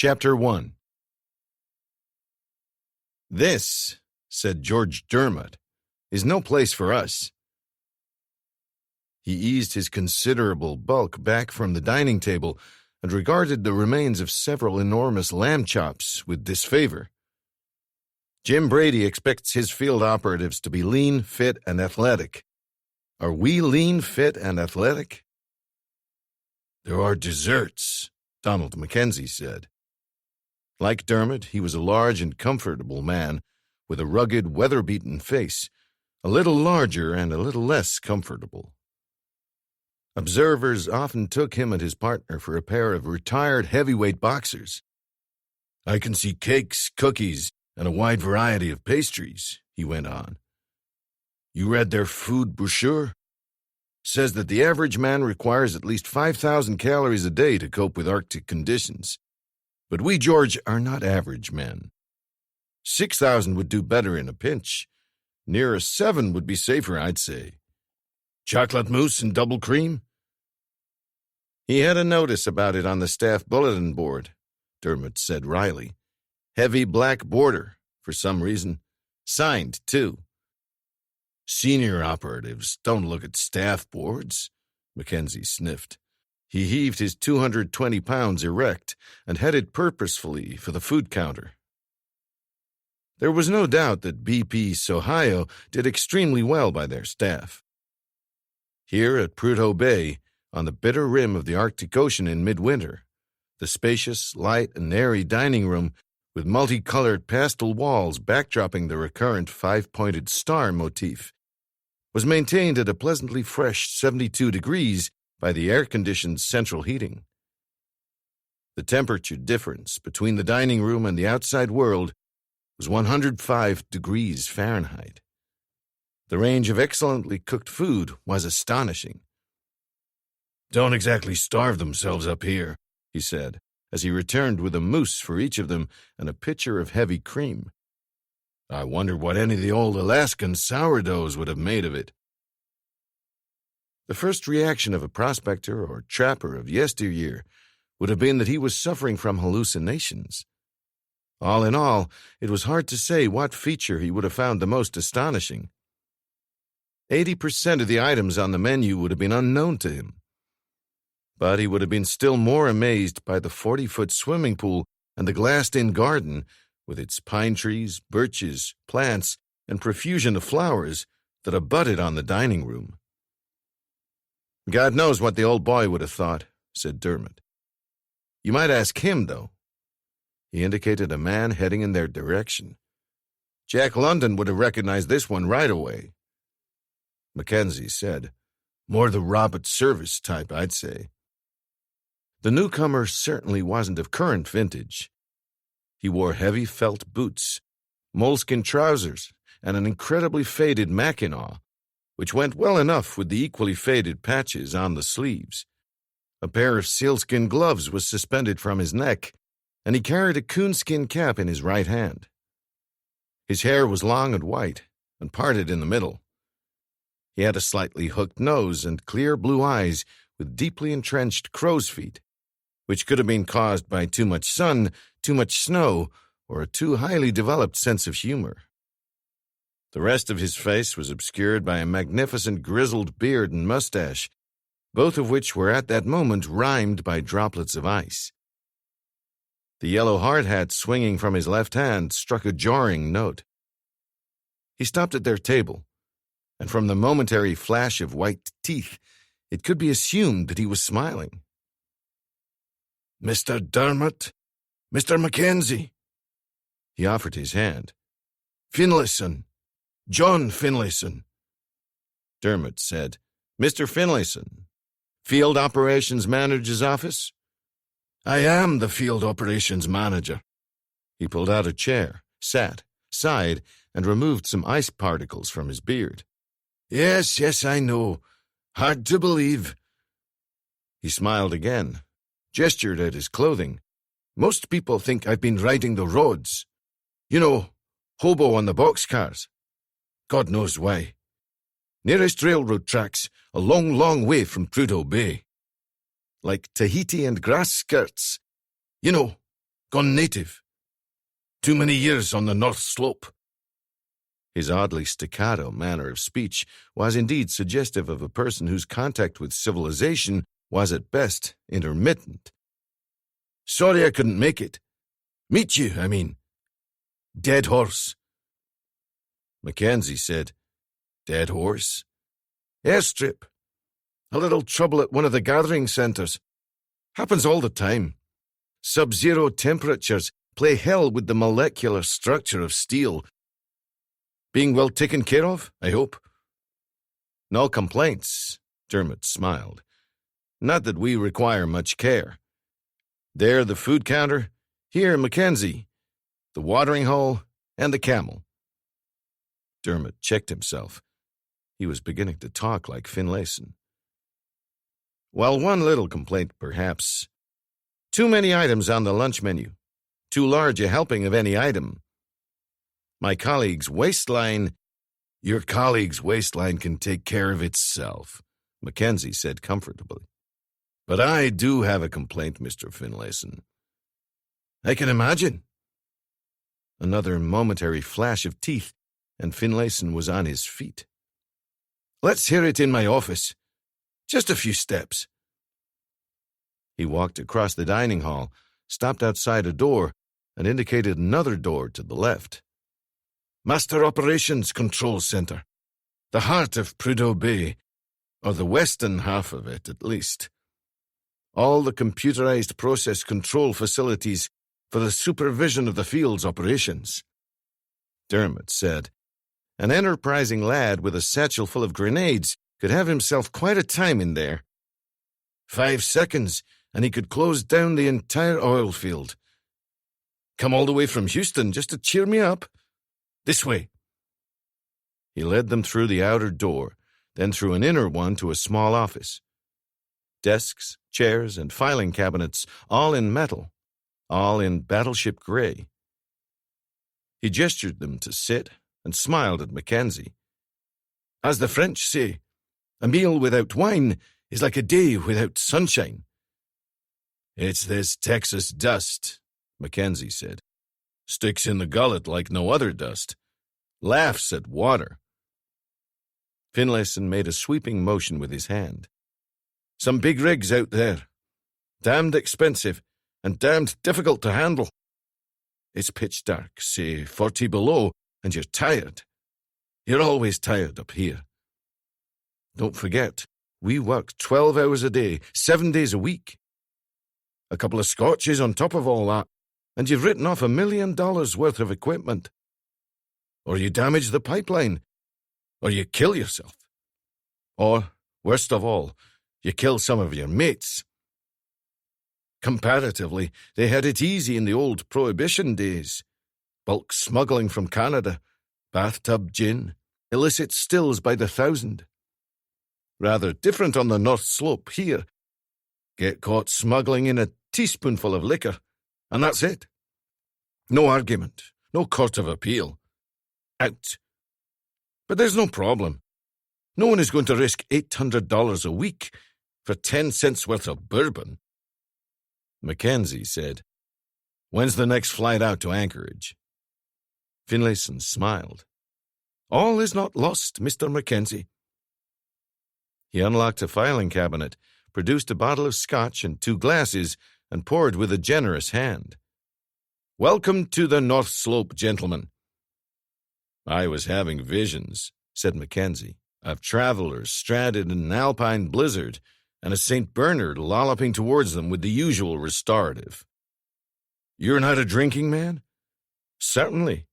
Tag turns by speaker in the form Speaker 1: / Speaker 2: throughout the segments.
Speaker 1: Chapter 1. "This," said George Dermot, "is no place for us." He eased his considerable bulk back from the dining table and regarded the remains of several enormous lamb chops with disfavor. "Jim Brady expects his field operatives to be lean, fit, and athletic. Are we lean, fit, and athletic?" "There are desserts," Donald Mackenzie said. Like Dermot, he was a large and comfortable man with a rugged, weather-beaten face, a little larger and a little less comfortable. Observers often took him and his partner for a pair of retired heavyweight boxers. "I can see cakes, cookies, and a wide variety of pastries," he went on. "You read their food brochure? Says that the average man requires at least 5,000 calories a day to cope with Arctic conditions. But we, George, are not average men. 6,000 would do better in a pinch. Nearer 7 would be safer, I'd say. Chocolate mousse and double cream?" "He had a notice about it on the staff bulletin board," Dermot said wryly. "Heavy black border, for some reason. Signed, too." "Senior operatives don't look at staff boards," Mackenzie sniffed. He heaved his 220 pounds erect and headed purposefully for the food counter. There was no doubt that BP's Ohio did extremely well by their staff. Here at Prudhoe Bay, on the bitter rim of the Arctic Ocean in midwinter, the spacious, light, and airy dining room with multicolored pastel walls backdropping the recurrent five-pointed star motif was maintained at a pleasantly fresh 72 degrees by the air-conditioned central heating. The temperature difference between the dining room and the outside world was 105 degrees Fahrenheit. The range of excellently cooked food was astonishing. "Don't exactly starve themselves up here," he said, as he returned with a mousse for each of them and a pitcher of heavy cream. "I wonder what any of the old Alaskan sourdoughs would have made of it." The first reaction of a prospector or trapper of yesteryear would have been that he was suffering from hallucinations. All in all, it was hard to say what feature he would have found the most astonishing. 80% of the items on the menu would have been unknown to him. But he would have been still more amazed by the 40-foot swimming pool and the glassed-in garden with its pine trees, birches, plants, and profusion of flowers that abutted on the dining room. "God knows what the old boy would have thought," said Dermot. "You might ask him, though." He indicated a man heading in their direction. "Jack London would have recognized this one right away." Mackenzie said, "More the Robert Service type, I'd say." The newcomer certainly wasn't of current vintage. He wore heavy felt boots, moleskin trousers, and an incredibly faded mackinaw, which went well enough with the equally faded patches on the sleeves. A pair of sealskin gloves was suspended from his neck, and he carried a coonskin cap in his right hand. His hair was long and white, and parted in the middle. He had a slightly hooked nose and clear blue eyes with deeply entrenched crow's feet, which could have been caused by too much sun, too much snow, or a too highly developed sense of humor. The rest of his face was obscured by a magnificent grizzled beard and mustache, both of which were at that moment rimed by droplets of ice. The yellow hard hat swinging from his left hand struck a jarring note. He stopped at their table, and from the momentary flash of white teeth, it could be assumed that he was smiling. "Mr. Dermot, Mr. Mackenzie." He offered his hand. "Finlayson. John Finlayson." Dermot said, "Mr. Finlayson, Field Operations Manager's office?" "I am the Field Operations Manager." He pulled out a chair, sat, sighed, and removed some ice particles from his beard. Yes, I know. Hard to believe." He smiled again, gestured at his clothing. "Most people think I've been riding the roads. You know, hobo on the boxcars. God knows why. Nearest railroad tracks, a long, long way from Prudhoe Bay. Like Tahiti and grass skirts. You know, Gone native. Too many years on the North Slope. His oddly staccato manner of speech was indeed suggestive of a person whose contact with civilization was at best intermittent. Sorry I couldn't make it. Meet you, I mean. Dead horse. Mackenzie said, Dead horse? Airstrip. A little trouble at one of the gathering centers. Happens all the time. Sub-zero temperatures play hell with the molecular structure of steel. Being well taken care of, I hope. No complaints, Dermot smiled. Not that we require much care. There the food counter, here Mackenzie, the watering hole, and the camel. Dermot checked himself. He was beginning to talk like Finlayson. Well, one little complaint, perhaps. Too many items on the lunch menu. Too large a helping of any item. My colleague's waistline... Your colleague's waistline can take care of itself, Mackenzie said comfortably. But I do have a complaint, Mr. Finlayson. I can imagine. Another momentary flash of teeth, and Finlayson was on his feet. Let's hear it in my office. Just a few steps. He walked across the dining hall, stopped outside a door, and indicated another door to the left. Master Operations Control Center. The heart of Prudhoe Bay, or the western half of it, at least. All the computerized process control facilities for the supervision of the field's operations. Dermot said, An enterprising lad with a satchel full of grenades could have himself quite a time in there. 5 seconds, and he could close down the entire oil field. Come all the way from Houston just to cheer me up. This way. He led them through the outer door, then through an inner one to a small office. Desks, chairs, and filing cabinets, all in metal, all in battleship gray. He gestured them to sit and smiled at Mackenzie. As the French say, a meal without wine is like a day without sunshine. It's this Texas dust, Mackenzie said. Sticks in the gullet like no other dust. Laughs at water. Finlayson made a sweeping motion with his hand. Some big rigs out there. Damned expensive and damned difficult to handle. It's pitch dark, say 40 below, and you're tired. You're always tired up here. Don't forget, we work 12 hours a day, 7 days a week. A couple of scotches on top of all that, and you've written off $1 million worth of equipment. Or you damage the pipeline, or you kill yourself. Or, worst of all, you kill some of your mates. Comparatively, they had it easy in the old Prohibition days. Bulk smuggling from Canada, bathtub gin, illicit stills by the thousand. Rather different on the North Slope here. Get caught smuggling in a teaspoonful of liquor, and that's it. No argument, no court of appeal. Out. But there's no problem. No one is going to risk $800 a week for 10 cents worth of bourbon. Mackenzie said, When's the next flight out to Anchorage? Finlayson smiled. All is not lost, Mr. Mackenzie. He unlocked a filing cabinet, produced a bottle of scotch and 2 glasses, and poured with a generous hand. Welcome to the North Slope, gentlemen. I was having visions, said Mackenzie, of travelers stranded in an alpine blizzard and a St. Bernard lolloping towards them with the usual restorative. You're not a drinking man? Certainly.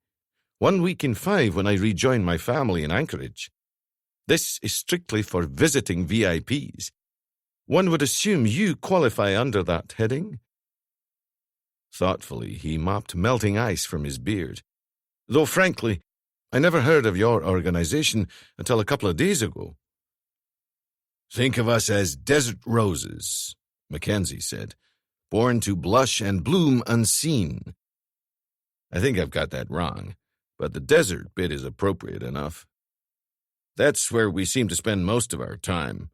Speaker 1: 1 week in 5 when I rejoin my family in Anchorage. This is strictly for visiting VIPs. One would assume you qualify under that heading. Thoughtfully, he mopped melting ice from his beard. Though, frankly, I never heard of your organization until a couple of days ago. Think of us as desert roses, Mackenzie said, born to blush and bloom unseen. I think I've got that wrong, but the desert bit is appropriate enough. That's where we seem to spend most of our time.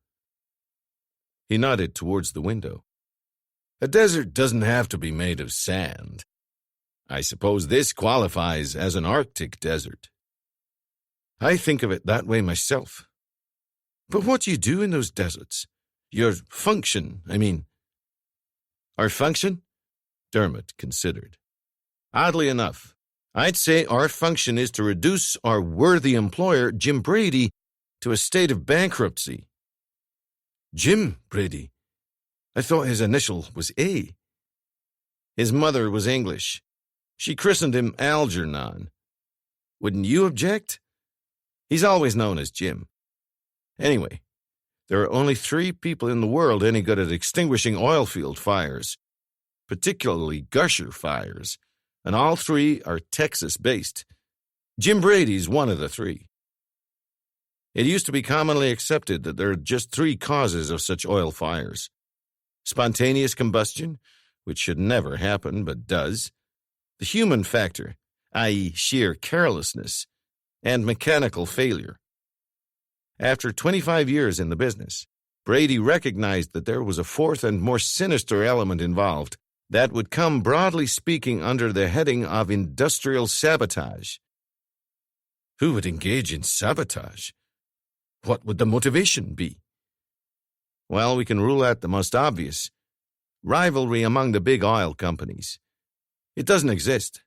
Speaker 1: He nodded towards the window. A desert doesn't have to be made of sand. I suppose this qualifies as an Arctic desert. I think of it that way myself. But what do you do in those deserts? Your function, I mean. Our function? Dermot considered. Oddly enough, I'd say our function is to reduce our worthy employer, Jim Brady, to a state of bankruptcy. Jim Brady? I thought his initial was A. His mother was English. She christened him Algernon. Wouldn't you object? He's always known as Jim. Anyway, there are only 3 people in the world any good at extinguishing oilfield fires, particularly gusher fires, and all 3 are Texas-based. Jim Brady's one of the 3. It used to be commonly accepted that there are just 3 causes of such oil fires: spontaneous combustion, which should never happen but does, the human factor, i.e., sheer carelessness, and mechanical failure. After 25 years in the business, Brady recognized that there was a 4th and more sinister element involved that would come, broadly speaking, under the heading of industrial sabotage. Who would engage in sabotage? What would the motivation be? Well, we can rule out the most obvious: rivalry among the big oil companies. It doesn't exist.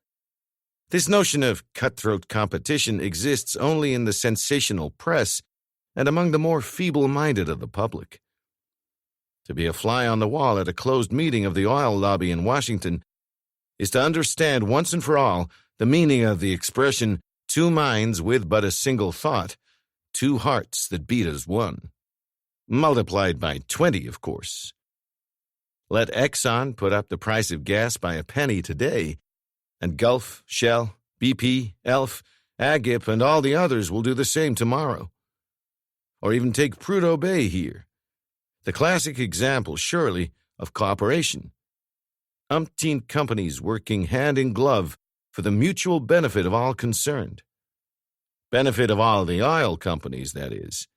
Speaker 1: This notion of cutthroat competition exists only in the sensational press and among the more feeble-minded of the public. To be a fly on the wall at a closed meeting of the oil lobby in Washington is to understand once and for all the meaning of the expression, 2 minds with but a single thought, 2 hearts that beat as one. Multiplied by 20, of course. Let Exxon put up the price of gas by a penny today, and Gulf, Shell, BP, Elf, Agip, and all the others will do the same tomorrow. Or even take Prudhoe Bay here, the classic example, surely, of cooperation. Umpteen companies working hand in glove for the mutual benefit of all concerned. Benefit of all the oil companies, that is.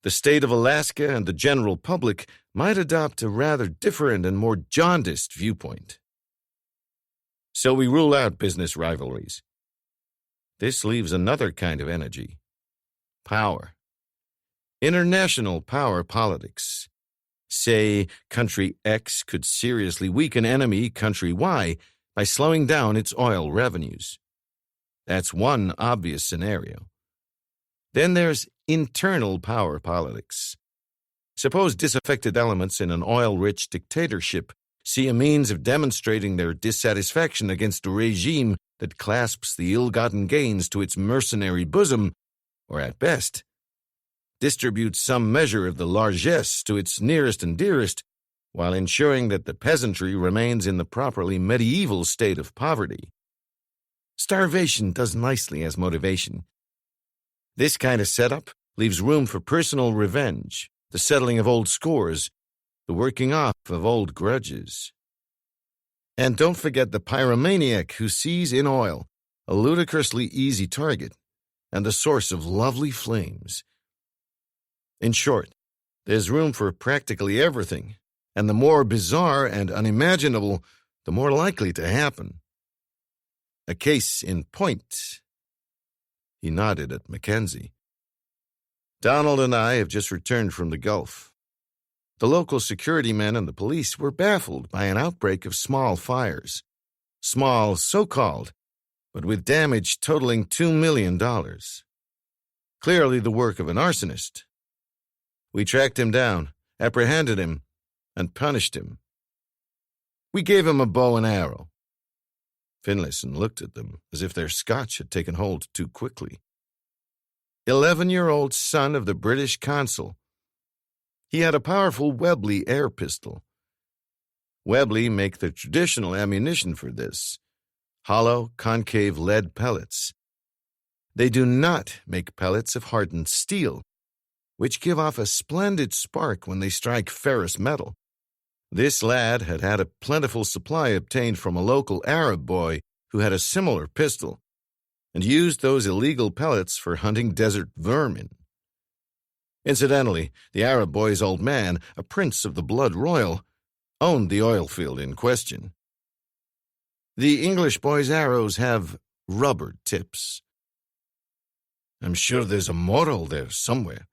Speaker 1: The state of Alaska and the general public might adopt a rather different and more jaundiced viewpoint. So we rule out business rivalries. This leaves another kind of energy: power. International power politics. Say, country X could seriously weaken enemy country Y by slowing down its oil revenues. That's one obvious scenario. Then there's internal power politics. Suppose disaffected elements in an oil-rich dictatorship see a means of demonstrating their dissatisfaction against a regime that clasps the ill-gotten gains to its mercenary bosom, or at best, distributes some measure of the largesse to its nearest and dearest, while ensuring that the peasantry remains in the properly medieval state of poverty. Starvation does nicely as motivation. This kind of setup leaves room for personal revenge, the settling of old scores, the working off of old grudges. And don't forget the pyromaniac who sees in oil a ludicrously easy target and the source of lovely flames. In short, there's room for practically everything, and the more bizarre and unimaginable, the more likely to happen. A case in point. He nodded at Mackenzie. Donald and I have just returned from the Gulf. The local security men and the police were baffled by an outbreak of small fires. Small, so-called, but with damage totaling $2 million. Clearly the work of an arsonist. We tracked him down, apprehended him, and punished him. We gave him a bow and arrow. Finlayson looked at them as if their Scotch had taken hold too quickly. 11-year-old son of the British consul. He had a powerful Webley air pistol. Webley make the traditional ammunition for this, hollow, concave lead pellets. They do not make pellets of hardened steel, which give off a splendid spark when they strike ferrous metal. This lad had had a plentiful supply obtained from a local Arab boy who had a similar pistol, and used those illegal pellets for hunting desert vermin. Incidentally, the Arab boy's old man, a prince of the blood royal, owned the oil field in question. The English boys' arrows have rubber tips. I'm sure there's a moral there somewhere.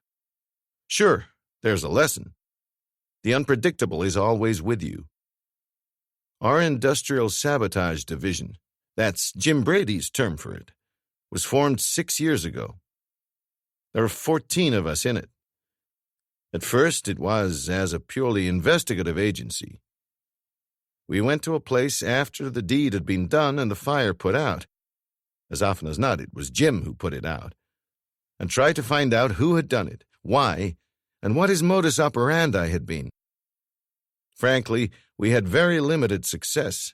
Speaker 1: Sure, there's a lesson. The unpredictable is always with you. Our Industrial Sabotage Division, that's Jim Brady's term for it, was formed 6 years ago. There are 14 of us in it. At first, it was as a purely investigative agency. We went to a place after the deed had been done and the fire put out. As often as not, it was Jim who put it out, and tried to find out who had done it, why, and what his modus operandi had been. Frankly, we had very limited success.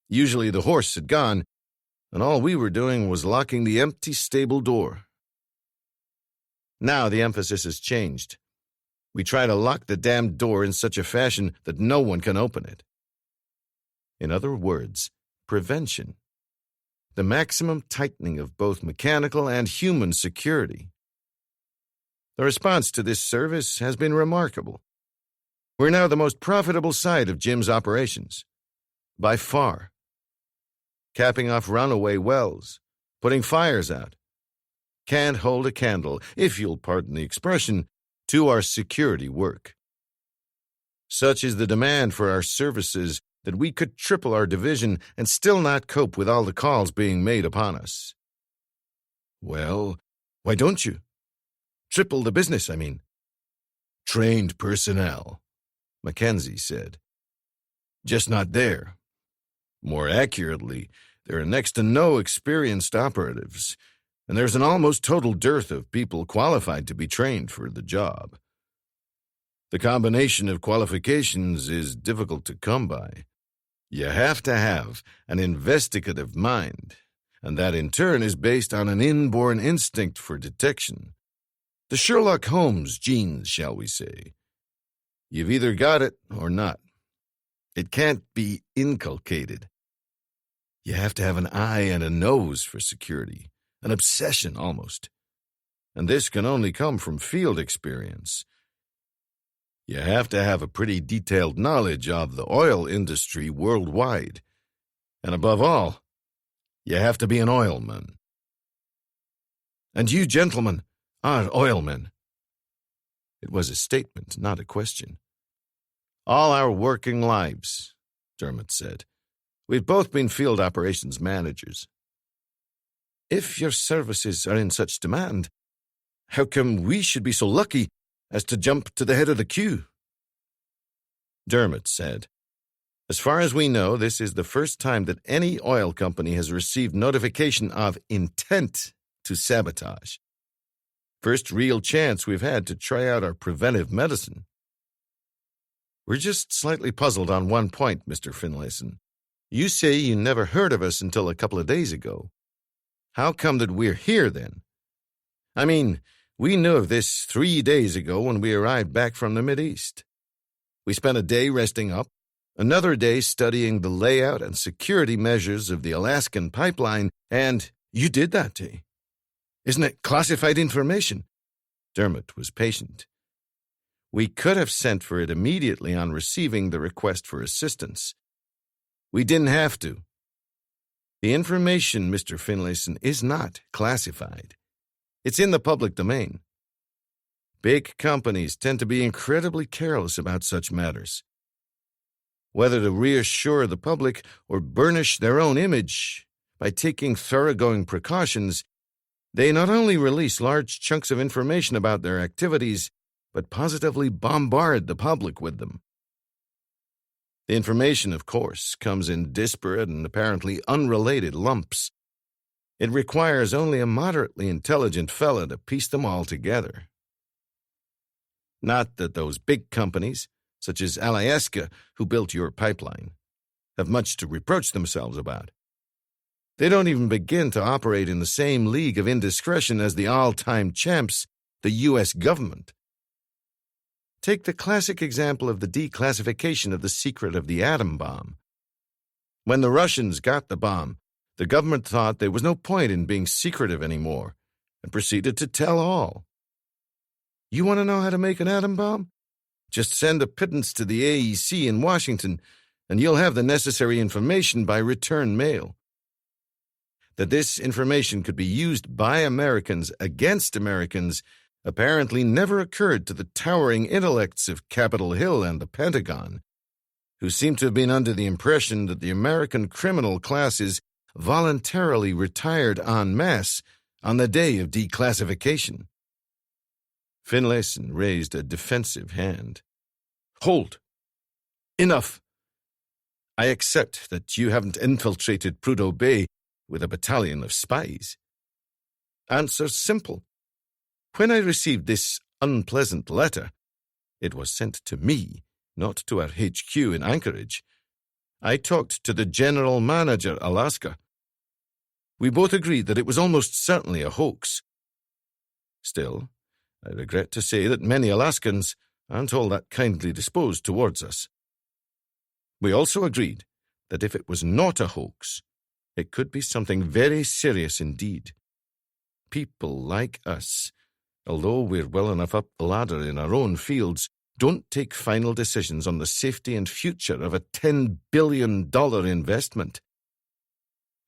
Speaker 1: Usually the horse had gone, and all we were doing was locking the empty stable door. Now the emphasis has changed. We try to lock the damned door in such a fashion that no one can open it. In other words, prevention. The maximum tightening of both mechanical and human security. The response to this service has been remarkable. We're now the most profitable side of Jim's operations, by far. Capping off runaway wells, putting fires out. Can't hold a candle, if you'll pardon the expression, to our security work. Such is the demand for our services that we could triple our division and still not cope with all the calls being made upon us. Well, why don't you? Triple the business, I mean. Trained personnel, Mackenzie said. Just not there. More accurately, there are next to no experienced operatives, and there's an almost total dearth of people qualified to be trained for the job. The combination of qualifications is difficult to come by. You have to have an investigative mind, and that in turn is based on an inborn instinct for detection. The Sherlock Holmes genes, shall we say. You've either got it or not. It can't be inculcated. You have to have an eye and a nose for security, an obsession almost. And this can only come from field experience. You have to have a pretty detailed knowledge of the oil industry worldwide. And above all, you have to be an oilman. And you gentlemen are oilmen. It was a statement, not a question. All our working lives, Dermot said. We've both been field operations managers. If your services are in such demand, how come we should be so lucky as to jump to the head of the queue? Dermot said, as far as we know, this is the first time that any oil company has received notification of intent to sabotage. First real chance we've had to try out our preventive medicine. We're just slightly puzzled on one point, Mr. Finlayson. You say you never heard of us until a couple of days ago. How come that we're here then? I mean, we knew of this 3 days ago when we arrived back from the Mideast. We spent a day resting up, another day studying the layout and security measures of the Alaskan pipeline, and you did that day. Isn't it classified information? Dermot was patient. We could have sent for it immediately on receiving the request for assistance. We didn't have to. The information, Mr. Finlayson, is not classified. It's in the public domain. Big companies tend to be incredibly careless about such matters. Whether to reassure the public or burnish their own image by taking thoroughgoing precautions, they not only release large chunks of information about their activities, but positively bombard the public with them. The information, of course, comes in disparate and apparently unrelated lumps. It requires only a moderately intelligent fellow to piece them all together. Not that those big companies, such as Athabasca, who built your pipeline, have much to reproach themselves about. They don't even begin to operate in the same league of indiscretion as the all-time champs, the U.S. government. Take the classic example of the declassification of the secret of the atom bomb. When the Russians got the bomb, the government thought there was no point in being secretive anymore and proceeded to tell all. You want to know how to make an atom bomb? Just send a pittance to the AEC in Washington, and you'll have the necessary information by return mail. That this information could be used by Americans against Americans apparently never occurred to the towering intellects of Capitol Hill and the Pentagon, who seem to have been under the impression that the American criminal classes voluntarily retired en masse on the day of declassification. Finlayson raised a defensive hand. Hold. Enough. I accept that you haven't infiltrated Prudhoe Bay with a battalion of spies. Answer simple. When I received this unpleasant letter, it was sent to me, not to our HQ in Anchorage. I talked to the general manager, Alaska. We both agreed that it was almost certainly a hoax. Still, I regret to say that many Alaskans aren't all that kindly disposed towards us. We also agreed that if it was not a hoax, it could be something very serious indeed. People like us, although we're well enough up the ladder in our own fields, don't take final decisions on the safety and future of a $10 billion investment.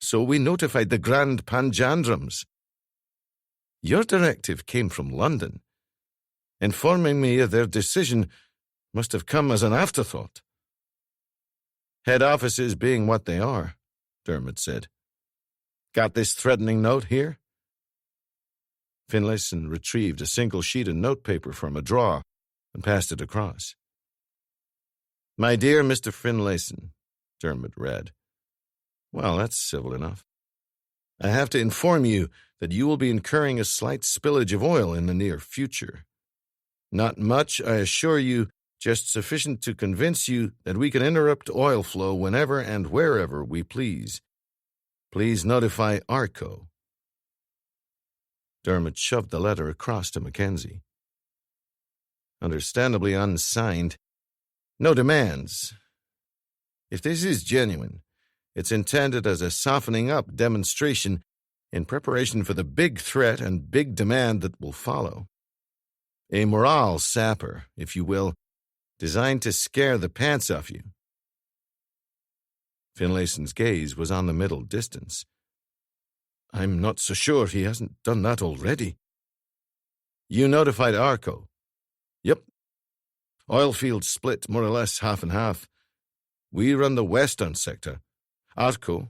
Speaker 1: So we notified the Grand Panjandrums. Your directive came from London. Informing me of their decision must have come as an afterthought. Head offices being what they are, Dermot said. Got this threatening note here? Finlayson retrieved a single sheet of notepaper from a drawer and passed it across. My dear Mr. Finlayson, Dermot read. Well, that's civil enough. I have to inform you that you will be incurring a slight spillage of oil in the near future. Not much, I assure you, just sufficient to convince you that we can interrupt oil flow whenever and wherever we please. Please notify ARCO. Dermot shoved the letter across to Mackenzie. Understandably unsigned. No demands. If this is genuine, it's intended as a softening-up demonstration in preparation for the big threat and big demand that will follow. A morale sapper, if you will, designed to scare the pants off you. Finlayson's gaze was on the middle distance. I'm not so sure he hasn't done that already. You notified ARCO? Yep. Oilfields split more or less half and half. We run the western sector. ARCO,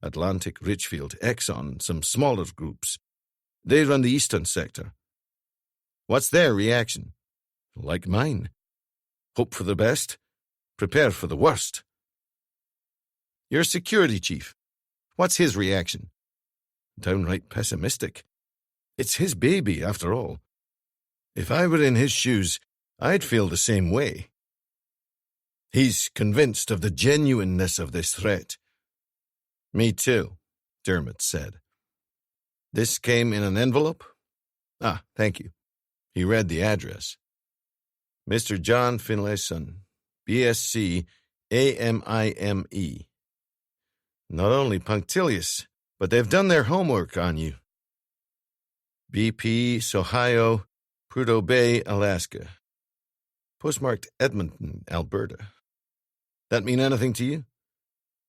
Speaker 1: Atlantic, Richfield, Exxon, some smaller groups. They run the eastern sector. What's their reaction? Like mine. Hope for the best, prepare for the worst. Your security chief, what's his reaction? Downright pessimistic. It's his baby, after all. If I were in his shoes, I'd feel the same way. He's convinced of the genuineness of this threat. Me too, Dermot said. This came in an envelope? Ah, thank you. He read the address. Mr. John Finlayson, BSc, AMIME. Not only punctilious, but they've done their homework on you. BP, Sohio, Prudhoe Bay, Alaska. Postmarked Edmonton, Alberta. That mean anything to you?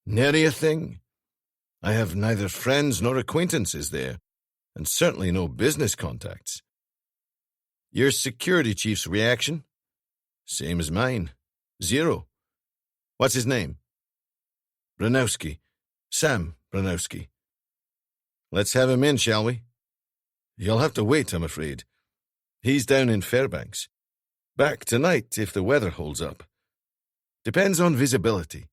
Speaker 1: Nary a thing. I have neither friends nor acquaintances there, and certainly no business contacts. Your security chief's reaction? Same as mine. 0. What's his name? Branowski. Sam Branowski. Let's have him in, shall we? You'll have to wait, I'm afraid. He's down in Fairbanks. Back tonight if the weather holds up. Depends on visibility.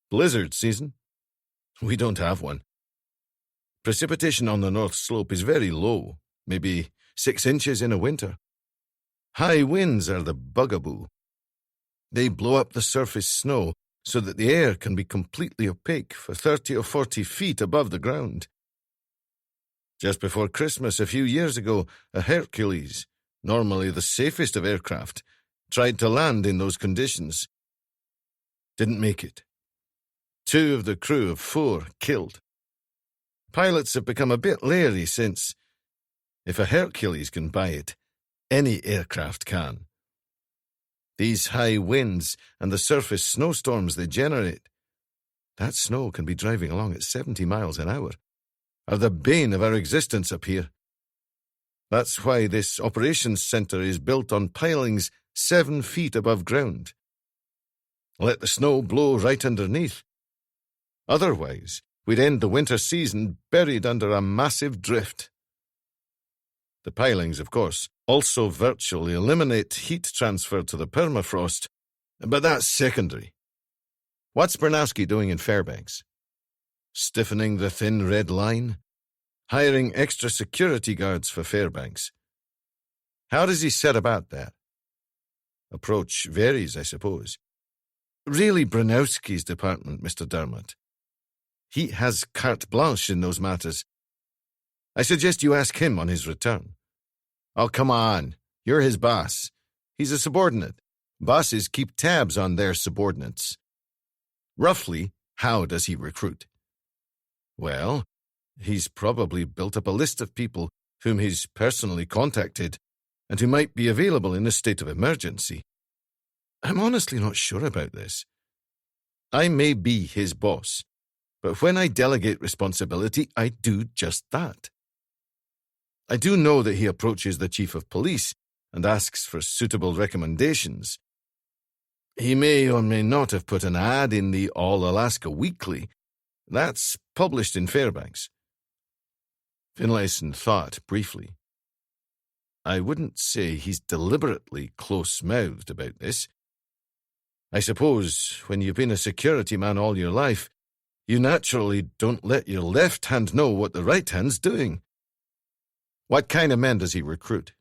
Speaker 1: Blizzard season? We don't have one. Precipitation on the North Slope is very low, maybe 6 inches in a winter. High winds are the bugaboo. They blow up the surface snow so that the air can be completely opaque for 30 or 40 feet above the ground. Just before Christmas a few years ago, a Hercules, normally the safest of aircraft, tried to land in those conditions. Didn't make it. 2 of the crew of 4 killed. Pilots have become a bit leery since. If a Hercules can buy it, any aircraft can. These high winds and the surface snowstorms they generate, that snow can be driving along at 70 miles an hour, are the bane of our existence up here. That's why this operations center is built on pilings 7 feet above ground. Let the snow blow right underneath. Otherwise, we'd end the winter season buried under a massive drift. The pilings, of course, also virtually eliminate heat transfer to the permafrost, but that's secondary. What's Bernowski doing in Fairbanks? Stiffening the thin red line? Hiring extra security guards for Fairbanks? How does he set about that? Approach varies, I suppose. Really Bronowski's department, Mr. Dermot. He has carte blanche in those matters. I suggest you ask him on his return. Oh, come on. You're his boss. He's a subordinate. Bosses keep tabs on their subordinates. Roughly, how does he recruit? Well, he's probably built up a list of people whom he's personally contacted and who might be available in a state of emergency. I'm honestly not sure about this. I may be his boss, but when I delegate responsibility, I do just that. I do know that he approaches the chief of police and asks for suitable recommendations. He may or may not have put an ad in the All-Alaska Weekly. That's published in Fairbanks. Finlayson thought briefly. I wouldn't say he's deliberately close-mouthed about this. I suppose when you've been a security man all your life, you naturally don't let your left hand know what the right hand's doing. What kind of men does he recruit?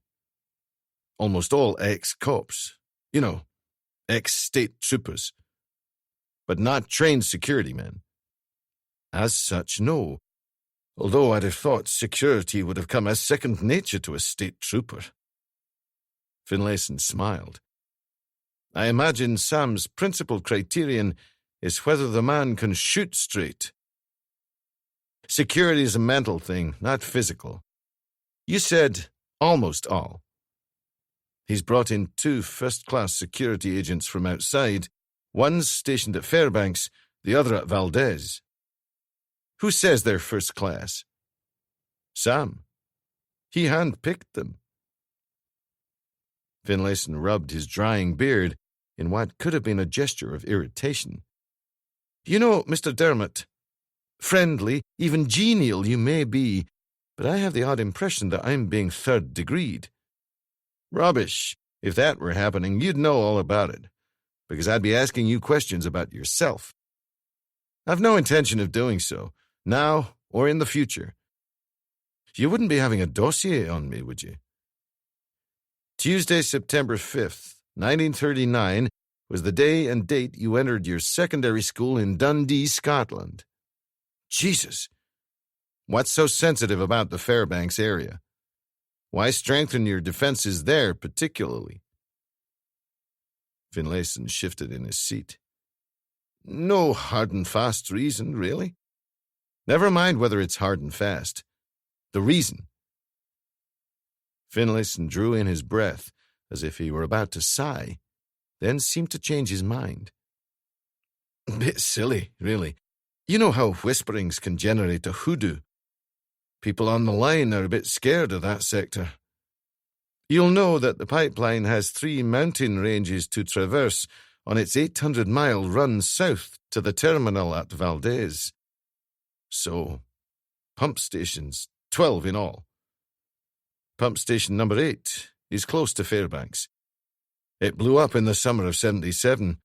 Speaker 1: Almost all ex-cops. Ex-state troopers. But not trained security men. As such, no. Although I'd have thought security would have come as second nature to a state trooper. Finlayson smiled. I imagine Sam's principal criterion is whether the man can shoot straight. Security is a mental thing, not physical. You said almost all. He's brought in 2 first-class security agents from outside. One's stationed at Fairbanks, the other at Valdez. Who says they're first class? Sam. He handpicked them. Finlayson rubbed his drying beard in what could have been a gesture of irritation. You know, Mr. Dermot, friendly, even genial you may be, but I have the odd impression that I'm being third-degreed. Rubbish. If that were happening, you'd know all about it, because I'd be asking you questions about yourself. I've no intention of doing so, now or in the future. You wouldn't be having a dossier on me, would you? Tuesday, September 5th, 1939, was the day and date you entered your secondary school in Dundee, Scotland. Jesus! What's so sensitive about the Fairbanks area? Why strengthen your defenses there particularly? Finlayson shifted in his seat. No hard and fast reason, really. Never mind whether it's hard and fast. The reason. Finlayson drew in his breath as if he were about to sigh, then seemed to change his mind. A bit silly, really. You know how whisperings can generate a hoodoo. People on the line are a bit scared of that sector. You'll know that the pipeline has 3 mountain ranges to traverse on its 800-mile run south to the terminal at Valdez. So, pump stations, 12 in all. Pump station number 8 is close to Fairbanks. It blew up in the summer of 77,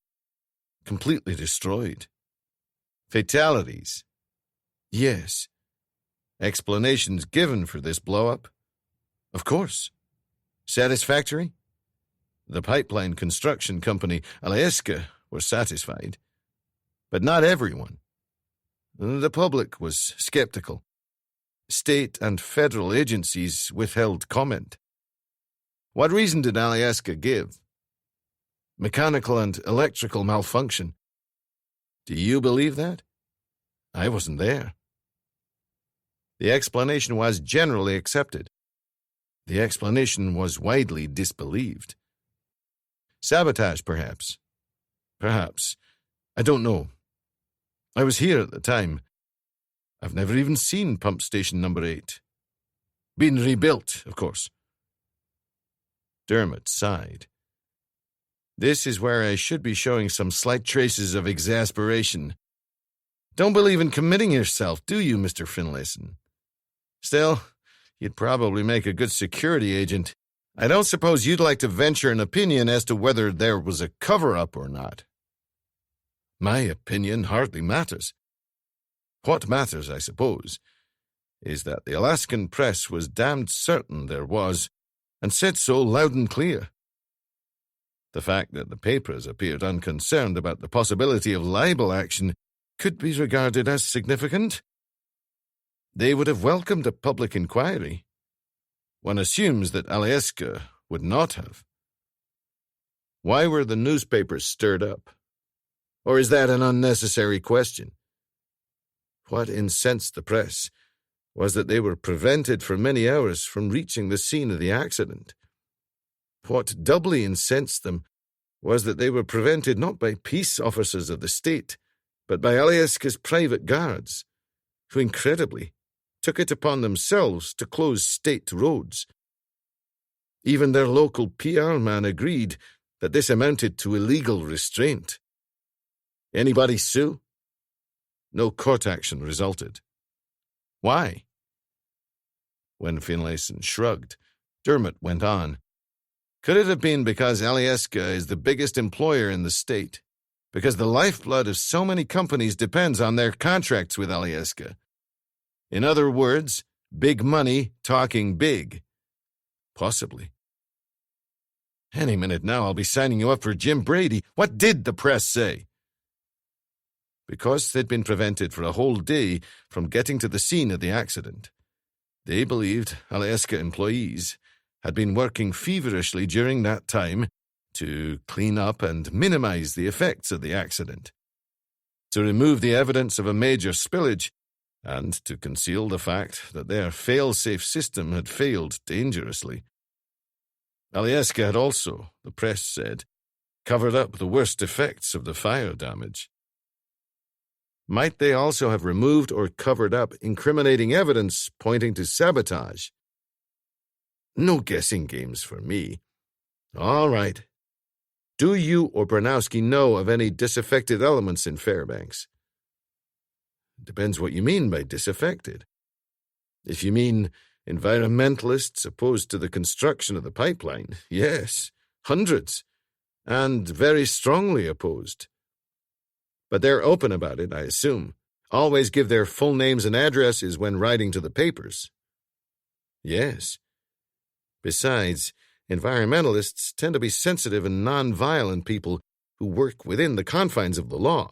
Speaker 1: completely destroyed. Fatalities? Yes. Explanations given for this blow-up? Of course. Satisfactory? The pipeline construction company, Alistair, were satisfied. But not everyone. The public was skeptical. State and federal agencies withheld comment. What reason did Alistair give? Mechanical and electrical malfunction. Do you believe that? I wasn't there. The explanation was generally accepted. The explanation was widely disbelieved. Sabotage, perhaps. Perhaps. I don't know. I was here at the time. I've never even seen pump station number 8. Been rebuilt, of course. Dermot sighed. This is where I should be showing some slight traces of exasperation. Don't believe in committing yourself, do you, Mr. Finlayson? Still, you'd probably make a good security agent. I don't suppose you'd like to venture an opinion as to whether there was a cover-up or not. My opinion hardly matters. What matters, I suppose, is that the Alaskan press was damned certain there was, and said so loud and clear. The fact that the papers appeared unconcerned about the possibility of libel action could be regarded as significant. They would have welcomed a public inquiry. One assumes that Aliasca would not have. Why were the newspapers stirred up? Or is that an unnecessary question? What incensed the press was that they were prevented for many hours from reaching the scene of the accident. What doubly incensed them was that they were prevented not by peace officers of the state, but by Aliasca's private guards, who incredibly took it upon themselves to close state roads. Even their local PR man agreed that this amounted to illegal restraint. Anybody sue? No court action resulted. Why? When Finlayson shrugged, Dermot went on. Could it have been because Aliasca is the biggest employer in the state? Because the lifeblood of so many companies depends on their contracts with Aliasca? In other words, big money talking big. Possibly. Any minute now I'll be signing you up for Jim Brady. What did the press say? Because they'd been prevented for a whole day from getting to the scene of the accident. They believed Aliasca employees had been working feverishly during that time to clean up and minimize the effects of the accident, to remove the evidence of a major spillage, and to conceal the fact that their fail-safe system had failed dangerously. Aliasca had also, the press said, covered up the worst effects of the fire damage. Might they also have removed or covered up incriminating evidence pointing to sabotage? No guessing games for me. All right. Do you or Bernowski know of any disaffected elements in Fairbanks? Depends what you mean by disaffected. If you mean environmentalists opposed to the construction of the pipeline, yes, hundreds, and very strongly opposed. But they're open about it, I assume. Always give their full names and addresses when writing to the papers. Yes. Besides, environmentalists tend to be sensitive and non-violent people who work within the confines of the law.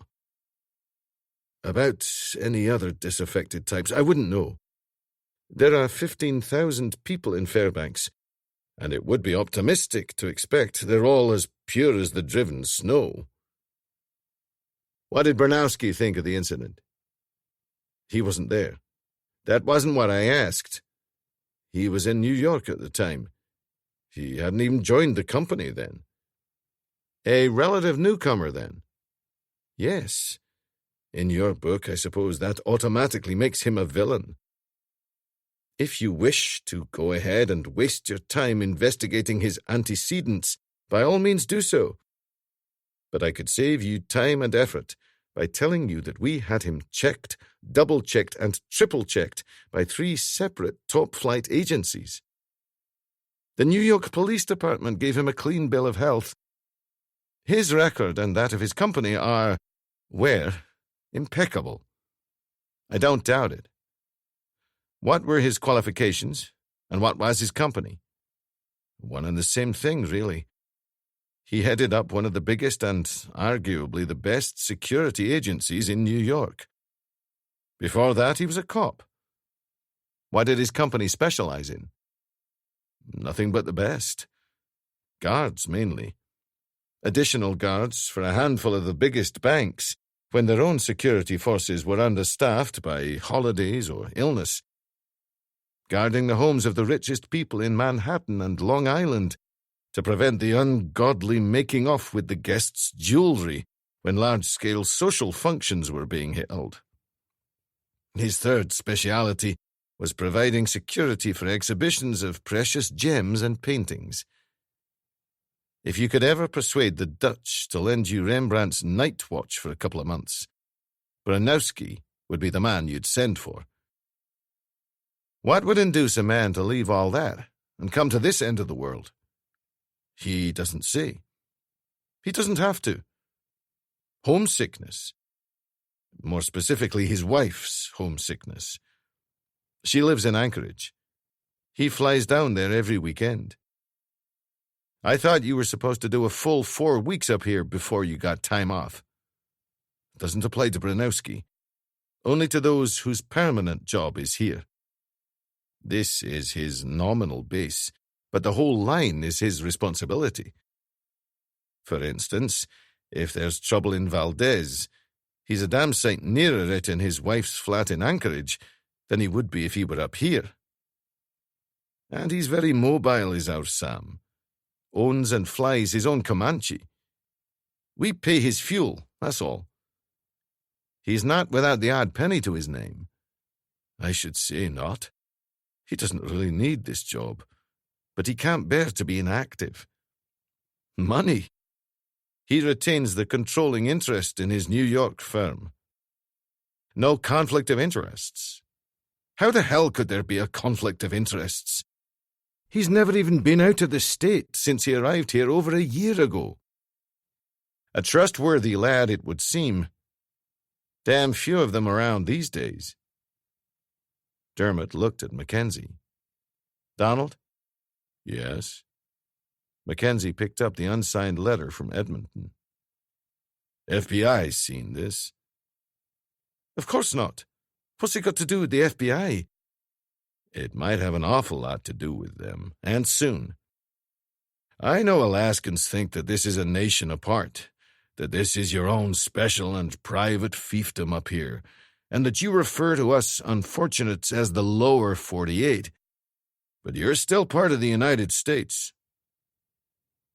Speaker 1: About any other disaffected types, I wouldn't know. There are 15,000 people in Fairbanks, and it would be optimistic to expect they're all as pure as the driven snow. What did Bernowski think of the incident? He wasn't there. That wasn't what I asked. He was in New York at the time. He hadn't even joined the company then. A relative newcomer then? Yes. In your book, I suppose that automatically makes him a villain. If you wish to go ahead and waste your time investigating his antecedents, by all means do so. But I could save you time and effort by telling you that we had him checked, double-checked, and triple-checked by 3 separate top-flight agencies. The New York Police Department gave him a clean bill of health. His record and that of his company were impeccable. I don't doubt it. What were his qualifications, and what was his company? One and the same thing, really. He headed up one of the biggest and arguably the best security agencies in New York. Before that, he was a cop. What did his company specialize in? Nothing but the best. Guards, mainly. Additional guards for a handful of the biggest banks when their own security forces were understaffed by holidays or illness. Guarding the homes of the richest people in Manhattan and Long Island to prevent the ungodly making off with the guests' jewelry when large-scale social functions were being held. His third speciality was providing security for exhibitions of precious gems and paintings. If you could ever persuade the Dutch to lend you Rembrandt's Night Watch for a couple of months, Branowski would be the man you'd send for. What would induce a man to leave all that and come to this end of the world? He doesn't say. He doesn't have to. Homesickness. More specifically, his wife's homesickness. She lives in Anchorage. He flies down there every weekend. I thought you were supposed to do a full 4 weeks up here before you got time off. Doesn't apply to Branowski. Only to those whose permanent job is here. This is his nominal base, but the whole line is his responsibility. For instance, if there's trouble in Valdez, he's a damn sight nearer it in his wife's flat in Anchorage than he would be if he were up here. And he's very mobile, is our Sam. Owns and flies his own Comanche. We pay his fuel, that's all. He's not without the odd penny to his name. I should say not. He doesn't really need this job, but he can't bear to be inactive. Money. He retains the controlling interest in his New York firm. No conflict of interests. How the hell could there be a conflict of interests? He's never even been out of the state since he arrived here over a year ago. A trustworthy lad, it would seem. Damn few of them around these days. Dermot looked at Mackenzie. Donald? Yes. Mackenzie picked up the unsigned letter from Edmonton. FBI's seen this. Of course not. What's it got to do with the FBI? It might have an awful lot to do with them, and soon. I know Alaskans think that this is a nation apart, that this is your own special and private fiefdom up here, and that you refer to us unfortunates as the lower 48. But you're still part of the United States.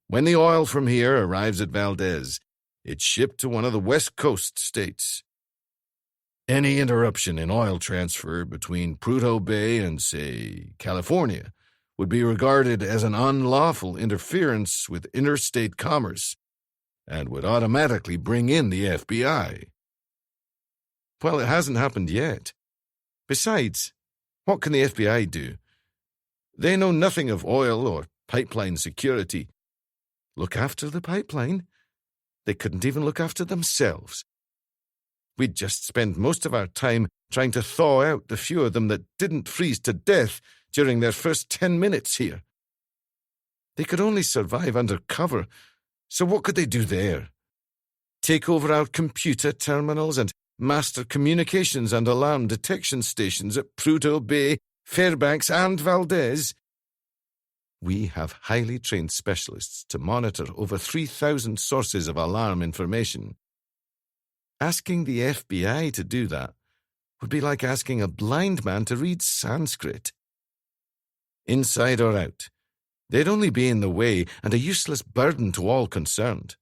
Speaker 1: When the oil from here arrives at Valdez, it's shipped to one of the West Coast states. Any interruption in oil transfer between Prudhoe Bay and, say, California would be regarded as an unlawful interference with interstate commerce and would automatically bring in the FBI. Well, it hasn't happened yet. Besides, what can the FBI do? They know nothing of oil or pipeline security. Look after the pipeline? They couldn't even look after themselves. We'd just spend most of our time trying to thaw out the few of them that didn't freeze to death during their first 10 minutes here. They could only survive under cover, so what could they do there? Take over our computer terminals and master communications and alarm detection stations at Prudhoe Bay, Fairbanks, and Valdez? We have highly trained specialists to monitor over 3,000 sources of alarm information. Asking the FBI to do that would be like asking a blind man to read Sanskrit. Inside or out, they'd only be in the way and a useless burden to all concerned.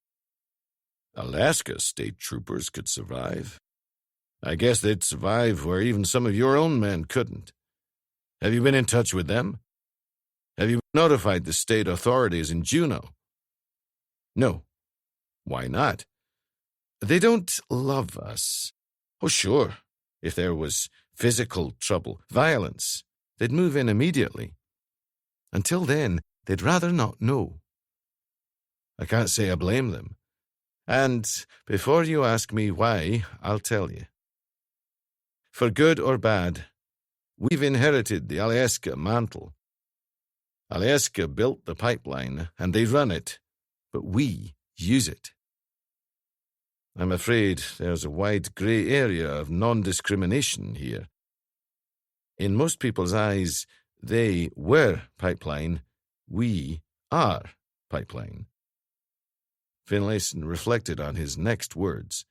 Speaker 1: Alaska state troopers could survive. I guess they'd survive where even some of your own men couldn't. Have you been in touch with them? Have you notified the state authorities in Juneau? No. Why not? They don't love us. Oh, sure. If there was physical trouble, violence, they'd move in immediately. Until then, they'd rather not know. I can't say I blame them. And before you ask me why, I'll tell you. For good or bad, we've inherited the Aliasca mantle. Aliasca built the pipeline, and they run it, but we use it. I'm afraid there's a wide grey area of non-discrimination here. In most people's eyes, they were pipeline, we are pipeline. Finlayson reflected on his next words.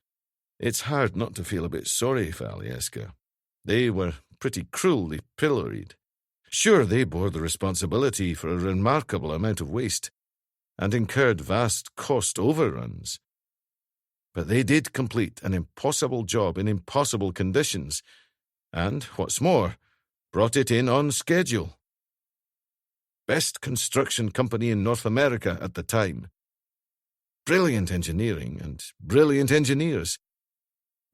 Speaker 1: It's hard not to feel a bit sorry for Aliasca. They were pretty cruelly pilloried. Sure, they bore the responsibility for a remarkable amount of waste, and incurred vast cost overruns. But they did complete an impossible job in impossible conditions, and, what's more, brought it in on schedule. Best construction company in North America at the time. Brilliant engineering and brilliant engineers.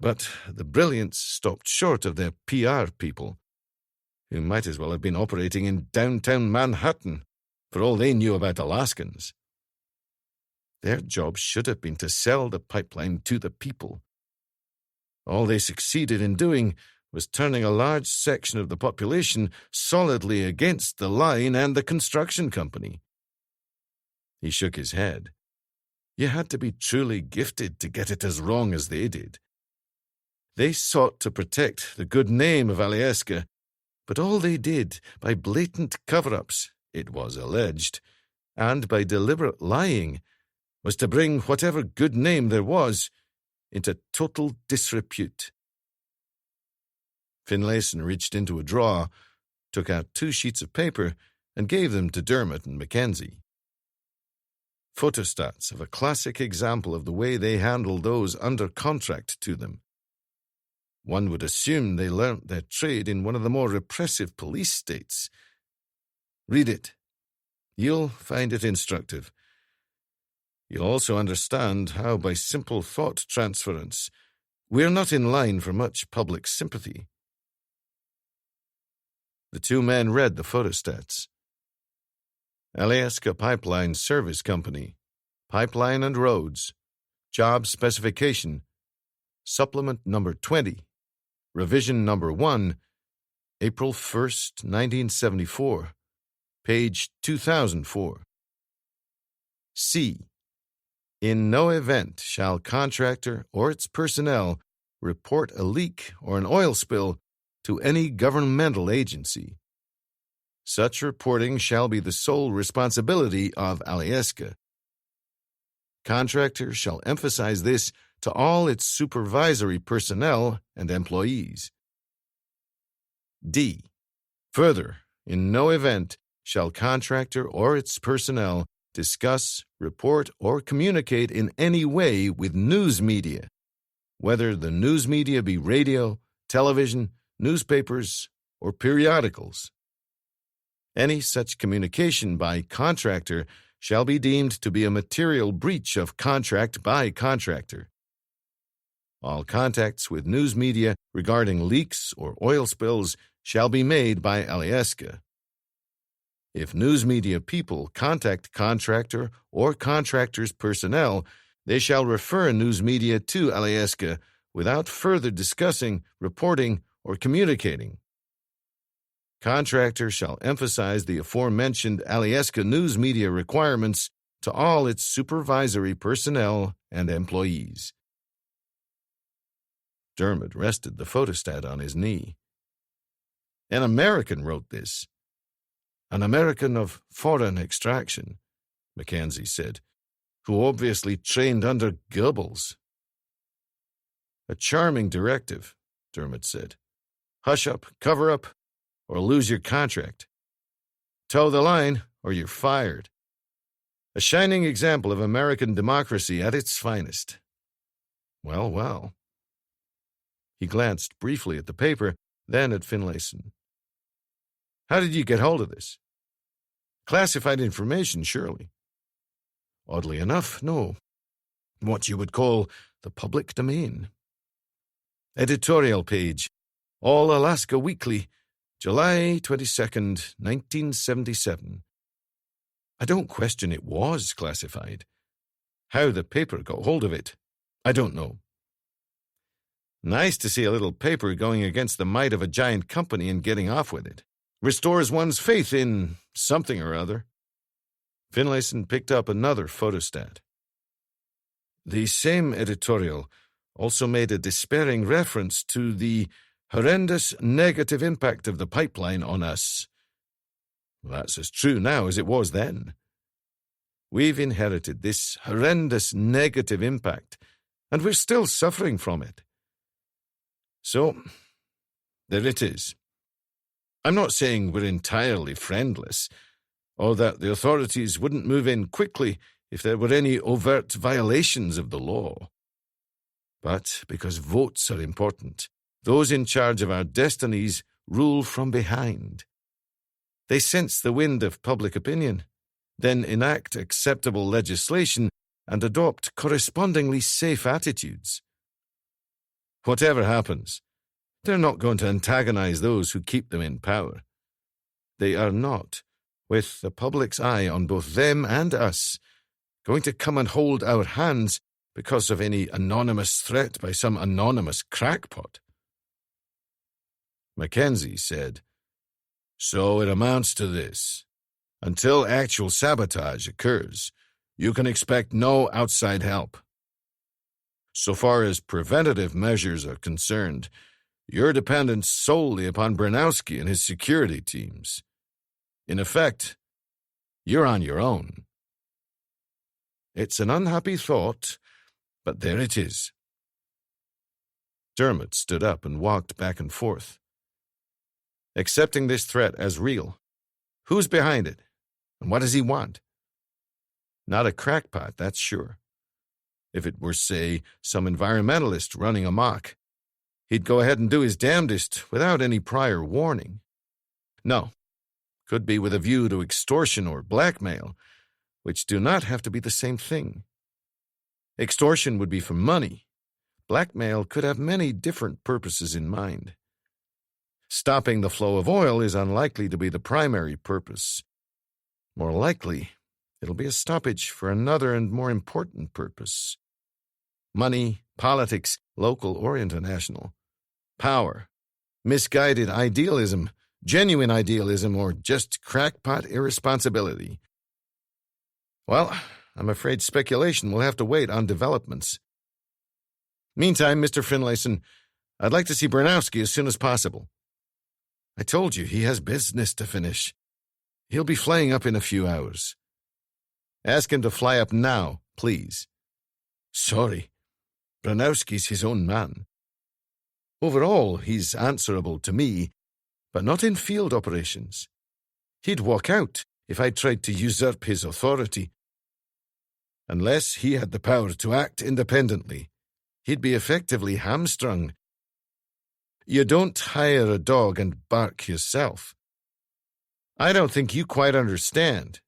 Speaker 1: But the brilliance stopped short of their PR people, who might as well have been operating in downtown Manhattan, for all they knew about Alaskans. Their job should have been to sell the pipeline to the people. All they succeeded in doing was turning a large section of the population solidly against the line and the construction company. He shook his head. You had to be truly gifted to get it as wrong as they did. They sought to protect the good name of Aliasca, but all they did, by blatant cover-ups, it was alleged, and by deliberate lying, was to bring whatever good name there was into total disrepute. Finlayson reached into a drawer, took out 2 sheets of paper, and gave them to Dermot and Mackenzie. Photostats of a classic example of the way they handle those under contract to them. One would assume they learnt their trade in one of the more repressive police states. Read it. You'll find it instructive. You'll also understand how, by simple thought transference, we're not in line for much public sympathy. The 2 men read the photostats. Aliasca Pipeline Service Company, Pipeline and Roads, Job Specification, Supplement Number 20, Revision Number 1, April 1st, 1974, page 2004. C. In no event shall contractor or its personnel report a leak or an oil spill to any governmental agency. Such reporting shall be the sole responsibility of Aliasca. Contractor shall emphasize this to all its supervisory personnel and employees. D. Further, in no event shall contractor or its personnel discuss, report, or communicate in any way with news media, whether the news media be radio, television, newspapers, or periodicals. Any such communication by contractor shall be deemed to be a material breach of contract by contractor. All contacts with news media regarding leaks or oil spills shall be made by Aliasca. If news media people contact contractor or contractor's personnel, they shall refer news media to Aliasca without further discussing, reporting, or communicating. Contractor shall emphasize the aforementioned Aliasca news media requirements to all its supervisory personnel and employees. Dermot rested the photostat on his knee. An American wrote this. An American of foreign extraction, Mackenzie said, who obviously trained under Goebbels. A charming directive, Dermot said. Hush up, cover up, or lose your contract. Toe the line, or you're fired. A shining example of American democracy at its finest. Well, well. He glanced briefly at the paper, then at Finlayson. How did you get hold of this? Classified information, surely. Oddly enough, no. What you would call the public domain. Editorial page. All Alaska Weekly, July 22nd, 1977. I don't question it was classified. How the paper got hold of it, I don't know. Nice to see a little paper going against the might of a giant company and getting off with it. Restores one's faith in something or other. Finlayson picked up another photostat. The same editorial also made a despairing reference to the horrendous negative impact of the pipeline on us. That's as true now as it was then. We've inherited this horrendous negative impact, and we're still suffering from it. So, there it is. I'm not saying we're entirely friendless, or that the authorities wouldn't move in quickly if there were any overt violations of the law. But because votes are important, those in charge of our destinies rule from behind. They sense the wind of public opinion, then enact acceptable legislation and adopt correspondingly safe attitudes. Whatever happens, they're not going to antagonize those who keep them in power. They are not, with the public's eye on both them and us, going to come and hold our hands because of any anonymous threat by some anonymous crackpot. Mackenzie said, "So it amounts to this. Until actual sabotage occurs, you can expect no outside help. So far as preventative measures are concerned, you're dependent solely upon Branowski and his security teams. In effect, you're on your own." It's an unhappy thought, but there it is. Dermot stood up and walked back and forth. Accepting this threat as real, who's behind it, and what does he want? Not a crackpot, that's sure. If it were, say, some environmentalist running amok, he'd go ahead and do his damnedest without any prior warning. No, could be with a view to extortion or blackmail, which do not have to be the same thing. Extortion would be for money. Blackmail could have many different purposes in mind. Stopping the flow of oil is unlikely to be the primary purpose. More likely, it'll be a stoppage for another and more important purpose. Money, politics, local or international. Power, misguided idealism, genuine idealism, or just crackpot irresponsibility. Well, I'm afraid speculation will have to wait on developments. Meantime, Mr. Finlayson, I'd like to see Branowski as soon as possible. I told you he has business to finish. He'll be flying up in a few hours. Ask him to fly up now, please. Sorry, Branowski's his own man. Overall, he's answerable to me, but not in field operations. He'd walk out if I tried to usurp his authority. Unless he had the power to act independently, he'd be effectively hamstrung. You don't hire a dog and bark yourself. I don't think you quite understand.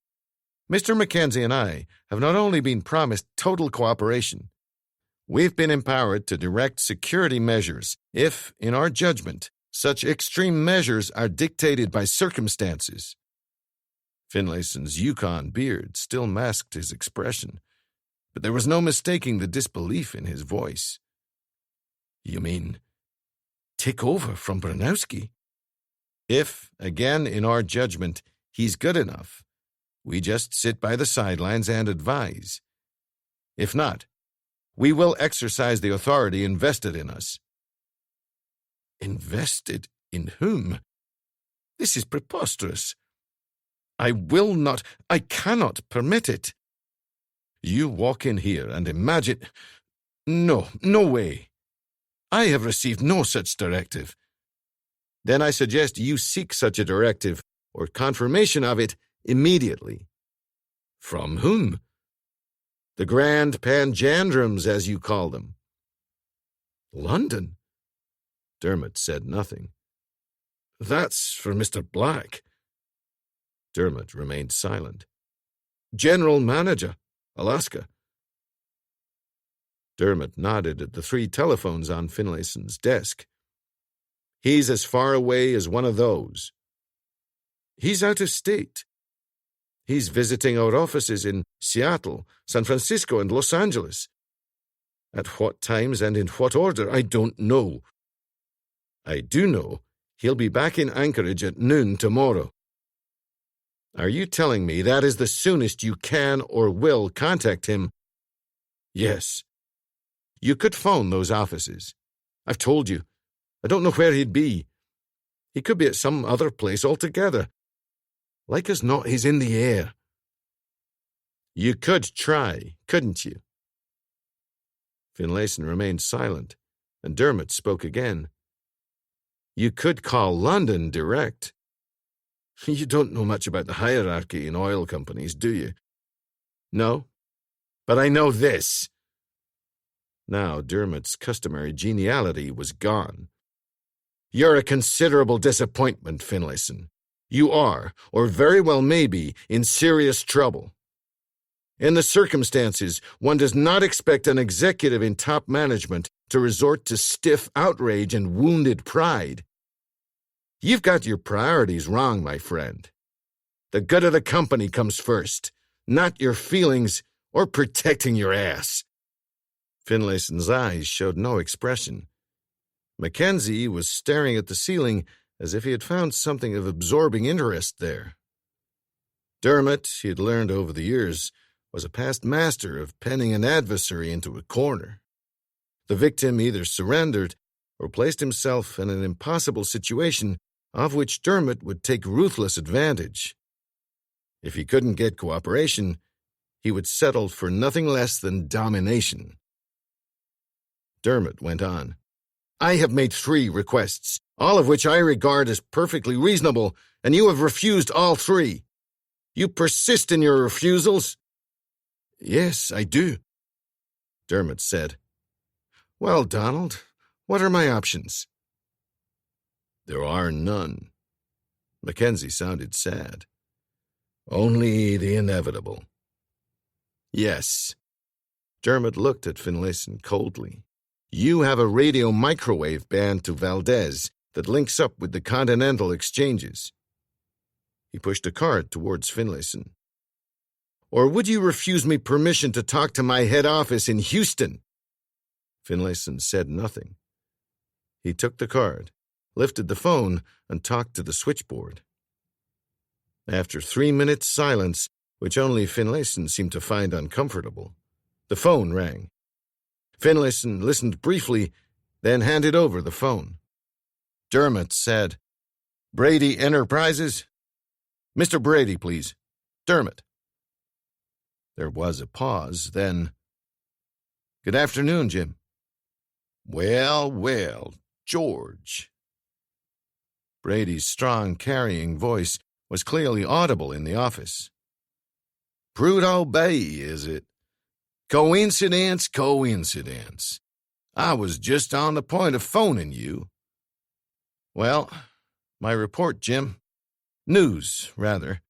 Speaker 1: Mr. Mackenzie and I have not only been promised total cooperation, we've been empowered to direct security measures if, in our judgment, such extreme measures are dictated by circumstances. Finlayson's Yukon beard still masked his expression, but there was no mistaking the disbelief in his voice. You mean, take over from Branowski? If, again in our judgment, he's good enough, we just sit by the sidelines and advise. If not, we will exercise the authority invested in us. Invested in whom? This is preposterous. I cannot permit it. You walk in here and imagine... No way. I have received no such directive. Then I suggest you seek such a directive, or confirmation of it, immediately. From whom? The Grand Panjandrums, as you call them. London? Dermot said nothing. That's for Mr. Black. Dermot remained silent. General Manager, Alaska. Dermot nodded at the 3 telephones on Finlayson's desk. He's as far away as one of those. He's out of state. He's visiting our offices in Seattle, San Francisco, and Los Angeles. At what times and in what order, I don't know. I do know he'll be back in Anchorage at noon tomorrow. Are you telling me that is the soonest you can or will contact him? Yes. You could phone those offices. I've told you. I don't know where he'd be. He could be at some other place altogether. Like as not, he's in the air. You could try, couldn't you? Finlayson remained silent, and Dermot spoke again. You could call London direct. You don't know much about the hierarchy in oil companies, do you? No? But I know this. Now Dermot's customary geniality was gone. You're a considerable disappointment, Finlayson. You are, or very well may be, in serious trouble. In the circumstances, one does not expect an executive in top management to resort to stiff outrage and wounded pride. You've got your priorities wrong, my friend. The good of the company comes first, not your feelings or protecting your ass. Finlayson's eyes showed no expression. Mackenzie was staring at the ceiling as if he had found something of absorbing interest there. Dermot, he had learned over the years, was a past master of penning an adversary into a corner. The victim either surrendered or placed himself in an impossible situation of which Dermot would take ruthless advantage. If he couldn't get cooperation, he would settle for nothing less than domination. Dermot went on. I have made 3 requests, all of which I regard as perfectly reasonable, and you have refused all 3. You persist in your refusals? Yes, I do, Dermot said. Well, Donald, what are my options? There are none. Mackenzie sounded sad. Only the inevitable. Yes. Dermot looked at Finlayson coldly. You have a radio microwave band to Valdez that links up with the continental exchanges. He pushed a card towards Finlayson. Or would you refuse me permission to talk to my head office in Houston? Finlayson said nothing. He took the card, lifted the phone, and talked to the switchboard. After 3 minutes' silence, which only Finlayson seemed to find uncomfortable, the phone rang. Finlayson listened briefly, then handed over the phone. Dermot said, Brady Enterprises? Mr. Brady, please. Dermot. There was a pause, then, Good afternoon, Jim. Well, George. Brady's strong, carrying voice was clearly audible in the office. Prudhoe Bay, is it? Coincidence. I was just on the point of phoning you. Well, my report, Jim. News, rather.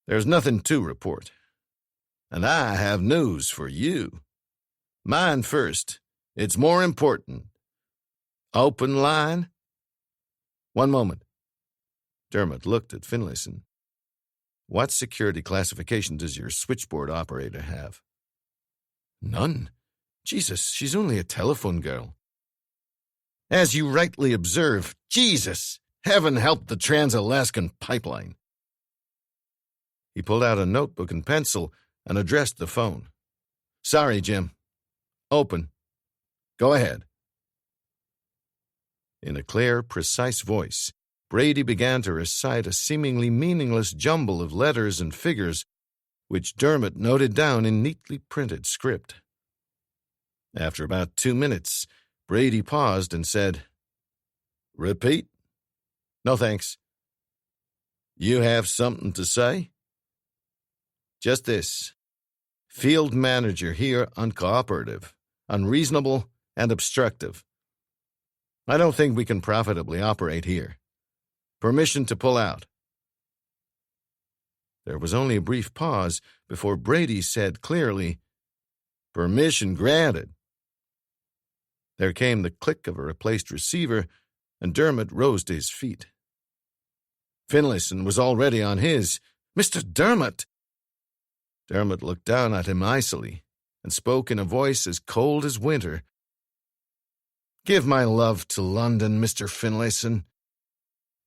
Speaker 1: There's nothing to report. And I have news for you. Mine first. It's more important. Open line? One moment. Dermot looked at Finlayson. What security classification does your switchboard operator have? None. Jesus, she's only a telephone girl. As you rightly observe, Jesus, heaven help the Trans-Alaskan Pipeline. He pulled out a notebook and pencil and addressed the phone. Sorry, Jim. Open. Go ahead. In a clear, precise voice, Brady began to recite a seemingly meaningless jumble of letters and figures, which Dermot noted down in neatly printed script. After about 2 minutes, Brady paused and said, Repeat? No, thanks. You have something to say? Just this. Field manager here uncooperative, unreasonable, and obstructive. I don't think we can profitably operate here. Permission to pull out. There was only a brief pause before Brady said clearly, Permission granted. There came the click of a replaced receiver, and Dermot rose to his feet. Finlayson was already on his. Mr. Dermot! Dermot looked down at him icily and spoke in a voice as cold as winter. Give my love to London, Mr. Finlayson,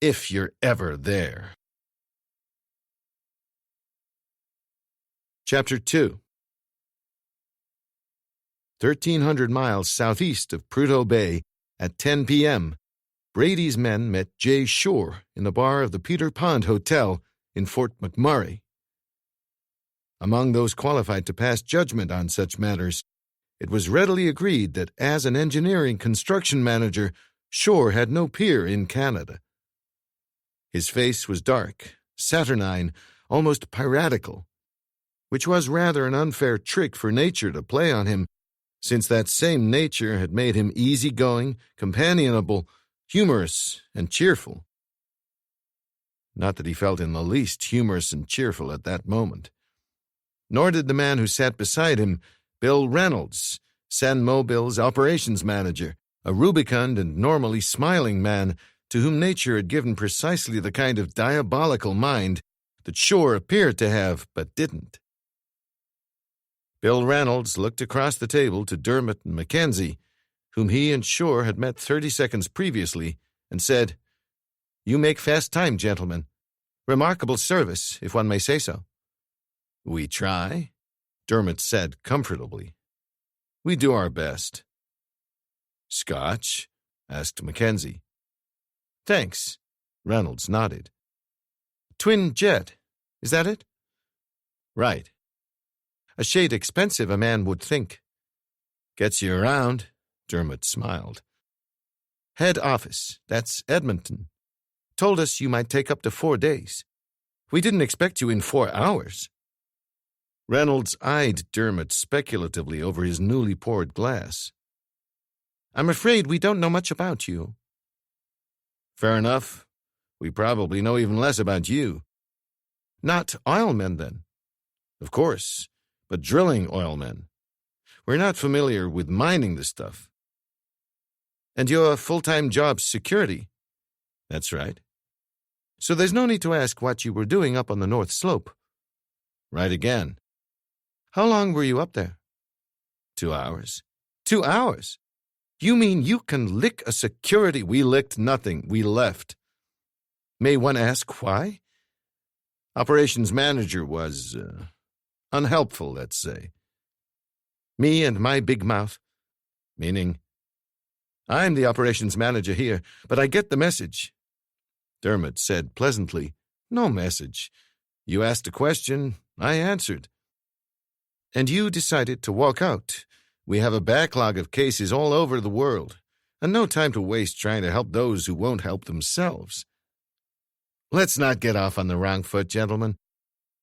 Speaker 1: if you're ever there. Chapter 2. 1,300 miles southeast of Prudhoe Bay, at 10 p.m., Brady's men met Jay Shore in the bar of the Peter Pond Hotel in Fort McMurray. Among those qualified to pass judgment on such matters, it was readily agreed that as an engineering construction manager, Shore had no peer in Canada. His face was dark, saturnine, almost piratical, which was rather an unfair trick for nature to play on him, since that same nature had made him easygoing, companionable, humorous, and cheerful. Not that he felt in the least humorous and cheerful at that moment. Nor did the man who sat beside him, Bill Reynolds, San Mobil's operations manager, a rubicund and normally smiling man to whom nature had given precisely the kind of diabolical mind that Shore appeared to have but didn't. Bill Reynolds looked across the table to Dermot and Mackenzie, whom he and Shore had met 30 seconds previously, and said, "You make fast time, gentlemen. Remarkable service, if one may say so." "We try," Dermot said comfortably. "We do our best." "Scotch?" asked Mackenzie. "Thanks," Reynolds nodded. "Twin jet, is that it?" "Right." "A shade expensive, a man would think." "Gets you around," Dermot smiled. "Head office, that's Edmonton. Told us you might take up to 4 days. We didn't expect you in 4 hours." Reynolds eyed Dermot speculatively over his newly poured glass. "I'm afraid we don't know much about you." "Fair enough. We probably know even less about you." "Not oilmen, then?" "Of course, but drilling oilmen. We're not familiar with mining the stuff." "And your full-time job's security?" "That's right." "So there's no need to ask what you were doing up on the North Slope." "Right again." "How long were you up there?" 2 hours.
Speaker 2: 2 hours? You mean you can lick a security?
Speaker 1: We licked nothing. We left.
Speaker 2: May one ask why?
Speaker 1: Operations manager was unhelpful, let's say.
Speaker 2: Me and my big mouth.
Speaker 1: Meaning?
Speaker 2: I'm the operations manager here, but I get the message.
Speaker 1: Dermot said pleasantly, "No message. You asked a question, I answered."
Speaker 2: "And you decided to walk out."
Speaker 1: "We have a backlog of cases all over the world, and no time to waste trying to help those who won't help themselves." "Let's not get off on the wrong foot, gentlemen.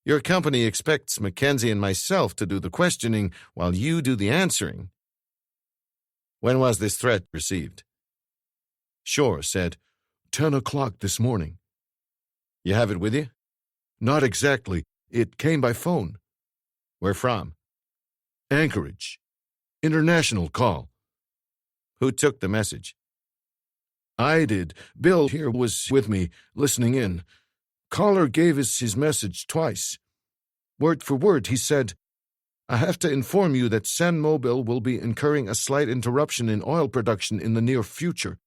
Speaker 1: Your company expects Mackenzie and myself to do the questioning while you do the answering." "When was this threat received?"
Speaker 2: Shore said,
Speaker 3: 10 o'clock this morning.
Speaker 1: "You have it with you?"
Speaker 3: "Not exactly. It came by phone."
Speaker 1: "Where from?"
Speaker 3: "Anchorage. International call."
Speaker 1: "Who took the message?"
Speaker 3: "I did. Bill here was with me, listening in. Caller gave us his message twice. Word for word, he said, 'I have to inform you that San Mobil will be incurring a slight interruption in oil production in the near future.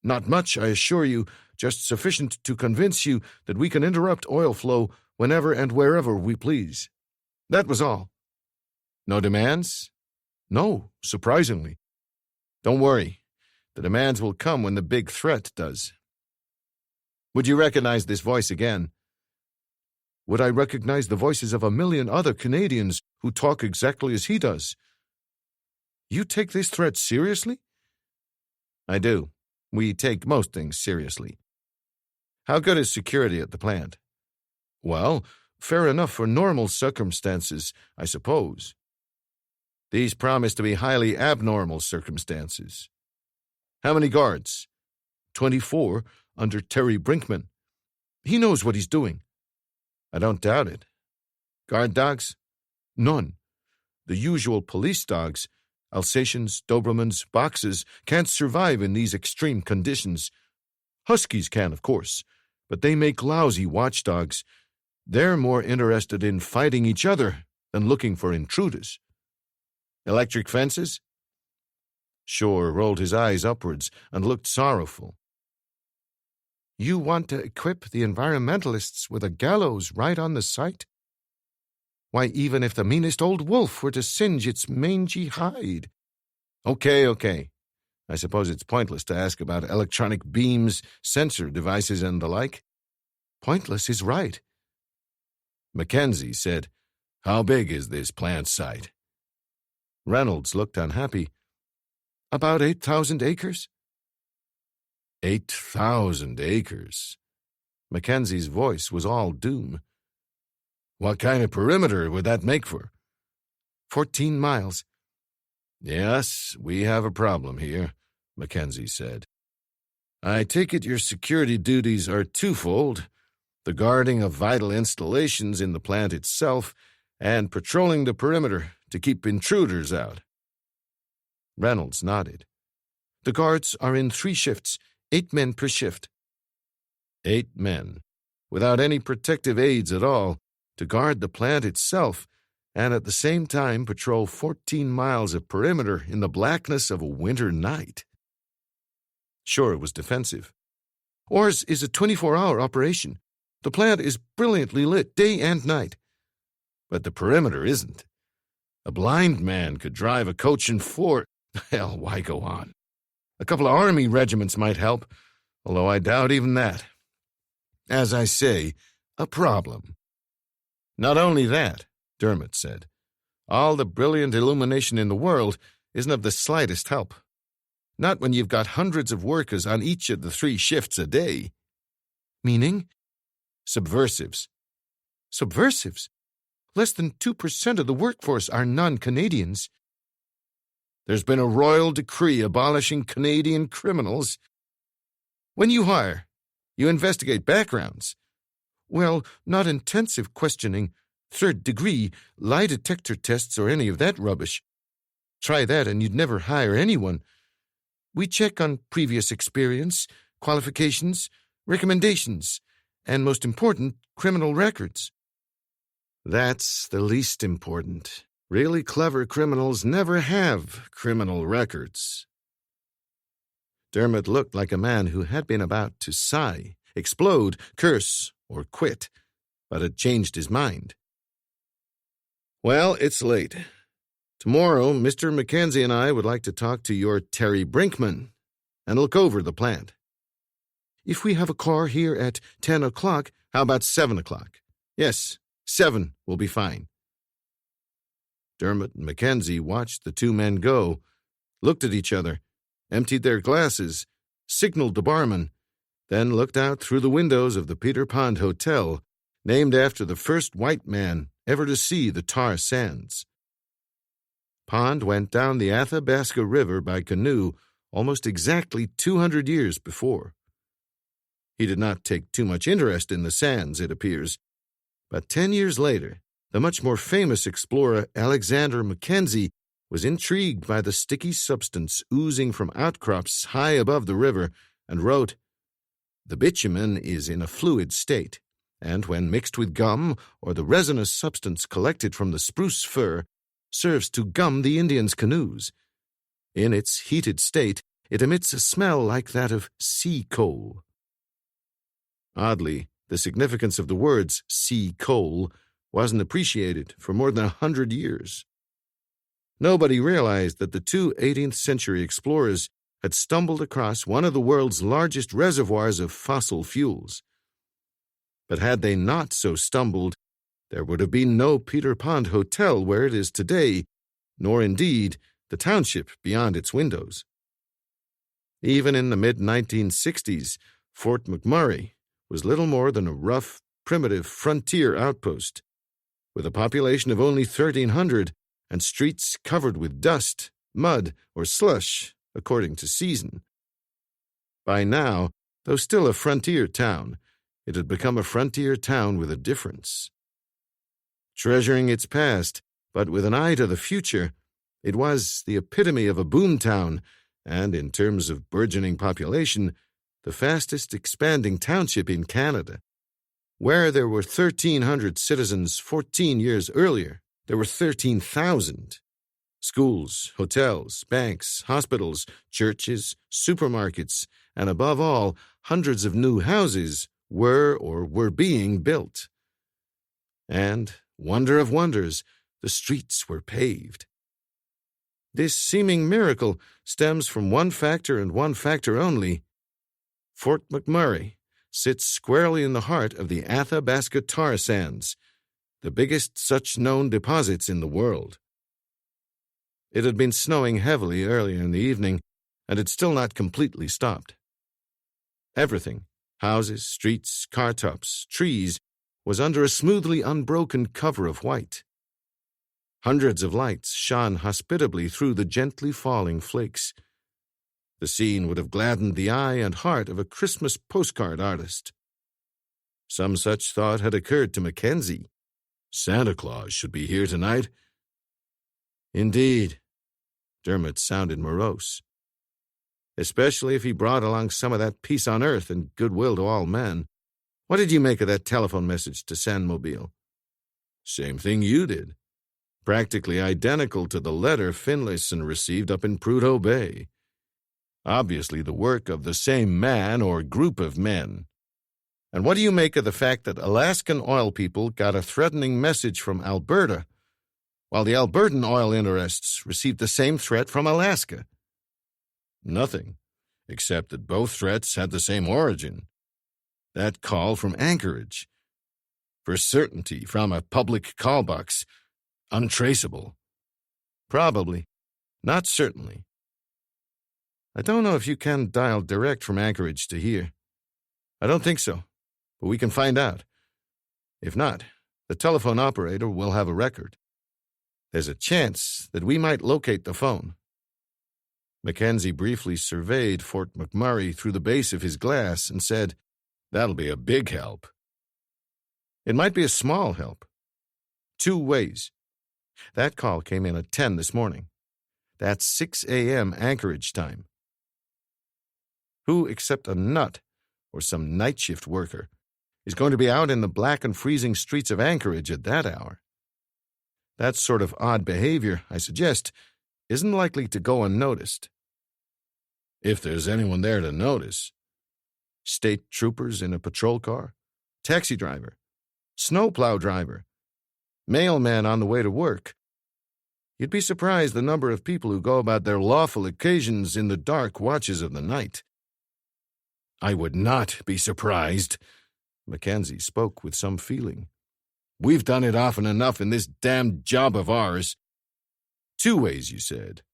Speaker 3: Not much, I assure you, just sufficient to convince you that we can interrupt oil flow whenever and wherever we please.' That was all."
Speaker 1: "No demands?"
Speaker 3: "No, surprisingly."
Speaker 1: "Don't worry. The demands will come when the big threat does." "Would you recognize this voice again?"
Speaker 3: "Would I recognize the voices of a million other Canadians who talk exactly as he does?" "You take this threat seriously?"
Speaker 1: "I do. We take most things seriously." "How good is security at the plant?"
Speaker 3: "Well, fair enough for normal circumstances, I suppose."
Speaker 1: "These promise to be highly abnormal circumstances." "How many guards?"
Speaker 3: 24, under Terry Brinkman. He knows what he's doing."
Speaker 1: "I don't doubt it. Guard dogs?"
Speaker 3: "None. The usual police dogs, Alsatians, Dobermans, Boxes, can't survive in these extreme conditions. Huskies can, of course, but they make lousy watchdogs. They're more interested in fighting each other than looking for intruders."
Speaker 1: "Electric fences?"
Speaker 2: Shore rolled his eyes upwards and looked sorrowful.
Speaker 3: "You want to equip the environmentalists with a gallows right on the site? Why, even if the meanest old wolf were to singe its mangy hide."
Speaker 1: Okay. I suppose it's pointless to ask about electronic beams, sensor devices, and the like."
Speaker 3: "Pointless is right."
Speaker 1: Mackenzie said, "How big is this plant site?"
Speaker 2: Reynolds looked unhappy.
Speaker 3: "About 8,000 acres."
Speaker 1: 8,000 acres.
Speaker 2: Mackenzie's voice was all doom.
Speaker 1: What kind of perimeter would that make for?
Speaker 3: 14 miles.
Speaker 1: Yes, we have a problem here, Mackenzie said. I take it your security duties are twofold: the guarding of vital installations in the plant itself and patrolling the perimeter to keep intruders out.
Speaker 2: Reynolds nodded.
Speaker 3: The guards are in 3 shifts, 8 men per shift.
Speaker 1: 8 men, without any protective aids at all, to guard the plant itself and at the same time patrol 14 miles of perimeter in the blackness of a winter night.
Speaker 2: Sure, it was defensive.
Speaker 3: Ours is a 24-hour operation. The plant is brilliantly lit day and night.
Speaker 1: But the perimeter isn't. A blind man could drive a coach and 4. Hell, why go on? A couple of army regiments might help, although I doubt even that. As I say, a problem.
Speaker 2: Not only that, Dermot said. All the brilliant illumination in the world isn't of the slightest help. Not when you've got hundreds of workers on each of the 3 shifts a day.
Speaker 3: Meaning?
Speaker 2: Subversives.
Speaker 3: Subversives? Less than 2% of the workforce are non-Canadians.
Speaker 1: There's been a royal decree abolishing Canadian criminals.
Speaker 3: When you hire,
Speaker 1: you investigate backgrounds.
Speaker 3: Well, not intensive questioning, 3rd degree, lie detector tests or any of that rubbish. Try that and you'd never hire anyone. We check on previous experience, qualifications, recommendations, and most important, criminal records.
Speaker 1: That's the least important. Really clever criminals never have criminal records.
Speaker 2: Dermot looked like a man who had been about to sigh, explode, curse, or quit, but had changed his mind.
Speaker 1: Well, it's late. Tomorrow, Mr. Mackenzie and I would like to talk to your Terry Brinkman and look over the plant.
Speaker 3: If we have a car here at 10 o'clock,
Speaker 1: how about 7 o'clock? Yes, 7 will be fine.
Speaker 2: Dermot and Mackenzie watched the 2 men go, looked at each other, emptied their glasses, signaled the barman, then looked out through the windows of the Peter Pond Hotel, named after the first white man ever to see the tar sands. Pond went down the Athabasca River by canoe almost exactly 200 years before. He did not take too much interest in the sands, it appears, but 10 years later, the much more famous explorer Alexander Mackenzie was intrigued by the sticky substance oozing from outcrops high above the river and wrote, "The bitumen is in a fluid state, and when mixed with gum or the resinous substance collected from the spruce fir, serves to gum the Indians' canoes. In its heated state, it emits a smell like that of sea coal." Oddly, the significance of the words sea coal wasn't appreciated for more than 100 years. Nobody realized that the 2 18th-century explorers had stumbled across one of the world's largest reservoirs of fossil fuels. But had they not so stumbled, there would have been no Peter Pond Hotel where it is today, nor indeed the township beyond its windows. Even in the mid-1960s, Fort McMurray was little more than a rough, primitive frontier outpost, with a population of only 1,300 and streets covered with dust, mud, or slush, according to season. By now, though still a frontier town, it had become a frontier town with a difference. Treasuring its past, but with an eye to the future, it was the epitome of a boomtown and, in terms of burgeoning population, the fastest expanding township in Canada. Where there were 1,300 citizens 14 years earlier, there were 13,000. Schools, hotels, banks, hospitals, churches, supermarkets, and above all, hundreds of new houses were or were being built. And, wonder of wonders, the streets were paved. This seeming miracle stems from one factor and one factor only. Fort McMurray sits squarely in the heart of the Athabasca tar sands, the biggest such known deposits in the world. It had been snowing heavily earlier in the evening, and had still not completely stopped. Everything, Houses, streets, car tops, trees, was under a smoothly unbroken cover of white. Hundreds of lights shone hospitably through the gently falling flakes. The scene would have gladdened the eye and heart of a Christmas postcard artist. Some such thought had occurred to Mackenzie.
Speaker 1: Santa Claus should be here tonight.
Speaker 2: Indeed. Dermot sounded morose. Especially if he brought along some of that peace on earth and goodwill to all men. What did you make of that telephone message to San Mobile?
Speaker 1: Same thing you did.
Speaker 2: Practically identical to the letter Finlayson received up in Prudhoe Bay. Obviously the work of the same man or group of men. And what do you make of the fact that Alaskan oil people got a threatening message from Alberta, while the Albertan oil interests received the same threat from Alaska?
Speaker 1: Nothing, except that both threats had the same origin.
Speaker 2: That call from Anchorage.
Speaker 1: For certainty, from a public call box. Untraceable.
Speaker 2: Probably. Not certainly. I don't know if you can dial direct from Anchorage to here. I don't think so, but we can find out. If not, the telephone operator will have a record. There's a chance that we might locate the phone. Mackenzie briefly surveyed Fort McMurray through the base of his glass and said,
Speaker 1: "That'll be a big help."
Speaker 2: "It might be a small help. 2 ways. That call came in at 10 this morning. That's 6 a.m. Anchorage time. Who except a nut or some night shift worker is going to be out in the black and freezing streets of Anchorage at that hour? That sort of odd behavior, I suggest, isn't likely to go unnoticed.
Speaker 1: If there's anyone there to notice.
Speaker 2: State troopers in a patrol car, taxi driver, snowplow driver, mailman on the way to work. You'd be surprised the number of people who go about their lawful occasions in the dark watches of the night."
Speaker 1: "I would not be surprised."
Speaker 2: Mackenzie spoke with some feeling.
Speaker 1: "We've done it often enough in this damned job of ours."
Speaker 2: 2 ways, you said.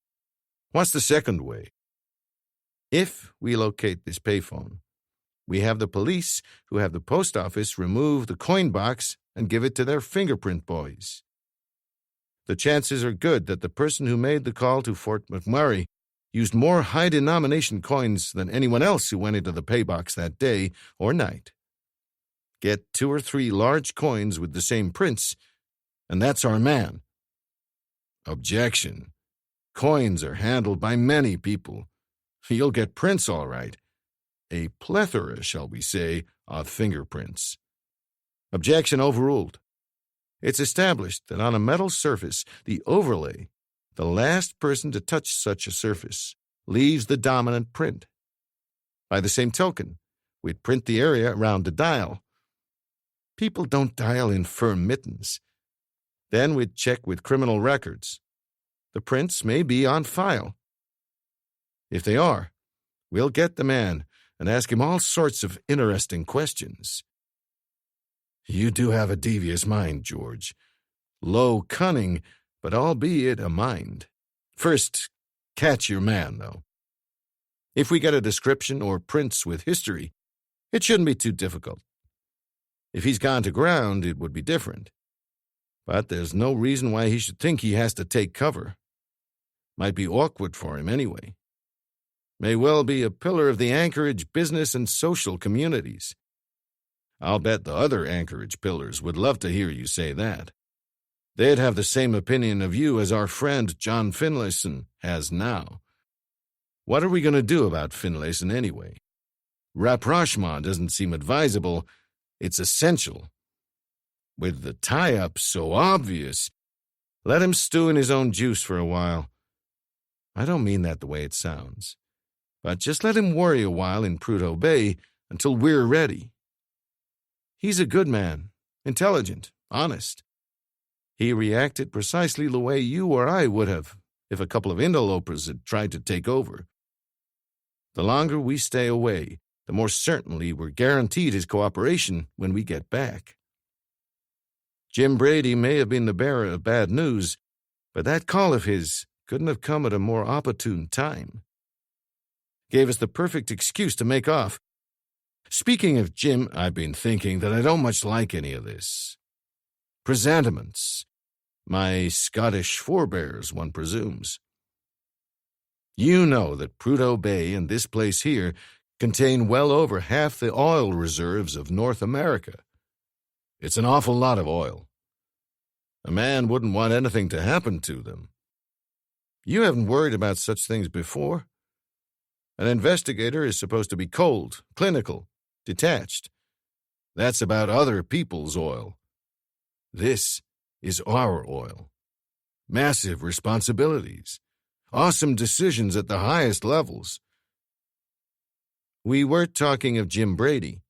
Speaker 2: What's the second way? If we locate this payphone, we have the police who have the post office remove the coin box and give it to their fingerprint boys. The chances are good that the person who made the call to Fort McMurray used more high-denomination coins than anyone else who went into the pay box that day or night. Get 2 or 3 large coins with the same prints, and that's our man.
Speaker 1: Objection. Coins are handled by many people. You'll get prints all right. A plethora, shall we say, of fingerprints.
Speaker 2: Objection overruled. It's established that on a metal surface, the overlay, the last person to touch such a surface, leaves the dominant print. By the same token, we'd print the area around the dial. People don't dial in firm mittens. Then we'd check with criminal records. The prints may be on file. If they are, we'll get the man and ask him all sorts of interesting questions.
Speaker 1: You do have a devious mind, George.
Speaker 2: Low cunning, but albeit a mind. First, catch your man, though. If we get a description or prints with history, it shouldn't be too difficult. If he's gone to ground, it would be different. But there's no reason why he should think he has to take cover. Might be awkward for him anyway. May well be a pillar of the Anchorage business and social communities. I'll bet the other Anchorage pillars would love to hear you say that. They'd have the same opinion of you as our friend John Finlayson has now. What are we going to do about Finlayson anyway? Rapprochement doesn't seem advisable. It's essential. With the tie-up so obvious, let him stew in his own juice for a while. I don't mean that the way it sounds. But just let him worry a while in Prudhoe Bay until we're ready. He's a good man, intelligent, honest. He reacted precisely the way you or I would have if a couple of interlopers had tried to take over. The longer we stay away, the more certainly we're guaranteed his cooperation when we get back. Jim Brady may have been the bearer of bad news, but that call of his couldn't have come at a more opportune time. Gave us the perfect excuse to make off.
Speaker 3: Speaking of Jim, I've been thinking that I don't much like any of this. Presentiments. My Scottish forebears, one presumes. You know that Prudhoe Bay and this place here contain well over half the oil reserves of North America. It's an awful lot of oil. A man wouldn't want anything to happen to them. You haven't worried about such things before? An investigator is supposed to be cold, clinical, detached. That's about other people's oil. This is our oil. Massive responsibilities. Awesome decisions at the highest levels. We were talking of Jim Brady.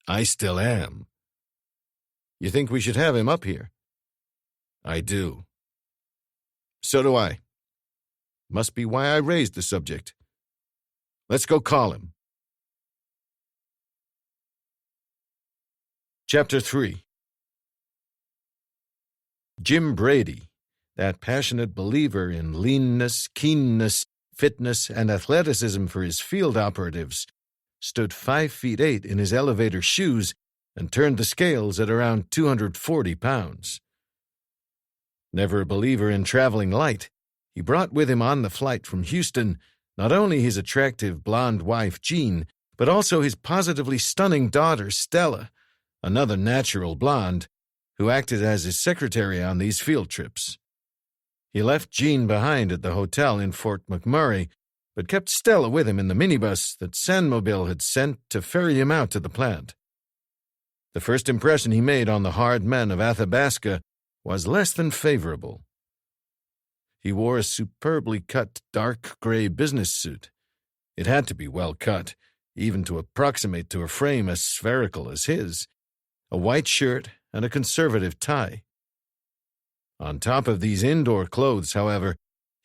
Speaker 3: I still am. You think we should have him up here? I do. So do I. Must be why I raised the subject. Let's go call him. Chapter 3. Jim Brady, that passionate believer in leanness, keenness, fitness, and athleticism for his field operatives, stood 5 feet 8 in his elevator shoes and turned the scales at around 240 pounds. Never a believer in traveling light, he brought with him on the flight from Houston not only his attractive blonde wife, Jean, but also his positively stunning daughter, Stella, another natural blonde, who acted as his secretary on these field trips. He left Jean behind at the hotel in Fort McMurray, but kept Stella with him in the minibus that Sanmobile had sent to ferry him out to the plant. The first impression he made on the hard men of Athabasca was less than favorable. He wore a superbly cut dark gray business suit. It had to be well cut, even to approximate to a frame as spherical as his, a white shirt, and a conservative tie. On top of these indoor clothes, however,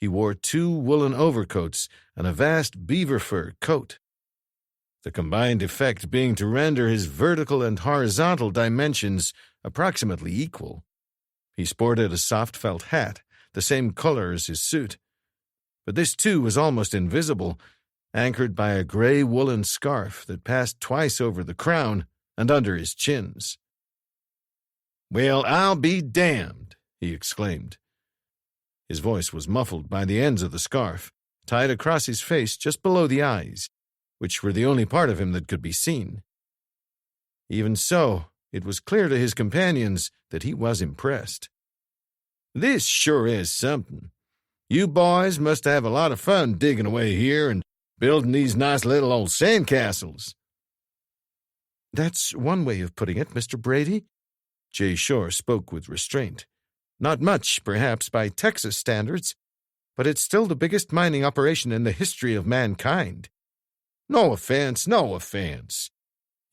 Speaker 3: he wore 2 woolen overcoats and a vast beaver fur coat, the combined effect being to render his vertical and horizontal dimensions approximately equal. He sported a soft felt hat, the same color as his suit, but this too was almost invisible, anchored by a gray woolen scarf that passed twice over the crown and under his chins. "Well, I'll be damned," he exclaimed. His voice was muffled by the ends of the scarf, tied across his face just below the eyes, which were the only part of him that could be seen. Even so, it was clear to his companions that he was impressed. "This sure is something. You boys must have a lot of fun digging away here and building these nice little old sandcastles." "That's one way of putting it, Mr. Brady." Jay Shore spoke with restraint. "Not much, perhaps, by Texas standards, but it's still the biggest mining operation in the history of mankind."
Speaker 2: No offense, no offense.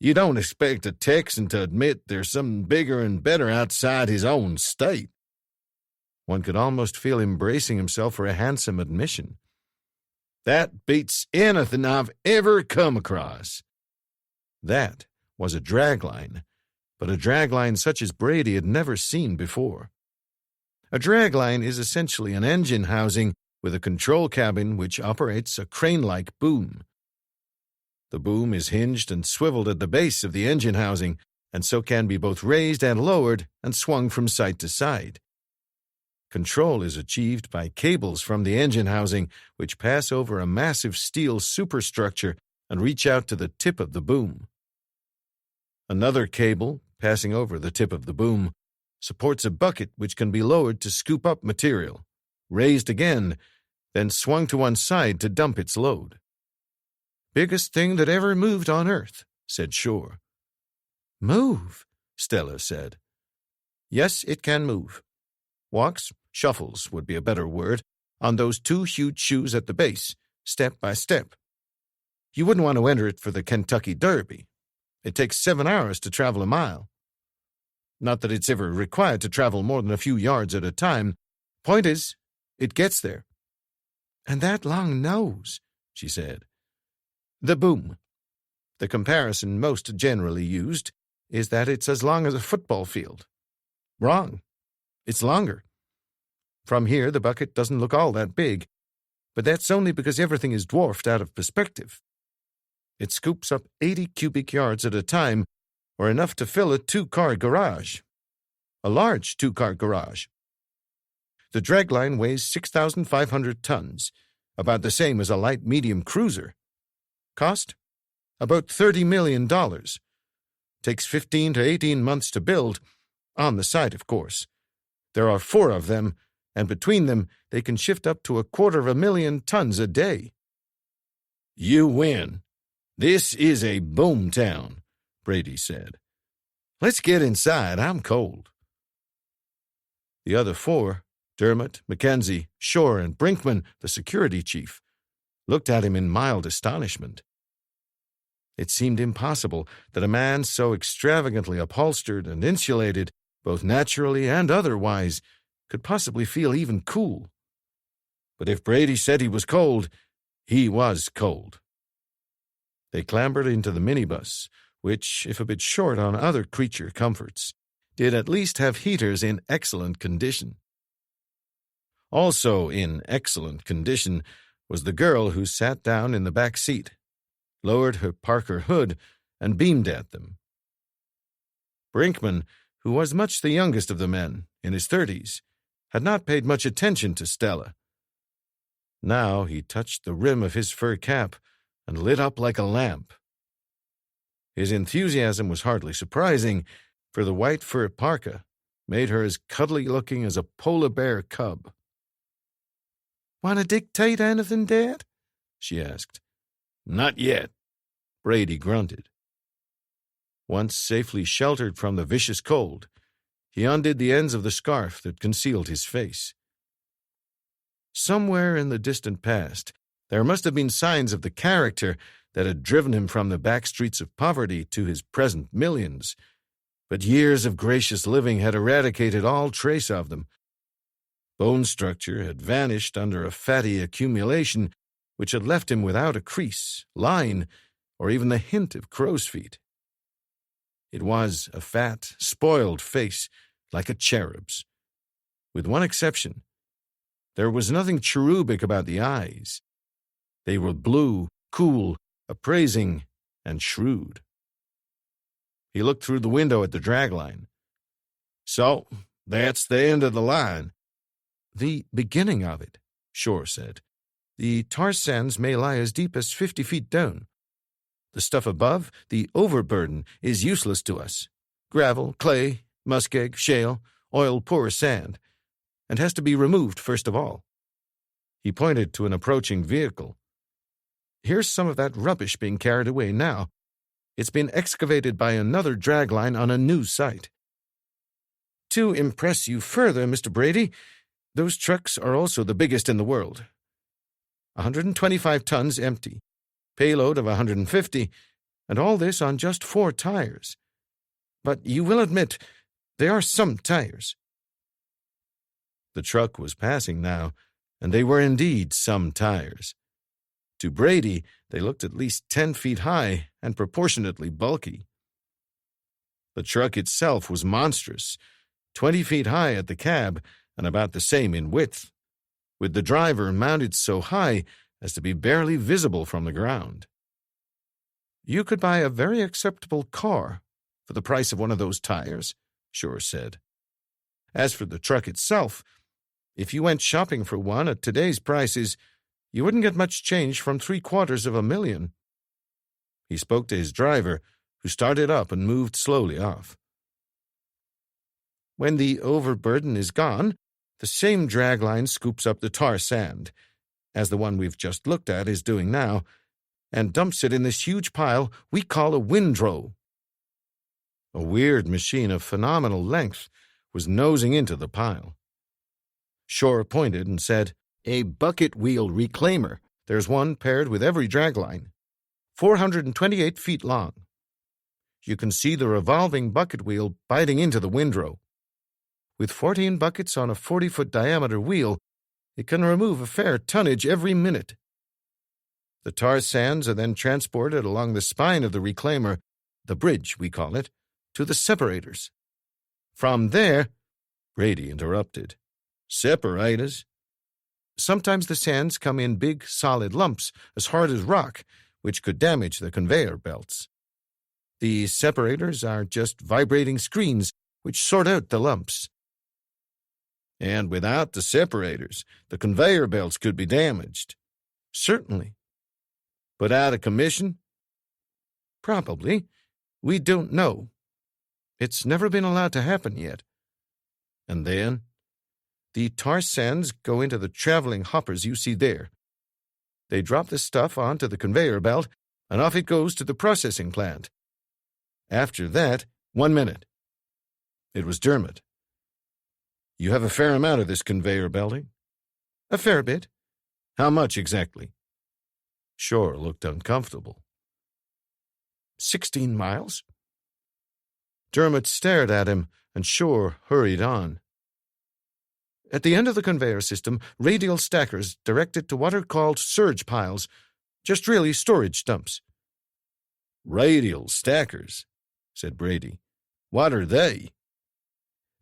Speaker 2: You don't expect a Texan to admit there's something bigger and better outside his own state.
Speaker 3: One could almost feel him bracing himself for a handsome admission.
Speaker 2: That beats anything I've ever come across.
Speaker 3: That was a dragline, but a dragline such as Brady had never seen before. A dragline is essentially an engine housing with a control cabin which operates a crane-like boom. The boom is hinged and swiveled at the base of the engine housing, and so can be both raised and lowered and swung from side to side. Control is achieved by cables from the engine housing, which pass over a massive steel superstructure and reach out to the tip of the boom. Another cable, passing over the tip of the boom, supports a bucket which can be lowered to scoop up material, raised again, then swung to one side to dump its load. "Biggest thing that ever moved on Earth," said Shore. "Move," Stella said. "Yes, it can move. Walks, shuffles would be a better word, on those 2 huge shoes at the base, step by step. You wouldn't want to enter it for the Kentucky Derby. It takes 7 hours to travel a mile. Not that it's ever required to travel more than a few yards at a time. Point is, it gets there." "And that long nose," she said. "The boom. The comparison most generally used is that it's as long as a football field. Wrong. It's longer. From here, the bucket doesn't look all that big, but that's only because everything is dwarfed out of perspective. It scoops up 80 cubic yards at a time, or enough to fill a two-car garage. A large two-car garage. The dragline weighs 6,500 tons, about the same as a light-medium cruiser. Cost? About $30 million. Takes 15 to 18 months to build, on the site, of course. There are 4 of them, and between them they can shift up to 250,000 tons a day.
Speaker 1: You win. This is a boom town, Brady said. Let's get inside. I'm cold.
Speaker 3: The other 4, Dermot, Mackenzie, Shore, and Brinkman, the security chief, looked at him in mild astonishment. It seemed impossible that a man so extravagantly upholstered and insulated, both naturally and otherwise, could possibly feel even cool. But if Brady said he was cold, he was cold. They clambered into the minibus, which, if a bit short on other creature comforts, did at least have heaters in excellent condition. Also in excellent condition was the girl who sat down in the back seat, lowered her Parker hood, and beamed at them. Brinkman, who was much the youngest of the men, in his 30s, had not paid much attention to Stella. Now he touched the rim of his fur cap and lit up like a lamp. His enthusiasm was hardly surprising, for the white fur parka made her as cuddly-looking as a polar bear cub. "Want to dictate anything, Dad?" she asked.
Speaker 1: Not yet,
Speaker 3: Brady grunted. Once safely sheltered from the vicious cold, he undid the ends of the scarf that concealed his face. Somewhere in the distant past, there must have been signs of the character that had driven him from the back streets of poverty to his present millions, but years of gracious living had eradicated all trace of them. Bone structure had vanished under a fatty accumulation which had left him without a crease, line, or even the hint of crow's feet. It was a fat, spoiled face, like a cherub's. With one exception, there was nothing cherubic about the eyes. They were blue, cool, appraising, and shrewd. He looked through the window at the dragline.
Speaker 1: So, that's the end of the line.
Speaker 3: The beginning of it, Shore said. The tar sands may lie as deep as 50 feet down. The stuff above, the overburden, is useless to us. Gravel, clay, muskeg, shale, oil-poor sand, and has to be removed first of all. He pointed to an approaching vehicle. Here's some of that rubbish being carried away now. It's been excavated by another dragline on a new site. To impress you further, Mr. Brady, those trucks are also the biggest in the world. 125 tons empty, payload of 150, and all this on just 4 tires. But you will admit, they are some tires. The truck was passing now, and they were indeed some tires. To Brady, they looked at least 10 feet high and proportionately bulky. The truck itself was monstrous, 20 feet high at the cab and about the same in width, with the driver mounted so high as to be barely visible from the ground. You could buy a very acceptable car for the price of one of those tires, Shore said. As for the truck itself, if you went shopping for one at today's prices, you wouldn't get much change from $750,000. He spoke to his driver, who started up and moved slowly off. When the overburden is gone, the same dragline scoops up the tar sand, as the one we've just looked at is doing now, and dumps it in this huge pile we call a windrow. A weird machine of phenomenal length was nosing into the pile. Shore pointed and said, "A bucket wheel reclaimer. There's one paired with every dragline. 428 feet long. You can see the revolving bucket wheel biting into the windrow. With 14 buckets on a 40-foot diameter wheel, it can remove a fair tonnage every minute. The tar sands are then transported along the spine of the reclaimer, the bridge, we call it, to the separators. From there," Brady interrupted. "Separators?" "Sometimes the sands come in big, solid lumps, as hard as rock,
Speaker 2: which could damage the conveyor belts. The separators are just vibrating screens which sort out the lumps.
Speaker 3: And without the separators, the conveyor belts could be damaged.
Speaker 2: Certainly.
Speaker 3: Put out of commission?
Speaker 2: Probably. We don't know. It's never been allowed to happen yet.
Speaker 3: And then?
Speaker 2: The tar sands go into the traveling hoppers you see there. They drop the stuff onto the conveyor belt, and off it goes to the processing plant. After that—
Speaker 3: 1 minute. It was Dermot. You have a fair amount of this conveyor belting?
Speaker 2: A fair bit.
Speaker 3: How much exactly?
Speaker 2: Shore looked uncomfortable. 16 miles. Dermot stared at him, and Shore hurried on. At the end of the conveyor system, radial stackers directed to what are called surge piles, just really storage dumps.
Speaker 3: Radial stackers, said Brady. What are they?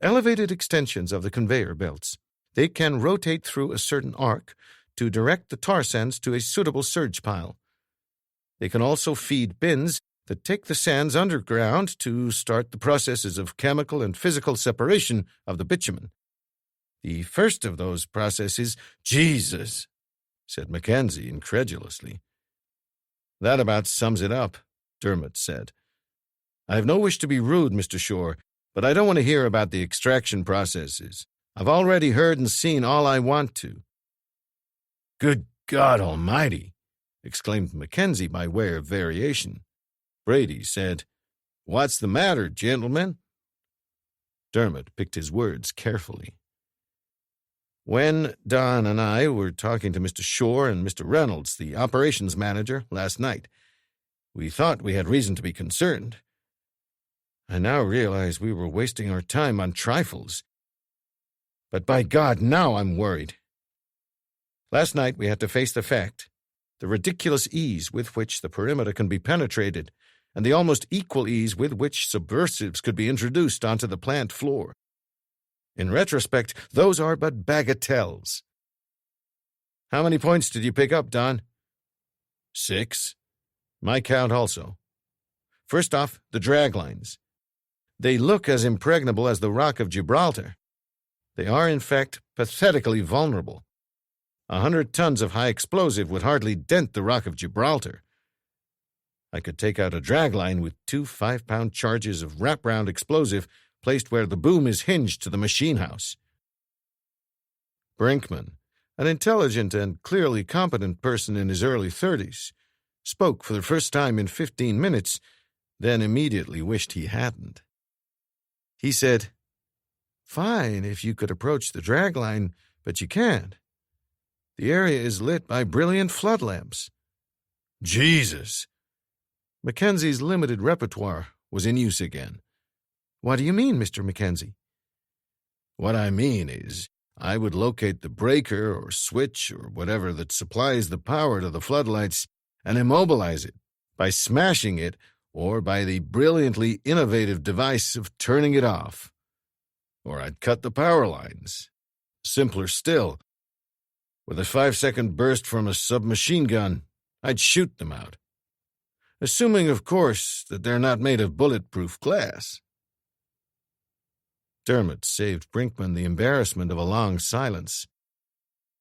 Speaker 2: Elevated extensions of the conveyor belts. They can rotate through a certain arc to direct the tar sands to a suitable surge pile. They can also feed bins that take the sands underground to start the processes of chemical and physical separation of the bitumen. The first of those processes—
Speaker 3: Jesus, said Mackenzie incredulously.
Speaker 2: That about sums it up, Dermot said. I have no wish to be rude, Mr. Shore, but I don't want to hear about the extraction processes. I've already heard and seen all I want to.
Speaker 3: Good God Almighty, exclaimed
Speaker 2: Mackenzie by way of variation.
Speaker 3: Brady said, What's the matter, gentlemen?
Speaker 2: Dermot picked his words carefully. When Don and I were talking to Mr. Shore and Mr. Reynolds, the operations manager, last night, we thought we had reason to be concerned. I now realize we were wasting our time on trifles. But by God, now I'm worried. Last night we had to face the fact, the ridiculous ease with which the perimeter can be penetrated, and the almost equal ease with which subversives could be introduced onto the plant floor. In retrospect, those are but bagatelles. How many points did you pick up, Don?
Speaker 3: 6.
Speaker 2: My count also. First off, the drag lines. They look as impregnable as the Rock of Gibraltar. They are, in fact, pathetically vulnerable. 100 tons of high explosive would hardly dent the Rock of Gibraltar. I could take out a drag line with 2 5-pound charges of wraparound explosive placed where the boom is hinged to the machine house. Brinkman, an intelligent and clearly competent person in his early 30s, spoke for the first time in 15 minutes, then immediately wished he hadn't. He said, Fine if you could approach the drag line, but you can't. The area is lit by brilliant flood lamps.
Speaker 3: Jesus!
Speaker 2: Mackenzie's limited repertoire was in use again. What do you mean, Mr. Mackenzie?
Speaker 3: What I mean is, I would locate the breaker or switch or whatever that supplies the power to the floodlights and immobilize it by smashing it or by the brilliantly innovative device of turning it off. Or I'd cut the power lines. Simpler still, with a 5-second burst from a submachine gun, I'd shoot them out. Assuming, of course, that they're not made of bulletproof glass.
Speaker 2: Dermot saved Brinkman the embarrassment of a long silence.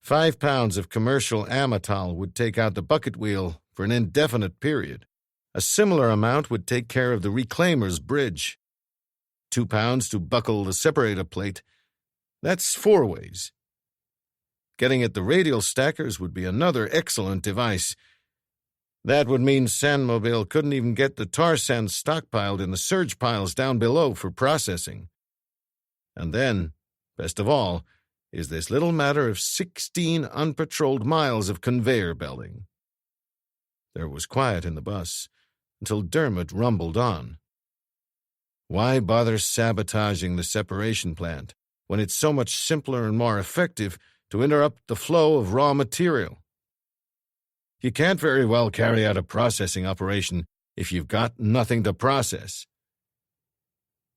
Speaker 2: 5 pounds of commercial Amatol would take out the bucket wheel for an indefinite period. A similar amount would take care of the reclaimer's bridge. 2 pounds to buckle the separator plate. That's 4 ways. Getting at the radial stackers would be another excellent device. That would mean Sandmobile couldn't even get the tar sands stockpiled in the surge piles down below for processing. And then, best of all, is this little matter of 16 unpatrolled miles of conveyor belting. There was quiet in the bus until Dermot rumbled on. Why bother sabotaging the separation plant when it's so much simpler and more effective to interrupt the flow of raw material? You can't very well carry out a processing operation if you've got nothing to process.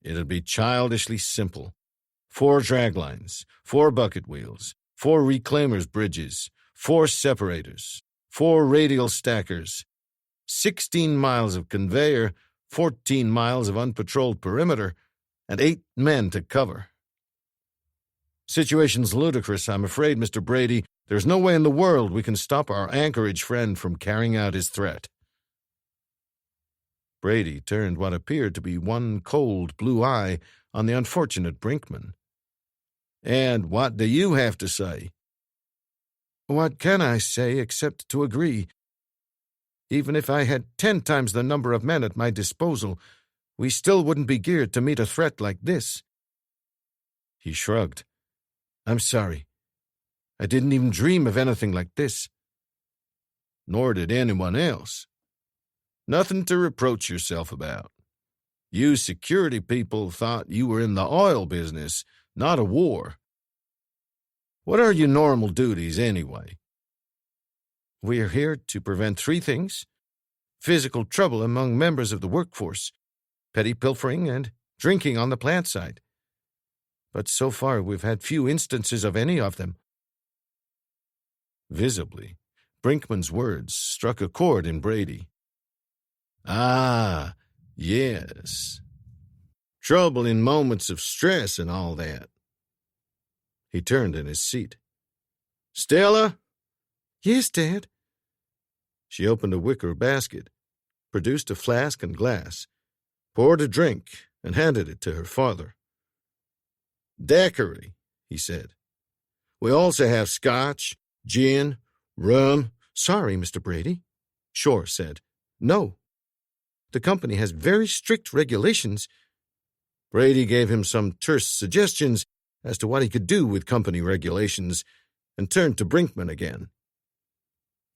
Speaker 2: It'd be childishly simple. 4 drag lines, 4 bucket wheels, 4 reclaimers' bridges, 4 separators, 4 radial stackers, 16 miles of conveyor, 14 miles of unpatrolled perimeter, and 8 men to cover. Situation's ludicrous, I'm afraid, Mr. Brady. There's no way in the world we can stop our Anchorage friend from carrying out his threat. Brady turned what appeared to be one cold blue eye on the unfortunate Brinkman. And what do you have to say? What can I say except to agree? Even if I had 10 times the number of men at my disposal, we still wouldn't be geared to meet a threat like this. He shrugged. I'm sorry. I didn't even dream of anything like this. Nor did anyone else. Nothing to reproach yourself about. You security people thought you were in the oil business, not a war. What are your normal duties, anyway? We are here to prevent 3 things: physical trouble among members of the workforce, petty pilfering, and drinking on the plant site. But so far we've had few instances of any of them. Visibly, Brinkman's words struck a chord in Brady. Ah, yes. Trouble in moments of stress and all that. He turned in his seat. Stella? Yes, Dad. She opened a wicker basket, produced a flask and glass, poured a drink, and handed it to her father. Daiquiri, he said. We also have scotch, gin, rum. Sorry, Mr. Brady, Shore said. No. The company has very strict regulations. Brady gave him some terse suggestions as to what he could do with company regulations and turned to Brinkman again.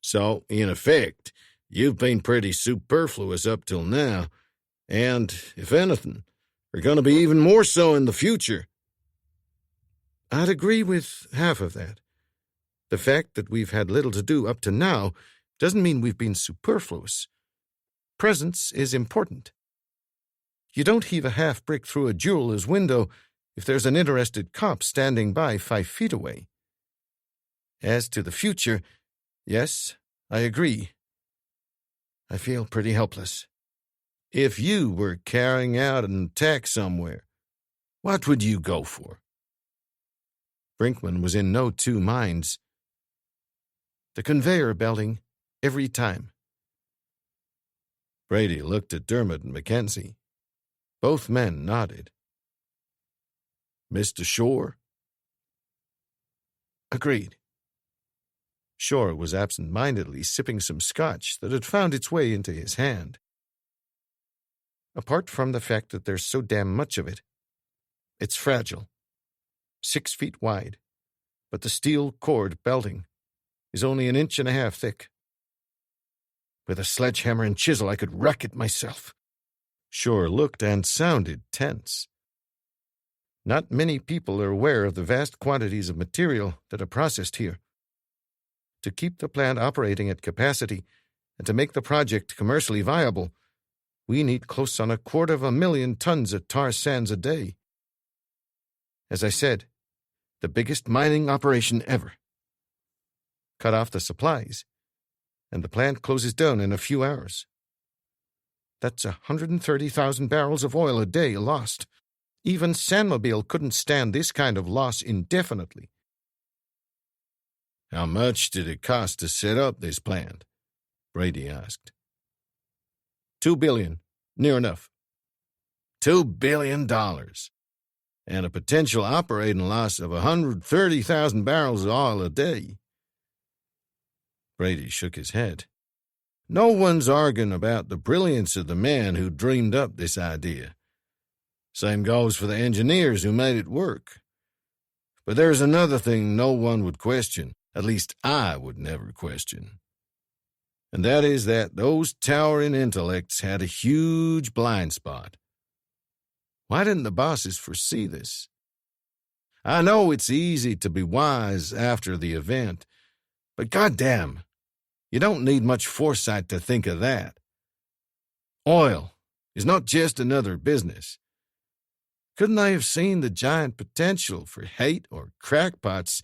Speaker 2: So, in effect, you've been pretty superfluous up till now, and, if anything, are going to be even more so in the future. I'd agree with half of that. The fact that we've had little to do up to now doesn't mean we've been superfluous. Presence is important. You don't heave a half-brick through a jeweler's window if there's an interested cop standing by 5 feet away. As to the future, yes, I agree. I feel pretty helpless. If you were carrying out an attack somewhere, what would you go for? Brinkman was in no 2 minds. The conveyor belting, every time. Brady looked at Dermot and Mackenzie. Both men nodded. Mr. Shore? Agreed. Shore was absent-mindedly sipping some scotch that had found its way into his hand. Apart from the fact that there's so damn much of it, it's fragile. 6 feet wide, but the steel cord belting is only 1.5 inches thick. With a sledgehammer and chisel, I could wreck it myself. Shore looked and sounded tense. Not many people are aware of the vast quantities of material that are processed here. To keep the plant operating at capacity and to make the project commercially viable, we need close on 250,000 tons of tar sands a day. As I said, the biggest mining operation ever. Cut off the supplies, and the plant closes down in a few hours. That's 130,000 barrels of oil a day lost. Even Sanmobile couldn't stand this kind of loss indefinitely. How much did it cost to set up this plant? Brady asked. $2 billion, near enough. $2 billion. And a potential operating loss of 130,000 barrels of oil a day. Brady shook his head. No one's arguing about the brilliance of the man who dreamed up this idea. Same goes for the engineers who made it work. But there's another thing no one would question, at least I would never question. And that is that those towering intellects had a huge blind spot. Why didn't the bosses foresee this? I know it's easy to be wise after the event, but goddamn, you don't need much foresight to think of that. Oil is not just another business. Couldn't they have seen the giant potential for hate or crackpots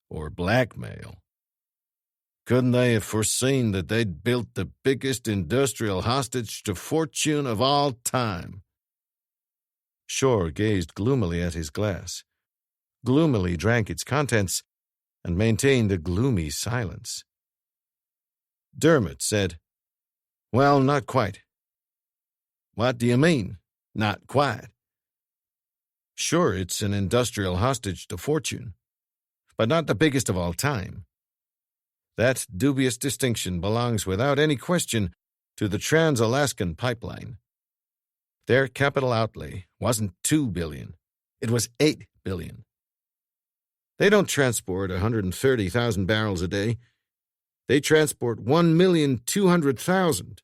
Speaker 2: or blackmail?
Speaker 3: Couldn't they have foreseen that they'd built the biggest industrial hostage to fortune of all time?
Speaker 2: Shore gazed gloomily at his glass, gloomily drank its contents, and maintained a gloomy silence.
Speaker 3: Dermot said, "Well, not quite." "What do you mean, not quite?"
Speaker 2: "Sure, it's an industrial hostage to fortune, but not the biggest of all time. That dubious distinction belongs without any question to the Trans-Alaskan Pipeline. Their capital outlay wasn't $2 billion. It was $8 billion. They don't transport 130,000 barrels a day. They transport 1,200,000.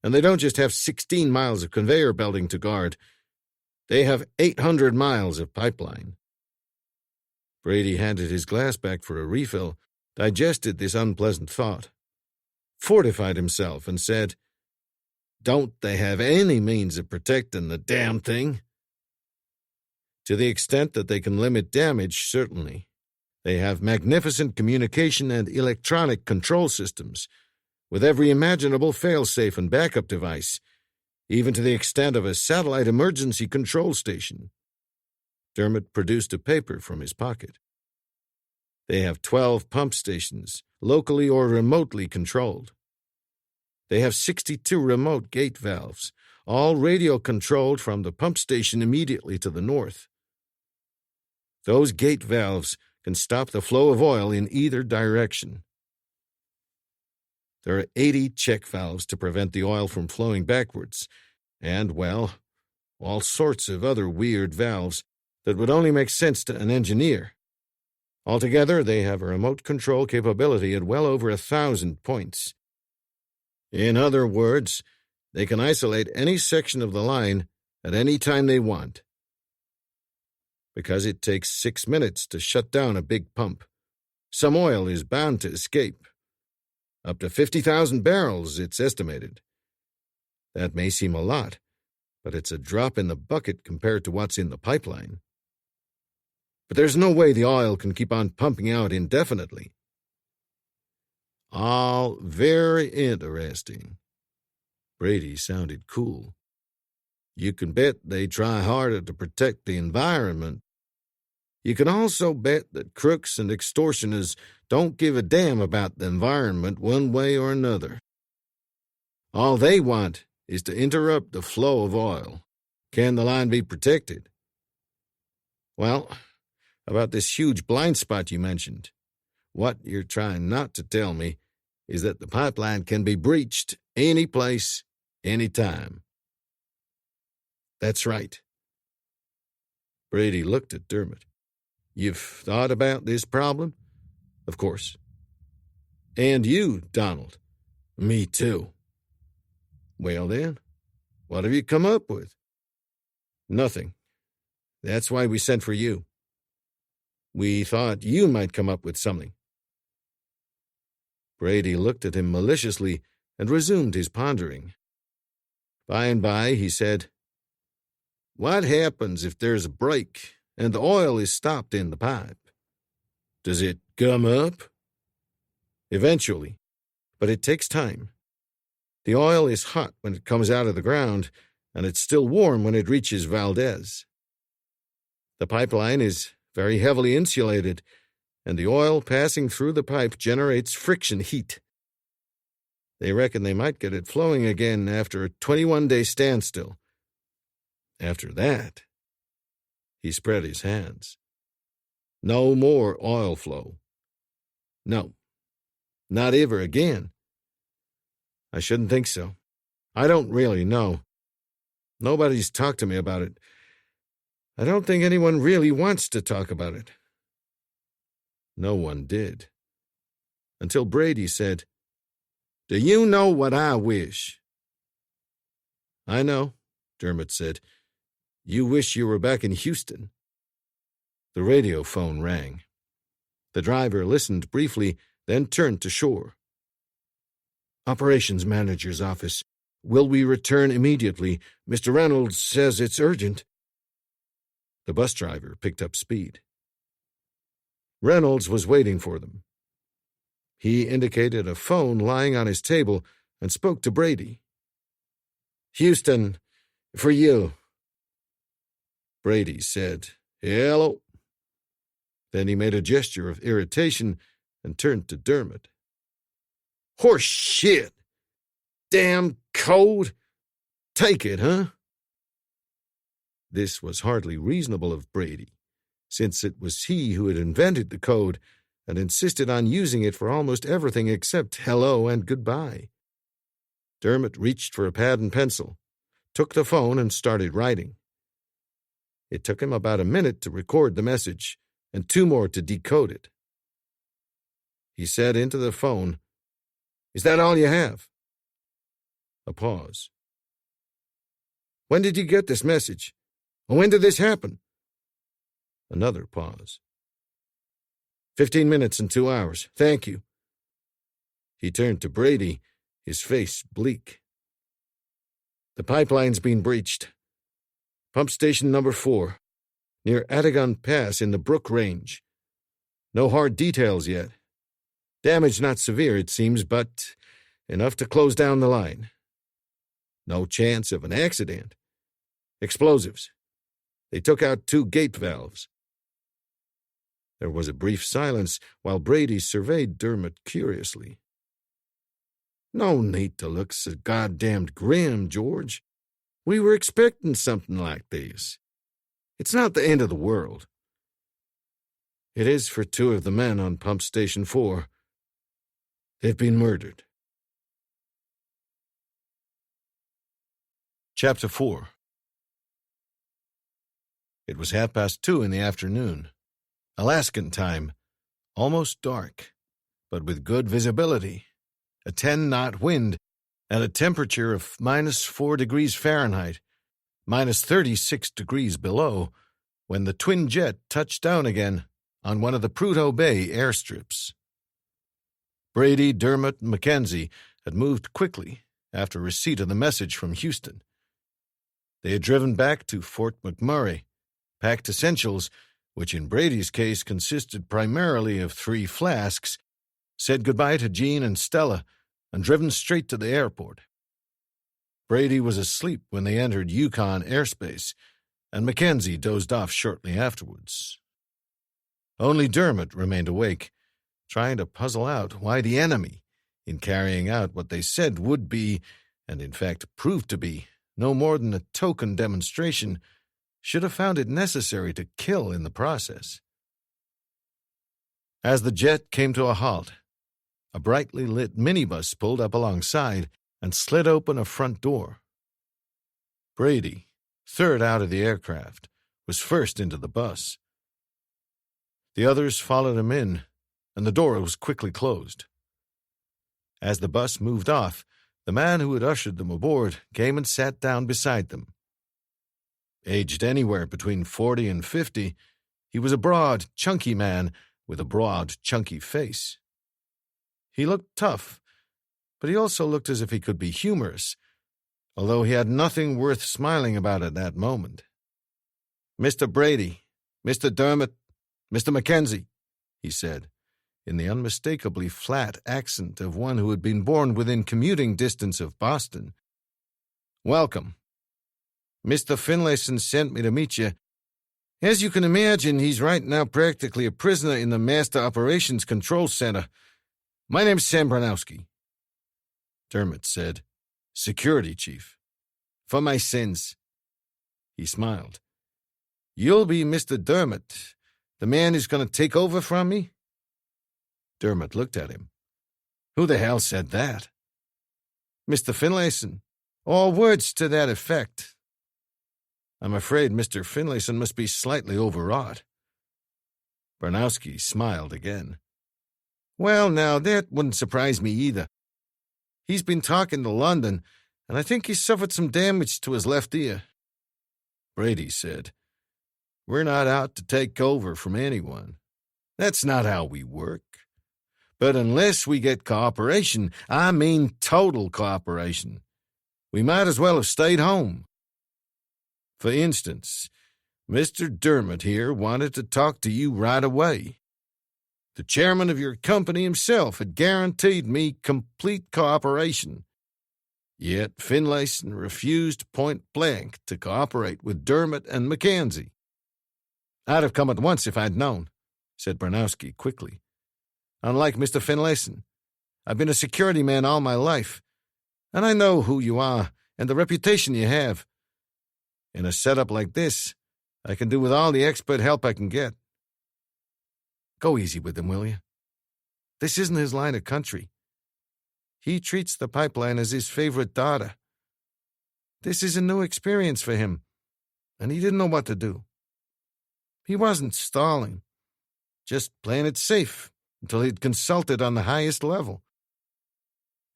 Speaker 2: And they don't just have 16 miles of conveyor belting to guard. They have 800 miles of pipeline." Brady handed his glass back for a refill, digested this unpleasant thought, fortified himself, and said, "Don't they have any means of protecting the damn thing?" "To the extent that they can limit damage, certainly. They have magnificent communication and electronic control systems, with every imaginable fail-safe and backup device, even to the extent of a satellite emergency control station." Dermot produced a paper from his pocket. "They have 12 pump stations, locally or remotely controlled. They have 62 remote gate valves, all radio-controlled from the pump station immediately to the north. Those gate valves can stop the flow of oil in either direction. There are 80 check valves to prevent the oil from flowing backwards, and, well, all sorts of other weird valves that would only make sense to an engineer. Altogether, they have a remote control capability at well over 1,000 points. In other words, they can isolate any section of the line at any time they want. Because it takes 6 minutes to shut down a big pump, some oil is bound to escape. Up to 50,000 barrels, it's estimated. That may seem a lot, but it's a drop in the bucket compared to what's in the pipeline. But there's no way the oil can keep on pumping out indefinitely." "All very interesting." Brady sounded cool. "You can bet they try harder to protect the environment. You can also bet that crooks and extortioners don't give a damn about the environment one way or another. All they want is to interrupt the flow of oil. Can the line be protected? Well, about this huge blind spot you mentioned, what you're trying not to tell me is that the pipeline can be breached any place, any time." "That's right." Brady looked at Dermot. "You've thought about this problem?" "Of course." "And you, Donald?" "Me too." "Well then, what have you come up with?" "Nothing. That's why we sent for you. We thought you might come up with something." Brady looked at him maliciously and resumed his pondering. By and by he said, "What happens if there's a break and the oil is stopped in the pipe? Does it gum up?" "Eventually, but it takes time. The oil is hot when it comes out of the ground, and it's still warm when it reaches Valdez. The pipeline is very heavily insulated, and the oil passing through the pipe generates friction heat. They reckon they might get it flowing again after a 21-day standstill. After that," he spread his hands, "no more oil flow. No, not ever again." "I shouldn't think so. I don't really know. Nobody's talked to me about it. I don't think anyone really wants to talk about it." No one did. Until Brady said, "Do you know what I wish?" "I know," Dermot said. "You wish you were back in Houston." The radio phone rang. The driver listened briefly, then turned to Shore. "Operations Manager's office. Will we return immediately? Mr. Reynolds says it's urgent." The bus driver picked up speed. Reynolds was waiting for them. He indicated a phone lying on his table and spoke to Brady. "Houston, for you." Brady said, "Hello." Then he made a gesture of irritation and turned to Dermot. "Horse shit! Damn code! Take it, huh?" This was hardly reasonable of Brady, since it was he who had invented the code and insisted on using it for almost everything except hello and goodbye. Dermot reached for a pad and pencil, took the phone, and started writing. It took him about a minute to record the message and 2 more to decode it. He said into the phone, "Is that all you have?" A pause. "When did you get this message? When did this happen?" Another pause. 15 minutes and 2 hours. Thank you." He turned to Brady, his face bleak. "The pipeline's been breached. Pump station number 4, near Atagon Pass in the Brook Range. No hard details yet. Damage not severe, it seems, but enough to close down the line. No chance of an accident. Explosives. They took out 2 gate valves." There was a brief silence while Brady surveyed Dermot curiously. "No need to look so goddamned grim, George. We were expecting something like this. It's not the end of the world." "It is for 2 of the men on Pump Station 4. They've been murdered." Chapter 4. It was 2:30 in the afternoon, Alaskan time, almost dark, but with good visibility, a 10-knot wind, and a temperature of -4 degrees Fahrenheit, -36 degrees below, when the twin jet touched down again on one of the Prudhoe Bay airstrips. Brady, Dermot, and Mackenzie had moved quickly after receipt of the message from Houston. They had driven back to Fort McMurray, packed essentials, which in Brady's case consisted primarily of 3 flasks, said goodbye to Jean and Stella, and driven straight to the airport. Brady was asleep when they entered Yukon airspace, and Mackenzie dozed off shortly afterwards. Only Dermot remained awake, trying to puzzle out why the enemy, in carrying out what they said would be, and in fact proved to be, no more than a token demonstration, should have found it necessary to kill in the process. As the jet came to a halt, a brightly lit minibus pulled up alongside and slid open a front door. Brady, third out of the aircraft, was first into the bus. The others followed him in, and the door was quickly closed. As the bus moved off, the man who had ushered them aboard came and sat down beside them. Aged anywhere between 40 and 50, he was a broad, chunky man with a broad, chunky face. He looked tough, but he also looked as if he could be humorous, although he had nothing worth smiling about at that moment. "Mr. Brady, Mr. Dermot, Mr. Mackenzie," he said, in the unmistakably flat accent of one who had been born within commuting distance of Boston. "Welcome. Mr. Finlayson sent me to meet you. As you can imagine, he's right now practically a prisoner in the Master Operations Control Center. My name's Sam Branowski." Dermot said, "Security Chief. For my sins." He smiled. "You'll be Mr. Dermot, the man who's going to take over from me?" Dermot looked at him. "Who the hell said that?" "Mr. Finlayson, or words to that effect." "I'm afraid Mr. Finlayson must be slightly overwrought." Branowski smiled again. "Well, now, that wouldn't surprise me either. He's been talking to London, and I think he's suffered some damage to his left ear." Brady said, "We're not out to take over from anyone. That's not how we work. But unless we get cooperation, I mean total cooperation, we might as well have stayed home. For instance, Mr. Dermot here wanted to talk to you right away.
Speaker 3: The chairman of your company himself had guaranteed me complete cooperation. Yet Finlayson refused point-blank to cooperate with Dermot and Mackenzie.
Speaker 2: I'd have come at once if I'd known, said Bronowski quickly. Unlike Mr. Finlayson, I've been a security man all my life, and I know who you are and the reputation you have. In a setup like this, I can do with all the expert help I can get. Go easy with him, will you? This isn't his line of country. He treats the pipeline as his favorite daughter. This is a new experience for him, and he didn't know what to do. He wasn't stalling, just playing it safe until he'd consulted on the highest level.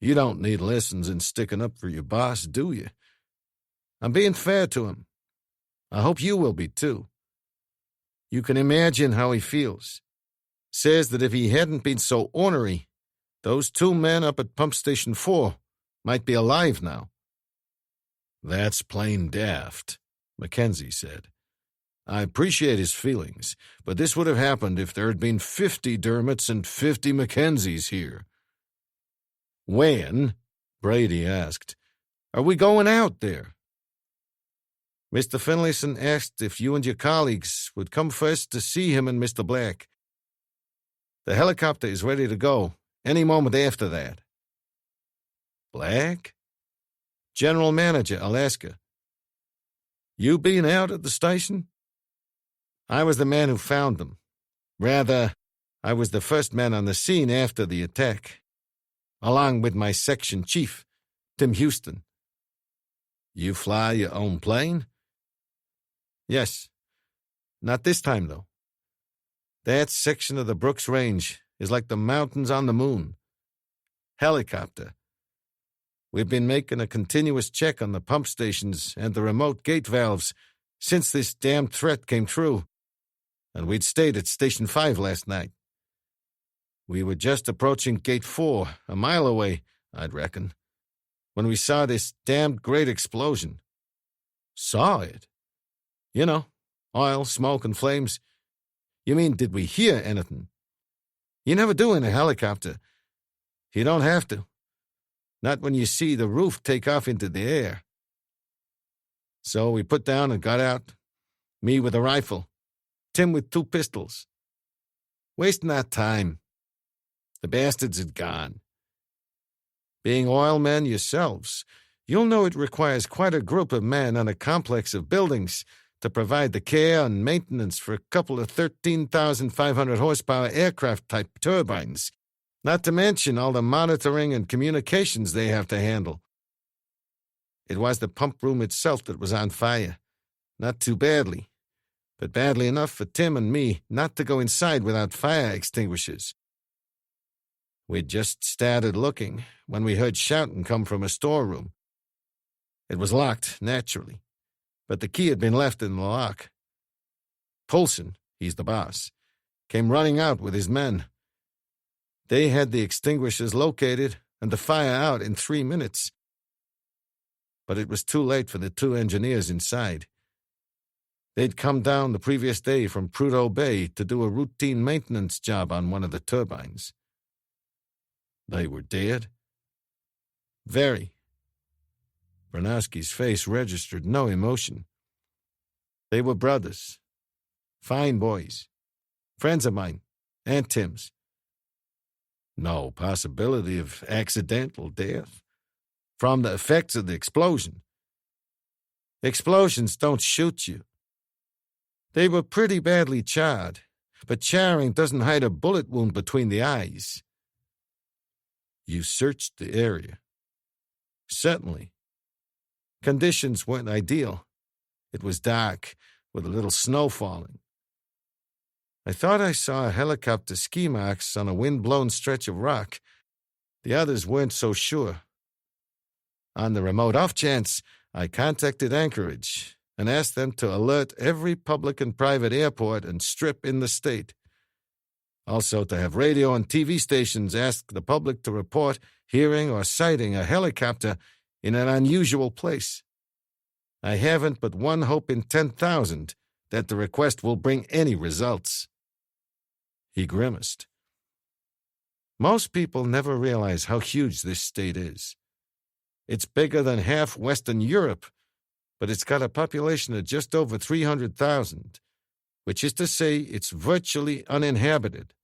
Speaker 2: You don't need lessons in sticking up for your boss, do you? I'm being fair to him. I hope you will be, too. You can imagine how he feels. Says that if he hadn't been so ornery, those 2 men up at Pump Station 4 might be alive now.
Speaker 1: That's plain daft, Mackenzie said. I appreciate his feelings, but this would have happened if there had been 50 Dermots and 50 Mackenzies here. When, Brady asked, are we going out there?
Speaker 2: Mr. Finlayson asked if you and your colleagues would come first to see him and Mr. Black. The helicopter is ready to go any moment after that.
Speaker 1: Black?
Speaker 2: General Manager, Alaska. You been out at the station? I was the man who found them. Rather, I was the first man on the scene after the attack, along with my section chief, Tim Houston.
Speaker 1: You fly your own plane?
Speaker 2: Yes. Not this time, though. That section of the Brooks Range is like the mountains on the moon. Helicopter. We've been making a continuous check on the pump stations and the remote gate valves since this damn threat came true, and we'd stayed at Station 5 last night. We were just approaching Gate 4, a mile away, I'd reckon, when we saw this damned great explosion. Saw it? You know, oil, smoke, and flames. You mean, did we hear anything? You never do in a helicopter. You don't have to. Not when you see the roof take off into the air. So we put down and got out. Me with a rifle. Tim with 2 pistols. Wasting our time. The bastards had gone. Being oil men yourselves, you'll know it requires quite a group of men on a complex of buildings to provide the care and maintenance for a couple of 13,500 horsepower aircraft-type turbines, not to mention all the monitoring and communications they have to handle. It was the pump room itself that was on fire. Not too badly, but badly enough for Tim and me not to go inside without fire extinguishers. We'd just started looking when we heard shouting come from a storeroom. It was locked, naturally, but the key had been left in the lock. Poulsen, he's the boss, came running out with his men. They had the extinguishers located and the fire out in 3 minutes. But it was too late for the 2 engineers inside. They'd come down the previous day from Prudhoe Bay to do a routine maintenance job on one of the turbines.
Speaker 1: They were dead?
Speaker 2: Very. Bronowski's face registered no emotion. They were brothers. Fine boys. Friends of mine. And Tim's.
Speaker 1: No possibility of accidental death?
Speaker 2: From the effects of the explosion. Explosions don't shoot you. They were pretty badly charred, but charring doesn't hide a bullet wound between the eyes.
Speaker 1: You searched the area?
Speaker 2: Certainly. Conditions weren't ideal. It was dark, with a little snow falling. I thought I saw helicopter ski marks on a wind-blown stretch of rock. The others weren't so sure. On the remote off chance, I contacted Anchorage and asked them to alert every public and private airport and strip in the state. Also to have radio and TV stations ask the public to report hearing or sighting a helicopter in an unusual place. I haven't but one hope in 10,000 that the request will bring any results.
Speaker 1: He grimaced.
Speaker 2: Most people never realize how huge this state is. It's bigger than half Western Europe, but it's got a population of just over 300,000, which is to say it's virtually uninhabited.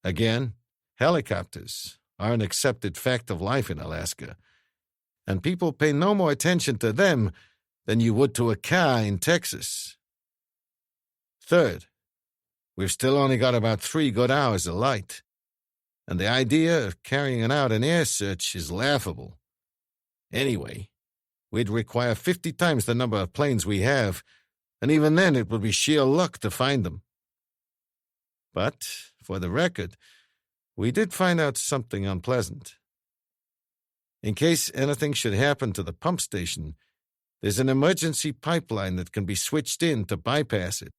Speaker 2: Again, helicopters are an accepted fact of life in Alaska, and people pay no more attention to them than you would to a car in Texas. Third, we've still only got about 3 good hours of light, and the idea of carrying out an air search is laughable. Anyway, we'd require 50 times the number of planes we have, and even then it would be sheer luck to find them. But, for the record, we did find out something unpleasant. In case anything should happen to the pump station, there's an emergency pipeline that can be switched in to bypass it.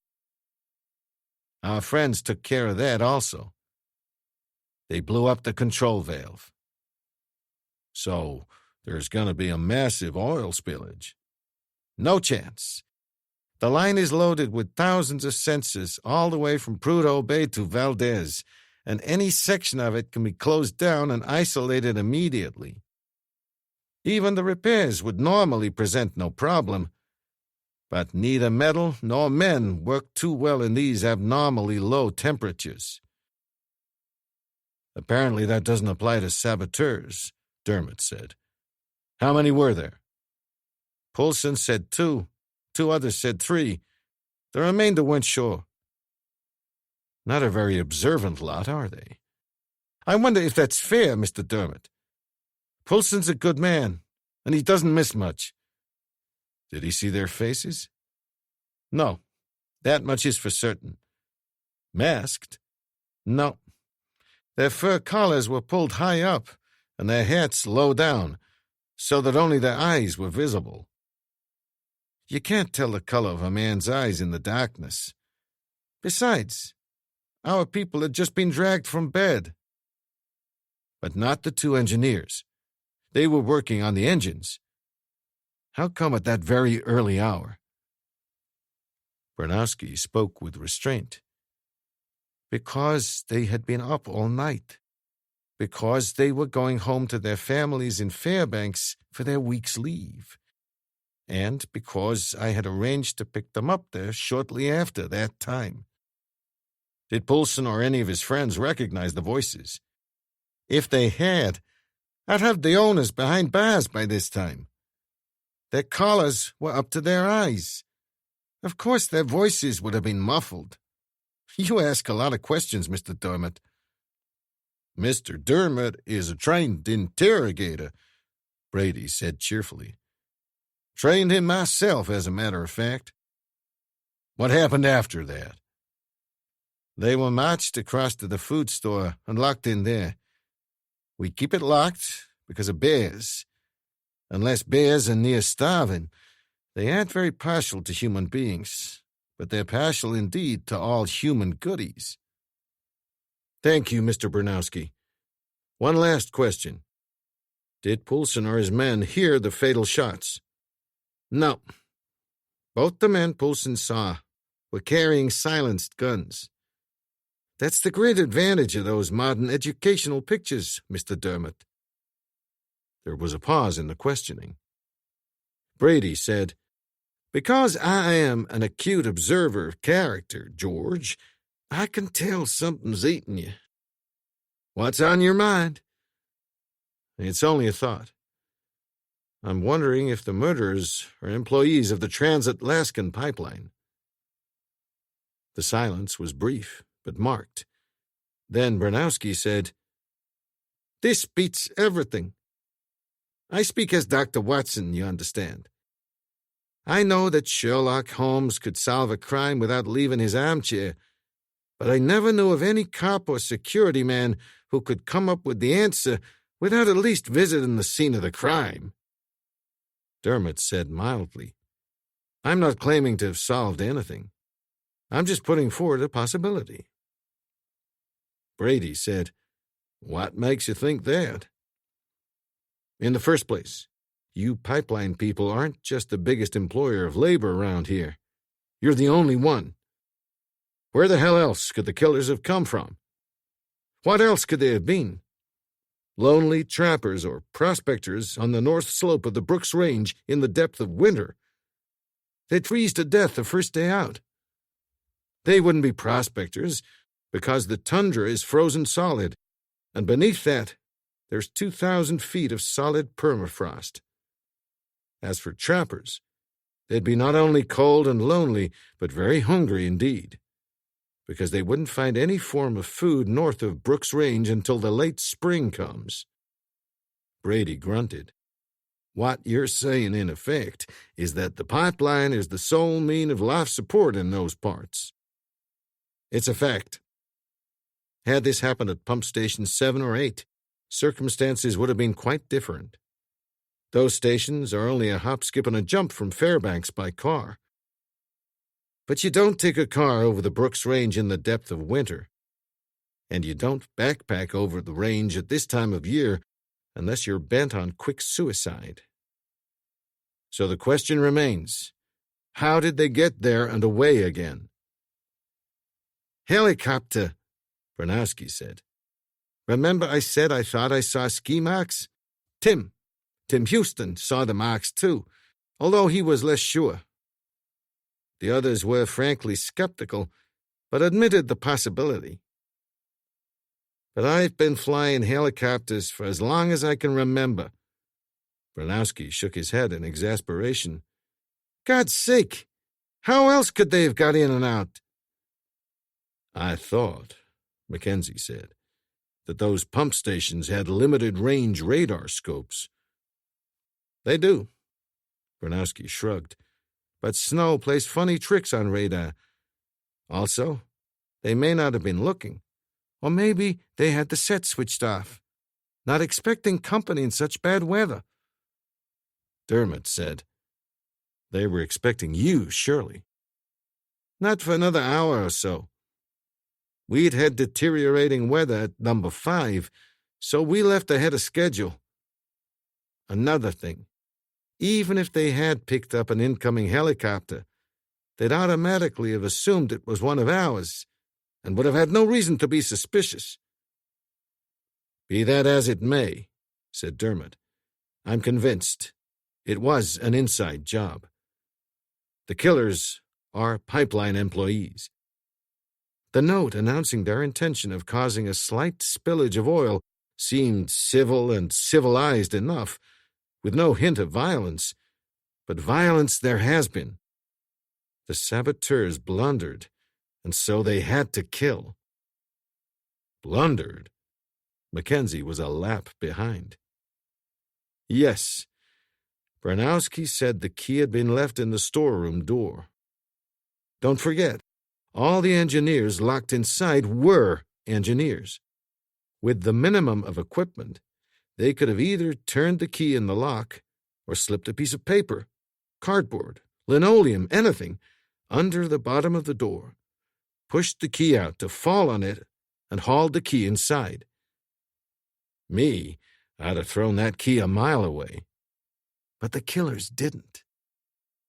Speaker 2: Our friends took care of that also. They blew up the control valve. So, there's going to be a massive oil spillage. No chance. The line is loaded with thousands of sensors all the way from Prudhoe Bay to Valdez, and any section of it can be closed down and isolated immediately. Even the repairs would normally present no problem, but neither metal nor men work too well in these abnormally low temperatures. Apparently that doesn't apply to saboteurs, Dermot said. How many were there? Poulsen said 2. 2 others said 3. The remainder weren't sure. Not a very observant lot, are they? I wonder if that's fair, Mr. Dermot. Poulsen's a good man, and he doesn't miss much. Did he see their faces? No, that much is for certain. Masked? No. Their fur collars were pulled high up, and their hats low down, so that only their eyes were visible. You can't tell the color of a man's eyes in the darkness. Besides, our people had just been dragged from bed. But not the 2 engineers. They were working on the engines. How come at that very early hour? Bernowski spoke with restraint. Because they had been up all night. Because they were going home to their families in Fairbanks for their week's leave. And because I had arranged to pick them up there shortly after that time. Did Poulsen or any of his friends recognize the voices? If they had, I'd have the owners behind bars by this time. Their collars were up to their eyes. Of course their voices would have been muffled. You ask a lot of questions, Mr. Dermot. Mr. Dermot is a trained interrogator, Brady said cheerfully. Trained him myself, as a matter of fact. What happened after that? They were marched across to the food store and locked in there. We keep it locked because of bears. Unless bears are near starving, they aren't very partial to human beings, but they're partial indeed to all human goodies. Thank you, Mr. Bernowski. One last question. Did Poulsen or his men hear the fatal shots? No. Both the men Poulsen saw were carrying silenced guns. That's the great advantage of those modern educational pictures, Mr. Dermot. There was a pause in the questioning. Brady said, Because I am an acute observer of character, George, I can tell something's eating you. What's on your mind? It's only a thought. I'm wondering if the murderers are employees of the Trans-Alaskan pipeline. The silence was brief, but marked. Then Bernowski said, This beats everything. I speak as Dr. Watson, you understand. I know that Sherlock Holmes could solve a crime without leaving his armchair, but I never knew of any cop or security man who could come up with the answer without at least visiting the scene of the crime. Dermot said mildly, I'm not claiming to have solved anything. I'm just putting forward a possibility. Brady said, What makes you think that? In the first place, you pipeline people aren't just the biggest employer of labor around here. You're the only one. Where the hell else could the killers have come from?
Speaker 3: What else could they have been? Lonely trappers or prospectors on the north slope of the Brooks Range in the depth of winter. They'd freeze to death the first day out. They wouldn't be prospectors, because the tundra is frozen solid, and beneath that, there's 2,000 feet of solid permafrost. As for trappers, they'd be not only cold and lonely, but very hungry indeed, because they wouldn't find any form of food north of Brooks Range until the late spring comes. Brady grunted. What you're saying, in effect, is that the pipeline is the sole mean of life support in those parts. It's a fact. Had this happened at pump stations 7 or 8, circumstances would have been quite different. Those stations are only a hop, skip, and a jump from Fairbanks by car. But you don't take a car over the Brooks Range in the depth of winter. And you don't backpack over the range at this time of year unless you're bent on quick suicide. So the question remains, how did they get there and away again? Helicopter, Bernowski said. Remember I said I thought I saw ski marks? Tim Houston saw the marks too, although he was less sure. The others were frankly skeptical, but admitted the possibility. But I've been flying helicopters for as long as I can remember. Bernowski shook his head in exasperation. God's sake! How else could they have got in and out? I thought, Mackenzie said, that those pump stations had limited-range radar scopes. They do. Bernowski shrugged. But snow plays funny tricks on radar. Also, they may not have been looking. Or maybe they had the set switched off, not expecting company in such bad weather. Dermot said, They were expecting you, surely. Not for another hour or so. We'd had deteriorating weather at number 5, so we left ahead of schedule. Another thing, even if they had picked up an incoming helicopter, they'd automatically have assumed it was one of ours, and would have had no reason to be suspicious. Be that as it may, said Dermot, I'm convinced it was an inside job. The killers are pipeline employees. The note announcing their intention of causing a slight spillage of oil seemed civil and civilized enough, with no hint of violence, but violence there has been. The saboteurs blundered, and so they had to kill. Blundered? Mackenzie was a lap behind. Yes. Bernowski said the key had been left in the storeroom door. Don't forget, all the engineers locked inside were engineers. With the minimum of equipment, they could have either turned the key in the lock or slipped a piece of paper, cardboard, linoleum, anything, under the bottom of the door, pushed the key out to fall on it, and hauled the key inside. Me, I'd have thrown that key a mile away. But the killers didn't.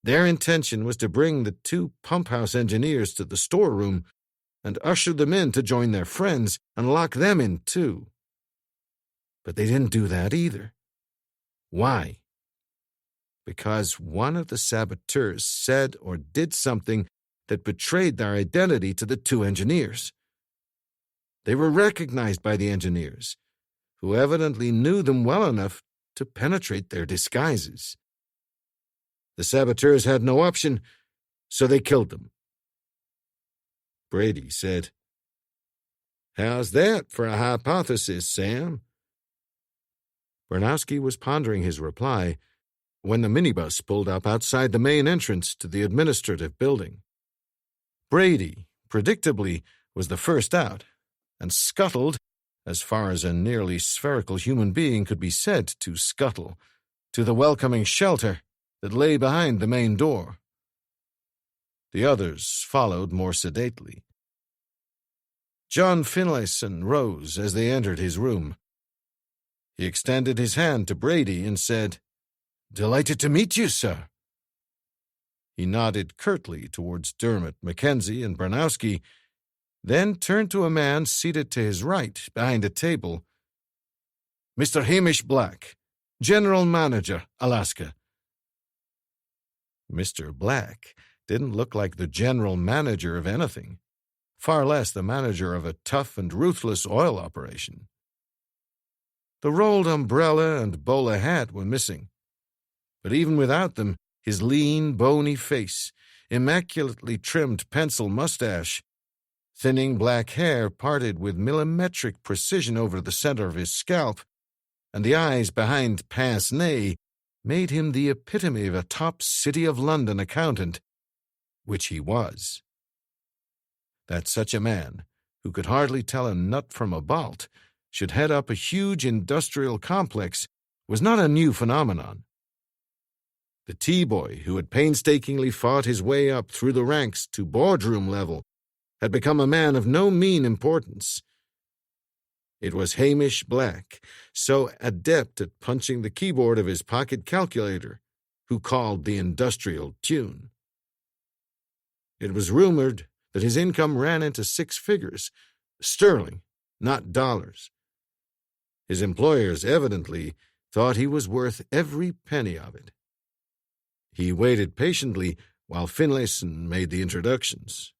Speaker 3: Their intention was to bring the 2 pump house engineers to the storeroom and usher them in to join their friends and lock them in too. But they didn't do that either. Why? Because one of the saboteurs said or did something that betrayed their identity to the 2 engineers. They were recognized by the engineers, who evidently knew them well enough to penetrate their disguises. The saboteurs had no option, so they killed them. Brady said, How's that for a hypothesis, Sam? Bernowski was pondering his reply when the minibus pulled up outside the main entrance to the administrative building. Brady, predictably, was the first out, and scuttled, as far as a nearly spherical human being could be said to scuttle, to the welcoming shelter that lay behind the main door. The others followed more sedately. John Finlayson rose as they entered his room. He extended his hand to Brady and said, Delighted to meet you, sir. He nodded curtly towards Dermot, Mackenzie, and Bernowski,
Speaker 2: then turned to a man seated to his right behind a table. "Mr. Hamish Black, General Manager, Alaska." Mr. Black didn't look like the general manager of anything, far less the manager of a tough and ruthless oil operation. The rolled umbrella and bowler hat were missing, but even without them, his lean, bony face, immaculately trimmed pencil mustache, thinning black hair parted with millimetric precision over the center of his scalp, and the eyes behind pince-nez made him the epitome of a top City of London accountant, which he was. That such a man, who could hardly tell a nut from a bolt, should head up a huge industrial complex was not a new phenomenon. The T-boy, who had painstakingly fought his way up through the ranks to boardroom level, had become a man of no mean importance. It was Hamish Black, so adept at punching the keyboard of his pocket calculator, who called the industrial tune. It was rumored that his income ran into 6 figures, sterling, not dollars. His employers evidently thought he was worth every penny of it. He waited patiently while Finlayson made the introductions.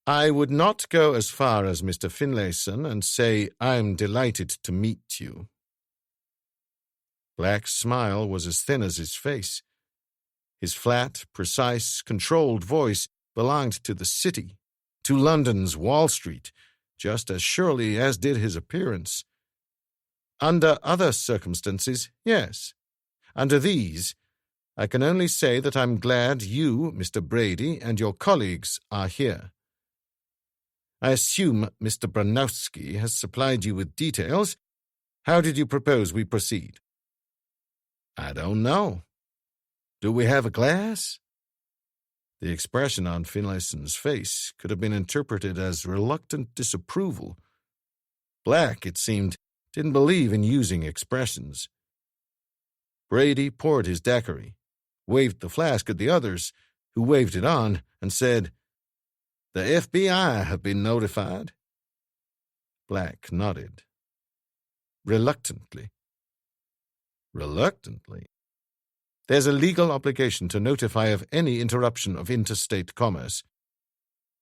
Speaker 2: "I would not go as far as Mr. Finlayson and say I'm delighted to meet you." Black's smile was as thin as his face. His flat, precise, controlled voice belonged to the city, to London's Wall Street, just as surely as did his appearance. Under other circumstances, yes. Under these, I can only say that I'm glad you, Mr. Brady, and your colleagues are here. I assume Mr. Branowski has supplied you with details. How did you propose we proceed?" "I don't know. Do we have a glass?" The expression on Finlayson's face could have been interpreted as reluctant disapproval. Black, it seemed, didn't believe in using expressions. Brady poured his daiquiri, waved the flask at the others, who waved it on, and said, "The FBI have been notified." Black nodded. Reluctantly. Reluctantly? There's a legal obligation to notify of any interruption of interstate commerce.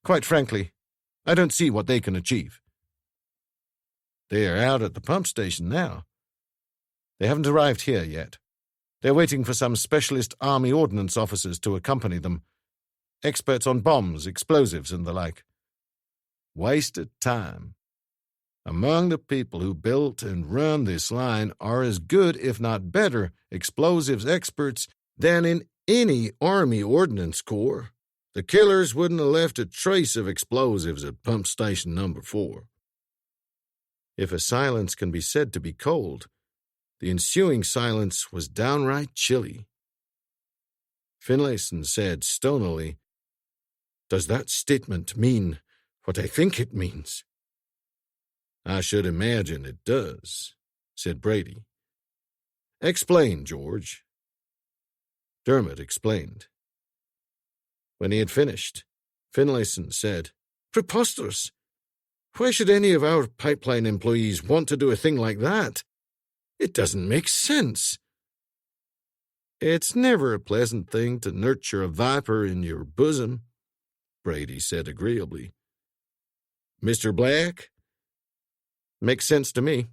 Speaker 2: Quite frankly, I don't see what they can achieve. They are out at the pump station now. They haven't arrived here yet. They're waiting for some specialist Army ordnance officers to accompany them, experts on bombs, explosives, and the like. Wasted time. Among the people who built and run this line are as good, if not better, explosives experts than in any Army Ordnance Corps. The killers wouldn't have left a trace of explosives at pump station number 4. If a silence can be said to be cold, the ensuing silence was downright chilly. Finlayson said stonily, "Does that statement mean what I think it means?" "I should imagine it does," said Brady. "Explain, George." Dermot explained. When he had finished, Finlayson said, "Preposterous! Why should any of our pipeline employees want to do a thing like that? It doesn't make sense." "It's never a pleasant thing to nurture a viper in your bosom," Brady said agreeably. "Mr. Black?" "Makes sense to me,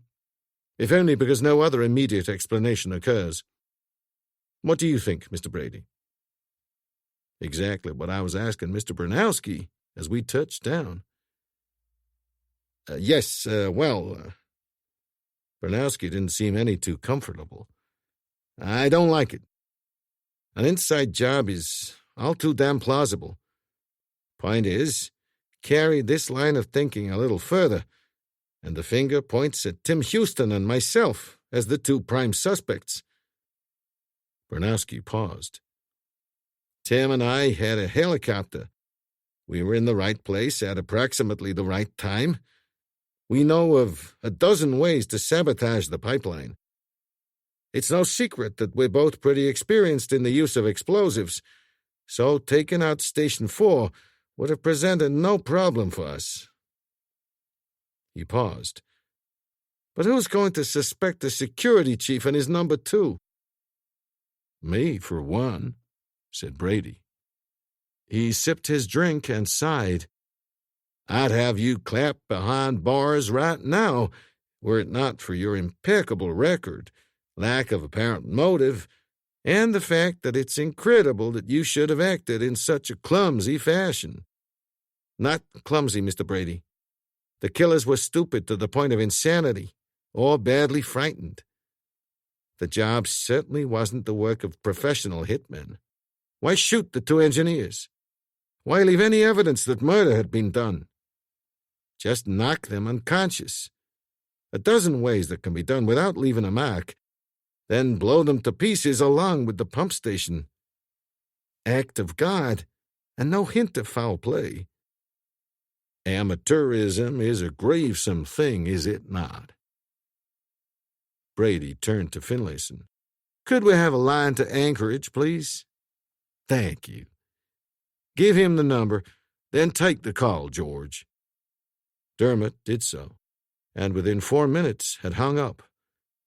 Speaker 2: if only because no other immediate explanation occurs. What do you think, Mr. Brady?" Exactly what I was asking Mr. Branowski as we touched down. Branowski didn't seem any too comfortable. "I don't like it. An inside job is all too damn plausible. Point is, carry this line of thinking a little further, and the finger points at Tim Houston and myself as the 2 prime suspects." Branowski paused. "Tim and I had a helicopter. We were in the right place at approximately the right time. We know of a dozen ways to sabotage the pipeline. It's no secret that we're both pretty experienced in the use of explosives, so taking out Station 4
Speaker 3: would have presented no problem for us." He paused. "But who's going to suspect the security chief and his number two?"
Speaker 2: "Me, for one," said Brady.
Speaker 3: He sipped his drink and sighed.
Speaker 2: "I'd have you clapped behind bars right now, were it not for your impeccable record, lack of apparent motive, and the fact that it's incredible that you should have acted in such a clumsy fashion."
Speaker 3: "Not clumsy, Mr. Brady. The killers were stupid to the point of insanity, or badly frightened. The job certainly wasn't the work of professional hitmen. Why shoot the two engineers? Why leave any evidence that murder had been done? Just knock them unconscious. A dozen ways that can be done without leaving a mark, then blow them to pieces along with the pump station. Act of God, and no hint of foul play.
Speaker 2: Amateurism is a grievous thing, is it not?"
Speaker 3: Brady turned to Finlayson. "Could we have a line to Anchorage, please?"
Speaker 2: "Thank you."
Speaker 3: "Give him the number, then take the call, George." Dermot did so, and within 4 minutes had hung up,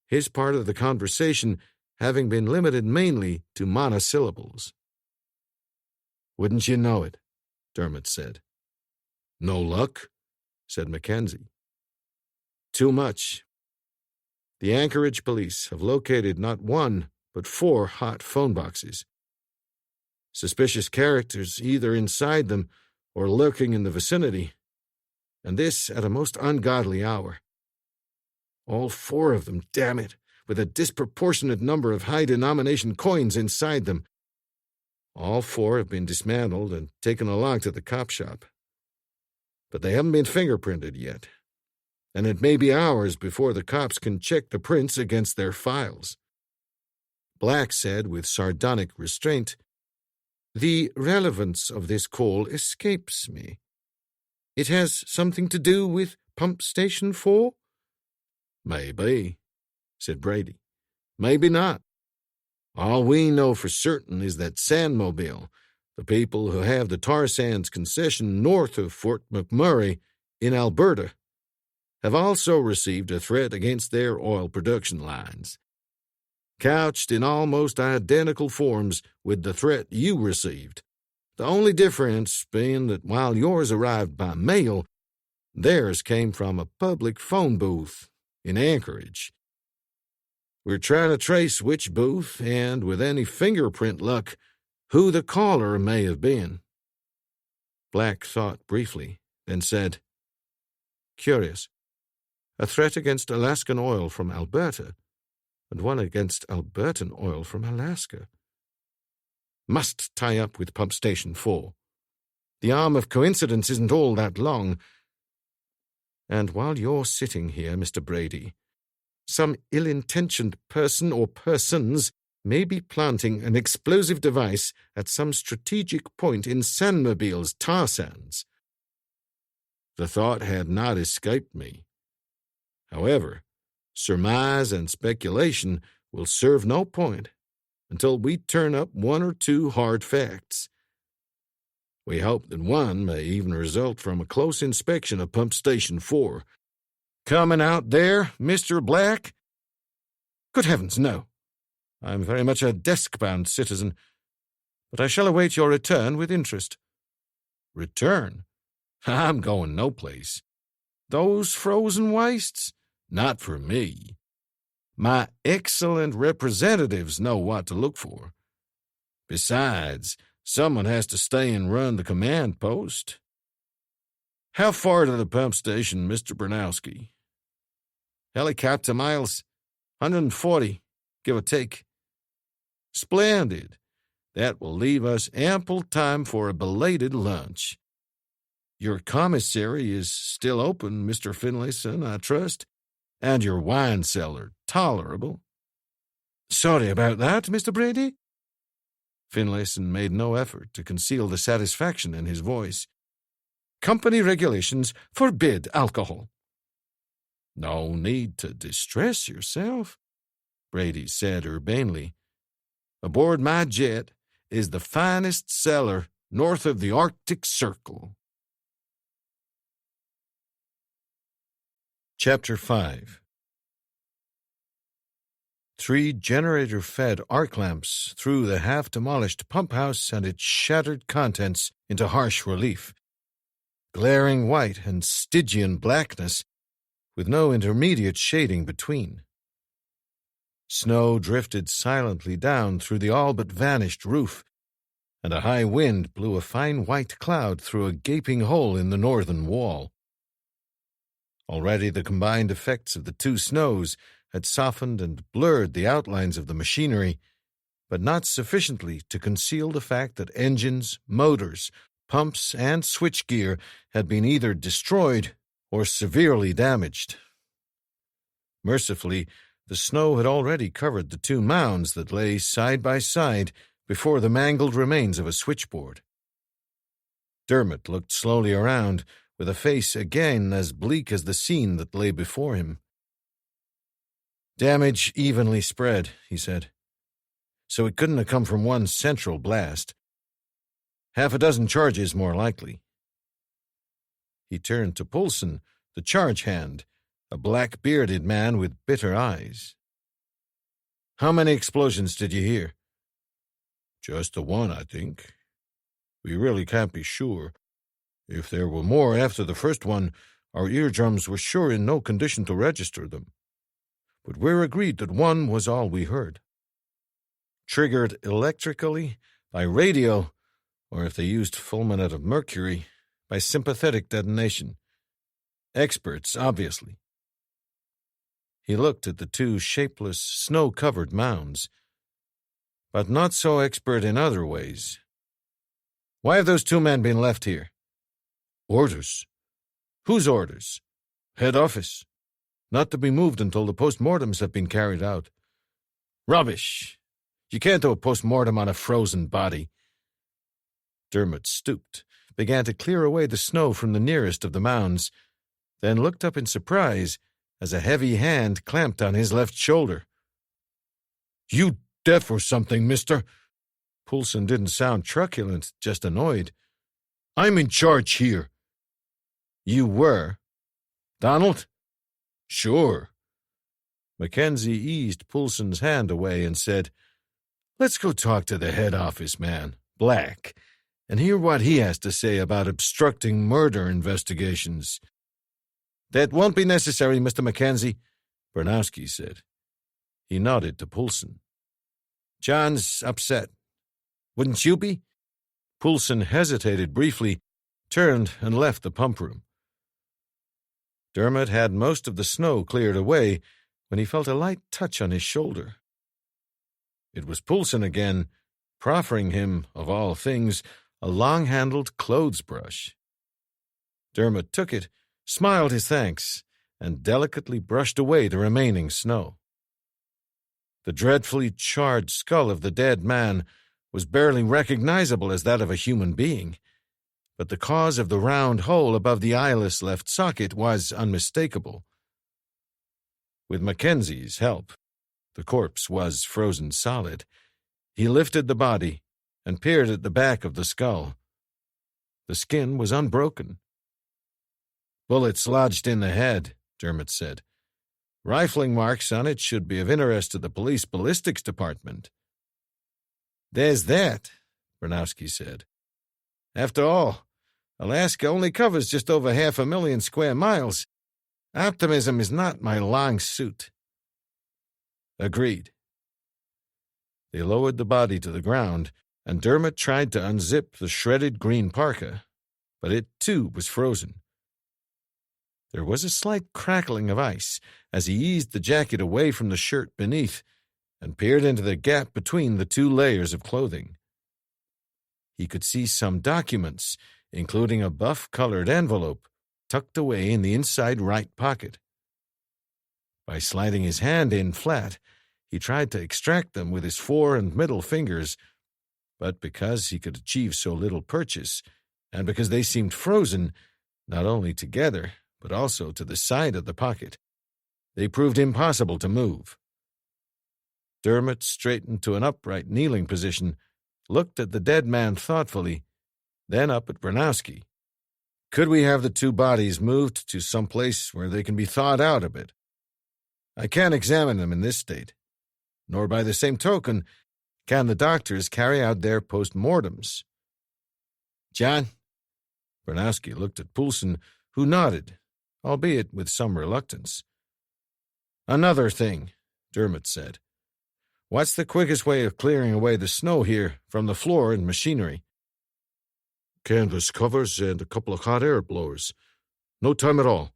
Speaker 3: his part of the conversation having been limited mainly to monosyllables. "Wouldn't you know it?" Dermot said.
Speaker 2: "No luck?"
Speaker 3: said Mackenzie. "Too much. The Anchorage police have located not one, but 4 hot phone boxes. Suspicious characters either inside them or lurking in the vicinity, and this at a most ungodly hour. All 4 of them, damn it, with a disproportionate number of high-denomination coins inside them. All 4 have been dismantled and taken along to the cop shop. But they haven't been fingerprinted yet, and it may be hours before the cops can check the prints against their files." Black said with sardonic restraint, "The relevance of this call escapes me. It has something to do with Pump Station 4?
Speaker 2: "Maybe," said Brady.
Speaker 3: "Maybe not. All we know for certain is that Sandmobile, the people who have the tar sands concession north of Fort McMurray in Alberta, have also received a threat against their oil production lines, couched in almost identical forms with the threat you received, the only difference being that while yours arrived by mail, theirs came from a public phone booth in Anchorage. We're trying to trace which booth and, with any fingerprint luck, who the caller may have been." Black thought briefly, then said, "Curious. A threat against Alaskan oil from Alberta, and one against Albertan oil from Alaska. Must tie up with Pump Station 4. The arm of coincidence isn't all that long. And while you're sitting here, Mr. Brady, some ill-intentioned person or persons may be planting an explosive device at some strategic point in Sandmobile's tar sands." The thought had not escaped me. However, surmise and speculation will serve no point until we turn up 1 or 2 hard facts. We hope that one may even result from a close inspection of Pump Station 4. Coming out there, Mr. Black? Good heavens, no. I'm very much a desk-bound citizen, but I shall await your return with interest." "Return? I'm going no place. Those frozen wastes? Not for me. My excellent representatives know what to look for. Besides, someone has to stay and run the command post. How far to the pump station, Mr. Bernowski?" "Helicopter miles, 140, give or take." "Splendid. That will leave us ample time for a belated lunch. Your commissary is still open, Mr. Finlayson, I trust, and your wine cellar tolerable." "Sorry about that, Mr. Brady." Finlayson made no effort to conceal the satisfaction in his voice. "Company regulations forbid alcohol." "No need to distress yourself," Brady said urbanely. "Aboard my jet is the finest cellar north of the Arctic Circle.
Speaker 2: Chapter 5. 3 generator-fed arc lamps threw the half-demolished pump house and its shattered contents into harsh relief. Glaring white and Stygian blackness, with no intermediate shading between. Snow drifted silently down through the all-but-vanished roof, and a high wind blew a fine white cloud through a gaping hole in the northern wall. Already the combined effects of the two snows had softened and blurred the outlines of the machinery, but not sufficiently to conceal the fact that engines, motors, pumps, and switchgear had been either destroyed or severely damaged. Mercifully, the snow had already covered the two mounds that lay side by side before the mangled remains of a switchboard. Dermot looked slowly around, with a face again as bleak as the scene that lay before him. "Damage evenly spread," he said. "So it couldn't have come from one central blast. Half a dozen charges, more likely." He turned to Poulsen, the charge hand, a black-bearded man with bitter eyes. "How many explosions did you hear?" "Just the one, I think. We really can't be sure. If there were more after the first one, our eardrums were sure in no condition to register them. But we're agreed that one was all we heard. Triggered electrically, by radio, or if they used fulminate of mercury, by sympathetic detonation. Experts, obviously." He looked at the two shapeless, snow-covered mounds. "But not so expert in other ways. Why have those two men been left here?" "Orders." "Whose orders?" "Head office. Not to be moved until the post-mortems have been carried out." "Rubbish! You can't do a post-mortem on a frozen body." Dermot stooped, began to clear away the snow from the nearest of the mounds, then looked up in surprise as a heavy hand clamped on his left shoulder. "You deaf or something, mister?" Poulsen didn't sound truculent, just annoyed. "I'm in charge here." "You were? Donald?" "Sure." Mackenzie eased Poulsen's hand away and said, "Let's go talk to the head office man, Black, and hear what he has to say about obstructing murder investigations." "That won't be necessary, Mr. Mackenzie," Bernowski said. He nodded to Poulsen. "John's upset. Wouldn't you be?" Poulsen hesitated briefly, turned and left the pump room. Dermot had most of the snow cleared away when he felt a light touch on his shoulder. It was Poulsen again, proffering him, of all things, a long-handled clothes brush. Dermot took it, smiled his thanks, and delicately brushed away the remaining snow. The dreadfully charred skull of the dead man was barely recognizable as that of a human being, but the cause of the round hole above the eyeless left socket was unmistakable. With Mackenzie's help, the corpse was frozen solid. He lifted the body and peered at the back of the skull. The skin was unbroken. "Bullets lodged in the head," Dermot said. "Rifling marks on it should be of interest to the police ballistics department." "There's that," Bernowski said. "After all, Alaska only covers just over 500,000 square miles. Optimism is not my long suit." "Agreed." They lowered the body to the ground, and Dermot tried to unzip the shredded green parka, but it, too, was frozen. There was a slight crackling of ice as he eased the jacket away from the shirt beneath and peered into the gap between the two layers of clothing. He could see some documents, including a buff-colored envelope, tucked away in the inside right pocket. By sliding his hand in flat, he tried to extract them with his fore and middle fingers, but because he could achieve so little purchase, and because they seemed frozen, not only together, but also to the side of the pocket, they proved impossible to move. Dermot straightened to an upright kneeling position, looked at the dead man thoughtfully,
Speaker 3: Then up at Bronowski. Could we have the two bodies moved to some place where they can be thawed out a bit? I can't examine them in this state, nor by the same token can the doctors carry out their post-mortems. John? Bronowski looked at Poulsen, who nodded, albeit with some reluctance. Another thing, Dermot said. What's the quickest way of clearing away the snow here from the floor and machinery?
Speaker 2: Canvas covers and a couple of hot air blowers. No time at all.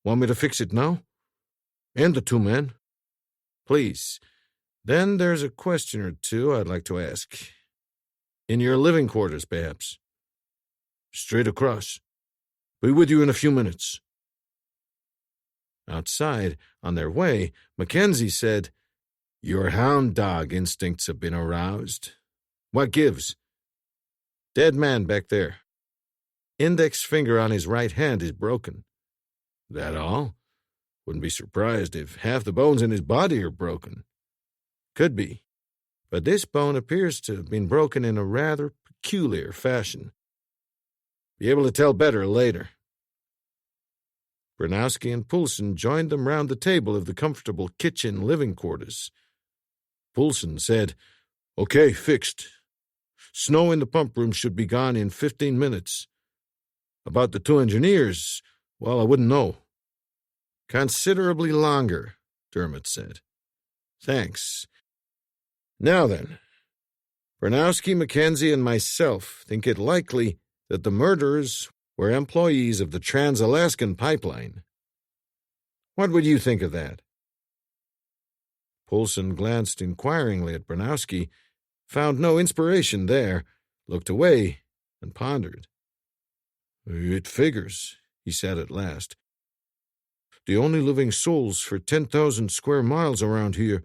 Speaker 2: Want me to fix it now? And the two men?
Speaker 3: Please. Then there's a question or two I'd like to ask. In your living quarters, perhaps?
Speaker 2: Straight across. Be with you in a few minutes.
Speaker 3: Outside, on their way, Mackenzie said, Your hound dog instincts have been aroused. What gives? Dead man back there. Index finger on his right hand is broken. That all? Wouldn't be surprised if half the bones in his body are broken. Could be. But this bone appears to have been broken in a rather peculiar fashion. Be able to tell better later. Bronowski and Poulsen joined them round the table of the comfortable kitchen living quarters. Poulsen said, Okay, fixed. Snow in the pump room should be gone in 15 minutes. About the two engineers, well, I wouldn't know. Considerably longer, Dermot said. Thanks. Now then, Bronowski, Mackenzie, and myself think it likely that the murderers were employees of the Trans-Alaskan Pipeline. What would you think of that? Poulsen glanced inquiringly at Bronowski, found no inspiration there, looked away, and pondered.
Speaker 2: It figures, he said at last. The only living souls for 10,000 square miles around here,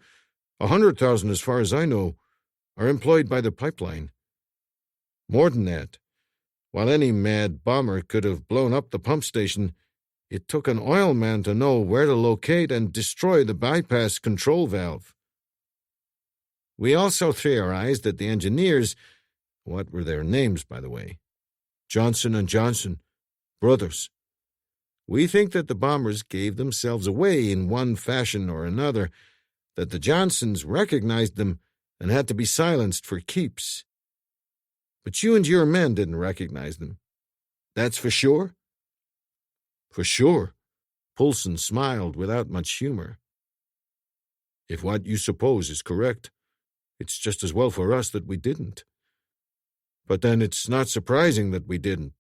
Speaker 2: 100,000 as far as I know, are employed by the pipeline. More than that, while any mad bomber could have blown up the pump station, it took an oil man to know where to locate and destroy the bypass control valve. We also theorized that the engineers, what were their names, by the way? Johnson and Johnson, brothers.
Speaker 3: We think that the bombers gave themselves away in one fashion or another, that the Johnsons recognized them and had to be silenced for keeps. But you and your men didn't recognize them. That's for sure?
Speaker 2: For sure.
Speaker 3: Poulsen smiled without much humor.
Speaker 2: If what you suppose is correct, it's just as well for us that we didn't. But then it's not surprising that we didn't.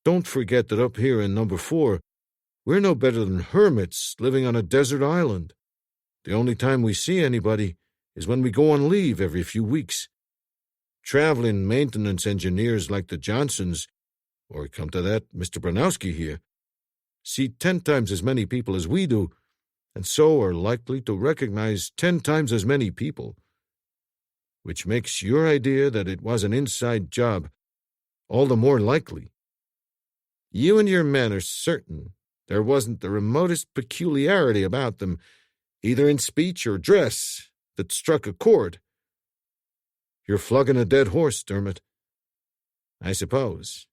Speaker 2: Don't forget that up here in number 4, we're no better than hermits living on a desert island. The only time we see anybody is when we go on leave every few weeks. Traveling maintenance engineers like the Johnsons, or come to that, Mr. Bronowski here, see 10 times as many people as we do, and so are likely to recognize 10 times as many people. Which makes your idea that it was an inside job all the more likely. You and your men are certain there wasn't the remotest peculiarity about them, either in speech or dress, that struck a chord. You're flogging a dead horse, Dermot. I suppose.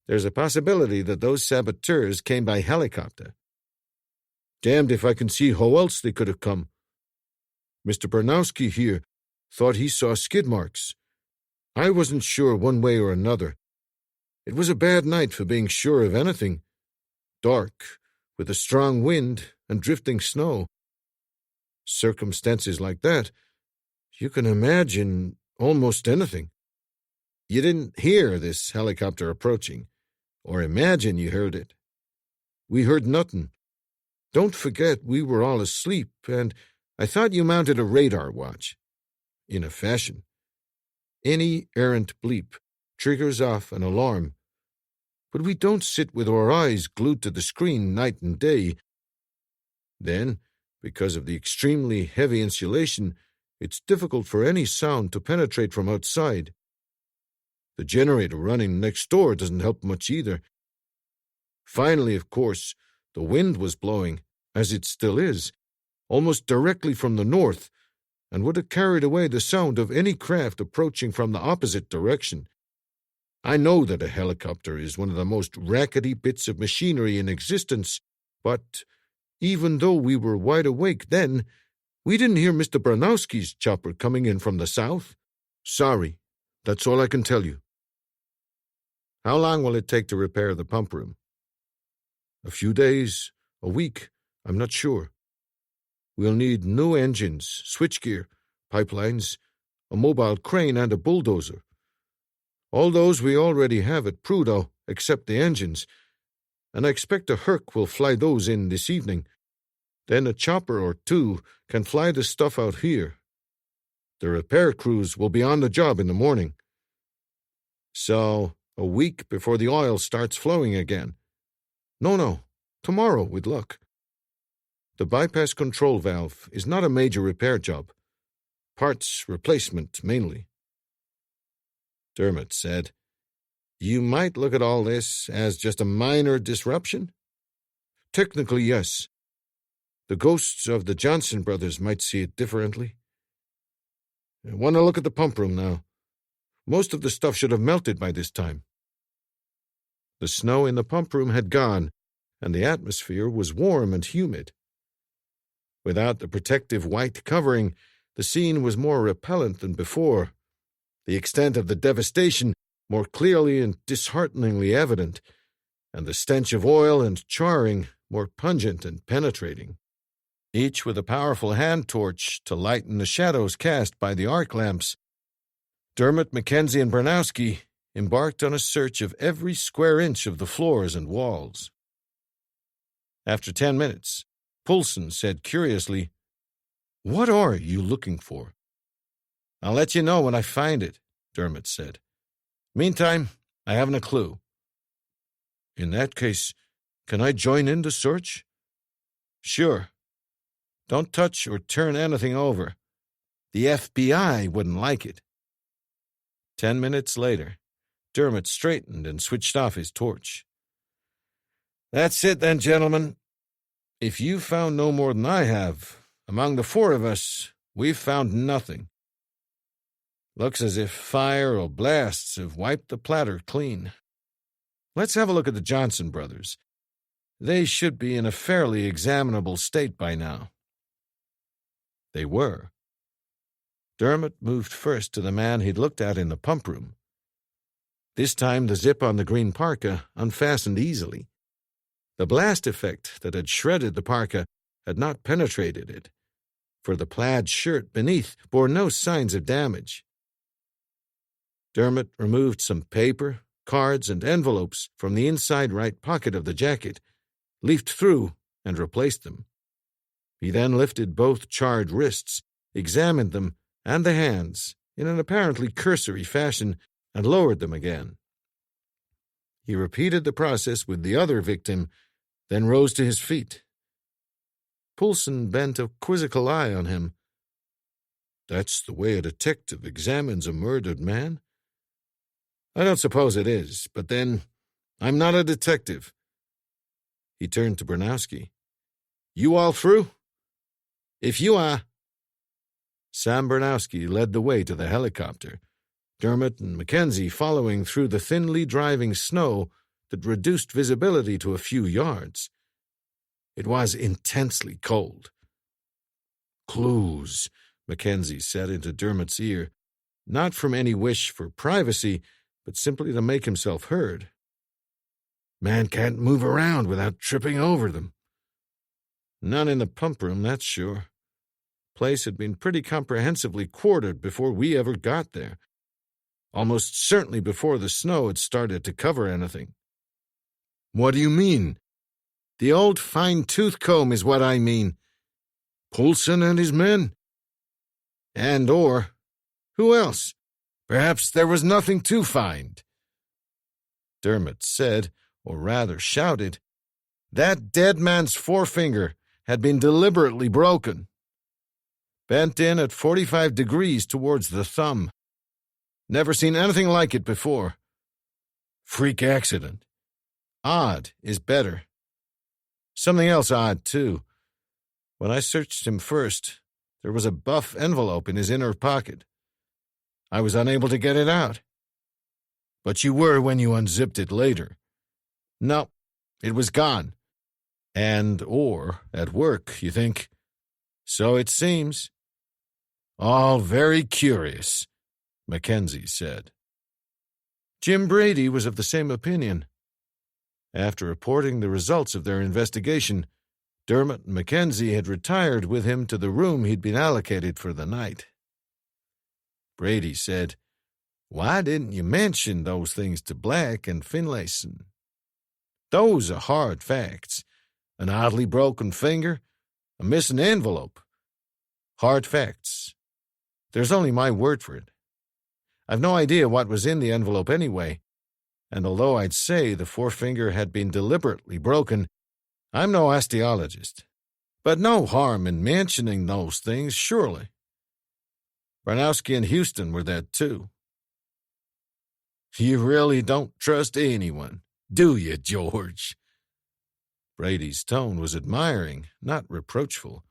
Speaker 2: There's a possibility that those saboteurs came by helicopter. Damned if I can see how else they could have come. Mr. Bronowski here thought he saw skid marks. I wasn't sure one way or another. It was a bad night for being sure of anything. Dark, with a strong wind and drifting snow. Circumstances like that, you can imagine almost anything.
Speaker 3: You didn't hear this helicopter approaching, or imagine you heard it.
Speaker 2: We heard nothing. Don't forget we were all asleep, and
Speaker 3: I thought you mounted a radar watch. In a fashion. Any errant bleep triggers off an alarm.
Speaker 2: But we don't sit with our eyes glued to the screen night and day.
Speaker 3: Then, because of the extremely heavy insulation, it's difficult for any sound to penetrate from outside. The generator running next door doesn't help much either. Finally, of course, the wind was blowing, as it still is, almost directly from the north, and would have carried away the sound of any craft approaching from the opposite direction. I know that a helicopter is one of the most rackety bits of machinery in existence, but even though we were wide awake then, we didn't hear Mr. Branowski's chopper coming in from the south. Sorry, that's all I can tell you. How long will it take to repair the pump room? A few days, a week, I'm not sure. We'll need new engines, switchgear, pipelines, a mobile crane, and a bulldozer. All those we already have at Prudhoe, except the engines, and I expect a Herc will fly those in this evening. Then a chopper or two can fly the stuff out here. The repair crews will be on the job in the morning. So, a week before the oil starts flowing again. No, tomorrow with luck. The bypass control valve is not a major repair job. Parts replacement, mainly. Dermot said, You might look at all this as just a minor disruption? Technically, yes. The ghosts of the Johnson brothers might see it differently. I want to look at the pump room now. Most of the stuff should have melted by this time. The snow in the pump room had gone, and the atmosphere was warm and humid. Without the protective white covering, the scene was more repellent than before, the extent of the devastation more clearly and dishearteningly evident, and the stench of oil and charring more pungent and penetrating. Each with a powerful hand torch to lighten the shadows cast by the arc lamps, Dermot, Mackenzie, and Branowski embarked on a search of every square inch of the floors and walls. After 10 minutes, Poulsen said curiously, What are you looking for? I'll let you know when I find it, Dermot said. Meantime, I haven't a clue. In that case, can I join in the search? Sure. Don't touch or turn anything over. The FBI wouldn't like it. 10 minutes later, Dermot straightened and switched off his torch. That's it then, gentlemen. If you've found no more than I have, among the four of us, we've found nothing. Looks as if fire or blasts have wiped the platter clean. Let's have a look at the Johnson brothers. They should be in a fairly examinable state by now. They were. Dermot moved first to the man he'd looked at in the pump room. This time the zip on the green parka unfastened easily. The blast effect that had shredded the parka had not penetrated it, for the plaid shirt beneath bore no signs of damage. Dermot removed some paper, cards, and envelopes from the inside right pocket of the jacket, leafed through, and replaced them. He then lifted both charred wrists, examined them and the hands in an apparently cursory fashion, and lowered them again. He repeated the process with the other victim, then rose to his feet. Poulsen bent a quizzical eye on him. That's the way a detective examines a murdered man? I don't suppose it is, but then, I'm not a detective. He turned to Branowski. You all through? If you are. Sam Branowski led the way to the helicopter, Dermot and Mackenzie following through the thinly driving snow that reduced visibility to a few yards. It was intensely cold. Clues, Mackenzie said into Dermot's ear, not from any wish for privacy, but simply to make himself heard. Man can't move around without tripping over them. None in the pump room, that's sure. Place had been pretty comprehensively quartered before we ever got there. Almost certainly before the snow had started to cover anything. What do you mean? The old fine-tooth comb is what I mean. Poulsen and his men? And/or who else? Perhaps there was nothing to find. Dermot said, or rather shouted, that dead man's forefinger had been deliberately broken. Bent in at 45 degrees towards the thumb. Never seen anything like it before. Freak accident. Odd is better. Something else odd, too. When I searched him first, there was a buff envelope in his inner pocket. I was unable to get it out. But you were when you unzipped it later. No, it was gone. Or at work, you think? So it seems. All very curious, Mackenzie said. Jim Brady was of the same opinion. After reporting the results of their investigation, Dermot and Mackenzie had retired with him to the room he'd been allocated for the night. Brady said, "Why didn't you mention those things to Black and Finlayson? Those are hard facts. An oddly broken finger, a missing envelope. Hard facts. There's only my word for it. I've no idea what was in the envelope anyway, and although I'd say the forefinger had been deliberately broken, I'm no osteologist. But no harm in mentioning those things, surely. Barnowski and Houston were there too." "You really don't trust anyone, do you, George?" Brady's tone was admiring, not reproachful.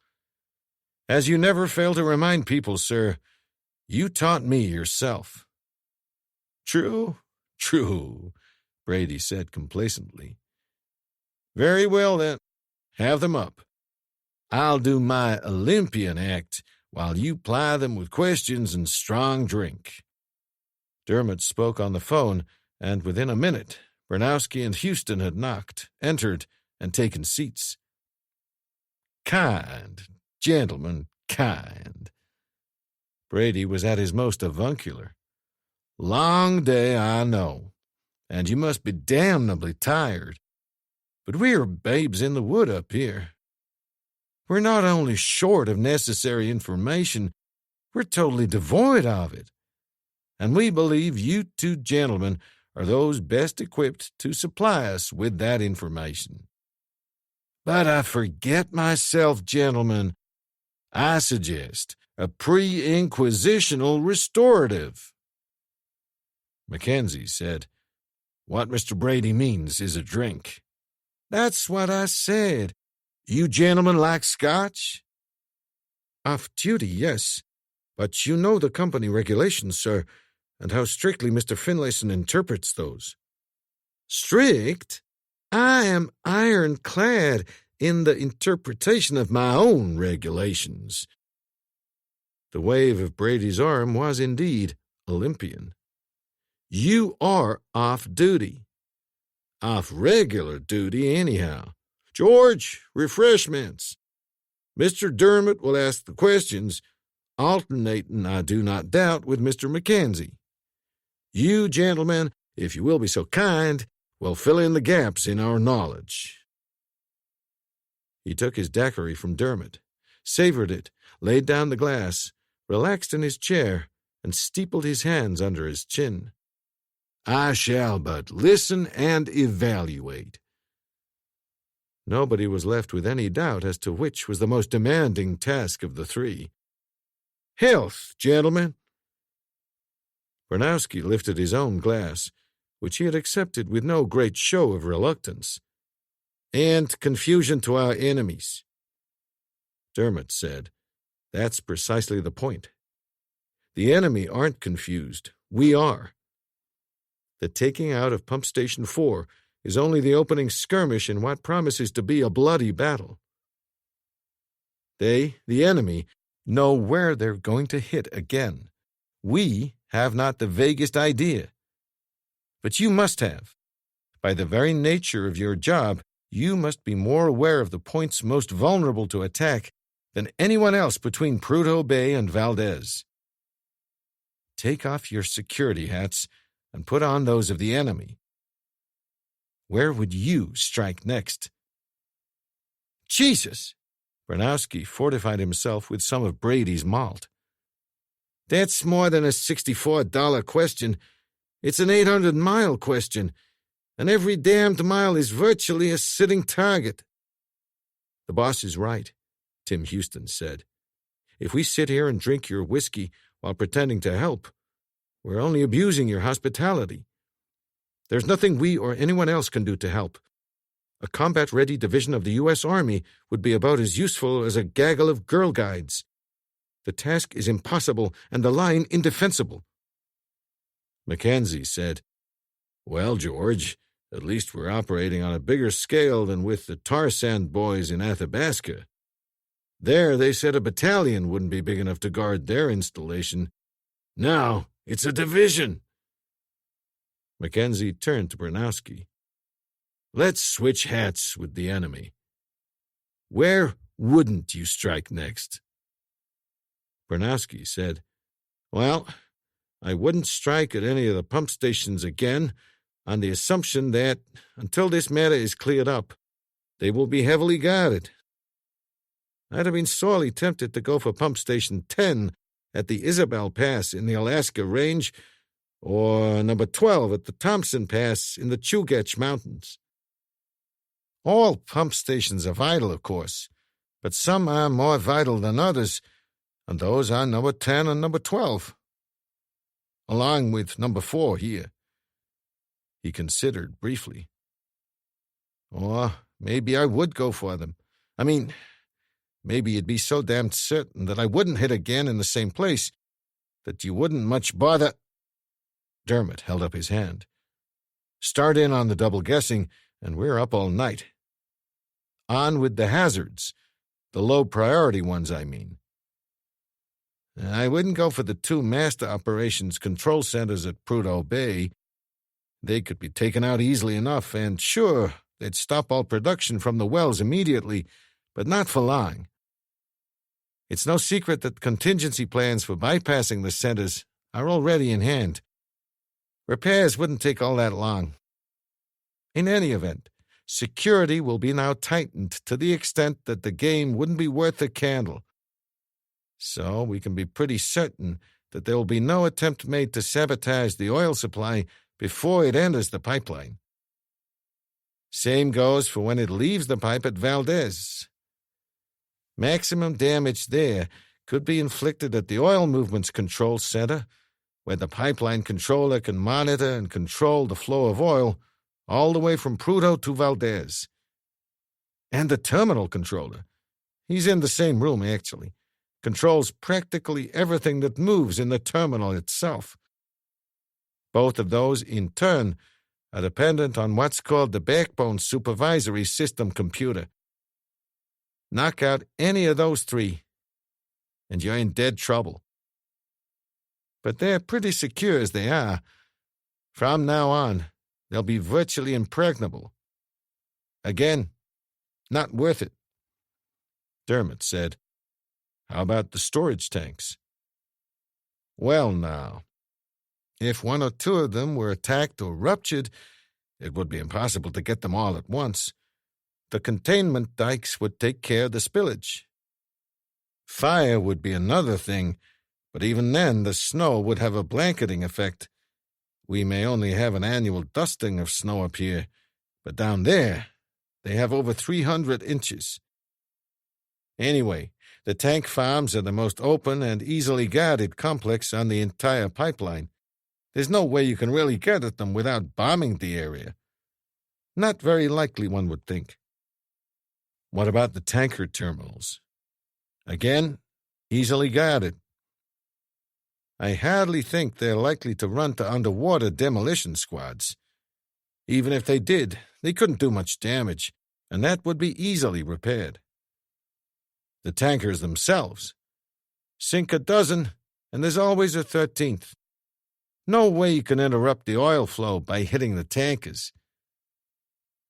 Speaker 3: "As you never fail to remind people, sir, you taught me yourself." "True, true," Brady said complacently. "Very well, then. Have them up. I'll do my Olympian act while you ply them with questions and strong drink." Dermot spoke on the phone, and within a minute, Barnowski and Houston had knocked, entered, and taken seats. "Kind, gentlemen, kind." Brady was at his most avuncular. "Long day, I know, and you must be damnably tired. But we're babes in the wood up here. We're not only short of necessary information, we're totally devoid of it. And we believe you two gentlemen are those best equipped to supply us with that information. But I forget myself, gentlemen. I suggest a pre-inquisitional restorative." Mackenzie said, "What Mr. Brady means is a drink." "That's what I said. You gentlemen like scotch?" "Off duty, yes. But you know the company regulations, sir, and how strictly Mr. Finlayson interprets those." "Strict? I am ironclad in the interpretation of my own regulations." The wave of Brady's arm was indeed Olympian. "You are off duty. Off regular duty, anyhow. George, refreshments. Mr. Dermot will ask the questions, alternating, I do not doubt, with Mr. Mackenzie. You gentlemen, if you will be so kind, will fill in the gaps in our knowledge." He took his daiquiri from Dermot, savored it, laid down the glass, relaxed in his chair, and steepled his hands under his chin. "I shall but listen and evaluate." Nobody was left with any doubt as to which was the most demanding task of the three. "Health, gentlemen." Barnowski lifted his own glass, which he had accepted with no great show of reluctance. "And confusion to our enemies." Dermot said, "That's precisely the point. The enemy aren't confused. We are. The taking out of Pump Station 4 is only the opening skirmish in what promises to be a bloody battle. They, the enemy, know where they're going to hit again. We have not the vaguest idea. But you must have. By the very nature of your job, you must be more aware of the points most vulnerable to attack than anyone else between Prudhoe Bay and Valdez. Take off your security hats and put on those of the enemy. Where would you strike next?" "Jesus!" Barnowski fortified himself with some of Brady's malt. "That's more than a $64 question. It's an 800-mile question, and every damned mile is virtually a sitting target." "The boss is right," Tim Houston said. "If we sit here and drink your whiskey while pretending to help, we're only abusing your hospitality. There's nothing we or anyone else can do to help. A combat-ready division of the U.S. Army would be about as useful as a gaggle of Girl Guides. The task is impossible and the line indefensible." Mackenzie said, Well, George, at least we're operating on a bigger scale than with the tar sand boys in Athabasca. There, they said a battalion wouldn't be big enough to guard their installation. Now, it's a division. Mackenzie turned to Bronowski. Let's switch hats with the enemy. Where wouldn't you strike next? Bronowski said, Well, I wouldn't strike at any of the pump stations again, on the assumption that, until this matter is cleared up, they will be heavily guarded. I'd have been sorely tempted to go for Pump Station 10 at the Isabel Pass in the Alaska Range, or number 12 at the Thompson Pass in the Chugach Mountains. All pump stations are vital, of course, but some are more vital than others, and those are number 10 and number 12, along with number 4 here. He considered briefly. Or maybe I would go for them. I mean, maybe you'd be so damned certain that I wouldn't hit again in the same place that you wouldn't much bother. Dermot held up his hand. Start in on the double guessing, and we're up all night. On with the hazards. The low priority ones, I mean. I wouldn't go for the 2 master operations control centers at Prudhoe Bay. They could be taken out easily enough, and sure, they'd stop all production from the wells immediately, but not for long. It's no secret that contingency plans for bypassing the centers are already in hand. Repairs wouldn't take all that long. In any event, security will be now tightened to the extent that the game wouldn't be worth a candle. So we can be pretty certain that there will be no attempt made to sabotage the oil supply before it enters the pipeline. Same goes for when it leaves the pipe at Valdez. Maximum damage there could be inflicted at the oil movements control center, where the pipeline controller can monitor and control the flow of oil all the way from Prudhoe to Valdez. And the terminal controller, he's in the same room actually, controls practically everything that moves in the terminal itself. Both of those, in turn, are dependent on what's called the backbone supervisory system computer. Knock out any of those 3, and you're in dead trouble. But they're pretty secure as they are. From now on, they'll be virtually impregnable. Again, not worth it. Dermot said, How about the storage tanks? Well, now, if 1 or 2 of them were attacked or ruptured, it would be impossible to get them all at once. The containment dikes would take care of the spillage. Fire would be another thing, but even then the snow would have a blanketing effect. We may only have an annual dusting of snow up here, but down there they have over 300 inches. Anyway, the tank farms are the most open and easily guarded complex on the entire pipeline. There's no way you can really get at them without bombing the area. Not very likely, one would think. What about the tanker terminals? Again, easily guarded. I hardly think they're likely to run to underwater demolition squads. Even if they did, they couldn't do much damage, and that would be easily repaired. The tankers themselves. Sink a dozen, and there's always a 13th. No way you can interrupt the oil flow by hitting the tankers.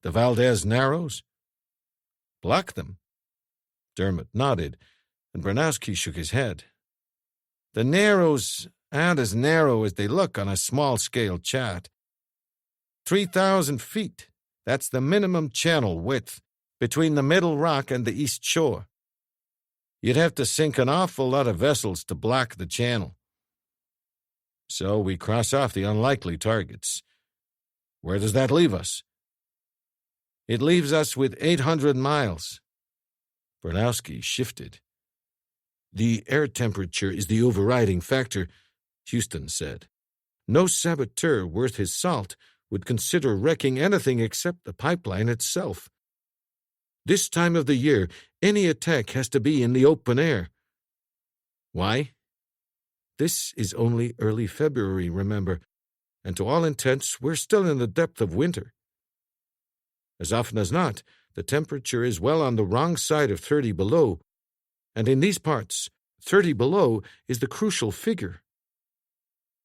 Speaker 3: The Valdez Narrows? Block them. Dermot nodded, and Bronowski shook his head. The Narrows aren't as narrow as they look on a small-scale chart. 3,000 feet, that's the minimum channel width between the middle rock and the east shore. You'd have to sink an awful lot of vessels to block the channel. So we cross off the unlikely targets. Where does that leave us? It leaves us with 800 miles. Bronowski shifted. The air temperature is the overriding factor, Houston said. No saboteur worth his salt would consider wrecking anything except the pipeline itself. This time of the year, any attack has to be in the open air. Why? This is only early February, remember. and to all intents, we're still in the depth of winter. As often as not, the temperature is well on the wrong side of 30 below, and in these parts, 30 below is the crucial figure.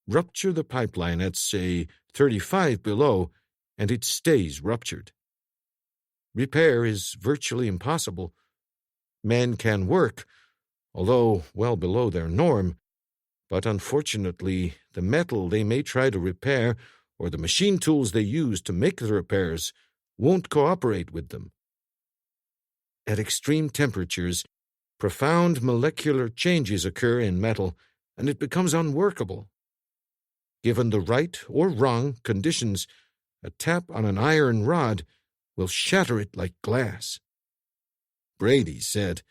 Speaker 3: Rupture the pipeline at, say, 35 below, and it stays ruptured. Repair is virtually impossible. Men can work, although well below their norm, but unfortunately, the metal they may try to repair or the machine tools they use to make the repairs won't cooperate with them. At extreme temperatures, profound molecular changes occur in metal, and it becomes unworkable. Given the right or wrong conditions, a tap on an iron rod will shatter it like glass. Brady said,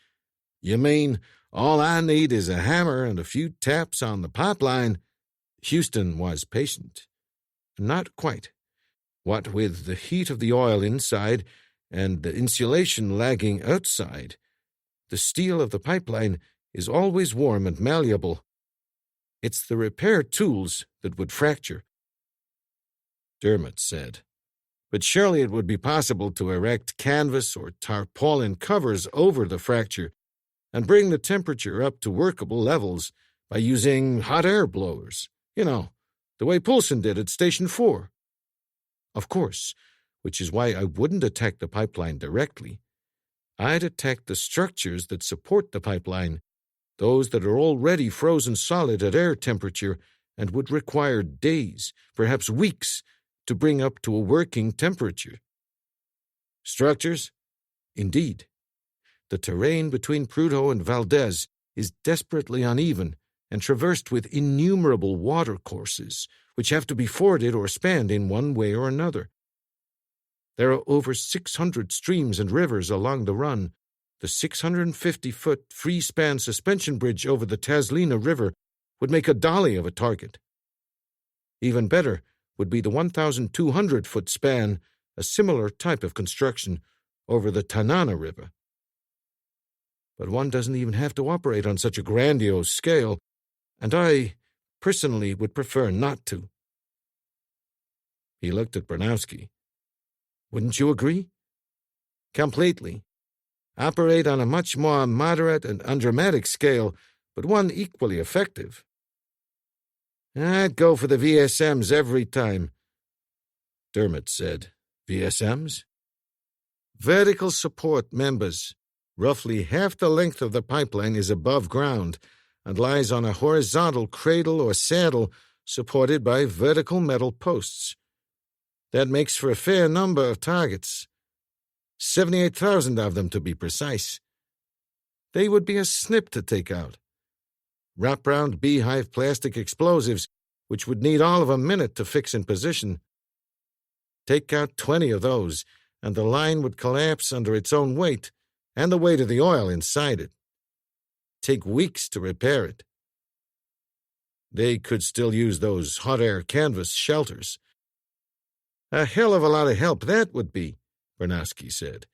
Speaker 3: "You mean all I need is a hammer and a few taps on the pipeline?" Houston was patient. Not quite. What with the heat of the oil inside and the insulation lagging outside, the steel of the pipeline is always warm and malleable. It's the repair tools that would fracture. Dermot said, "But surely it would be possible to erect canvas or tarpaulin covers over the fracture and bring the temperature up to workable levels by using hot air blowers. The way Poulsen did at Station 4. Of course, which is why I wouldn't attack the pipeline directly. I'd attack the structures that support the pipeline, those that are already frozen solid at air temperature and would require days, perhaps weeks, to bring up to a working temperature." Structures? Indeed. The terrain between Prudhoe and Valdez is desperately uneven and traversed with innumerable watercourses, which have to be forded or spanned in one way or another. There are over 600 streams and rivers along the run. The 650-foot free-span suspension bridge over the Taslina River would make a dolly of a target. Even better would be the 1,200-foot span, a similar type of construction, over the Tanana River. But one doesn't even have to operate on such a grandiose scale, and I, personally, would prefer not to. He looked at Bronowski. "Wouldn't you agree?" "Completely. Operate on a much more moderate and undramatic scale, but one equally effective." "I'd go for the VSMs every time," Dermot said. "VSMs?" "Vertical support members. Roughly half the length of the pipeline is above ground and lies on a horizontal cradle or saddle supported by vertical metal posts. That makes for a fair number of targets. 78,000 of them, to be precise. They would be a snip to take out. Wrap-round beehive plastic explosives, which would need all of a minute to fix in position. Take out 20 of those, and the line would collapse under its own weight and the weight of the oil inside it. Take weeks to repair it. They could still use those hot air canvas shelters. A hell of a lot of help that would be, Bronowski said,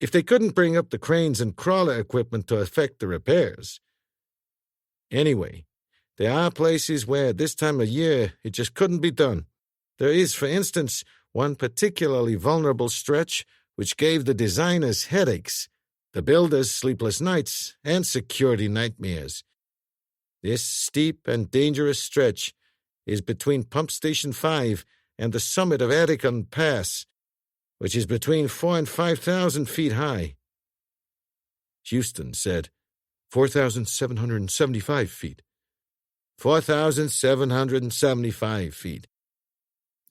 Speaker 3: if they couldn't bring up the cranes and crawler equipment to effect the repairs. Anyway, there are places where at this time of year it just couldn't be done. There is, for instance, one particularly vulnerable stretch which gave the designers headaches, the builders sleepless nights, and security nightmares. This steep and dangerous stretch is between Pump Station 5 and the summit of Atticon Pass, which is between 4,000 and 5,000 feet high. Houston said, 4,775 feet. 4,775 feet.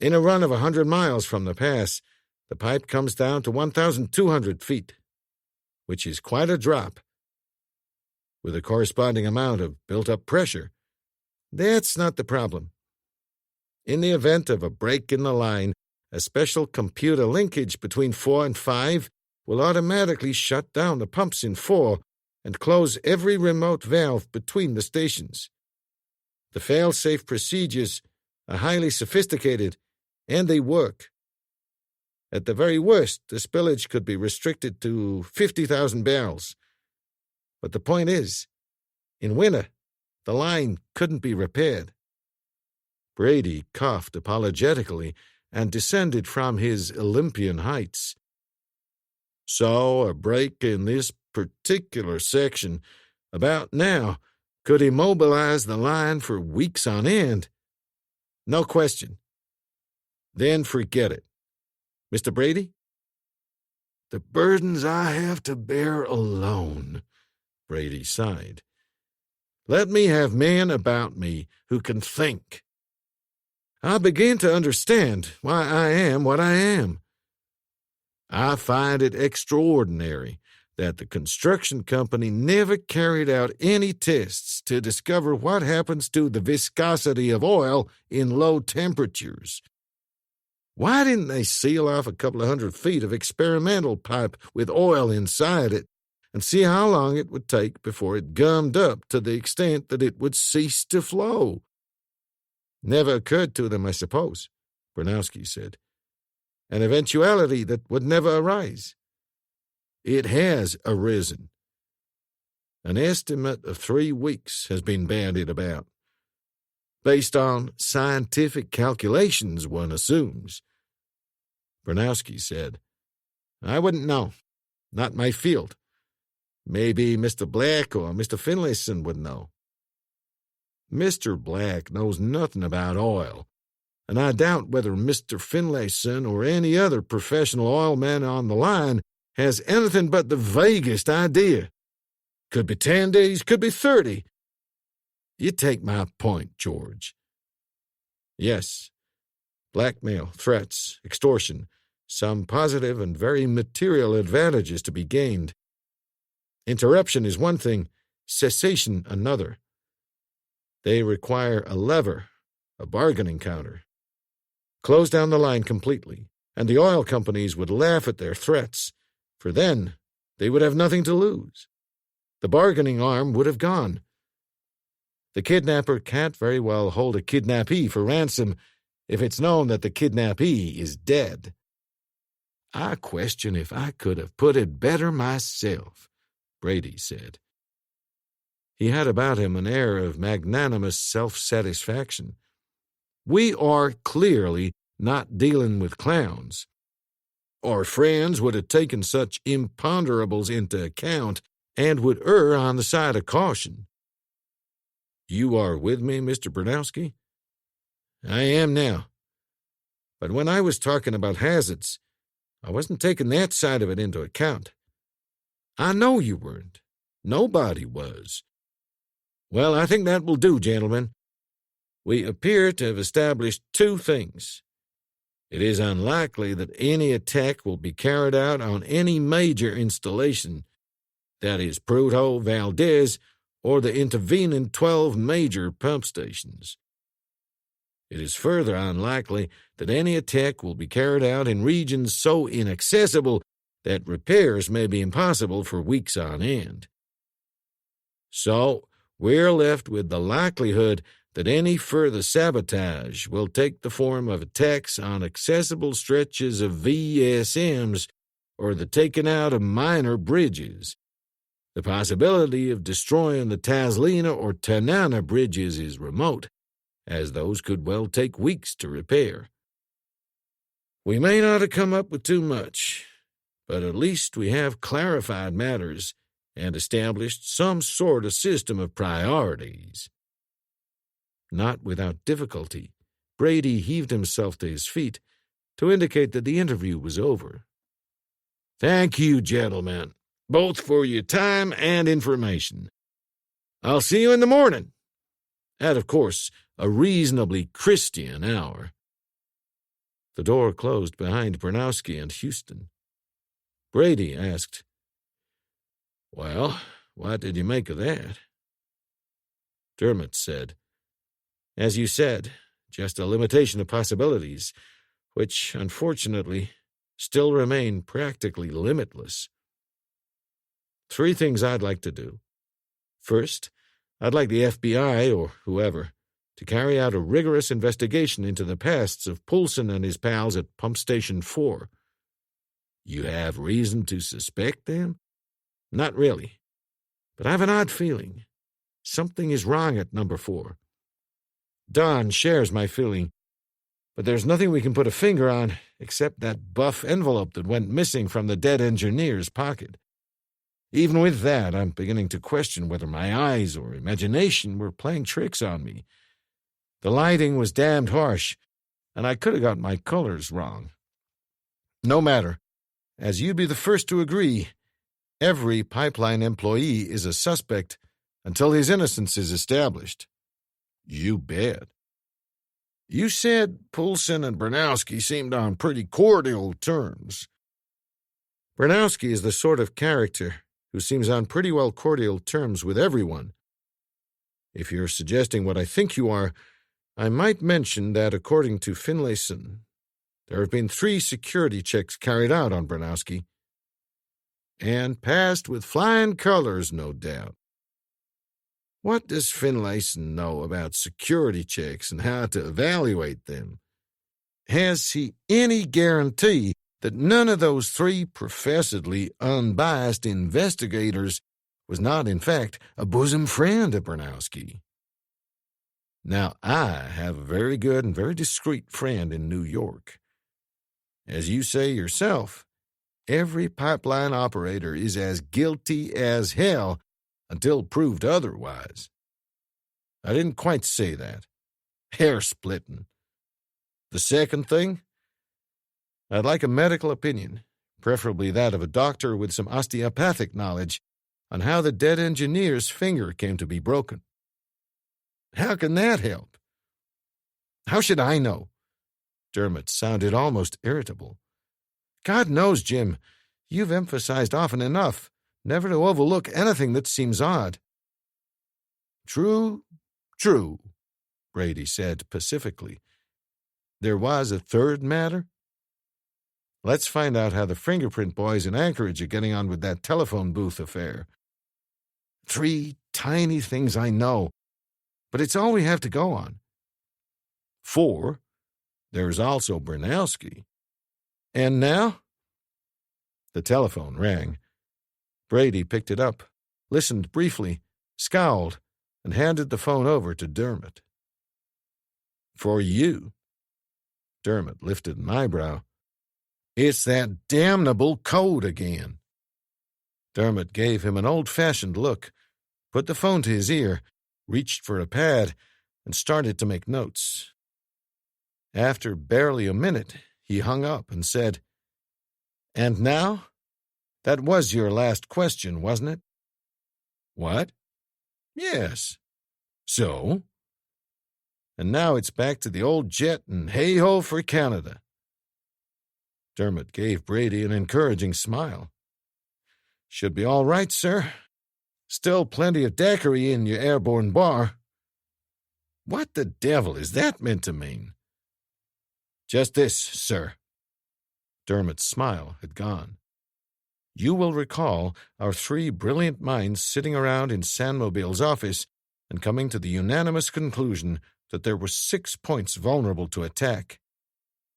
Speaker 3: In a run of 100 miles from the pass, the pipe comes down to 1,200 feet, which is quite a drop, with a corresponding amount of built-up pressure. That's not the problem. In the event of a break in the line, a special computer linkage between 4 and 5 will automatically shut down the pumps in 4 and close every remote valve between the stations. The fail-safe procedures are highly sophisticated, and they work. At the very worst, the spillage could be restricted to 50,000 barrels. But the point is, in winter, the line couldn't be repaired.
Speaker 2: Brady coughed apologetically and descended from his Olympian heights. So a break in this particular section, about now, could immobilize the line for weeks on end. No question. Then forget it. Mr. Brady? The burdens I have to bear alone, Brady sighed. Let me have men about me who can think. I begin to understand why I am what I am. I find it extraordinary that the construction company never carried out any tests to discover what happens to the viscosity of oil in low temperatures. Why didn't they seal off a couple of 100 feet of experimental pipe with oil inside it and see how long it would take before it gummed up to the extent that it would cease to flow? Never occurred to them, I suppose, Bronowski said. An eventuality that would never arise. It has arisen. An estimate of 3 weeks has been bandied about. Based on scientific calculations, one assumes. Bronowski said, I wouldn't know. Not my field. Maybe Mr. Black or Mr. Finlayson would know. Mr. Black knows nothing about oil, and I doubt whether Mr. Finlayson or any other professional oilman on the line has anything but the vaguest idea. Could be 10 days, could be 30. You take my point, George. Yes, blackmail, threats, extortion, some positive and very material advantages to be gained. Interruption is one thing, cessation another. They require a lever, a bargaining counter. Close down the line completely, and the oil companies would laugh at their threats, for then they would have nothing to lose. The bargaining arm would have gone. The kidnapper can't very well hold a kidnappee for ransom if it's known that the kidnappee is dead. I question if I could have put it better myself, Brady said. He had about him an air of magnanimous self-satisfaction. We are clearly not dealing with clowns. Our friends would have taken such imponderables into account and would err on the side of caution. You are with me, Mr. Bronowski? I am now. But when I was talking about hazards, I wasn't taking that side of it into account. I know you weren't. Nobody was. Well, I think that will do, gentlemen. We appear to have established 2 things. It is unlikely that any attack will be carried out on any major installation, that is, Prudhoe, Valdez, or the intervening 12 major pump stations. It is further unlikely that any attack will be carried out in regions so inaccessible that repairs may be impossible for weeks on end. So, we're left with the likelihood that any further sabotage will take the form of attacks on accessible stretches of VSMs or the taking out of minor bridges. The possibility of destroying the Taslina or Tanana bridges is remote, as those could well take weeks to repair. We may not have come up with too much, but at least we have clarified matters and established some sort of system of priorities. Not without difficulty, Brady heaved himself to his feet to indicate that the interview was over. Thank you, gentlemen, both for your time and information. I'll see you in the morning, at, of course, a reasonably Christian hour. The door closed behind Bronowski and Houston. Brady asked, Well, what did you make of that? Dermot said, As you said, just a limitation of possibilities, which, unfortunately, still remain practically limitless. 3 things I'd like to do. First, I'd like the FBI, or whoever, to carry out a rigorous investigation into the pasts of Poulsen and his pals at Pump Station 4. You have reason to suspect them? Not really. But I have an odd feeling. Something is wrong at number 4.
Speaker 3: Don shares my feeling, but there's nothing we can put a finger on except that buff envelope that went missing from the dead engineer's pocket. Even with that, I'm beginning to question whether my eyes or imagination were playing tricks on me. The lighting was damned harsh, and I could have got my colors wrong. No matter. As you'd be the first to agree, every pipeline employee is a suspect until his innocence is established.
Speaker 2: You bet. You said Poulsen and Bernowski seemed on pretty cordial terms.
Speaker 3: Bernowski is the sort of character who seems on pretty well cordial terms with everyone. If you're suggesting what I think you are, I might mention that according to Finlayson, there have been 3 security checks carried out on Bernowski, and passed with flying colors, no doubt. What does Finlayson know about security checks and how to evaluate them? Has he any guarantee that none of those 3 professedly unbiased investigators was not, in fact, a bosom friend of Bernowski? Now, I have a very good and very discreet friend in New York. As you say yourself, every pipeline operator is as guilty as hell until proved otherwise. I didn't quite say that. Hair-splitting. The second thing? I'd like a medical opinion, preferably that of a doctor with some osteopathic knowledge, on how the dead engineer's finger came to be broken. How can that help? How should I know? Dermot sounded almost irritable. God knows, Jim, you've emphasized often enough never to overlook anything that seems odd. True, Brady said pacifically. There was a third matter? Let's find out how the fingerprint boys in Anchorage are getting on with that telephone booth affair. 3 tiny things I know, but it's all we have to go on. 4, there's also Bernowski. And now? The telephone rang. Brady picked it up, listened briefly, scowled, and handed the phone over to Dermot. For you. Dermot lifted an eyebrow. It's that damnable code again. Dermot gave him an old-fashioned look, put the phone to his ear, reached for a pad, and started to make notes. After barely a minute, he hung up and said, And now? That was your last question, wasn't it? What? Yes. So? And now it's back to the old jet and hey-ho for Canada. Dermot gave Brady an encouraging smile. Should be all right, sir. Still plenty of daiquiri in your airborne bar. What the devil is that meant to mean? Just this, sir. Dermot's smile had gone. You will recall our 3 brilliant minds sitting around in Sanmobile's office and coming to the unanimous conclusion that there were 6 points vulnerable to attack.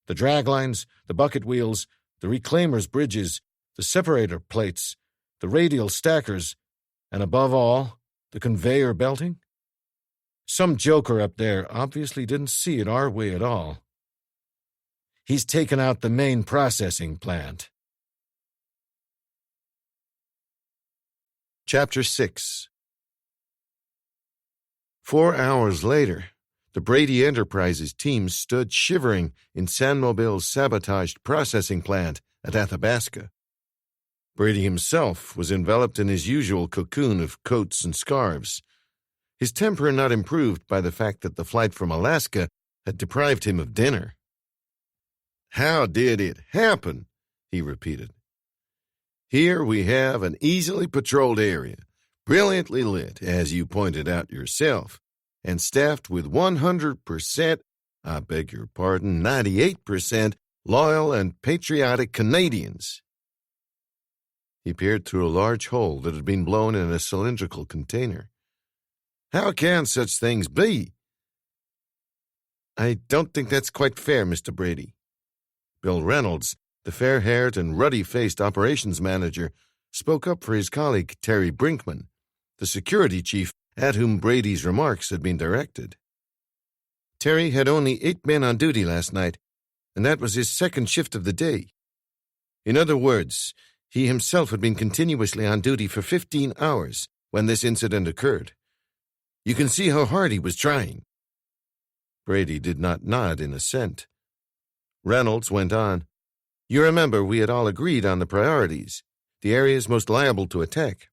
Speaker 3: The draglines, the bucket wheels, the reclaimers' bridges, the separator plates, the radial stackers, and above all, the conveyor belting? Some joker up there obviously didn't see it our way at all. He's taken out the main processing plant. Chapter 6. 4 hours later, the Brady Enterprises team stood shivering in Sanmobile's sabotaged processing plant at Athabasca. Brady himself was enveloped in his usual cocoon of coats and scarves, his temper not improved by the fact that the flight from Alaska had deprived him of dinner. How did it happen? He repeated. Here we have an easily patrolled area, brilliantly lit, as you pointed out yourself, and staffed with 100%, I beg your pardon, 98% loyal and patriotic Canadians. He peered through a large hole that had been blown in a cylindrical container. How can such things be? I don't think that's quite fair, Mr. Brady. Bill Reynolds, the fair-haired and ruddy-faced operations manager, spoke up for his colleague Terry Brinkman, the security chief at whom Brady's remarks had been directed.
Speaker 2: Terry had only 8 men on duty last night, and that was his second shift of the day. In other words, he himself had been continuously on duty for 15 hours when this incident occurred. You can see how hard he was trying." Brady did not nod in assent. Reynolds went on. "You remember we had all agreed on the priorities, the areas most liable to attack.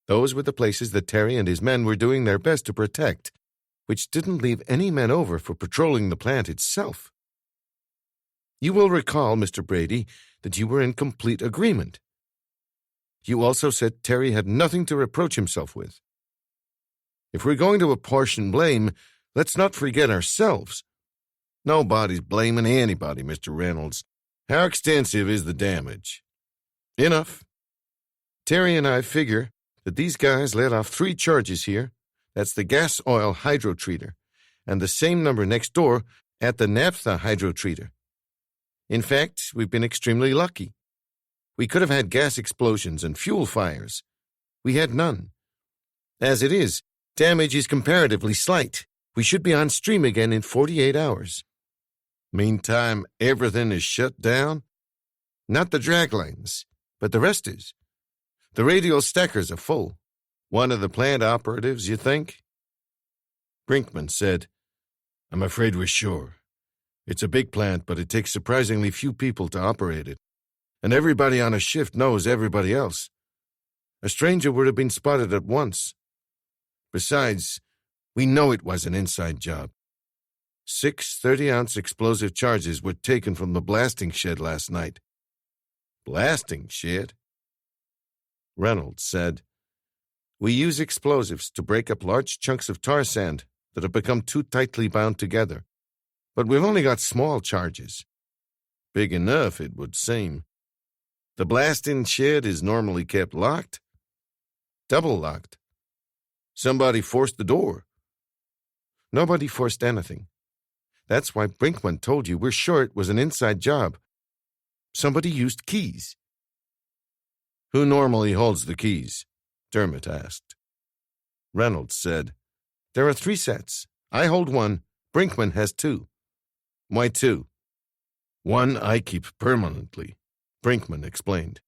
Speaker 2: Those were the places that Terry and his men were doing their best to protect, which didn't leave any men over for patrolling the plant itself. You will recall, Mr. Brady, that you were in complete agreement. You also said Terry had nothing to reproach himself with. If we're going to apportion blame, let's not forget ourselves. Nobody's blaming anybody, Mr. Reynolds. How extensive is the damage?" "Enough. Terry and I figure that these guys let off 3 charges here. That's the gas oil hydrotreater, and the same number next door at the naphtha hydrotreater. In fact, we've been extremely lucky. We could have had gas explosions and fuel fires. We had none. As it is, damage is comparatively slight. We should be on stream again in 48 hours. Meantime, everything is shut down? Not the draglines, but the rest is. The radial stackers are full. One of the plant operatives, you think?" Brinkman said, "I'm afraid we're sure. It's a big plant, but it takes surprisingly few people to operate it, and everybody on a shift knows everybody else. A stranger would have been spotted at once. Besides, we know it was an inside job. 6 30-ounce explosive charges were taken from the blasting shed last night." "Blasting shed?" Reynolds said, "We use explosives to break up large chunks of tar sand that have become too tightly bound together. But we've only got small charges." "Big enough, it would seem. The blasting shed is normally kept locked?" "Double locked." "Somebody forced the door." "Nobody forced anything. That's why Brinkman told you we're sure it was an inside job. Somebody used keys." "Who normally holds the keys?" Dermot asked. Reynolds said, "There are 3 sets. I hold 1. Brinkman has 2. "Why 2? "One I keep permanently," Brinkman explained.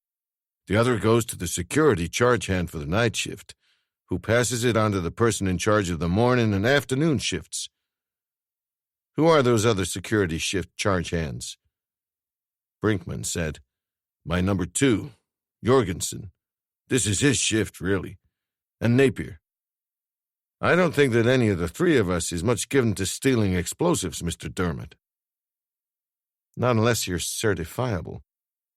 Speaker 2: "The other goes to the security charge hand for the night shift, who passes it on to the person in charge of the morning and afternoon shifts." "Who are those other security shift charge hands?" Brinkman said, "My number 2, Jorgensen. This is his shift, really. And Napier. I don't think that any of the 3 of us is much given to stealing explosives, Mr. Dermot." "Not unless you're certifiable.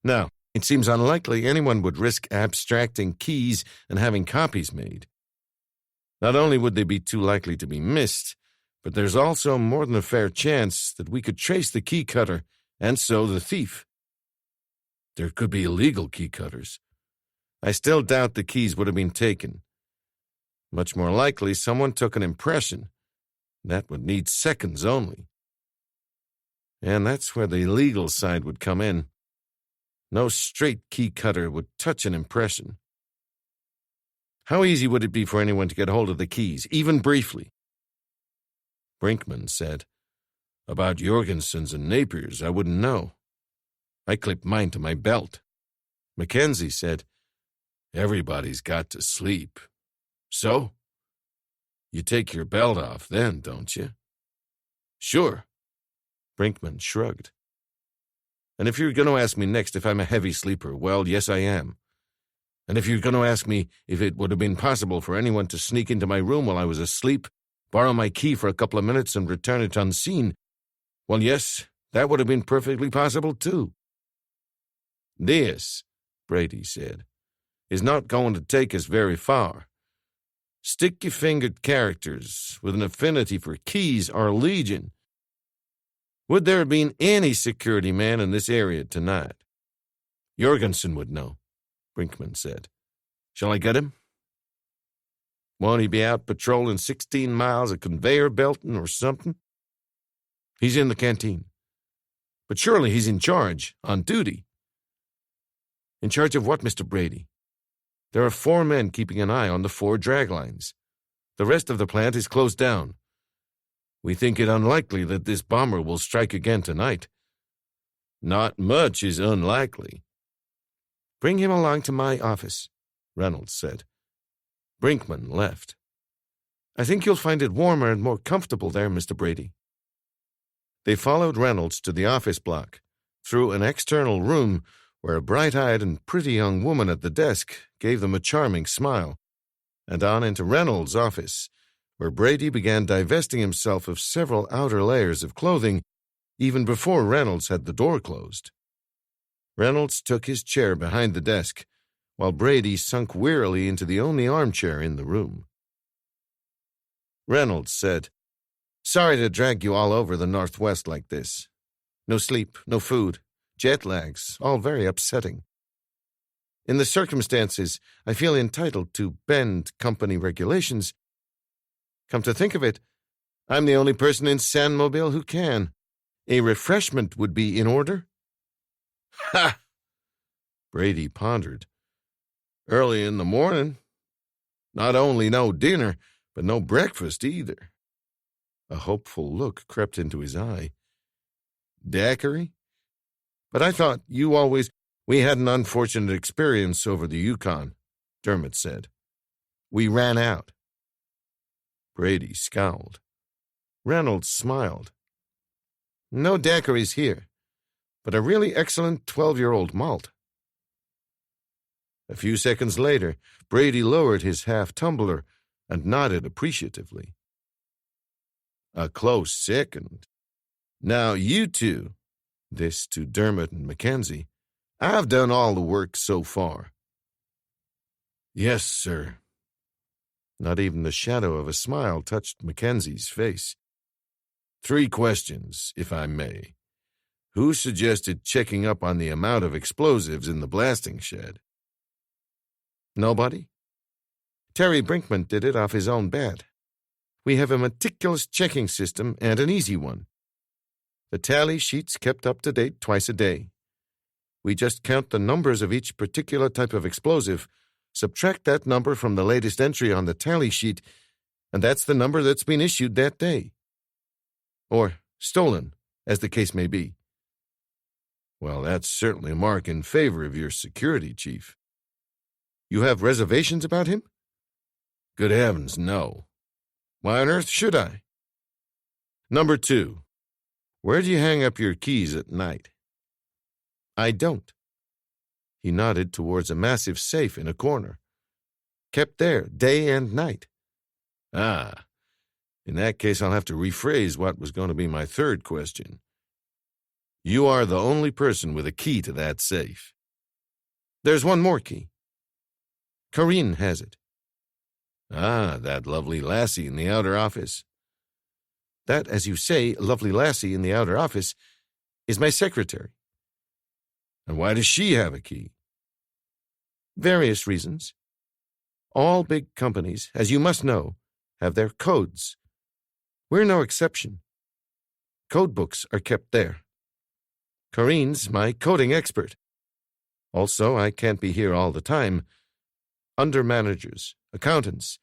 Speaker 2: Now, it seems unlikely anyone would risk abstracting keys and having copies made. Not only would they be too likely to be missed, but there's also more than a fair chance that we could trace the key cutter and so the thief." "There could be illegal key cutters." "I still doubt the keys would have been taken. Much more likely someone took an impression. That would need seconds only. And that's where the legal side would come in. No straight key cutter would touch an impression. How easy would it be for anyone to get hold of the keys, even briefly?" Brinkman said, "About Jorgensen's and Napier's, I wouldn't know. I clipped mine to my belt." Mackenzie said, "Everybody's got to sleep. So? You take your belt off then, don't you?" "Sure." Brinkman shrugged. "And if you're going to ask me next if I'm a heavy sleeper, well, yes, I am. And if you're going to ask me if it would have been possible for anyone to sneak into my room while I was asleep, borrow my key for a couple of minutes and return it unseen, well, yes, that would have been perfectly possible, too." "This," Brady said, "is not going to take us very far. Sticky-fingered characters with an affinity for keys are legion. Would there have been any security man in this area tonight?" "Jorgensen would know," Brinkman said. "Shall I get him?" "Won't he be out patrolling 16 miles of conveyor belting or something?" "He's in the canteen." "But surely he's in charge, on duty." "In charge of what, Mr. Brady?" "There are 4 men keeping an eye on the 4 draglines. The rest of the plant is closed down.
Speaker 3: We think it unlikely that this bomber will strike again tonight." "Not much is unlikely."
Speaker 2: "Bring him along to my office," Reynolds said. Brinkman left. "I think you'll find it warmer and more comfortable there, Mr. Brady." They followed Reynolds to the office block, through an external room where a bright-eyed and pretty young woman at the desk gave them a charming smile, and on into Reynolds' office, where Brady began divesting himself of several outer layers of clothing even before Reynolds had the door closed. Reynolds took his chair behind the desk, while Brady sunk wearily into the only armchair in the room. Reynolds said, "Sorry to drag you all over the Northwest like this. No sleep, no food, jet lags, all very upsetting. In the circumstances, I feel entitled to bend company regulations. Come to think of it, I'm the only person in San Mobile who can. A refreshment would be in order."
Speaker 3: "Ha!" Brady pondered. "Early in the morning. Not only no dinner, but no breakfast either." A hopeful look crept into his eye. "Daiquiri? But I thought you always—" "We had an unfortunate experience over the Yukon," Dermot said. "We ran out." Brady scowled. Reynolds smiled. "No daiquiris here, but a really excellent 12-year-old malt." A few seconds later, Brady lowered his half-tumbler and nodded appreciatively. "A close second. Now you two," this to Dermot and Mackenzie, "I've done all the work so far." "Yes, sir." Not even the shadow of a smile touched Mackenzie's face. "3 questions, if I may. Who suggested checking up on the amount of explosives in the blasting shed?"
Speaker 2: "Nobody. Terry Brinkman did it off his own bat. We have a meticulous checking system and an easy one. The tally sheet's kept up to date twice a day. We just count the numbers of each particular type of explosive, subtract that number from the latest entry on the tally sheet, and that's the number that's been issued that day. Or stolen, as the case may be."
Speaker 3: "Well, that's certainly a mark in favor of your security chief."
Speaker 2: "You have reservations about him?"
Speaker 3: "Good heavens, no. Why on earth should I?" "Number 2, where do you hang up your keys at night?"
Speaker 2: "I don't." He nodded towards a massive safe in a corner. "Kept there day and night."
Speaker 3: "Ah, in that case I'll have to rephrase what was going to be my 3rd question. You are the only person with a key to that safe."
Speaker 2: "There's one more key. Corrine has it."
Speaker 3: "Ah, that lovely lassie in the outer office."
Speaker 2: "That, as you say, lovely lassie in the outer office, is my secretary."
Speaker 3: "And why does she have a key?"
Speaker 2: "Various reasons. All big companies, as you must know, have their codes. We're no exception. Code books are kept there. Corrine's my coding expert. Also, I can't be here all the time. Under managers, accountants,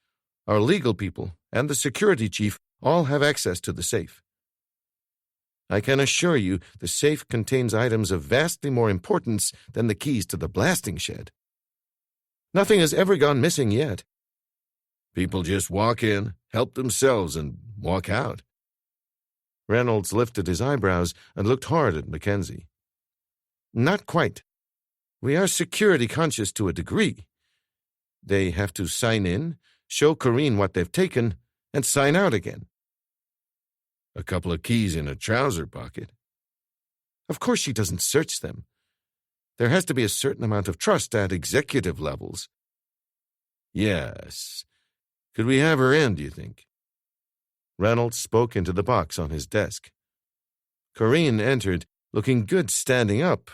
Speaker 2: our legal people, and the security chief all have access to the safe. I can assure you the safe contains items of vastly more importance than the keys to the blasting shed. Nothing has ever gone missing yet."
Speaker 3: "People just walk in, help themselves, and walk out."
Speaker 2: Reynolds lifted his eyebrows and looked hard at Mackenzie. "Not quite. We are security conscious to a degree. They have to sign in, show Corrine what they've taken, and sign out again."
Speaker 3: "A couple of keys in a trouser pocket."
Speaker 2: "Of course she doesn't search them. There has to be a certain amount of trust at executive levels."
Speaker 3: "Yes. Could we have her in, do you think?"
Speaker 2: Reynolds spoke into the box on his desk. Corrine entered, looking good standing up,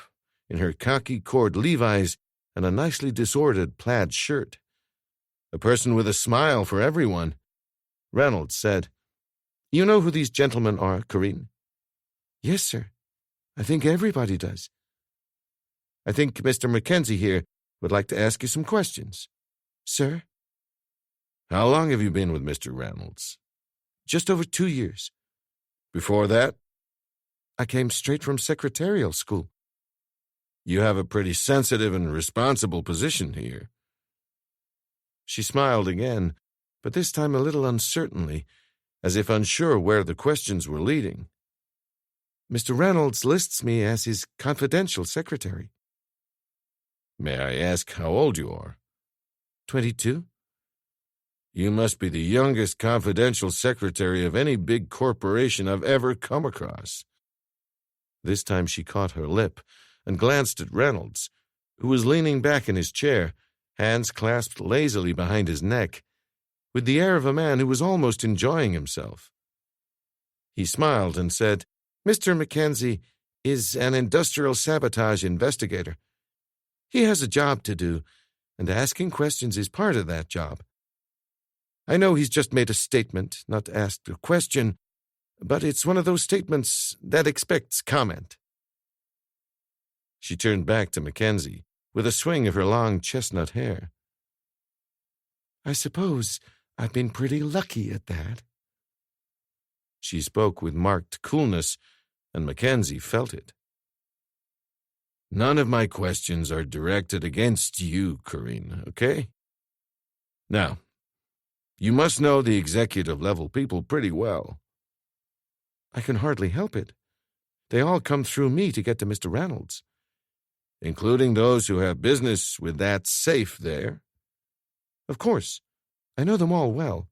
Speaker 2: in her khaki-cord Levi's and a nicely disordered plaid shirt. A person with a smile for everyone. Reynolds said, "You know who these gentlemen are, Corrine?" "Yes, sir. I think everybody does." "I think Mr. Mackenzie here would like to ask you some questions." "Sir?"
Speaker 3: "How long have you been with Mr. Reynolds?"
Speaker 2: "Just over 2 years.
Speaker 3: Before that?
Speaker 2: I came straight from secretarial school.
Speaker 3: You have a pretty sensitive and responsible position here.
Speaker 2: She smiled again, but this time a little uncertainly, as if unsure where the questions were leading. Mr. Reynolds lists me as his confidential secretary.
Speaker 3: May I ask how old you are?
Speaker 2: 22.
Speaker 3: You must be the youngest confidential secretary of any big corporation I've ever come across.
Speaker 2: This time she caught her lip and glanced at Reynolds, who was leaning back in his chair, hands clasped lazily behind his neck, with the air of a man who was almost enjoying himself. He smiled and said, Mr. Mackenzie is an industrial sabotage investigator. He has a job to do, and asking questions is part of that job. I know he's just made a statement, not asked a question, but it's one of those statements that expects comment. She turned back to Mackenzie, with a swing of her long chestnut hair. I suppose I've been pretty lucky at that. She spoke with marked coolness, and Mackenzie felt it.
Speaker 3: None of my questions are directed against you, Corinne, okay? Now, you must know the executive-level people pretty well.
Speaker 2: I can hardly help it. They all come through me to get to Mr. Reynolds.
Speaker 3: Including those who have business with that safe there?
Speaker 2: Of course. I know them all well.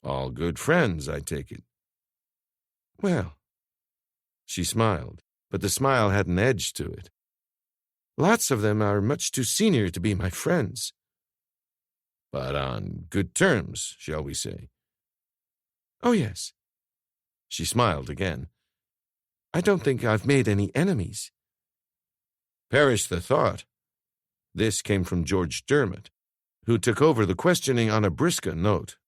Speaker 3: All good friends, I take it.
Speaker 2: Well, she smiled, but the smile had an edge to it. Lots of them are much too senior to be my friends.
Speaker 3: But on good terms, shall we say?
Speaker 2: Oh, yes. She smiled again. I don't think I've made any enemies.
Speaker 3: Perish the thought.
Speaker 2: This came from George Dermot, who took over the questioning on a brisker note.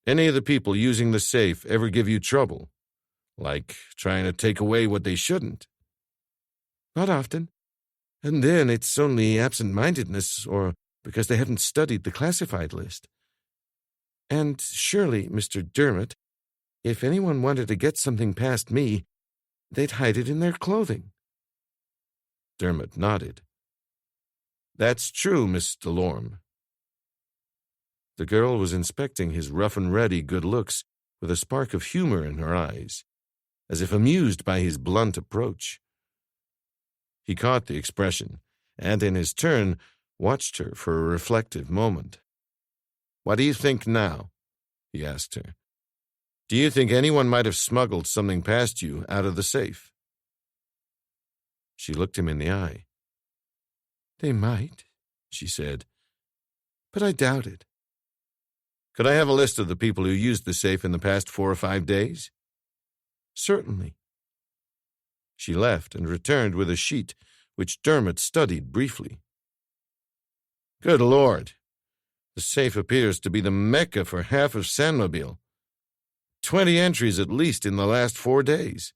Speaker 3: Any of the people using the safe ever give you trouble? Like trying to take away what they shouldn't?
Speaker 2: Not often. And then it's only absent-mindedness or because they haven't studied the classified list. And surely, Mr. Dermot, if anyone wanted to get something past me, they'd hide it in their clothing.
Speaker 3: Dermot nodded. That's true, Miss Delorme.
Speaker 2: The girl was inspecting his rough-and-ready good looks with a spark of humor in her eyes, as if amused by his blunt approach. He caught the expression, and in his turn watched her for a reflective moment.
Speaker 3: What do you think now? He asked her. Do you think anyone might have smuggled something past you out of the safe?
Speaker 2: She looked him in the eye. They might, she said, but I doubt it.
Speaker 3: Could I have a list of the people who used the safe in the past 4 or 5 days?
Speaker 2: Certainly.
Speaker 3: She left and returned with a sheet, which Dermot studied briefly. Good Lord! The safe appears to be the mecca for half of San Mobile. 20 entries at least in the last 4 days.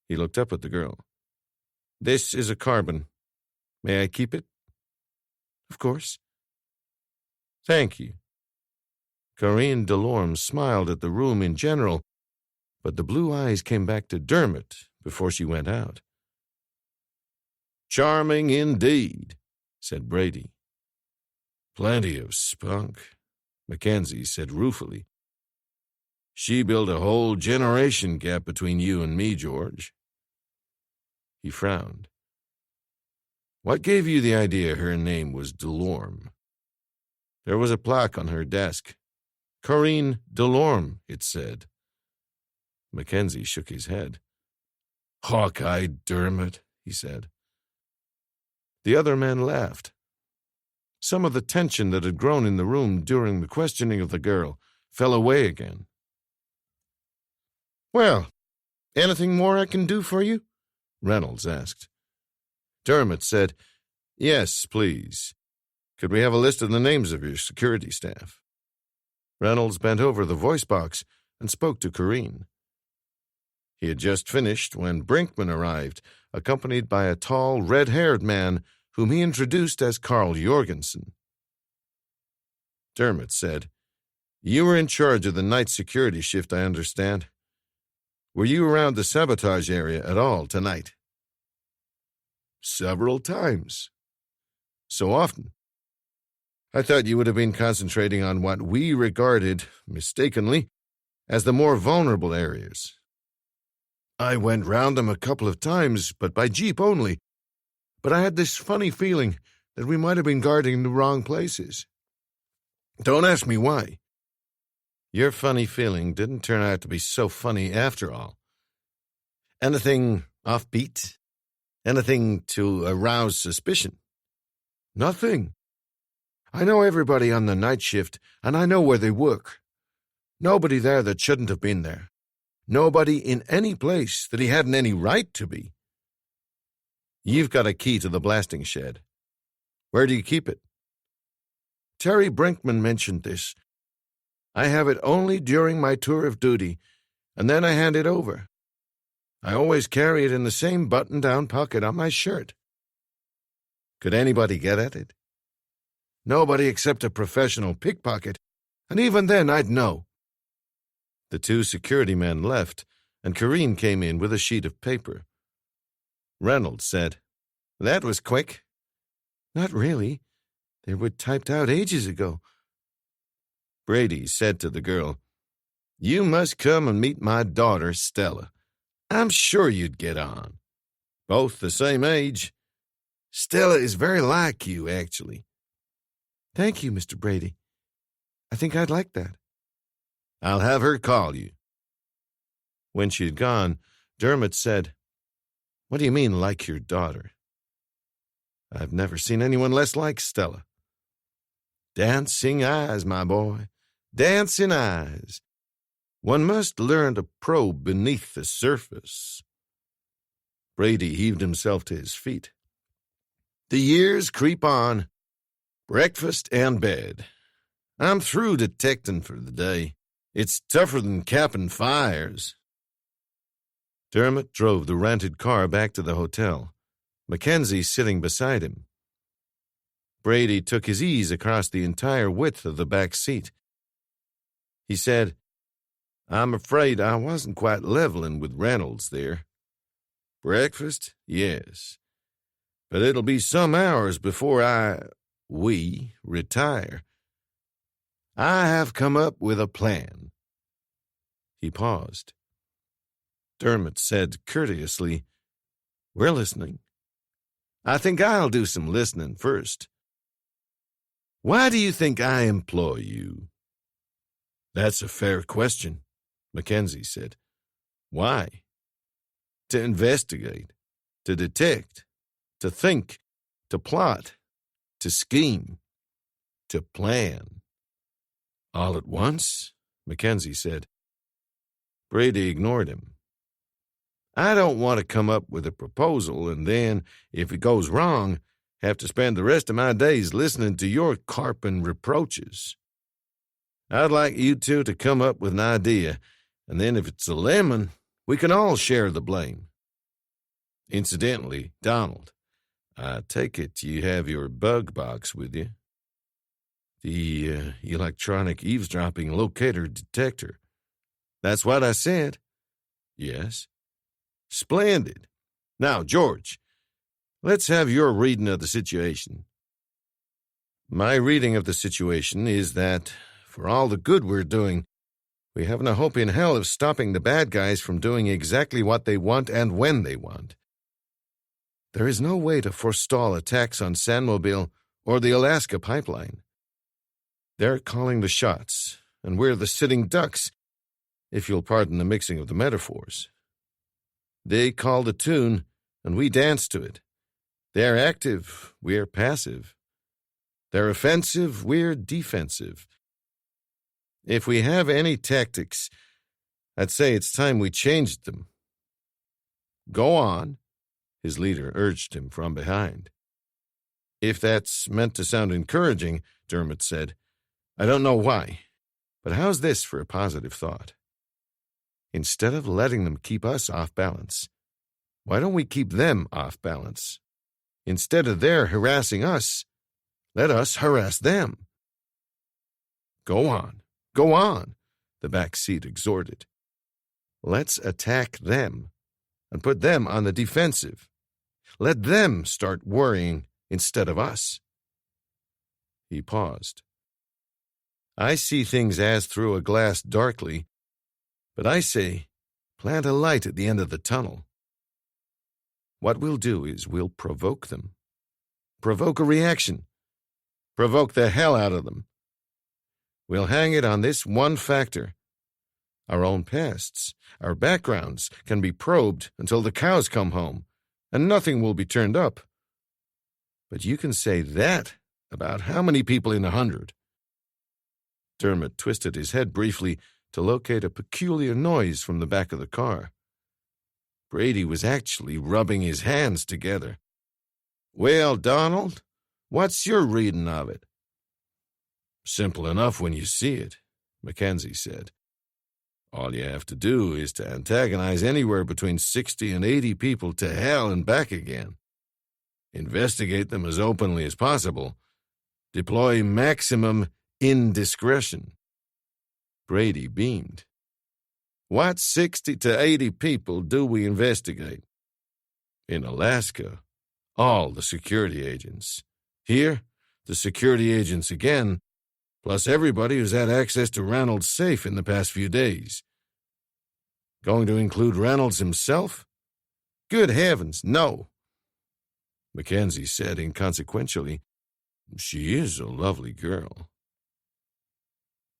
Speaker 2: He looked up at the girl. This is a carbon. May I keep it? Of course.
Speaker 3: Thank you.
Speaker 2: Corinne Delorme smiled at the room in general, but the blue eyes came back to Dermot before she went out.
Speaker 3: Charming indeed, said Brady.
Speaker 2: Plenty of spunk, Mackenzie said ruefully.
Speaker 3: She built a whole generation gap between you and me, George.
Speaker 2: He frowned.
Speaker 3: What gave you the idea her name was Delorme?
Speaker 2: There was a plaque on her desk. Corinne Delorme, it said. Mackenzie shook his head.
Speaker 3: Hawk-eyed Dermot, he said.
Speaker 2: The other men laughed. Some of the tension that had grown in the room during the questioning of the girl fell away again.
Speaker 3: Well, anything more I can do for you?
Speaker 2: Reynolds asked.
Speaker 3: Dermot said, Yes, please. Could we have a list of the names of your security staff?
Speaker 2: Reynolds bent over the voice box and spoke to Corinne.
Speaker 3: He had just finished when Brinkman arrived, accompanied by a tall, red-haired man whom he introduced as Carl Jorgensen.
Speaker 2: Dermot said, You were in charge of the night security shift, I understand. Were you around the sabotage area at all tonight?
Speaker 3: Several times.
Speaker 2: So often. I thought you would have been concentrating on what we regarded, mistakenly, as the more vulnerable areas.
Speaker 3: I went round them a couple of times, but by jeep only. But I had this funny feeling that we might have been guarding the wrong places. Don't ask me why.
Speaker 2: Your funny feeling didn't turn out to be so funny after all. Anything offbeat? Anything to arouse suspicion?
Speaker 3: Nothing. I know everybody on the night shift, and I know where they work. Nobody there that shouldn't have been there. Nobody in any place that he hadn't any right to be.
Speaker 2: You've got a key to the blasting shed. Where do you keep it?
Speaker 3: Terry Brinkman mentioned this. I have it only during my tour of duty, and then I hand it over. I always carry it in the same button-down pocket on my shirt.
Speaker 2: Could anybody get at it?
Speaker 3: Nobody except a professional pickpocket, and even then I'd know.
Speaker 2: The two security men left, and Corrine came in with a sheet of paper. Reynolds said, "That was quick."
Speaker 3: Not really. They were typed out ages ago.
Speaker 2: Brady said to the girl, "You must come and meet my daughter, Stella. I'm sure you'd get on. Both the same age. Stella is very like you, actually."
Speaker 3: Thank you, Mr. Brady. I think I'd like that.
Speaker 2: I'll have her call you. When she'd gone, Dermot said, "What do you mean, like your daughter?" "I've never seen anyone less like Stella. Dancing eyes, my boy, dancing eyes. One must learn to probe beneath the surface." Brady heaved himself to his feet. "The years creep on. Breakfast and bed. I'm through detecting for the day. It's tougher than capping fires." Dermot drove the rented car back to the hotel, Mackenzie sitting beside him. Brady took his ease across the entire width of the back seat. He said, "I'm afraid I wasn't quite leveling with Reynolds there. Breakfast, yes. But it'll be some hours before we retire. I have come up with a plan." He paused. Dermot said courteously, "We're listening." "I think I'll do some listening first. Why do you think I employ you?" "That's a fair question," Mackenzie said. "Why?" "To investigate, to detect, to think, to plot, to scheme, to plan." "All at once?" Mackenzie said. Brady ignored him. "I don't want to come up with a proposal and then, if it goes wrong, have to spend the rest of my days listening to your carping reproaches. I'd like you two to come up with an idea, and then if it's a lemon, we can all share the blame. Incidentally, Donald, I take it you have your bug box with you. The electronic eavesdropping locator detector. That's what I said." "Yes." "Splendid. Now, George, let's have your reading of the situation." "My reading of the situation is that, for all the good we're doing, we haven't a hope in hell of stopping the bad guys from doing exactly what they want and when they want. There is no way to forestall attacks on San Mobile or the Alaska pipeline. They're calling the shots, and we're the sitting ducks, if you'll pardon the mixing of the metaphors. They call the tune, and we dance to it. They're active, we're passive. They're offensive, we're defensive. If we have any tactics, I'd say it's time we changed them." "Go on," his leader urged him from behind. "If that's meant to sound encouraging," Dermot said, "I don't know why, but how's this for a positive thought? Instead of letting them keep us off balance, why don't we keep them off balance? Instead of their harassing us, let us harass them." "Go on," Go on, the back seat exhorted. Let's attack them and put them on the defensive. Let them start worrying instead of us. He paused. I see things as through a glass darkly, but I say, plant a light at the end of the tunnel. What we'll do is we'll provoke them. Provoke a reaction. Provoke the hell out of them. We'll hang it on this one factor. Our own pasts, our backgrounds can be probed until the cows come home, and nothing will be turned up. But you can say that about how many people in 100? Dermot twisted his head briefly to locate a peculiar noise from the back of the car. Brady was actually rubbing his hands together. Well, Donald, what's your reading of it? Simple enough when you see it, Mackenzie said. All you have to do is to antagonize anywhere between 60 and 80 people to hell and back again. Investigate them as openly as possible. Deploy maximum indiscretion. Brady beamed. What 60 to 80 people do we investigate? In Alaska, all the security agents. Here, the security agents again, plus everybody who's had access to Reynolds' safe in the past few days. Going to include Reynolds himself? Good heavens, no. Mackenzie said inconsequentially, She is a lovely girl.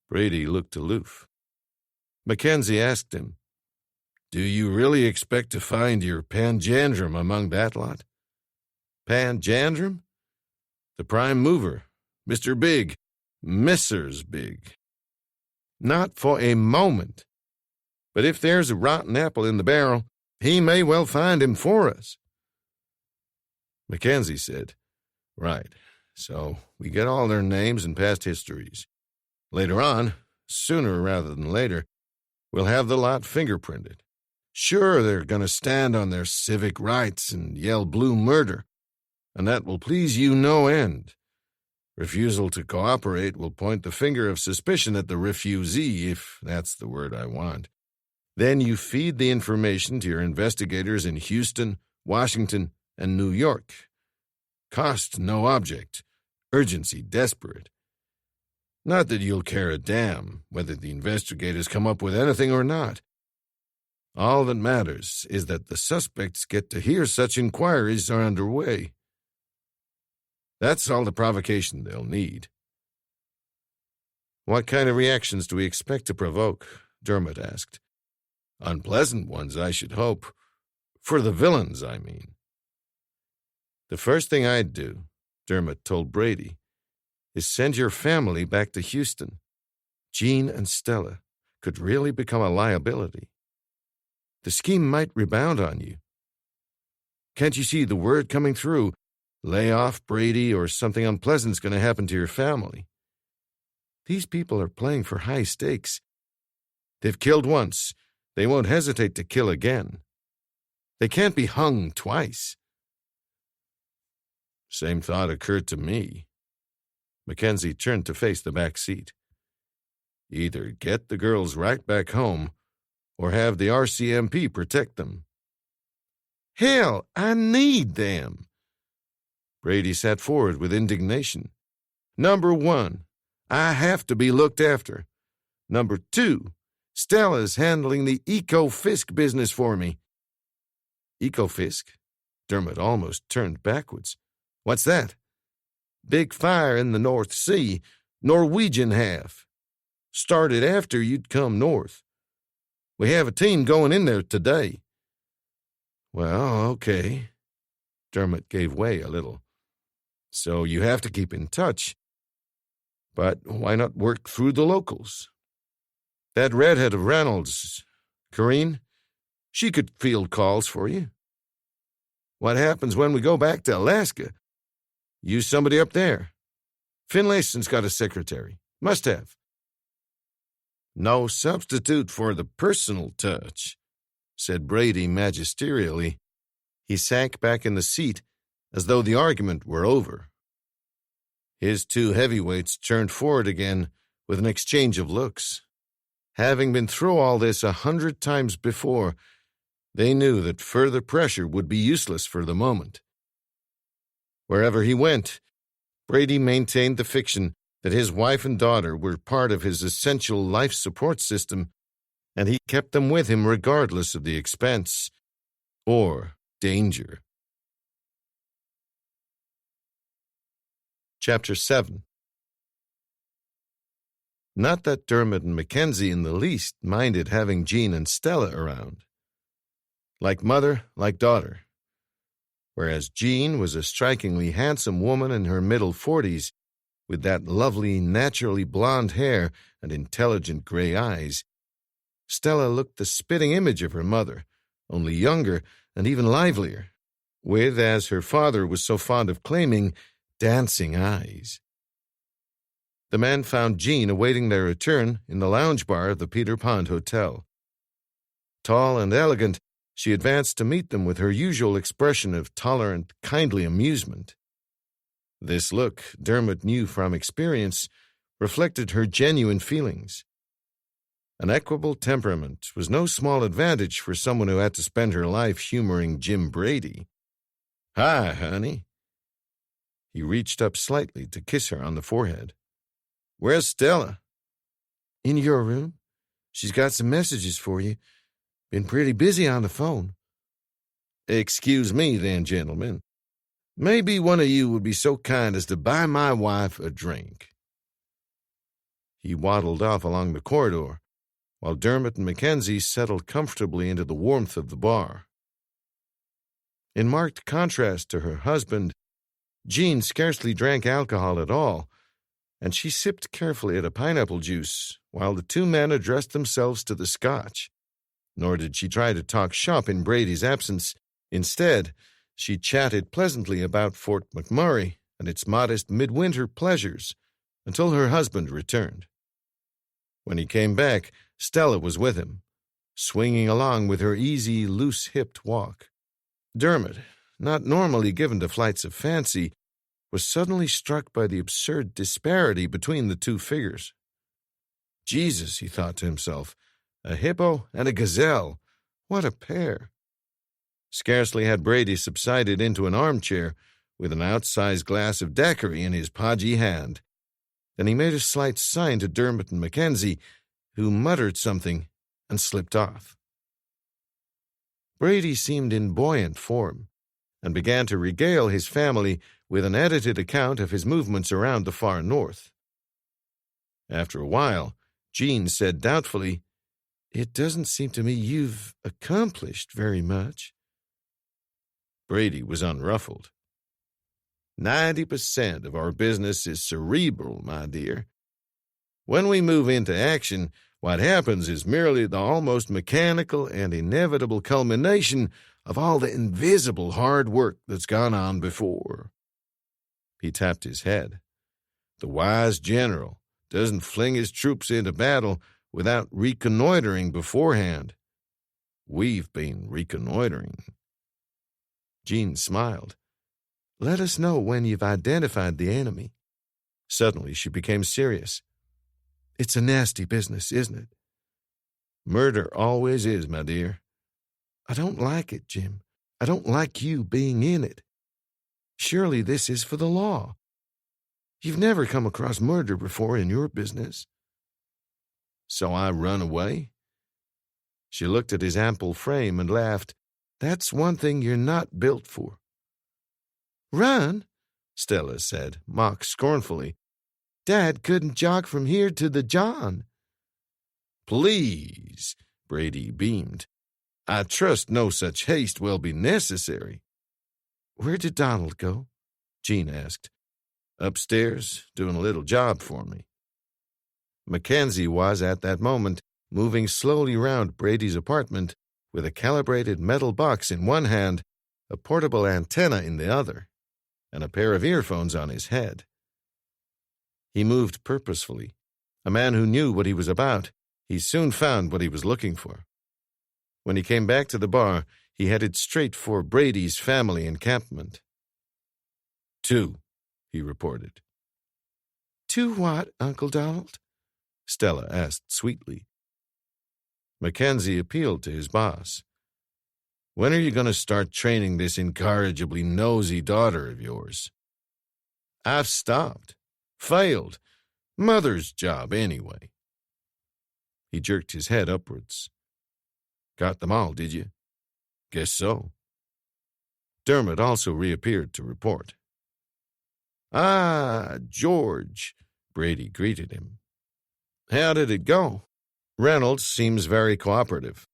Speaker 2: Brady looked aloof. Mackenzie asked him, Do you really expect to find your panjandrum among that lot? Panjandrum? The prime mover, Mr. Big, Mrs. Big. Not for a moment. But if there's a rotten apple in the barrel, he may well find him for us. Mackenzie said, Right, so we get all their names and past histories. Later on, sooner rather than later, we'll have the lot fingerprinted. Sure, they're going to stand on their civic rights and yell blue murder, and that will please you no end. Refusal to cooperate will point the finger of suspicion at the refusee, if that's the word I want. Then you feed the information to your investigators in Houston, Washington, and New York. Cost no object. Urgency desperate. Not that you'll care a damn whether the investigators come up with anything or not. All that matters is that the suspects get to hear such inquiries are underway. That's all the provocation they'll need. What kind of reactions do we expect to provoke? Dermot asked. Unpleasant ones, I should hope. For the villains, I mean. The first thing I'd do, Dermot told Brady, is send your family back to Houston. Jean and Stella could really become a liability. The scheme might rebound on you. Can't you see the word coming through? Lay off Brady or something unpleasant's going to happen to your family. These people are playing for high stakes. They've killed once. They won't hesitate to kill again. They can't be hung twice. Same thought occurred to me. Mackenzie turned to face the back seat. Either get the girls right back home or have the RCMP protect them. Hell, I need them. Brady sat forward with indignation. Number 1, I have to be looked after. Number 2, Stella's handling the Eco-Fisk business for me. Eco-Fisk? Dermot almost turned backwards. What's that? Big fire in the North Sea, Norwegian half. Started after you'd come north. We have a team going in there today. Well, okay. Dermot gave way a little. So you have to keep in touch. But why not work through the locals? That redhead of Reynolds, Corrine, she could field calls for you. What happens when we go back to Alaska? Use somebody up there. Finlayson's got a secretary. Must have. No substitute for the personal touch, said Brady magisterially. He sank back in the seat as though the argument were over. His two heavyweights turned forward again with an exchange of looks. Having been through all this 100 times before, they knew that further pressure would be useless for the moment. Wherever he went, Brady maintained the fiction that his wife and daughter were part of his essential life support system, and he kept them with him regardless of the expense or danger. Chapter 7. Not that Dermot and Mackenzie in the least minded having Jean and Stella around. Like mother, like daughter. Whereas Jean was a strikingly handsome woman in her middle 40s, with that lovely, naturally blonde hair and intelligent gray eyes, Stella looked the spitting image of her mother, only younger and even livelier, with, as her father was so fond of claiming, dancing eyes. The man found Jean awaiting their return in the lounge bar of the Peter Pond Hotel. Tall and elegant, she advanced to meet them with her usual expression of tolerant, kindly amusement. This look, Dermot knew from experience, reflected her genuine feelings. An equable temperament was no small advantage for someone who had to spend her life humoring Jim Brady. "Hi, honey." He reached up slightly to kiss her on the forehead. "Where's Stella?" "In your room. She's got some messages for you. Been pretty busy on the phone." "Excuse me, then, gentlemen. Maybe one of you would be so kind as to buy my wife a drink." He waddled off along the corridor, while Dermot and Mackenzie settled comfortably into the warmth of the bar. In marked contrast to her husband, Jean scarcely drank alcohol at all, and she sipped carefully at a pineapple juice while the two men addressed themselves to the scotch. Nor did she try to talk shop in Brady's absence. Instead, she chatted pleasantly about Fort McMurray and its modest midwinter pleasures until her husband returned. When he came back, Stella was with him, swinging along with her easy, loose-hipped walk. Dermot, not normally given to flights of fancy, was suddenly struck by the absurd disparity between the two figures. Jesus, he thought to himself, a hippo and a gazelle. What a pair! Scarcely had Brady subsided into an armchair with an outsized glass of daiquiri in his podgy hand than he made a slight sign to Dermot and Mackenzie, who muttered something and slipped off. Brady seemed in buoyant form and began to regale his family with an edited account of his movements around the far north. After a while, Jean said doubtfully, "It doesn't seem to me you've accomplished very much." Brady was unruffled. 90% of our business is cerebral, my dear. When we move into action, what happens is merely the almost mechanical and inevitable culmination of all the invisible hard work that's gone on before. He tapped his head. The wise general doesn't fling his troops into battle without reconnoitering beforehand. We've been reconnoitering. Jean smiled. "Let us know when you've identified the enemy." Suddenly she became serious. "It's a nasty business, isn't it?" "Murder always is, my dear." "I don't like it, Jim. I don't like you being in it. Surely this is for the law. You've never come across murder before in your business." "So I run away?" She looked at his ample frame and laughed. "That's one thing you're not built for." "Run?" Stella said, mock scornfully. "Dad couldn't jog from here to the John." "Please," Brady beamed. "I trust no such haste will be necessary." "Where did Donald go?" Jean asked. "Upstairs, doing a little job for me." Mackenzie was, at that moment, moving slowly round Brady's apartment with a calibrated metal box in one hand, a portable antenna in the other, and a pair of earphones on his head. He moved purposefully. A man who knew what he was about, he soon found what he was looking for. When he came back to the bar, he headed straight for Brady's family encampment. 2, he reported. 2 what, Uncle Donald?" Stella asked sweetly. Mackenzie appealed to his boss. When are you going to start training this incorrigibly nosy daughter of yours? I've stopped. Failed. Mother's job, anyway. He jerked his head upwards. Got them all, did you? Guess so. Dermot also reappeared to report. Ah, George, Brady greeted him. How did it go? Reynolds seems very cooperative.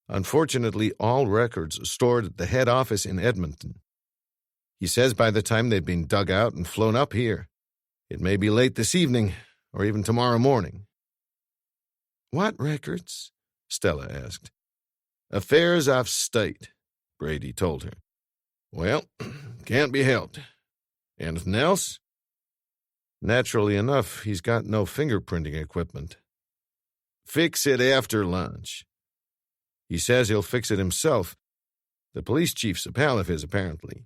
Speaker 2: Unfortunately, all records are stored at the head office in Edmonton. He says by the time they've been dug out and flown up here, it may be late this evening or even tomorrow morning. What records? Stella asked. Affairs of state, Brady told her. Well, can't be helped. Anything else? Naturally enough, he's got no fingerprinting equipment. Fix it after lunch. He says he'll fix it himself. The police chief's a pal of his, apparently.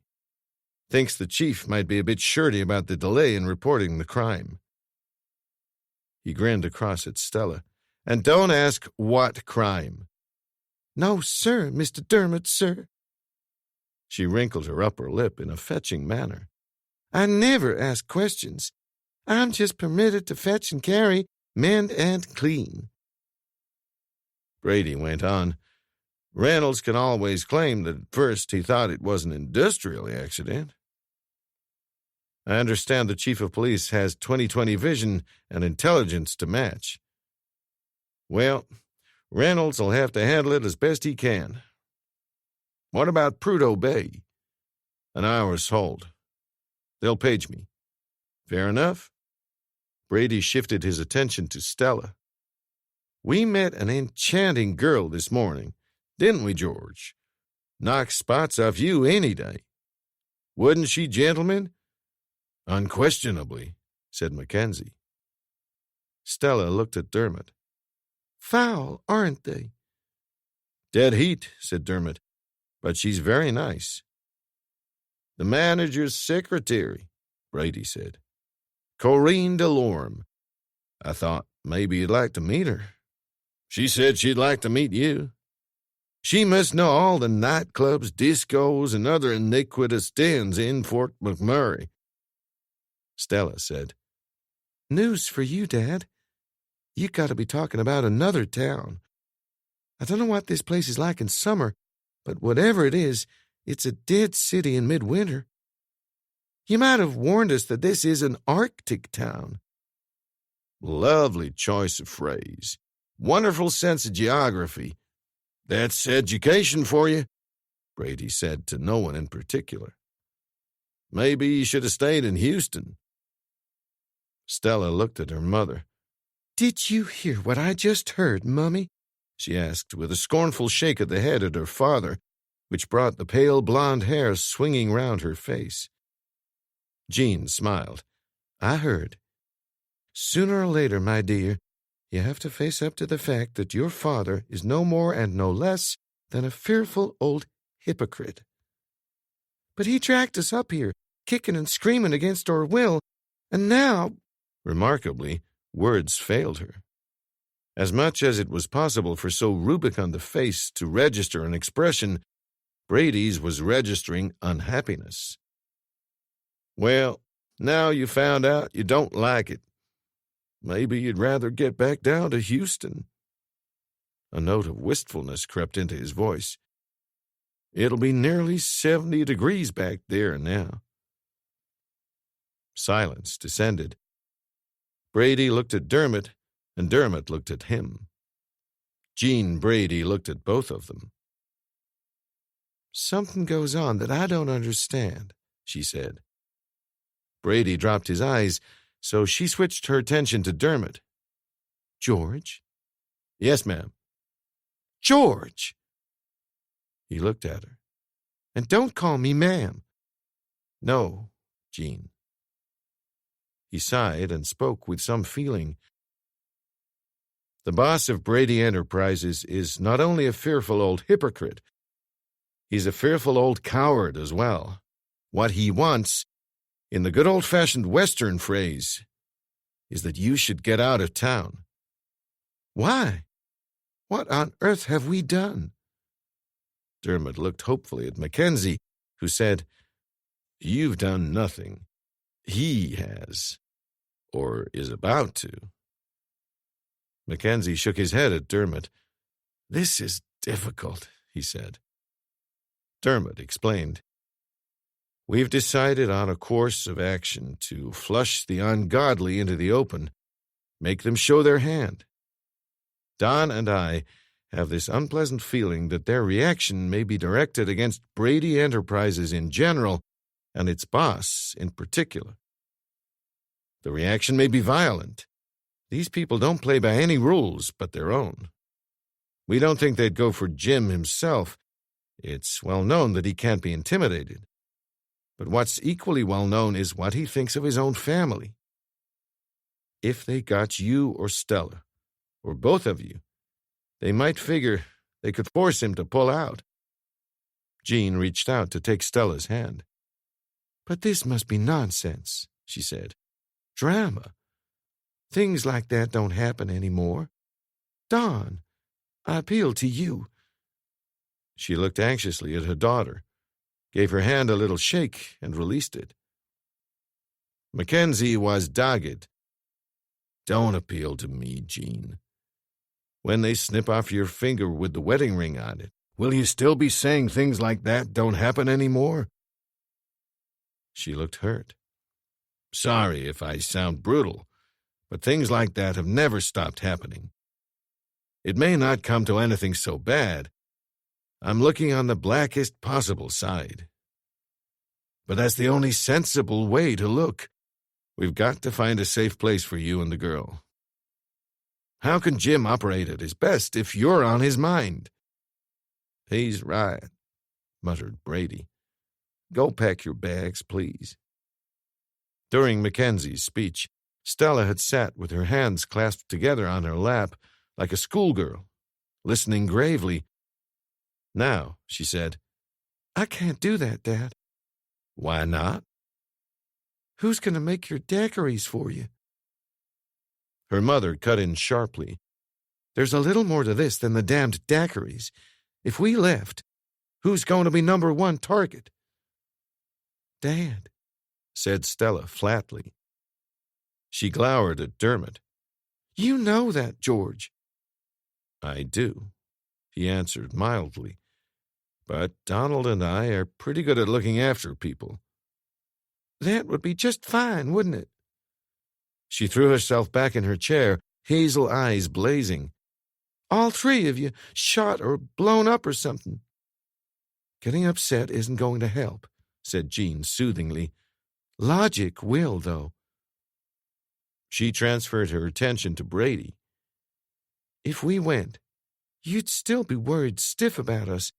Speaker 2: Thinks the chief might be a bit shirty about the delay in reporting the crime. He grinned across at Stella. And don't ask what crime. No, sir, Mr. Dermot, sir. She wrinkled her upper lip in a fetching manner. I never ask questions. I'm just permitted to fetch and carry, mend and clean. Brady went on. Reynolds can always claim that at first he thought it was an industrial accident. I understand the chief of police has 20/20 vision and intelligence to match. Well, Reynolds will have to handle it as best he can. What about Prudhoe Bay? An hour's hold. They'll page me. Fair enough? Brady shifted his attention to Stella. We met an enchanting girl this morning, didn't we, George? Knock spots off you any day. Wasn't she, gentlemen? Unquestionably, said Mackenzie. Stella looked at Dermot. Foul, aren't they? Dead heat, said Dermot, but she's very nice. The manager's secretary, Brady said. Corinne Delorme. I thought maybe you'd like to meet her. She said she'd like to meet you. She must know all the nightclubs, discos, and other iniquitous dens in Fort McMurray. Stella said, News for you, Dad. You got to be talking about another town. I don't know what this place is like in summer, but whatever it is, it's a dead city in midwinter. You might have warned us that this is an Arctic town. Lovely choice of phrase. Wonderful sense of geography. That's education for you, Brady said to no one in particular. Maybe you should have stayed in Houston. Stella looked at her mother. Did you hear what I just heard, Mummy? She asked with a scornful shake of the head at her father, which brought the pale blonde hair swinging round her face. Jean smiled. I heard. Sooner or later, my dear, you have to face up to the fact that your father is no more and no less than a fearful old hypocrite. But he tracked us up here, kicking and screaming against our will, and now... Remarkably, words failed her. As much as it was possible for so rubicund a face to register an expression, Brady's was registering unhappiness. Well, now you found out you don't like it. Maybe you'd rather get back down to Houston. A note of wistfulness crept into his voice. It'll be nearly 70 degrees back there now. Silence descended. Brady looked at Dermot, and Dermot looked at him. Jean Brady looked at both of them. Something goes on that I don't understand, she said. Brady dropped his eyes, so she switched her attention to Dermot. George? Yes, ma'am. George! He looked at her. And don't call me ma'am. No, Jean. He sighed and spoke with some feeling. The boss of Brady Enterprises is not only a fearful old hypocrite, he's a fearful old coward as well. What he wants, in the good old-fashioned Western phrase, is that you should get out of town. Why? What on earth have we done? Dermot looked hopefully at Mackenzie, who said,
Speaker 1: You've done nothing. He has, or is about to.
Speaker 2: Mackenzie shook his head at Dermot. This is difficult, he said. Dermot explained. We've decided on a course of action to flush the ungodly into the open, make them show their hand. Don and I have this unpleasant feeling that their reaction may be directed against Brady Enterprises in general and its boss in particular. The reaction may be violent. These people don't play by any rules but their own. We don't think they'd go for Jim himself. It's well known that he can't be intimidated. But what's equally well known is what he thinks of his own family. If they got you or Stella, or both of you, they might figure they could force him to pull out. Jean reached out to take Stella's hand. But this must be nonsense, she said. Drama. Things like that don't happen anymore. Don, I appeal to you. She looked anxiously at her daughter, gave her hand a little shake, and released it. Mackenzie was dogged. Don't appeal to me, Jean. When they snip off your finger with the wedding ring on it, will you still be saying things like that don't happen anymore? She looked hurt. Sorry if I sound brutal, but things like that have never stopped happening. It may not come to anything so bad. I'm looking on the blackest possible side. But that's the only sensible way to look. We've got to find a safe place for you and the girl. How can Jim operate at his best if you're on his mind? He's right, muttered Brady. Go pack your bags, please. During Mackenzie's speech, Stella had sat with her hands clasped together on her lap like a schoolgirl, listening gravely. Now, she said, I can't do that, Dad. Why not? Who's going to make your daiquiris for you? Her mother cut in sharply. There's a little more to this than the damned daiquiris. If we left, who's going to be number one target? Dad, said Stella flatly. She glowered at Dermot. You know that, George. I do, he answered mildly. But Donald and I are pretty good at looking after people. That would be just fine, wouldn't it? She threw herself back in her chair, hazel eyes blazing. All three of you shot or blown up or something. Getting upset isn't going to help, said Jean soothingly. Logic will, though. She transferred her attention to Brady. If we went, you'd still be worried stiff about us,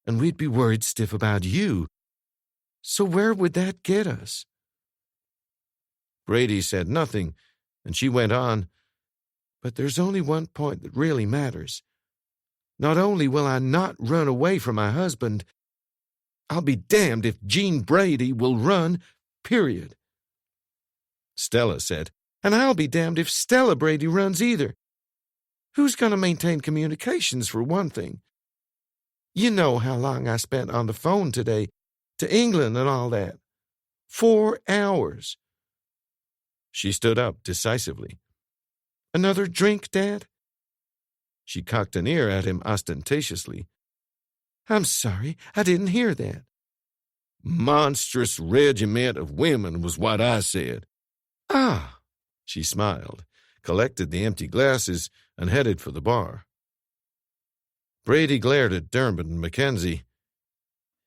Speaker 2: and we'd be worried stiff about you. So where would that get us? Brady said nothing, and she went on, but there's only one point that really matters. Not only will I not run away from my husband, I'll be damned if Jean Brady will run, period. Stella said, and I'll be damned if Stella Brady runs either. Who's going to maintain communications, for one thing? You know how long I spent on the phone today, to England and all that. 4 hours. She stood up decisively. Another drink, Dad? She cocked an ear at him ostentatiously. I'm sorry, I didn't hear that. Monstrous regiment of women was what I said. Ah, she smiled, collected the empty glasses, and headed for the bar. Brady glared at Dermot and Mackenzie.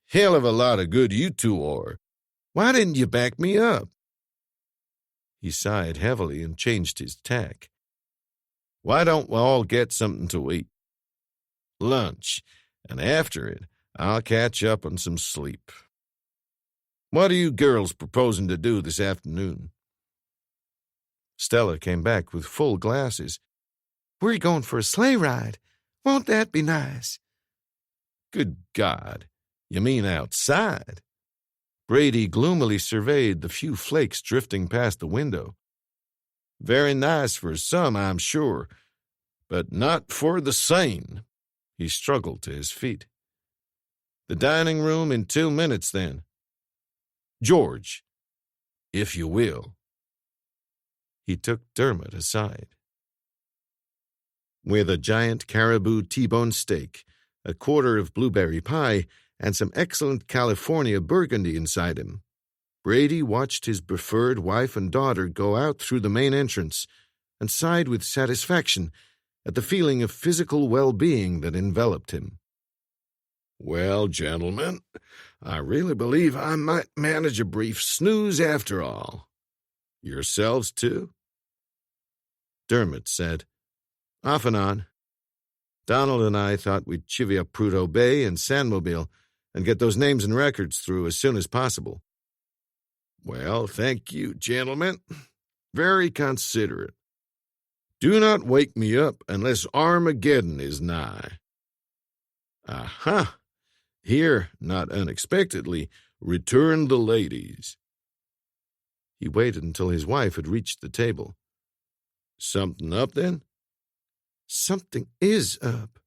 Speaker 2: Hell of a lot of good you two are. Why didn't you back me up? He sighed heavily and changed his tack. Why don't we all get something to eat? Lunch, and after it, I'll catch up on some sleep. What are you girls proposing to do this afternoon? Stella came back with full glasses. We're going for a sleigh ride. Won't that be nice? Good God, you mean outside? Brady gloomily surveyed the few flakes drifting past the window. Very nice for some, I'm sure,
Speaker 1: but not for the sane." He struggled to his feet. "The dining room in 2 minutes, then. George, if you will." He took Dermot aside. With a giant caribou T-bone steak, a quarter of blueberry pie, and some excellent California burgundy inside him, Brady watched his preferred wife and daughter go out through the main entrance and sighed with satisfaction at the feeling of physical well-being that enveloped him. "Well, gentlemen, I really believe I might manage a brief snooze after all. Yourselves, too?" Dermot said, "Off and on. Donald and I thought we'd chivvy up Prudhoe Bay and Sandmobile and get those names and records through as soon as possible." "Well, thank you, gentlemen. Very considerate. Do not wake me up unless Armageddon is nigh. Aha! Here, not unexpectedly, returned the ladies." He waited until his wife had reached the table. "Something up, then?"
Speaker 3: "Something is up."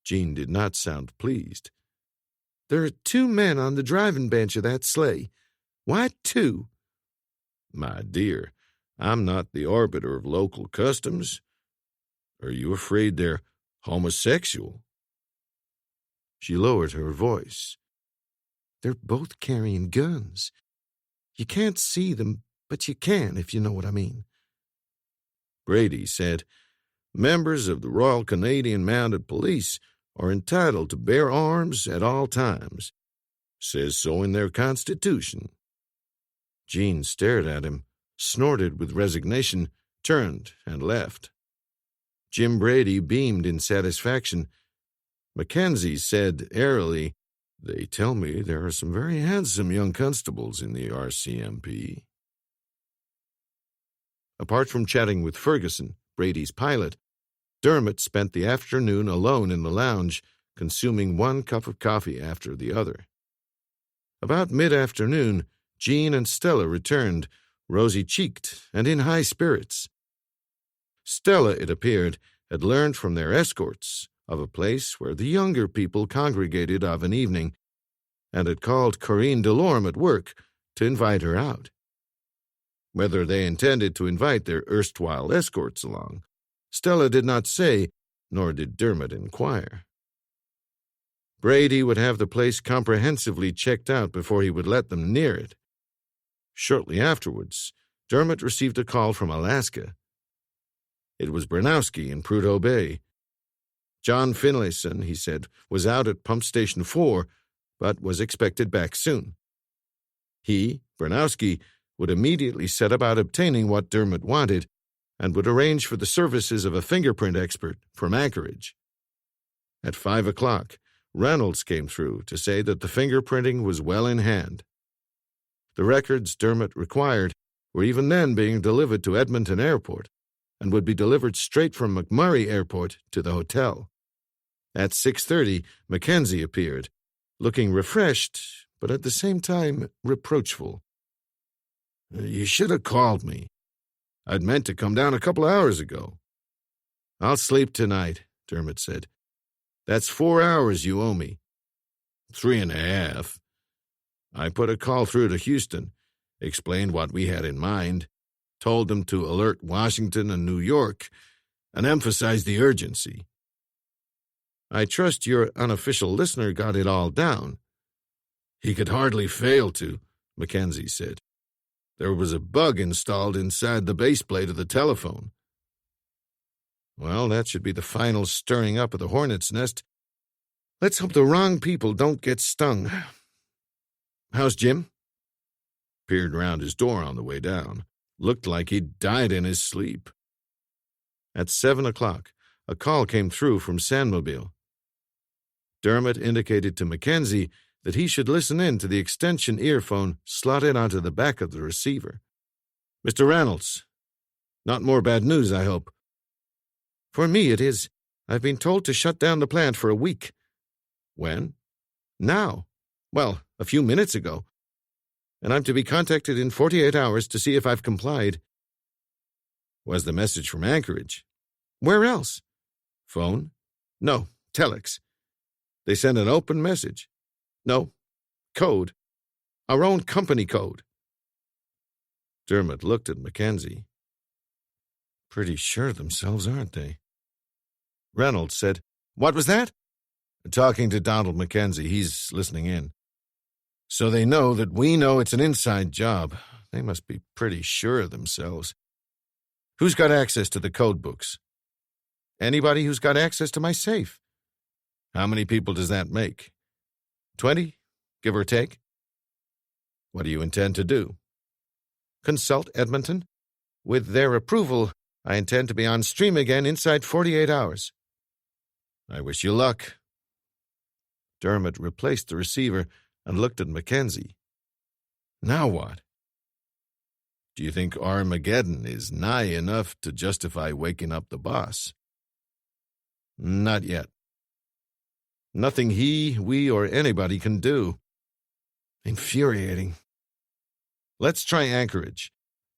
Speaker 2: Jean did not sound pleased.
Speaker 3: "There are 2 men on the driving bench of that sleigh. Why 2?
Speaker 2: "My dear, I'm not the arbiter of local customs. Are you afraid they're homosexual?" She lowered her voice.
Speaker 3: "They're both carrying guns. You can't see them, but you can, if you know what I mean."
Speaker 2: Brady said, "Members of the Royal Canadian Mounted Police are entitled to bear arms at all times. Says so in their Constitution." Jean stared at him, snorted with resignation, turned, and left. Jim Brady beamed in satisfaction. Mackenzie said airily, "They tell me there are some very handsome young constables in the RCMP." Apart from chatting with Ferguson, Brady's pilot, Dermot spent the afternoon alone in the lounge, consuming 1 cup of coffee after the other. About mid-afternoon, Jean and Stella returned, rosy-cheeked and in high spirits. Stella, it appeared, had learned from their escorts of a place where the younger people congregated of an evening, and had called Corinne Delorme at work to invite her out. Whether they intended to invite their erstwhile escorts along, Stella did not say, nor did Dermot inquire. Brady would have the place comprehensively checked out before he would let them near it. Shortly afterwards, Dermot received a call from Alaska. It was Branowski in Prudhoe Bay. John Finlayson, he said, was out at Pump Station 4, but was expected back soon. He, Branowski, would immediately set about obtaining what Dermot wanted and would arrange for the services of a fingerprint expert from Anchorage. At 5 o'clock, Reynolds came through to say that the fingerprinting was well in hand. The records Dermot required were even then being delivered to Edmonton Airport and would be delivered straight from McMurray Airport to the hotel. At 6:30, Mackenzie appeared, looking refreshed, but at the same time reproachful. "You should have called me. I'd meant to come down a couple hours ago." "I'll sleep tonight," Dermot said. "That's 4 hours you owe me." 3.5. I put a call through to Houston, explained what we had in mind, told them to alert Washington and New York, and emphasize the urgency. I trust your unofficial listener got it all down. He could hardly fail to, Mackenzie said. There was a bug installed inside the base plate of the telephone. Well, that should be the final stirring up of the hornet's nest. Let's hope the wrong people don't get stung. How's Jim? Peered round his door on the way down. Looked like he'd died in his sleep. At 7 o'clock, a call came through from Sandmobile. Dermot indicated to Mackenzie that he should listen in to the extension earphone slotted onto the back of the receiver. Mr. Reynolds, not more bad news, I hope. For me it is. I've been told to shut down the plant for a week. When? Now. Well, a few minutes ago. And I'm to be contacted in 48 hours to see if I've complied. Was the message from Anchorage? Where else? Phone? No, telex. They sent an open message. No, code. Our own company code. Dermot looked at Mackenzie. Pretty sure of themselves, aren't they? Reynolds said, "What was that?" Talking to Donald Mackenzie. He's listening in. So they know that we know it's an inside job. They must be pretty sure of themselves. Who's got access to the code books? Anybody who's got access to my safe. How many people does that make? 20, give or take? What do you intend to do? Consult Edmonton. With their approval, I intend to be on stream again inside 48 hours. I wish you luck. Dermot replaced the receiver and looked at Mackenzie. Now what? Do you think Armageddon is nigh enough to justify waking up the boss? Not yet. Nothing he, we, or anybody can do. Infuriating. Let's try Anchorage.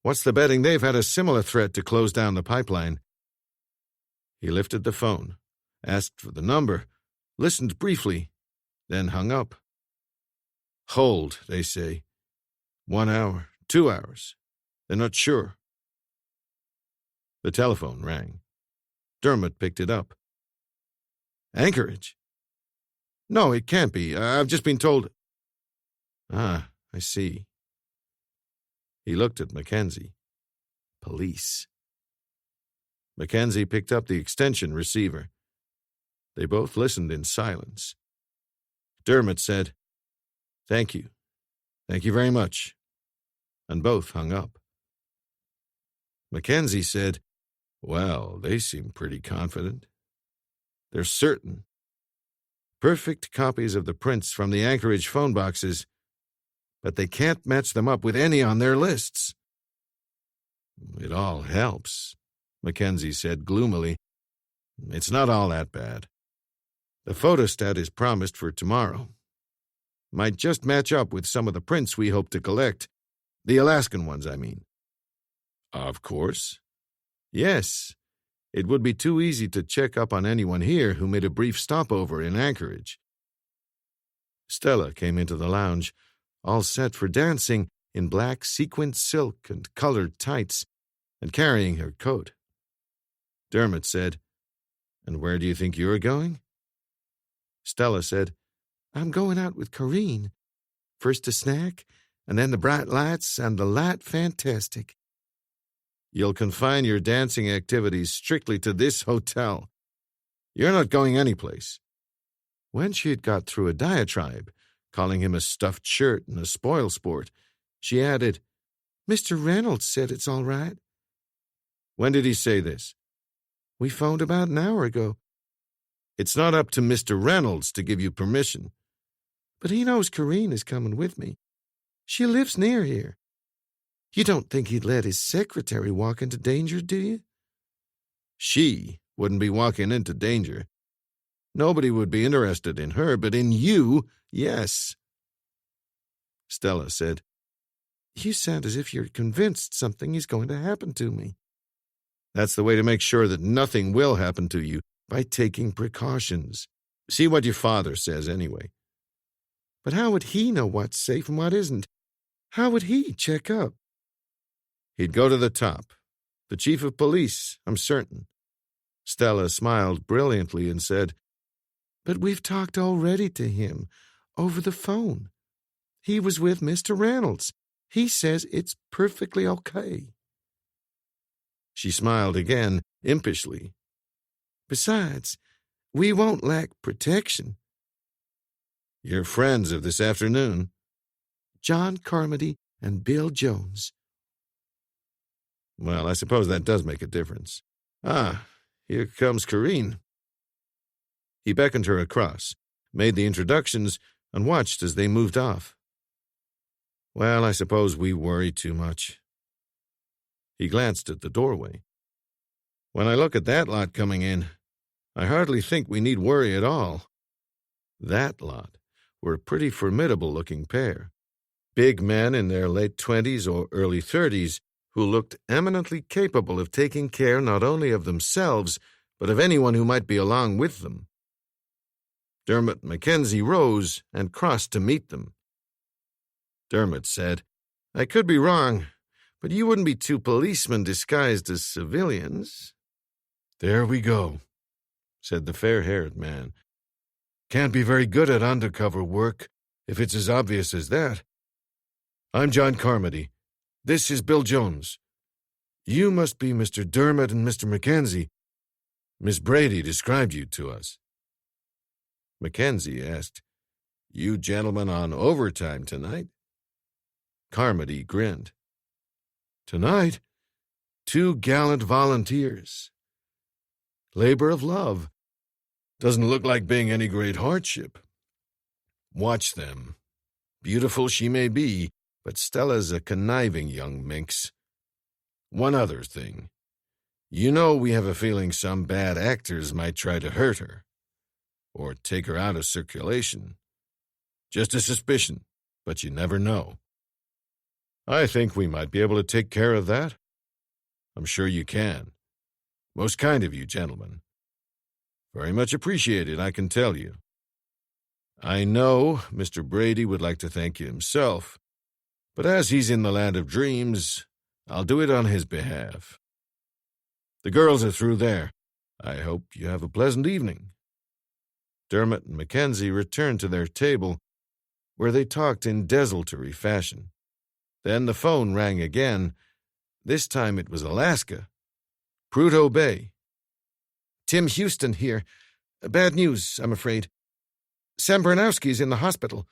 Speaker 2: What's the betting they've had a similar threat to close down the pipeline? He lifted the phone, asked for the number, listened briefly, then hung up. Hold, they say. 1 hour, 2 hours. They're not sure. The telephone rang. Dermot picked it up. Anchorage? No, it can't be. I've just been told. Ah, I see. He looked at Mackenzie. Police. Mackenzie picked up the extension receiver. They both listened in silence. Dermot said, "Thank you. Thank you very much." And both hung up. Mackenzie said, "Well, they seem pretty confident. They're certain. Perfect copies of the prints from the Anchorage phone boxes, but they can't match them up with any on their lists." "It all helps," Mackenzie said gloomily. "It's not all that bad. The photostat is promised for tomorrow. Might just match up with some of the prints we hope to collect. The Alaskan ones, I mean." "Of course." "Yes. It would be too easy to check up on anyone here who made a brief stopover in Anchorage." Stella came into the lounge, all set for dancing in black sequined silk and colored tights, and carrying her coat. Dermot said, "And where do you think you're going?" Stella said, "I'm going out with Corrine. First a snack, and then the bright lights and the light fantastic." "You'll confine your dancing activities strictly to this hotel. You're not going anyplace." When she had got through a diatribe, calling him a stuffed shirt and a spoil sport, she added, "Mr. Reynolds said it's all right." "When did he say this?" "We phoned about an hour ago." "It's not up to Mr. Reynolds to give you permission." "But he knows Corrine is coming with me. She lives near here. You don't think he'd let his secretary walk into danger, do you?" "She wouldn't be walking into danger. Nobody would be interested in her, but in you, yes." Stella said, "You sound as if you're convinced something is going to happen to me." "That's the way to make sure that nothing will happen to you, by taking precautions. See what your father says anyway." "But how would he know what's safe and what isn't? How would he check up?" "He'd go to the top. The chief of police, I'm certain." Stella smiled brilliantly and said, "But we've talked already to him, over the phone. He was with Mr. Reynolds. He says it's perfectly okay." She smiled again, impishly. "Besides, we won't lack protection." "Your friends of this afternoon?" "John Carmody and Bill Jones." "Well, I suppose that does make a difference. Ah, here comes Corrine." He beckoned her across, made the introductions, and watched as they moved off. "Well, I suppose we worry too much." He glanced at the doorway. "When I look at that lot coming in, I hardly think we need worry at all." That lot were a pretty formidable-looking pair. Big men in their late 20s or early 30s who looked eminently capable of taking care not only of themselves, but of anyone who might be along with them. Dermot and Mackenzie rose and crossed to meet them. Dermot said, "I could be wrong, but you wouldn't be two policemen disguised as civilians."
Speaker 3: "There we go," said the fair-haired man. "Can't be very good at undercover work if it's as obvious as that. I'm John Carmody. This is Bill Jones. You must be Mr. Dermot and Mr. Mackenzie. Miss Brady described you to us."
Speaker 2: Mackenzie asked, "You gentlemen on overtime tonight?" Carmody grinned.
Speaker 3: "Tonight, 2 gallant volunteers. Labor of love. Doesn't look like being any great hardship. Watch them. Beautiful she may be, but Stella's a conniving young minx. One other thing. You know we have a feeling some bad actors might try to hurt her, or take her out of circulation. Just a suspicion, but you never know. I think we might be able to take care of that. I'm sure you can. Most kind of you, gentlemen. Very much appreciated, I can tell you. I know Mr. Brady would like to thank you himself, but as he's in the land of dreams, I'll do it on his behalf. The girls are through there. I hope you have a pleasant evening."
Speaker 2: Dermot and Mackenzie returned to their table, where they talked in desultory fashion. Then the phone rang again. This time it was Alaska. Prudhoe Bay.
Speaker 4: "Tim Houston here. Bad news, I'm afraid. Sam Bernowski's in the hospital.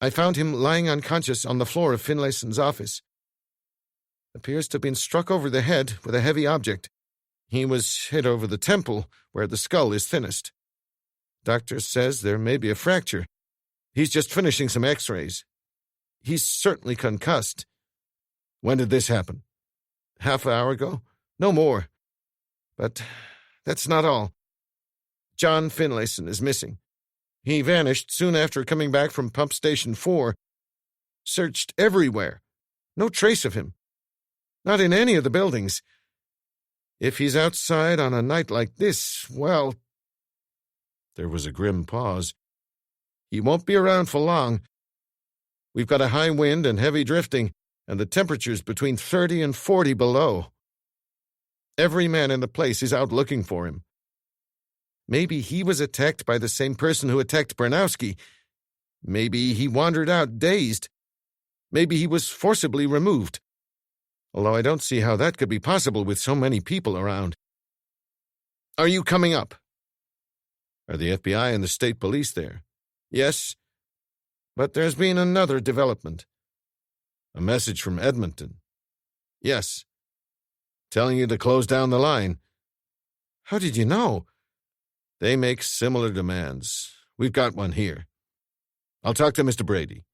Speaker 4: I found him lying unconscious on the floor of Finlayson's office. Appears to have been struck over the head with a heavy object. He was hit over the temple, where the skull is thinnest. Doctor says there may be a fracture. He's just finishing some x-rays. He's certainly concussed."
Speaker 3: "When did this happen?"
Speaker 4: "Half an hour ago. No more. But that's not all. John Finlayson is missing. He vanished soon after coming back from Pump Station 4. Searched everywhere. No trace of him. Not in any of the buildings. If he's outside on a night like this, well—"
Speaker 2: There was a grim pause.
Speaker 4: "He won't be around for long. We've got a high wind and heavy drifting, and the temperature's between 30 and 40 below. Every man in the place is out looking for him. Maybe he was attacked by the same person who attacked Bernowski. Maybe he wandered out dazed. Maybe he was forcibly removed. Although I don't see how that could be possible with so many people around. Are you coming up?"
Speaker 2: "Are the FBI and the state police there?"
Speaker 4: "Yes. But there's been another development."
Speaker 2: "A message from Edmonton?"
Speaker 4: "Yes."
Speaker 2: "Telling you to close down the line?"
Speaker 4: "How did you know?"
Speaker 2: "They make similar demands. We've got one here. I'll talk to Mr. Brady.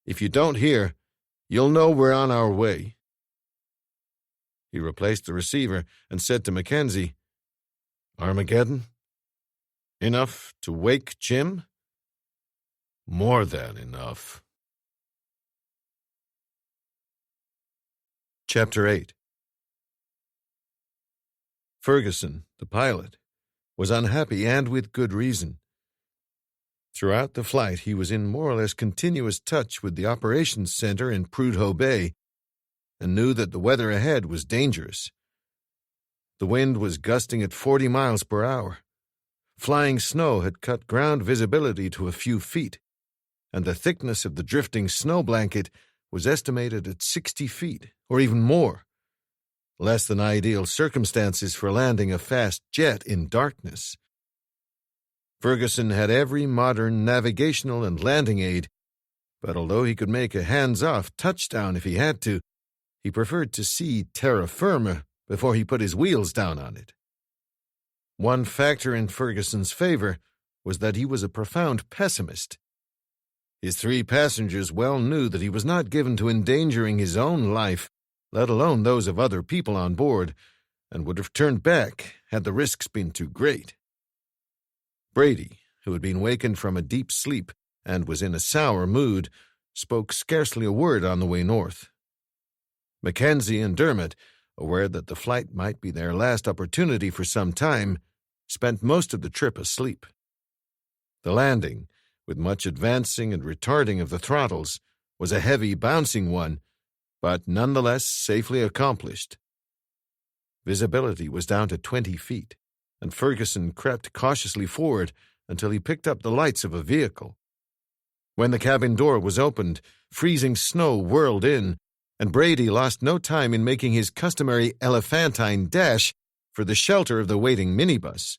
Speaker 2: If you don't hear, you'll know we're on our way." He replaced the receiver and said to Mackenzie, "Armageddon? Enough to wake Jim?"
Speaker 3: "More than enough."
Speaker 2: Chapter 8. Ferguson, the pilot, was unhappy and with good reason. Throughout the flight, he was in more or less continuous touch with the operations center in Prudhoe Bay and knew that the weather ahead was dangerous. The wind was gusting at 40 miles per hour. Flying snow had cut ground visibility to a few feet, and the thickness of the drifting snow blanket was estimated at 60 feet, or even more. Less than ideal circumstances for landing a fast jet in darkness. Ferguson had every modern navigational and landing aid, but although he could make a hands-off touchdown if he had to, he preferred to see terra firma before he put his wheels down on it. One factor in Ferguson's favor was that he was a profound pessimist. His 3 passengers well knew that he was not given to endangering his own life, let alone those of other people on board, and would have turned back had the risks been too great. Brady, who had been wakened from a deep sleep and was in a sour mood, spoke scarcely a word on the way north. Mackenzie and Dermot, aware that the flight might be their last opportunity for some time, spent most of the trip asleep. The landing, with much advancing and retarding of the throttles, was a heavy, bouncing one, but nonetheless safely accomplished. Visibility was down to 20 feet, and Ferguson crept cautiously forward until he picked up the lights of a vehicle. When the cabin door was opened, freezing snow whirled in, and Brady lost no time in making his customary elephantine dash for the shelter of the waiting minibus.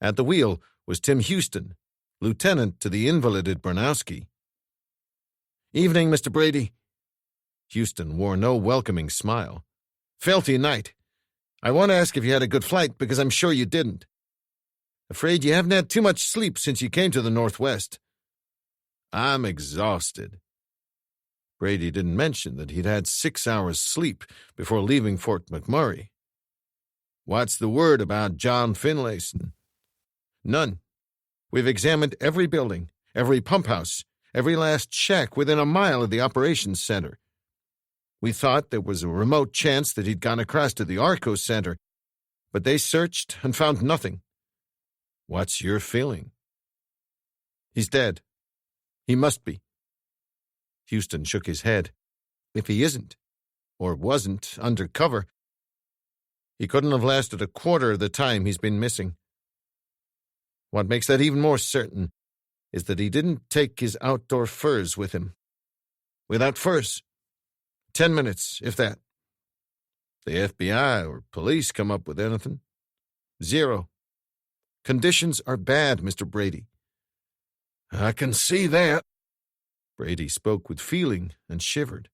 Speaker 2: At the wheel was Tim Houston, lieutenant to the invalided Bronowski. "Evening, Mr. Brady." Houston wore no welcoming smile. "Filthy night. I want to ask if you had a good flight, because I'm sure you didn't. Afraid you haven't had too much sleep since you came to the Northwest." "I'm exhausted." Brady didn't mention that he'd had 6 hours' sleep before leaving Fort McMurray. "What's the word about John Finlayson?" "None. We've examined every building, every pump house, every last shack within a mile of the operations center. We thought there was a remote chance that he'd gone across to the Arco Center, but they searched and found nothing." "What's your feeling?" "He's dead. He must be." Houston shook his head. "If he isn't, or wasn't, under cover, he couldn't have lasted a quarter of the time he's been missing. What makes that even more certain is that he didn't take his outdoor furs with him. Without furs, 10 minutes, if that. The FBI or police come up with anything? Zero. Conditions are bad, Mr. Brady." "I can see that." Brady spoke with feeling and shivered.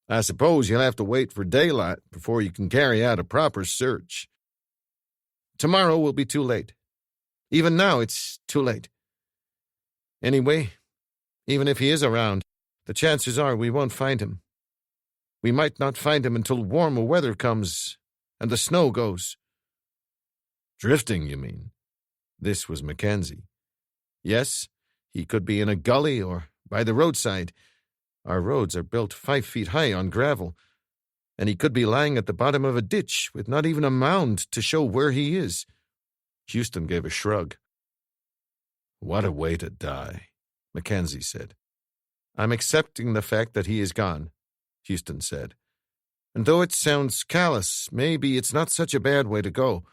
Speaker 2: "I suppose you'll have to wait for daylight before you can carry out a proper search." "Tomorrow will be too late. Even now it's too late. Anyway, even if he is around, the chances are we won't find him. We might not find him until warmer weather comes and the snow goes." "Drifting, you mean?" This was Mackenzie. "Yes, he could be in a gully or by the roadside. Our roads are built 5 feet high on gravel, and he could be lying at the bottom of a ditch with not even a mound to show where he is." Houston gave a shrug. "What a way to die," Mackenzie said. "I'm accepting the fact that he is gone," Houston said. "And though it sounds callous, maybe it's not such a bad way to go.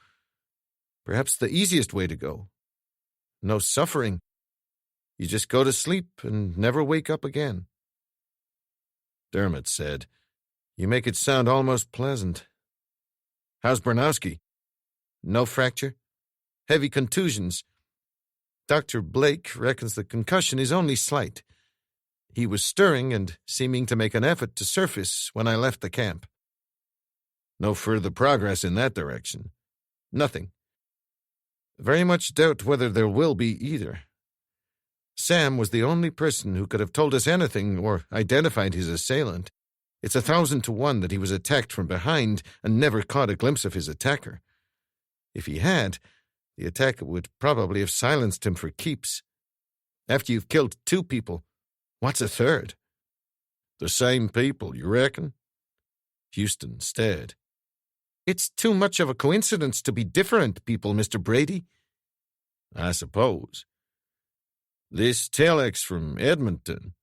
Speaker 2: Perhaps the easiest way to go. No suffering. You just go to sleep and never wake up again." Dermot said, "You make it sound almost pleasant. How's Bronowski?" "No fracture. Heavy contusions. Dr. Blake reckons the concussion is only slight. He was stirring and seeming to make an effort to surface when I left the camp." "No further progress in that direction?" "Nothing. Very much doubt whether there will be either. Sam was the only person who could have told us anything or identified his assailant. It's 1,000 to 1 that he was attacked from behind and never caught a glimpse of his attacker. If he had, the attacker would probably have silenced him for keeps. After you've killed 2 people, what's a third?" "The same people, you reckon?" Houston stared. "It's too much of a coincidence to be different people, Mr. Brady." "I suppose. This telex from Edmonton."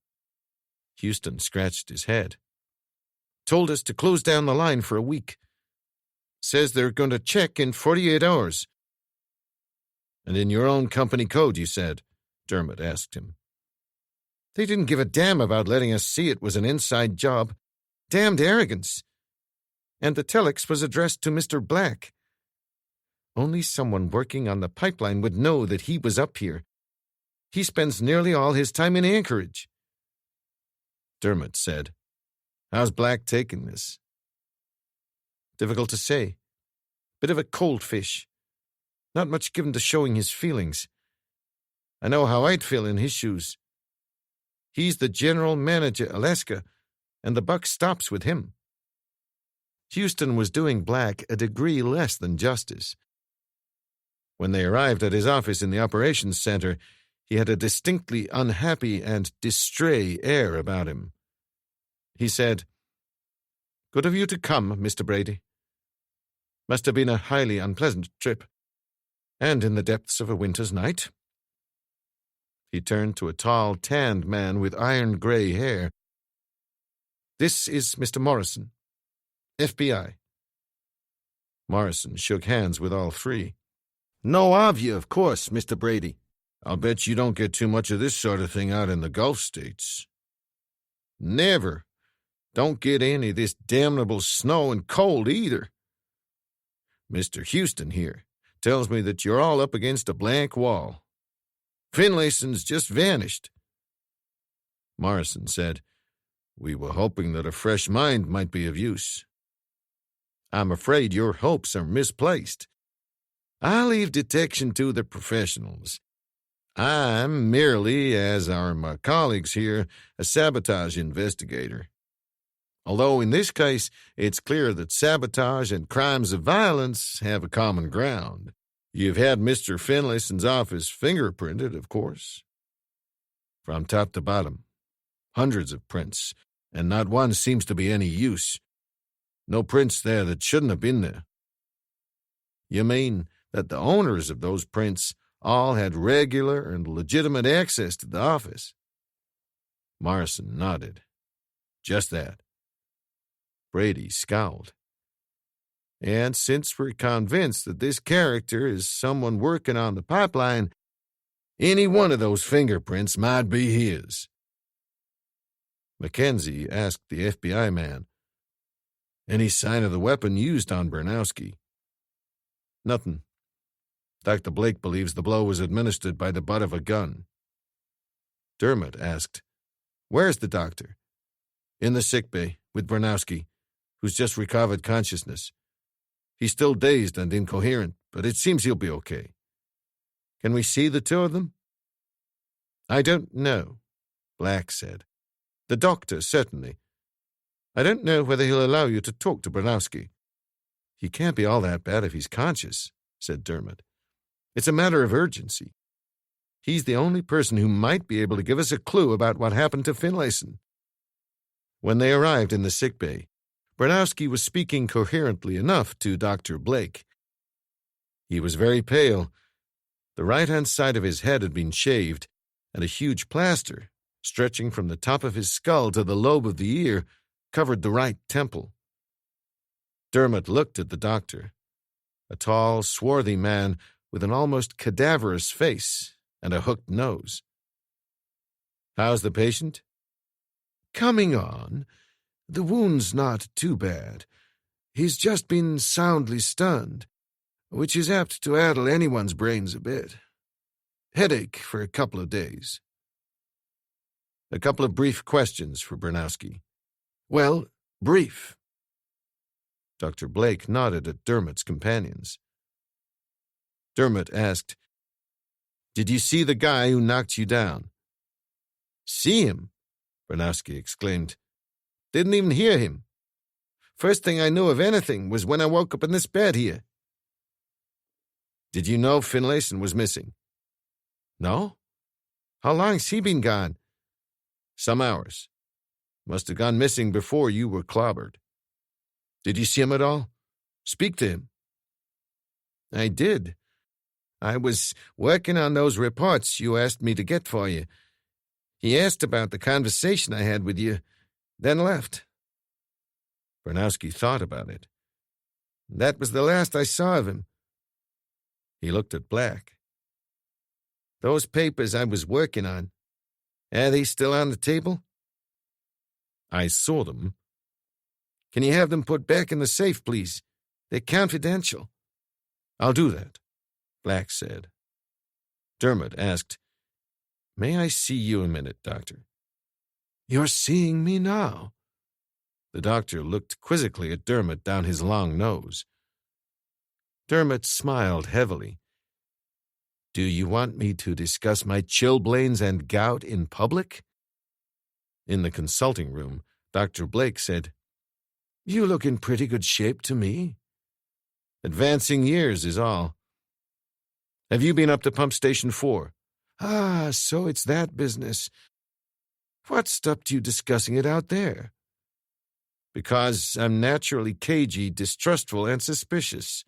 Speaker 2: Houston scratched his head. "Told us to close down the line for a week. Says they're going to check in 48 hours. "And in your own company code, you said?" Dermot asked him. "They didn't give a damn about letting us see it was an inside job. Damned arrogance. And the telex was addressed to Mr. Black. Only someone working on the pipeline would know that he was up here. He spends nearly all his time in Anchorage." Dermot said, "How's Black taking this?" "Difficult to say. Bit of a cold fish. Not much given to showing his feelings. I know how I'd feel in his shoes. He's the general manager, Alaska, and the buck stops with him." Houston was doing Black a degree less than justice. When they arrived at his office in the operations center, he had a distinctly unhappy and distrait air about him. He said, Good of you to come, Mr. Brady. Must have been a highly unpleasant trip, and in the depths of a winter's night." He turned to a tall, tanned man with iron-gray hair. "This is Mr. Morrison, FBI." Morrison shook hands with all three.
Speaker 3: "Know of you, of course, Mr. Brady. I'll bet you don't get too much of this sort of thing out in the Gulf states."
Speaker 2: "Never. Don't get any of this damnable snow and cold either. Mr. Houston here tells me that you're all up against a blank wall. Finlayson's just vanished."
Speaker 3: Morrison said, "We were hoping that a fresh mind might be of use."
Speaker 2: "I'm afraid your hopes are misplaced. I leave detection to the professionals. I'm merely, as are my colleagues here, a sabotage investigator. Although in this case, it's clear that sabotage and crimes of violence have a common ground. You've had Mr. Finlayson's office fingerprinted, of course."
Speaker 3: "From top to bottom. Hundreds of prints, and not one seems to be any use. No prints there that shouldn't have been there."
Speaker 2: "You mean that the owners of those prints all had regular and legitimate access to the office?"
Speaker 3: Morrison nodded. "Just that."
Speaker 2: Brady scowled. "And since we're convinced that this character is someone working on the pipeline, any one of those fingerprints might be his." Mackenzie asked the FBI man,
Speaker 3: "Any sign of the weapon used on Bernowski?"
Speaker 2: "Nothing.
Speaker 3: Dr. Blake believes the blow was administered by the butt of a gun."
Speaker 2: Dermot asked, "Where's the doctor?"
Speaker 3: "In the sick bay with Bernowski, who's just recovered consciousness. He's still dazed and incoherent, but it seems he'll be okay."
Speaker 2: "Can we see the two of them?"
Speaker 3: "I don't know," Black said.
Speaker 2: "The doctor, certainly. I don't know whether he'll allow you to talk to Bernowski."
Speaker 3: "He can't be all that bad if he's conscious," said Dermot.
Speaker 2: "It's a matter of urgency. He's the only person who might be able to give us a clue about what happened to Finlayson." When they arrived in the sick bay, Bernowski was speaking coherently enough to Dr. Blake. He was very pale. The right-hand side of his head had been shaved, and a huge plaster, stretching from the top of his skull to the lobe of the ear, covered the right temple. Dermot looked at the doctor, a tall, swarthy man with an almost cadaverous face and a hooked nose.
Speaker 3: "How's the patient?"
Speaker 2: "Coming on. The wound's not too bad. He's just been soundly stunned, which is apt to addle anyone's brains a bit. Headache for a couple of days."
Speaker 3: A couple of brief questions for Bernowski.
Speaker 2: "Well, brief."
Speaker 3: Dr. Blake nodded at Dermot's companions. Dermot asked, "Did you see the guy who knocked you down?"
Speaker 2: "See him?" Bernowski exclaimed. "Didn't even hear him. First thing I knew of anything was when I woke up in this bed here."
Speaker 3: "Did you know Finlayson was missing?"
Speaker 2: "No. How long's he been gone?"
Speaker 3: "Some hours. Must have gone missing before you were clobbered."
Speaker 2: "Did you see him at all? Speak to him?" "I did. I was working on those reports you asked me to get for you. He asked about the conversation I had with you, then left."
Speaker 3: Bernowski thought about it.
Speaker 2: "That was the last I saw of him."
Speaker 3: He looked at Black.
Speaker 2: "Those papers I was working on, are they still on the table?"
Speaker 3: "I saw them."
Speaker 2: "Can you have them put back in the safe, please? They're confidential."
Speaker 3: "I'll do that," Black said. Dermot asked, "May I see you a minute, Doctor?"
Speaker 2: "You're seeing me now?"
Speaker 3: The doctor looked quizzically at Dermot down his long nose. Dermot smiled heavily.
Speaker 2: "Do you want me to discuss my chilblains and gout in public?"
Speaker 3: In the consulting room, Dr. Blake said,
Speaker 2: "You look in pretty good shape to me."
Speaker 3: "Advancing years is all. Have you been up to Pump Station 4?
Speaker 2: "Ah, so it's that business. What stopped you discussing it out there?" Because I'm naturally cagey, distrustful, and suspicious.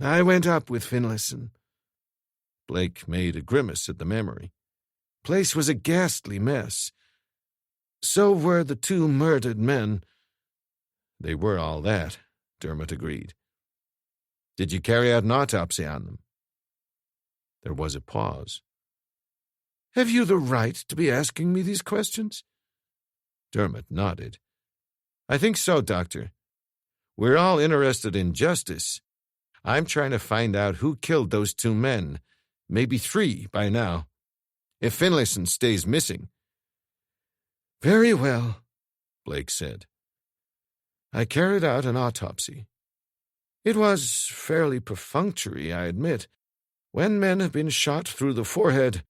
Speaker 2: I went up with Finlayson. Blake made a grimace at the memory. Place was a ghastly mess. So were the 2 murdered men. They were all that, Dermot agreed. Did you carry out an autopsy on them? There was a pause. Have you the right to be asking me these questions? Dermot nodded. I think so, Doctor. We're all interested in justice. I'm trying to find out who killed those 2 men, maybe 3 by now, if Finlayson stays missing. Very well, Blake said. I carried out an autopsy. It was fairly perfunctory, I admit. When men have been shot through the forehead,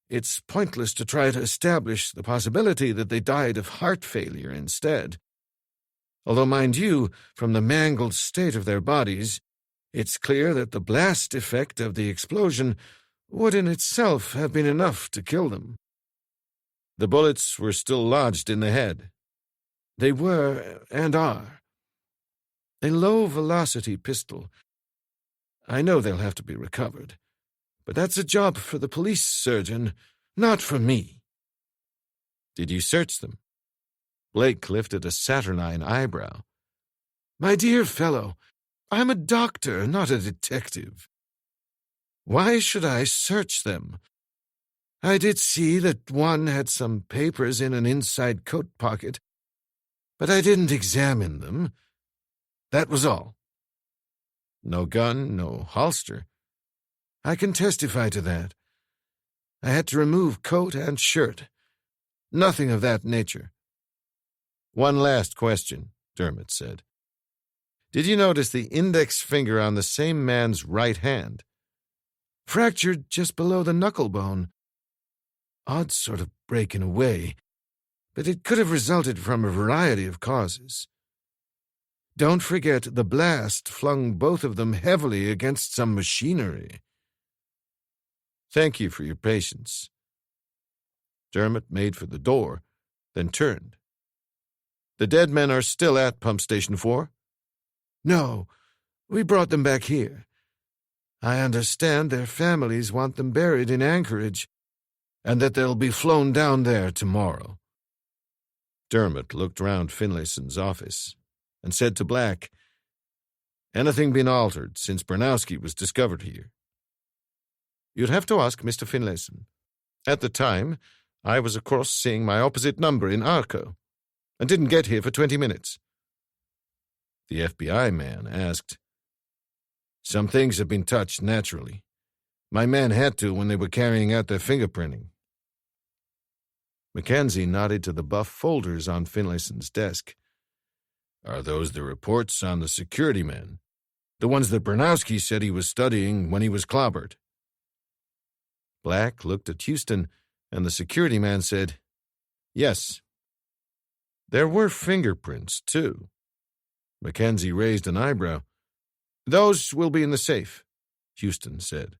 Speaker 2: it's pointless to try to establish the possibility that they died of heart failure instead. Although, mind you, from the mangled state of their bodies, it's clear that the blast effect of the explosion would in itself have been enough to kill them. The bullets were still lodged in the head. They were, and are. A low-velocity pistol. I know they'll have to be recovered, but that's a job for the police surgeon, not for me. Did you search them? Blake lifted a saturnine eyebrow. My dear fellow, I'm a doctor, not a detective. Why should I search them? I did see that one had some papers in an inside coat pocket, but I didn't examine them. That was all. No gun, no holster. I can testify to that. I had to remove coat and shirt. Nothing of that nature. One last question, Dermot said. Did you notice the index finger on the same man's right hand? Fractured just below the knuckle bone. Odd sort of break in a way, but it could have resulted from a variety of causes. Don't forget the blast flung both of them heavily against some machinery. Thank you for your patience. Dermot made for the door, then turned. The dead men are still at Pump Station 4? No, we brought them back here. I understand their families want them buried in Anchorage, and that they'll be flown down there tomorrow. Dermot looked round Finlayson's office and said to Black, Anything been altered since Bernowski was discovered here? You'd have to ask Mr. Finlayson. At the time, I was of course seeing my opposite number in Arco, and didn't get here for 20 minutes. The FBI man asked, Some things have been touched naturally. My men had to when they were carrying out their fingerprinting. Mackenzie nodded to the buff folders on Finlayson's desk. Are those the reports on the security men? The ones that Bernowski said he was studying when he was clobbered? Black looked at Houston, and the security man said, Yes. There were fingerprints, too. Mackenzie raised an eyebrow. Those will be in the safe, Houston said.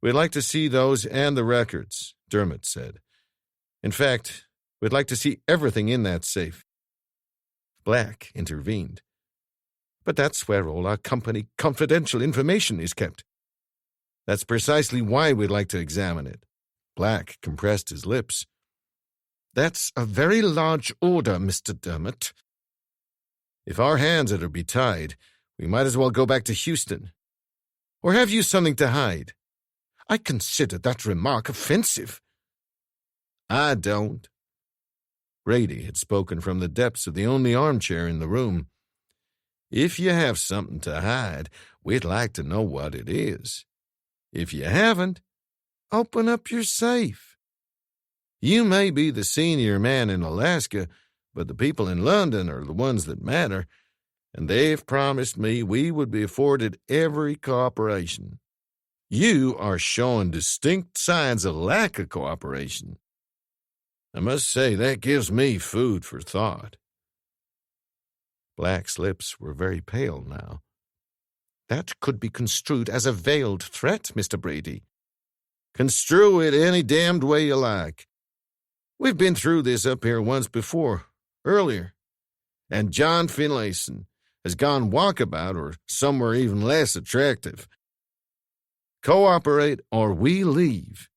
Speaker 2: We'd like to see those and the records, Dermot said. In fact, we'd like to see everything in that safe. Black intervened. But that's where all our company confidential information is kept. That's precisely why we'd like to examine it. Black compressed his lips. That's a very large order, Mr. Dermot. If our hands are to be tied, we might as well go back to Houston. Or have you something to hide? I consider that remark offensive. I don't. Brady had spoken from the depths of the only armchair in the room. If you have something to hide, we'd like to know what it is. If you haven't, open up your safe. You may be the senior man in Alaska, but the people in London are the ones that matter, and they've promised me we would be afforded every cooperation. You are showing distinct signs of lack of cooperation. I must say that gives me food for thought. Black's lips were very pale now. That could be construed as a veiled threat, Mr. Brady. Construe it any damned way you like. We've been through this up here once before, earlier.
Speaker 4: and John Finlayson has gone walkabout or somewhere even less attractive. Cooperate or we leave,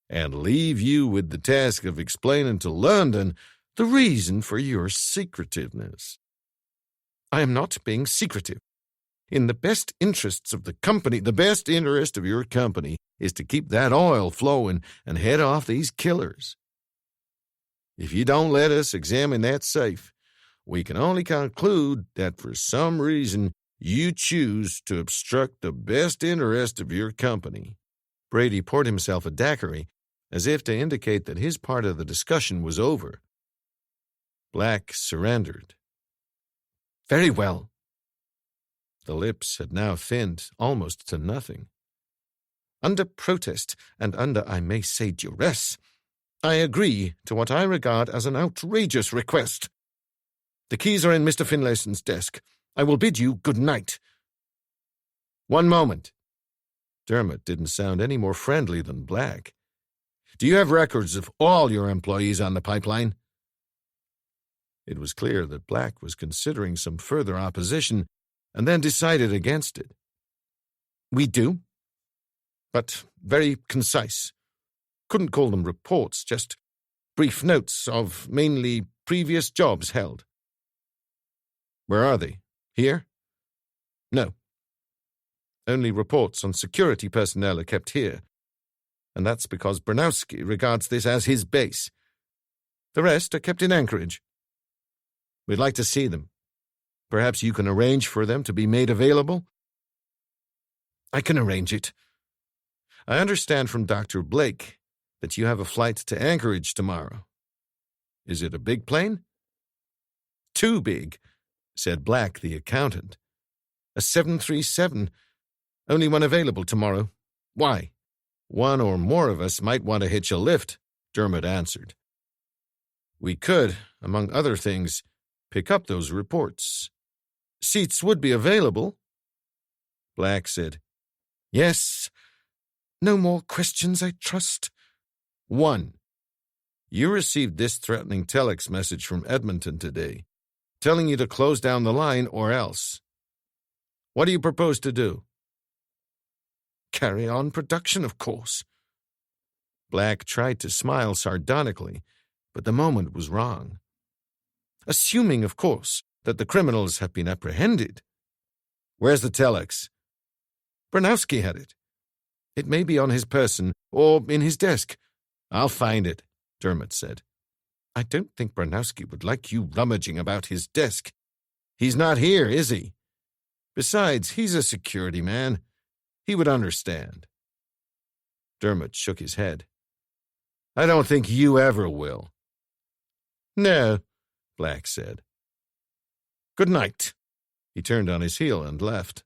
Speaker 4: and leave you with the task of explaining to London the reason for your secretiveness.
Speaker 3: I am not being secretive. In the best interests of the company,
Speaker 4: The best interest of your company is to keep that oil flowing and head off these killers. If you don't let us examine that safe, we can only conclude that for some reason you choose to obstruct the best interest of your company.
Speaker 3: Brady poured himself a daiquiri, as if to indicate that his part of the discussion was over.
Speaker 4: Black surrendered.
Speaker 3: Very well.
Speaker 4: The lips had now thinned almost to nothing.
Speaker 3: Under protest, and under, I may say, duress, I agree to what I regard as an outrageous request. The keys are in Mr. Finlayson's desk. I will bid you good night.
Speaker 4: One moment.
Speaker 3: Dermot didn't sound any more friendly than Black.
Speaker 4: Do you have records of all your employees on the pipeline?
Speaker 3: It was clear that Black was considering some further opposition, and then decided against it. We do, but very concise. Couldn't call them reports, just brief notes of mainly previous jobs held.
Speaker 4: Where are they? Here?
Speaker 3: No. Only reports on security personnel are kept here, and that's because Branowski regards this as his base. The rest are kept in Anchorage.
Speaker 4: We'd like to see them. Perhaps you can arrange for them to be made available?
Speaker 3: I can arrange it. I understand from Dr. Blake that you have a flight to Anchorage tomorrow. Is it a big plane? Too big, said Black, the accountant. A 737. Only one available tomorrow. Why?
Speaker 4: One or more of us might want to hitch a lift, Dermot answered.
Speaker 3: We could, among other things, pick up those reports. Seats would be available.
Speaker 4: Black said,
Speaker 3: Yes. No more questions, I trust.
Speaker 4: 1. You received this threatening telex message from Edmonton today, telling you to close down the line or else. What do you propose to do?
Speaker 3: Carry on production, of course.
Speaker 4: Black tried to smile sardonically, but the moment was wrong.
Speaker 3: Assuming, of course, that the criminals have been apprehended.
Speaker 4: Where's the telex?
Speaker 3: Branowski had it. It may be on his person or in his desk.
Speaker 4: I'll find it, Dermot said.
Speaker 3: I don't think Branowski would like you rummaging about his desk.
Speaker 4: He's not here, is he? Besides, he's a security man. He would understand. Dermot shook his head. I don't think you ever will.
Speaker 3: No, Black said. Good night.
Speaker 4: He turned on his heel and left.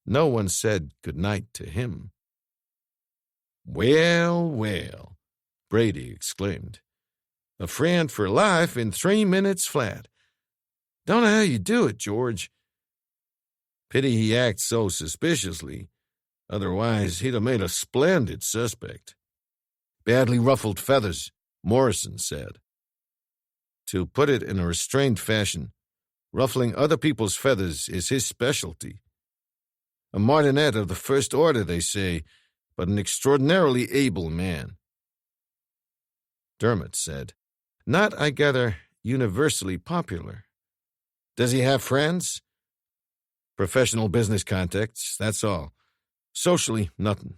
Speaker 4: No one said good night to him.
Speaker 2: Well, well, Brady exclaimed. A friend for life in 3 minutes flat. Don't know how you do it, George. Pity he acts so suspiciously. Otherwise, he'd have made a splendid suspect.
Speaker 1: Badly ruffled feathers, Morrison said.
Speaker 2: To put it in a restrained fashion, ruffling other people's feathers is his specialty. A martinet of the first order, they say, but an extraordinarily able man.
Speaker 4: Dermot said,
Speaker 2: Not, I gather, universally popular. Does he have friends?
Speaker 1: Professional business contacts, that's all. Socially, nothing.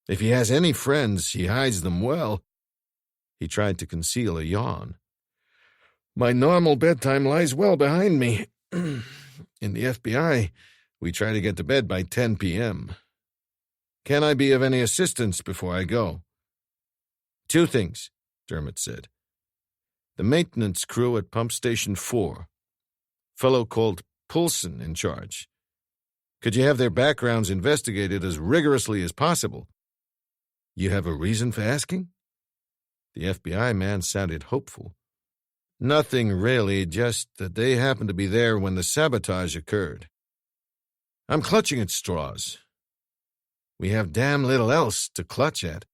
Speaker 2: If he has any friends, he hides them well.
Speaker 4: He tried to conceal a yawn.
Speaker 2: My normal bedtime lies well behind me. In the FBI, we try to get to bed by 10 p.m. Can I be of any assistance before I go?
Speaker 1: 2 things, Dermot said. The maintenance crew at Pump Station 4. Fellow called Poulsen in charge. Could you have their backgrounds investigated as rigorously as possible?
Speaker 2: You have a reason for asking?
Speaker 1: The FBI man sounded hopeful.
Speaker 2: Nothing really, just that they happened to be there when the sabotage occurred.
Speaker 1: I'm clutching at straws.
Speaker 2: We have damn little else to clutch at.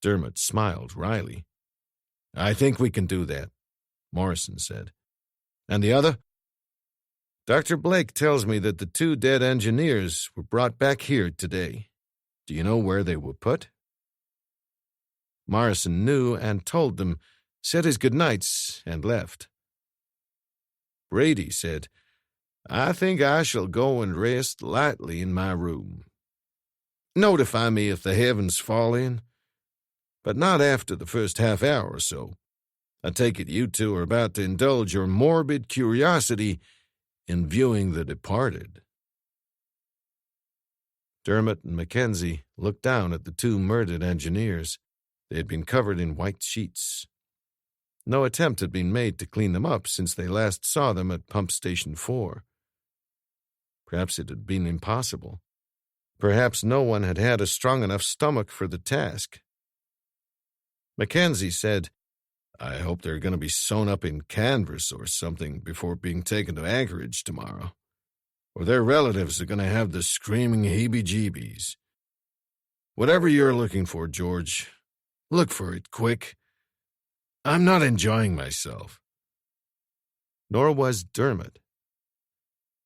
Speaker 1: Dermot smiled wryly.
Speaker 2: I think we can do that, Morrison said.
Speaker 3: And the other?
Speaker 2: Dr. Blake tells me that the 2 dead engineers were brought back here today. Do you know where they were put? Morrison knew and told them, said his goodnights, and left. Brady said, I think I shall go and rest lightly in my room. Notify me if the heavens fall in, but not after the first half hour or so. I take it you 2 are about to indulge your morbid curiosity in viewing the departed. Dermot and Mackenzie looked down at the 2 murdered engineers. They had been covered in white sheets. No attempt had been made to clean them up since they last saw them at Pump Station 4. Perhaps it had been impossible. Perhaps no one had had a strong enough stomach for the task. Mackenzie said, I hope they're going to be sewn up in canvas or something before being taken to Anchorage tomorrow, or their relatives are going to have the screaming heebie-jeebies. Whatever you're looking for, George, look for it quick. I'm not enjoying myself. Nor was Dermot.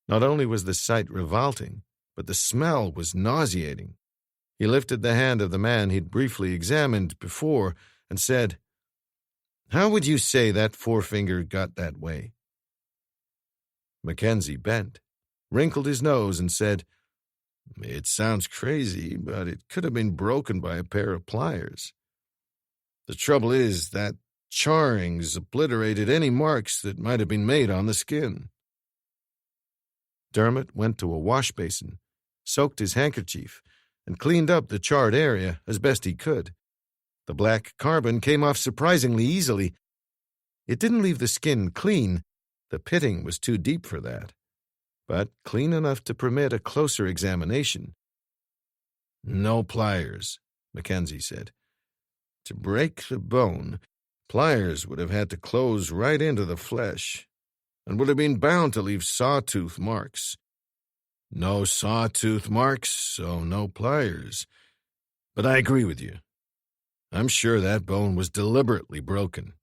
Speaker 2: Not only was the sight revolting, but the smell was nauseating. He lifted the hand of the man he'd briefly examined before and said, How would you say that forefinger got that way? Mackenzie bent, wrinkled his nose, and said, It sounds crazy, but it could have been broken by a pair of pliers. The trouble is that charring's obliterated any marks that might have been made on the skin. Dermot went to a wash basin, soaked his handkerchief, and cleaned up the charred area as best he could. The black carbon came off surprisingly easily. It didn't leave the skin clean. The pitting was too deep for that, but clean enough to permit a closer examination. No pliers, Mackenzie said. To break the bone, pliers would have had to close right into the flesh and would have been bound to leave sawtooth marks. No sawtooth marks, so no pliers. But I agree with you. I'm sure that bone was deliberately broken.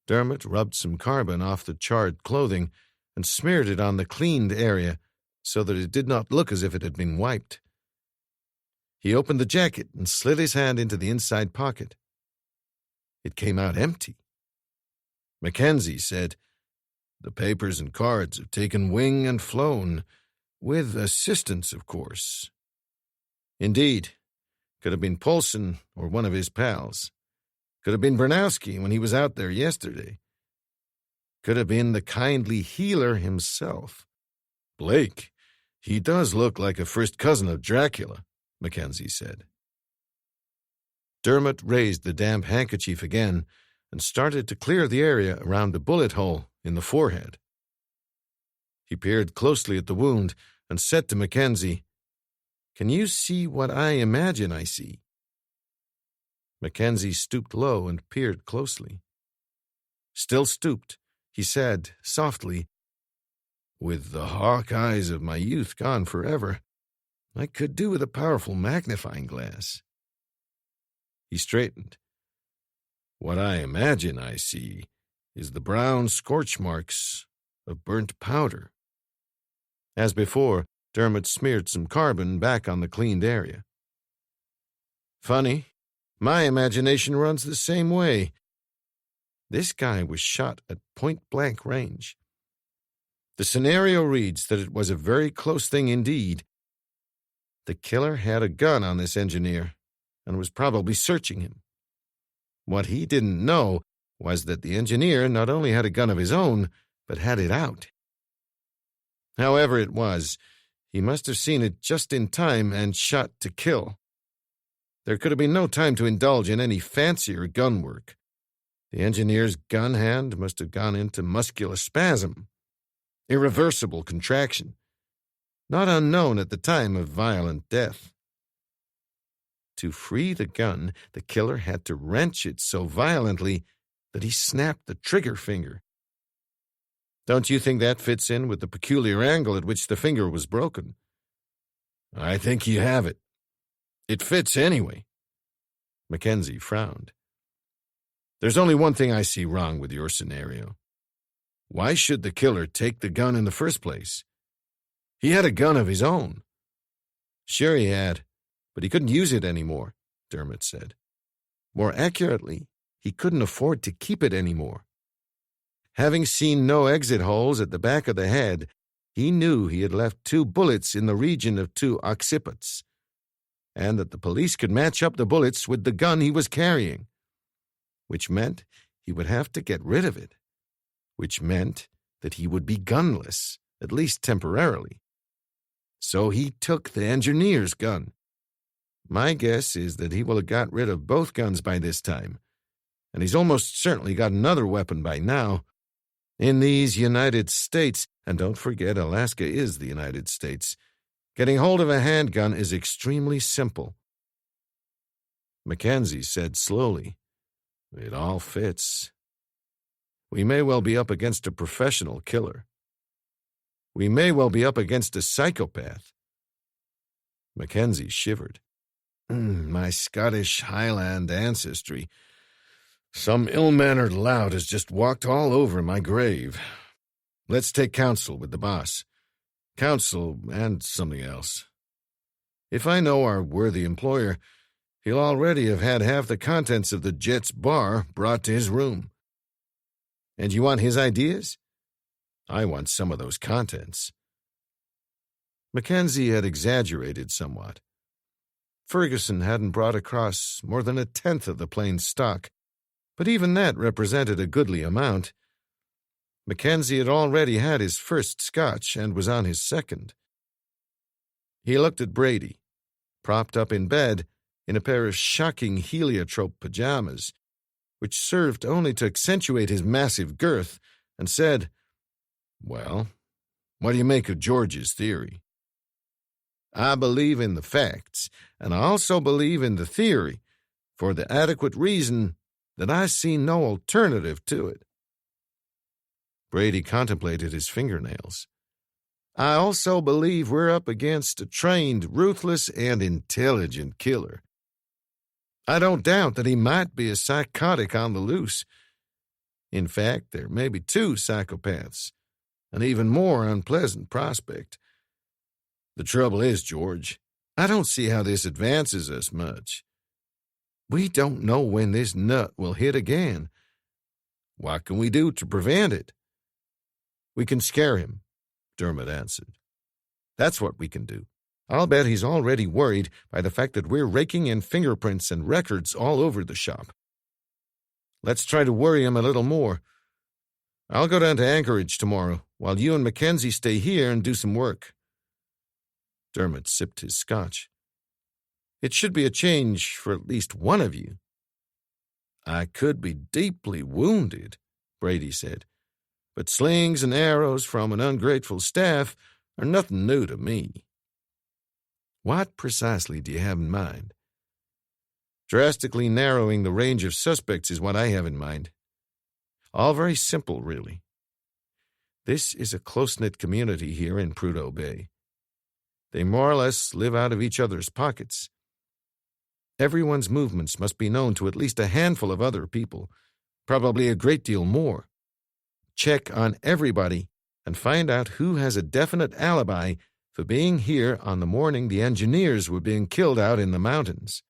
Speaker 2: Dermot rubbed some carbon off the charred clothing and smeared it on the cleaned area so that it did not look as if it had been wiped. He opened the jacket and slid his hand into the inside pocket. It came out empty. Mackenzie said, The papers and cards have taken wing and flown, with assistance, of course. Indeed, could have been Polson or one of his pals. Could have been Bernowski when he was out there yesterday. Could have been the kindly healer himself. Blake, he does look like a first cousin of Dracula, Mackenzie said. Dermot raised the damp handkerchief again and started to clear the area around the bullet hole in the forehead. He peered closely at the wound and said to Mackenzie, Can you see what I imagine I see? Mackenzie stooped low and peered closely. Still stooped, he said softly, With the hawk eyes of my youth gone forever, I could do with a powerful magnifying glass. He straightened. What I imagine I see is the brown scorch marks of burnt powder. As before, Dermot smeared some carbon back on the cleaned area. Funny, my imagination runs the same way. This guy was shot at point-blank range. The scenario reads that it was a very close thing indeed. The killer had a gun on this engineer and was probably searching him. What he didn't know was that the engineer not only had a gun of his own, but had it out. However it was, he must have seen it just in time and shot to kill. There could have been no time to indulge in any fancier gun work. The engineer's gun hand must have gone into muscular spasm, irreversible contraction, not unknown at the time of violent death. To free the gun, the killer had to wrench it so violently that he snapped the trigger finger. Don't you think that fits in with the peculiar angle at which the finger was broken? I think you have it. It fits anyway. Mackenzie frowned. There's only one thing I see wrong with your scenario.
Speaker 3: Why should the killer take the gun in the first place? He had a gun of his own.
Speaker 2: Sure he had, but he couldn't use it anymore, Dermot said. More accurately, he couldn't afford to keep it anymore. Having seen no exit holes at the back of the head, he knew he had left 2 bullets in the region of 2 occipits, and that the police could match up the bullets with the gun he was carrying, which meant he would have to get rid of it, which meant that he would be gunless, at least temporarily. So he took the engineer's gun. My guess is that he will have got rid of both guns by this time, and he's almost certainly got another weapon by now. In these United States, and don't forget Alaska is the United States, getting hold of a handgun is extremely simple. Mackenzie said slowly, "It all fits. We may well be up against a professional killer. We may well be up against a psychopath." Mackenzie shivered. My Scottish Highland ancestry. Some ill-mannered lout has just walked all over my grave. Let's take counsel with the boss. Counsel and something else. If I know our worthy employer, he'll already have had half the contents of the Jet's bar brought to his room. And you want his ideas? I want some of those contents. Mackenzie had exaggerated somewhat. Ferguson hadn't brought across more than 1/10 of the plane's stock, but even that represented a goodly amount. Mackenzie had already had his first scotch and was on his second. He looked at Brady, propped up in bed in a pair of shocking heliotrope pajamas, which served only to accentuate his massive girth, and said, "Well, what do you make of George's theory?" "I believe in the facts, and I also believe in the theory, for the adequate reason that I see no alternative to it." Brady contemplated his fingernails. "I also believe we're up against a trained, ruthless, and intelligent killer. I don't doubt that he might be a psychotic on the loose. In fact, there may be 2 psychopaths, an even more unpleasant prospect. The trouble is, George, I don't see how this advances us much. We don't know when this nut will hit again. What can we do to prevent it?" "We can scare him," Dermot answered. "That's what we can do. I'll bet he's already worried by the fact that we're raking in fingerprints and records all over the shop. Let's try to worry him a little more. I'll go down to Anchorage tomorrow, while you and Mackenzie stay here and do some work." Dermot sipped his scotch. "It should be a change for at least one of you." "I could be deeply wounded," Brady said, "but slings and arrows from an ungrateful staff are nothing new to me." "What precisely do you have in mind?" "Drastically narrowing the range of suspects is what I have in mind. All very simple, really. This is a close-knit community here in Prudhoe Bay. They more or less live out of each other's pockets. Everyone's movements must be known to at least a handful of other people, probably a great deal more. Check on everybody and find out who has a definite alibi for being here on the morning the engineers were being killed out in the mountains.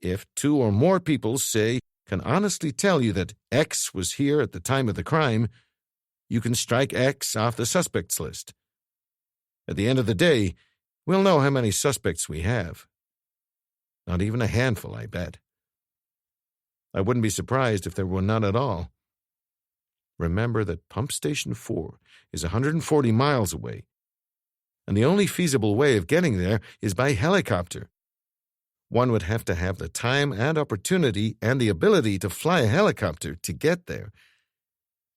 Speaker 2: If 2 or more people, say, can honestly tell you that X was here at the time of the crime, you can strike X off the suspects list. At the end of the day, we'll know how many suspects we have. Not even a handful, I bet. I wouldn't be surprised if there were none at all. Remember that Pump Station 4 is 140 miles away, and the only feasible way of getting there is by helicopter. One would have to have the time and opportunity and the ability to fly a helicopter to get there,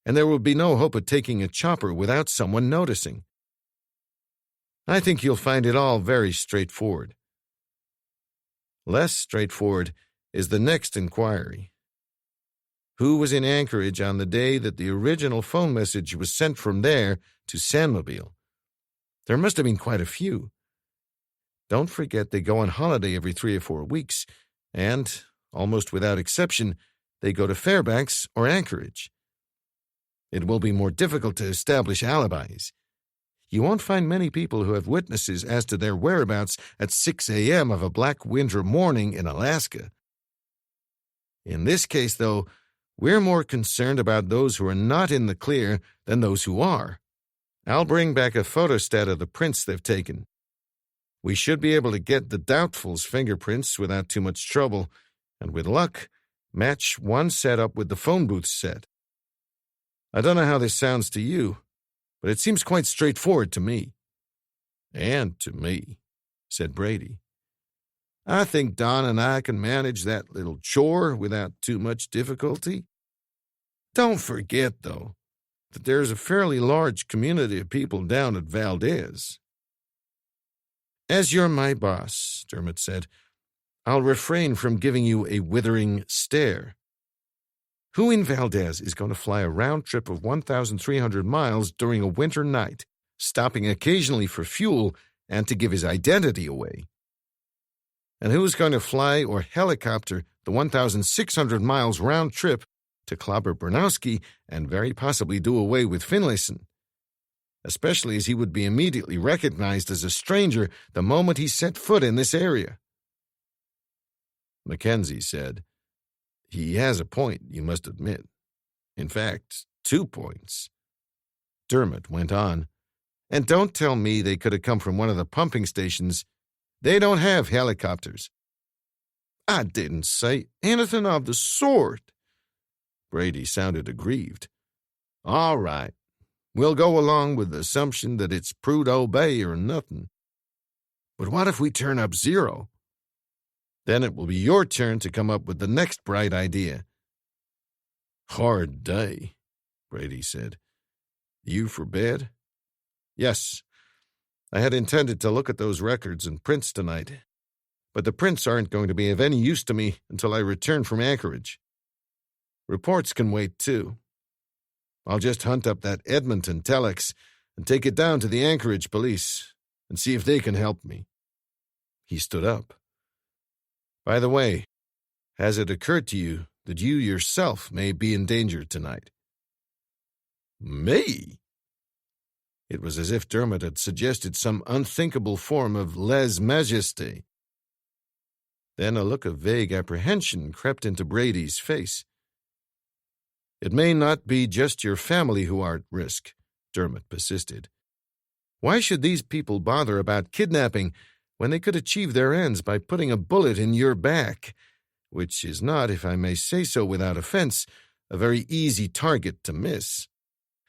Speaker 2: and there would be no hope of taking a chopper without someone noticing. I think you'll find it all very straightforward. Less straightforward is the next inquiry. Who was in Anchorage on the day that the original phone message was sent from there to San Mobile? There must have been quite a few. Don't forget they go on holiday every 3 or 4 weeks, and, almost without exception, they go to Fairbanks or Anchorage. It will be more difficult to establish alibis. You won't find many people who have witnesses as to their whereabouts at 6 a.m. of a black winter morning in Alaska. In this case, though, we're more concerned about those who are not in the clear than those who are. I'll bring back a photostat of the prints they've taken. We should be able to get the doubtful's fingerprints without too much trouble, and with luck, match one set up with the phone booth set. I don't know how this sounds to you, but it seems quite straightforward to me.
Speaker 3: And to me, said Brady.
Speaker 2: I think Don and I can manage that little chore without too much difficulty. Don't forget, though, that there's a fairly large community of people down at Valdez. As you're my boss, Dermot said, I'll refrain from giving you a withering stare. Who in Valdez is going to fly a round trip of 1,300 miles during a winter night, stopping occasionally for fuel and to give his identity away? And who's going to fly or helicopter the 1,600 miles round trip to clobber Bernowski and very possibly do away with Finlayson, especially as he would be immediately recognized as a stranger the moment he set foot in this area?
Speaker 3: Mackenzie said, He has a point, you must admit. In fact, 2 points.
Speaker 2: Dermot went on, And don't tell me they could have come from one of the pumping stations. They don't have helicopters. I didn't say anything of the sort.
Speaker 3: Brady sounded aggrieved.
Speaker 2: All right. We'll go along with the assumption that it's Prudhoe Bay or nothing. But what if we turn up zero? Then it will be your turn to come up with the next bright idea.
Speaker 3: Hard day, Brady said. You for bed?
Speaker 2: Yes. I had intended to look at those records and prints tonight, but the prints aren't going to be of any use to me until I return from Anchorage. Reports can wait, too. I'll just hunt up that Edmonton telex and take it down to the Anchorage police and see if they can help me. He stood up. By the way, has it occurred to you that you yourself may be in danger tonight?
Speaker 3: Me?
Speaker 2: It was as if Dermot had suggested some unthinkable form of lèse-majesté. Then a look of vague apprehension crept into Brady's face. It may not be just your family who are at risk, Dermot persisted. Why should these people bother about kidnapping when they could achieve their ends by putting a bullet in your back, which is not, if I may say so without offense, a very easy target to miss?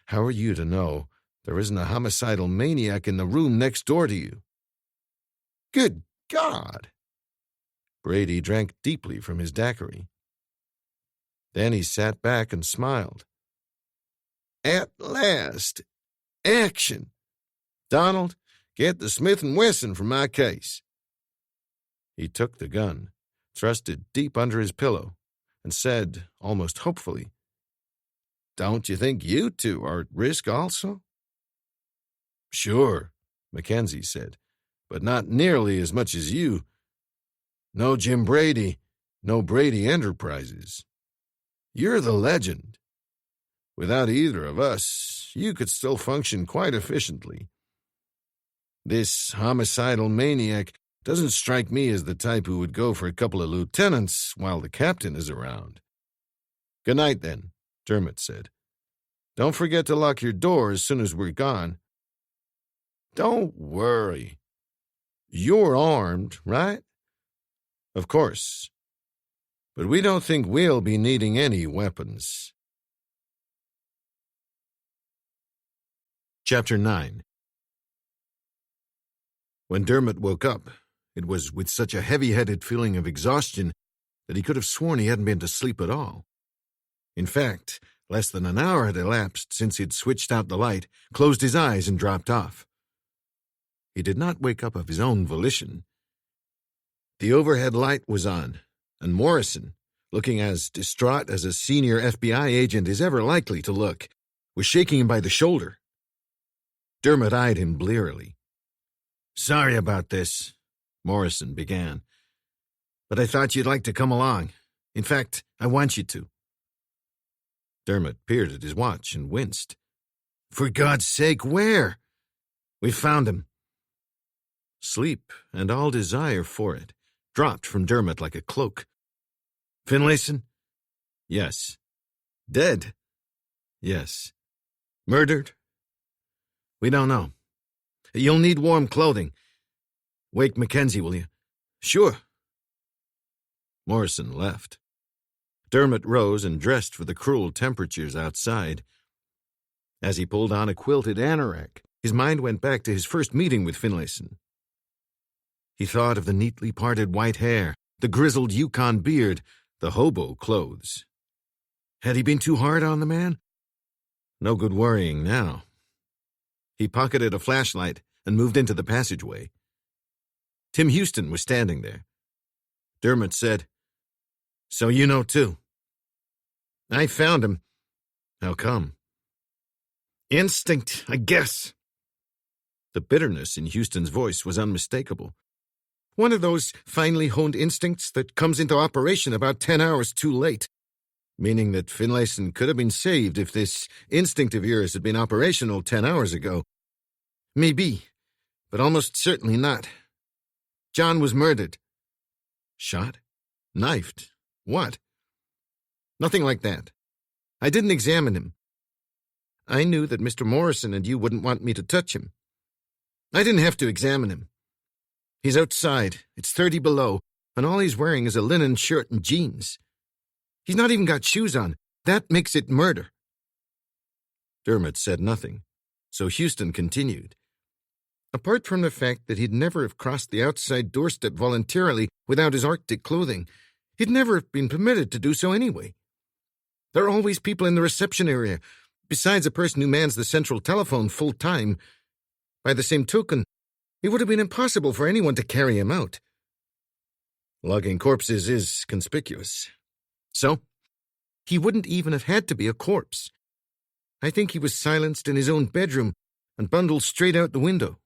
Speaker 2: How are you to know there isn't a homicidal maniac in the room next door to you? Good God! Brady drank deeply from his daiquiri. Then he sat back and smiled. At last! Action! Donald, get the Smith & Wesson from my case. He took the gun, thrust it deep under his pillow, and said, almost hopefully, Don't you think you two are at risk also?
Speaker 3: Sure, Mackenzie said, but not nearly as much as you. No Jim Brady, no Brady Enterprises. You're the legend. Without either of us, you could still function quite efficiently. This homicidal maniac doesn't strike me as the type who would go for a couple of lieutenants while the captain is around. Good night, then, Dermot said. Don't forget to lock your door as soon as we're gone. Don't worry. You're armed, right? Of course. But we don't think we'll be needing any weapons.
Speaker 2: Chapter 9. When Dermot woke up, it was with such a heavy-headed feeling of exhaustion that he could have sworn he hadn't been to sleep at all. In fact, less than an hour had elapsed since he'd switched out the light, closed his eyes, and dropped off. He did not wake up of his own volition. The overhead light was on, and Morrison, looking as distraught as a senior FBI agent is ever likely to look, was shaking him by the shoulder. Dermot eyed him blearily. Sorry about this, Morrison began. But I thought you'd like to come along. In fact, I want you to. Dermot peered at his watch and winced. For God's sake, where? We found him. Sleep, and all desire for it, dropped from Dermot like a cloak. Finlayson? Yes. Dead? Yes. Murdered? We don't know. You'll need warm clothing. Wake Mackenzie, will you? Sure. Morrison left. Dermot rose and dressed for the cruel temperatures outside. As he pulled on a quilted anorak, his mind went back to his first meeting with Finlayson. He thought of the neatly parted white hair, the grizzled Yukon beard, the hobo clothes. Had he been too hard on the man? No good worrying now. He pocketed a flashlight and moved into the passageway. Tim Houston was standing there. Dermot said, So you know too. I found him. How come? Instinct, I guess. The bitterness in Houston's voice was unmistakable. One of those finely honed instincts that comes into operation about 10 hours too late. Meaning that Finlayson could have been saved if this instinct of yours had been operational 10 hours ago. Maybe, but almost certainly not. John was murdered. Shot? Knifed? What? Nothing like that. I didn't examine him. I knew that Mr. Morrison and you wouldn't want me to touch him. I didn't have to examine him. He's outside, it's 30 below, and all he's wearing is a linen shirt and jeans. He's not even got shoes on. That makes it murder. Dermot said nothing, so Houston continued. Apart from the fact that he'd never have crossed the outside doorstep voluntarily without his Arctic clothing, he'd never have been permitted to do so anyway. There are always people in the reception area, besides a person who mans the central telephone full-time. By the same token, it would have been impossible for anyone to carry him out. Logging corpses is conspicuous. So, he wouldn't even have had to be a corpse. I think he was silenced in his own bedroom and bundled straight out the window.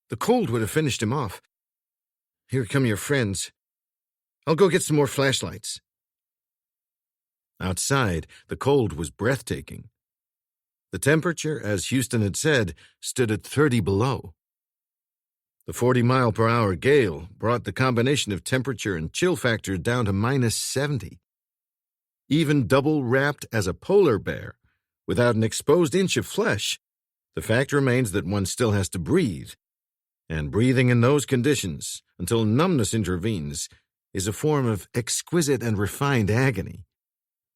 Speaker 2: The cold would have finished him off. Here come your friends. I'll go get some more flashlights. Outside, the cold was breathtaking. The temperature, as Houston had said, stood at 30 below. The 40-mile-per-hour gale brought the combination of temperature and chill factor down to minus 70. Even double-wrapped as a polar bear, without an exposed inch of flesh, the fact remains that one still has to breathe. And breathing in those conditions, until numbness intervenes, is a form of exquisite and refined agony.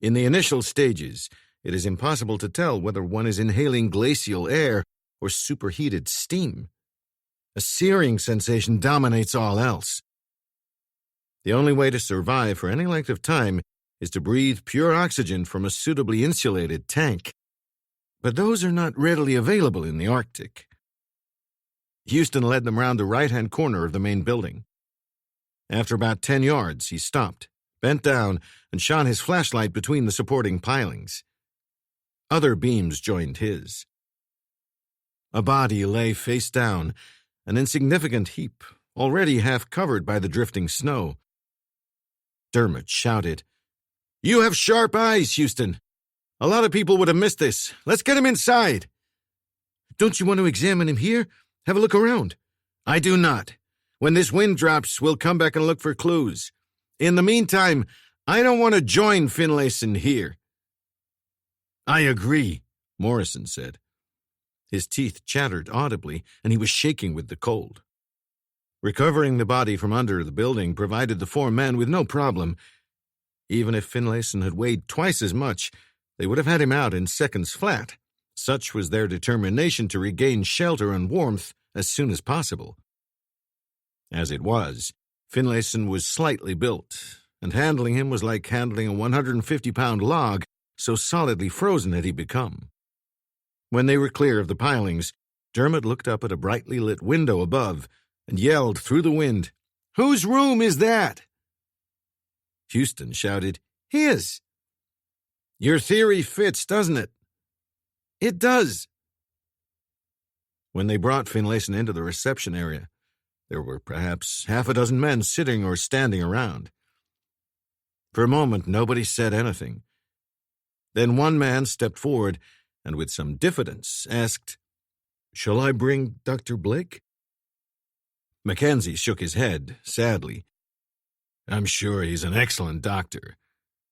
Speaker 2: In the initial stages, it is impossible to tell whether one is inhaling glacial air or superheated steam. A searing sensation dominates all else. The only way to survive for any length of time is to breathe pure oxygen from a suitably insulated tank. But those are not readily available in the Arctic. Houston led them round the right-hand corner of the main building. After about 10 yards, he stopped, bent down, and shone his flashlight between the supporting pilings. Other beams joined his. A body lay face down, an insignificant heap, already half covered by the drifting snow. Dermot shouted, "You have sharp eyes, Houston. A lot of people would have missed this. Let's get him inside." "Don't you want to examine him here? Have a look around." "I do not. When this wind drops, we'll come back and look for clues. In the meantime, I don't want to join Finlayson here." "I agree," Morrison said. His teeth chattered audibly, and he was shaking with the cold. Recovering the body from under the building provided the four men with no problem. Even if Finlayson had weighed twice as much, they would have had him out in seconds flat. Such was their determination to regain shelter and warmth as soon as possible. As it was, Finlayson was slightly built, and handling him was like handling a 150-pound log, so solidly frozen had he become. When they were clear of the pilings, Dermot looked up at a brightly lit window above and yelled through the wind, "Whose room is that?" Houston shouted, "His." "Your theory fits, doesn't it?" "It does." When they brought Finlayson into the reception area, there were perhaps half a dozen men sitting or standing around. For a moment, nobody said anything. Then one man stepped forward and with some diffidence asked, "Shall I bring Dr. Blake?" Mackenzie shook his head, sadly. "I'm sure he's an excellent doctor,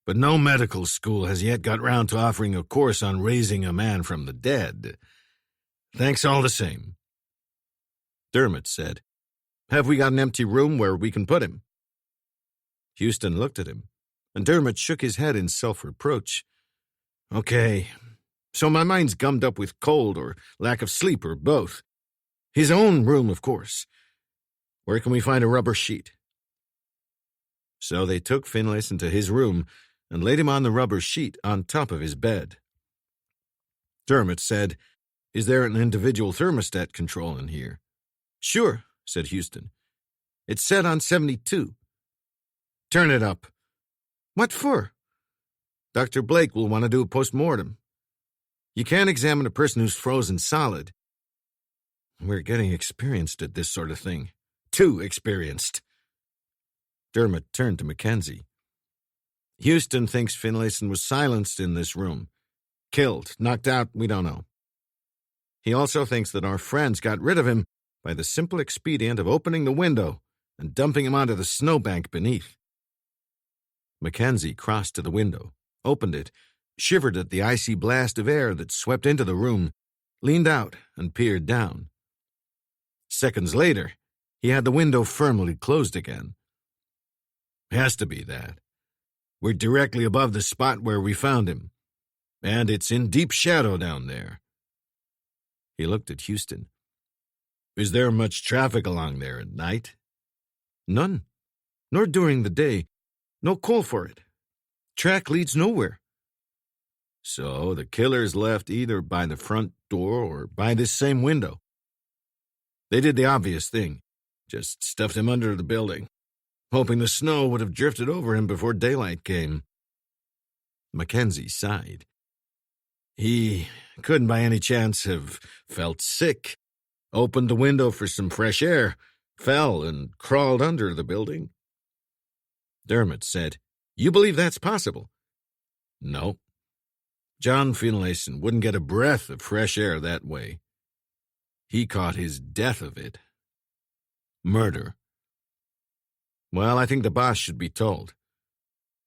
Speaker 2: but no medical school has yet got round to offering a course on raising a man from the dead. Thanks all the same." Dermot said, "Have we got an empty room where we can put him?" Houston looked at him, and Dermot shook his head in self-reproach. "Okay, so my mind's gummed up with cold or lack of sleep or both. His own room, of course. Where can we find a rubber sheet?" So they took Finlayson to his room and laid him on the rubber sheet on top of his bed. Dermot said, "Is there an individual thermostat control in here?" "Sure," said Houston. "It's set on 72. "Turn it up." "What for?" "Dr. Blake will want to do a post-mortem. You can't examine a person who's frozen solid. We're getting experienced at this sort of thing. Too experienced." Dermot turned to Mackenzie. "Houston thinks Finlayson was silenced in this room. Killed, knocked out, we don't know. He also thinks that our friends got rid of him by the simple expedient of opening the window and dumping him onto the snowbank beneath." Mackenzie crossed to the window, opened it, shivered at the icy blast of air that swept into the room, leaned out and peered down. Seconds later, he had the window firmly closed again. "Has to be that. We're directly above the spot where we found him, and it's in deep shadow down there." He looked at Houston. "Is there much traffic along there at night?" "None. Nor during the day. No call for it. Track leads nowhere." "So the killers left either by the front door or by this same window. They did the obvious thing, just stuffed him under the building, hoping the snow would have drifted over him before daylight came." Mackenzie sighed. "He couldn't by any chance have felt sick, opened the window for some fresh air, fell and crawled under the building?" Dermot said, "You believe that's possible?" "No. John Finlayson wouldn't get a breath of fresh air that way. He caught his death of it. Murder. Well, I think the boss should be told.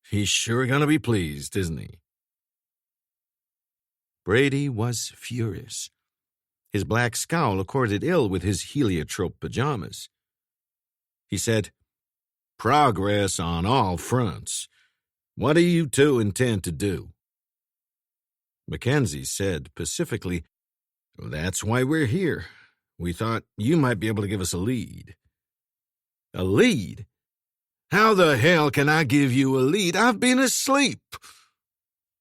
Speaker 2: He's sure gonna be pleased, isn't he?" Brady was furious. His black scowl accorded ill with his heliotrope pajamas. He said, "Progress on all fronts. What do you two intend to do?" Mackenzie said pacifically, "That's why we're here. We thought you might be able to give us a lead." "A lead? How the hell can I give you a lead? I've been asleep."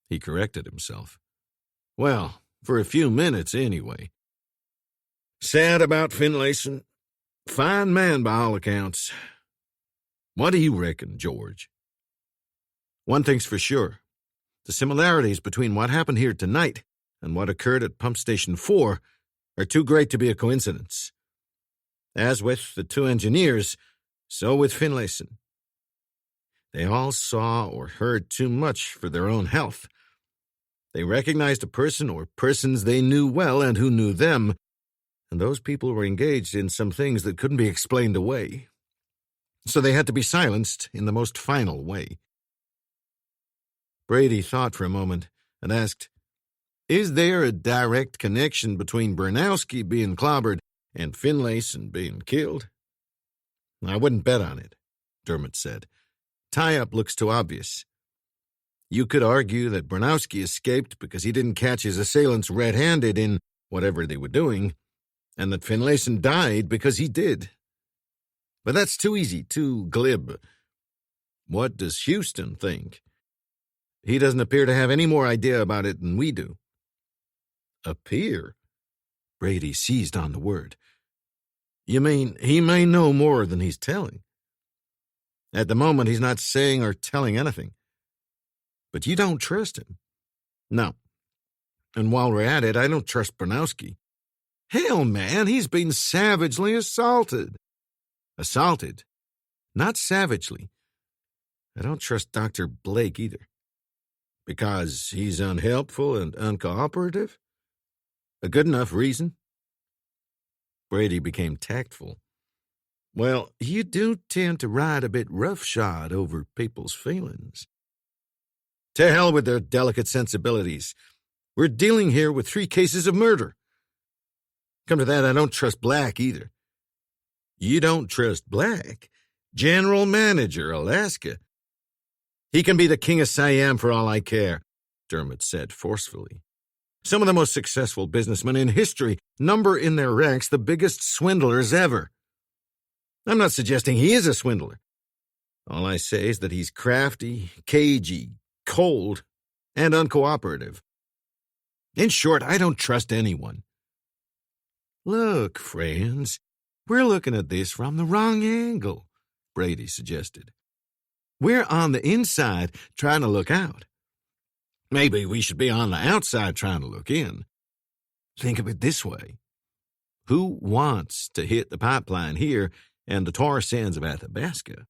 Speaker 2: He corrected himself. "Well, for a few minutes anyway. Sad about Finlayson. Fine man by all accounts. What do you reckon, George?" "One thing's for sure. The similarities between what happened here tonight and what occurred at Pump Station 4 are too great to be a coincidence. As with the two engineers, so with Finlayson. They all saw or heard too much for their own health. They recognized a person or persons they knew well and who knew them, and those people were engaged in some things that couldn't be explained away. So they had to be silenced in the most final way." Brady thought for a moment and asked, "Is there a direct connection between Bernowski being clobbered and Finlayson being killed?" "I wouldn't bet on it," Dermot said. "Tie-up looks too obvious. You could argue that Bernowski escaped because he didn't catch his assailants red-handed in whatever they were doing, and that Finlayson died because he did. But that's too easy, too glib. What does Houston think? He doesn't appear to have any more idea about it than we do." "Appear?" Brady seized on the word. "You mean he may know more than he's telling?" "At the moment, he's not saying or telling anything. But you don't trust him?" "No. And while we're at it, I don't trust Bernowski. Hell, man, he's been savagely assaulted." "Assaulted? Not savagely. I don't trust Dr. Blake either."
Speaker 1: Because he's unhelpful and uncooperative? A good enough reason? Brady became tactful. Well, you do tend to ride a bit roughshod over people's feelings. To hell with their delicate sensibilities. We're dealing here with 3 cases of murder. Come to that, I don't trust Black either. You don't trust Black? General Manager, Alaska. He can be the king of Siam for all I care, Dermot said forcefully. Some of the most successful businessmen in history number in their ranks the biggest swindlers ever. I'm not suggesting he is a swindler. All I say is that he's crafty, cagey, cold, and uncooperative. In short, I don't trust anyone. Look, friends, we're looking at this from the wrong angle, Brady suggested. We're on the inside trying to look out. Maybe we should be on the outside trying to look in. Think of it this way. Who wants to hit the pipeline here and the tar sands of Athabasca?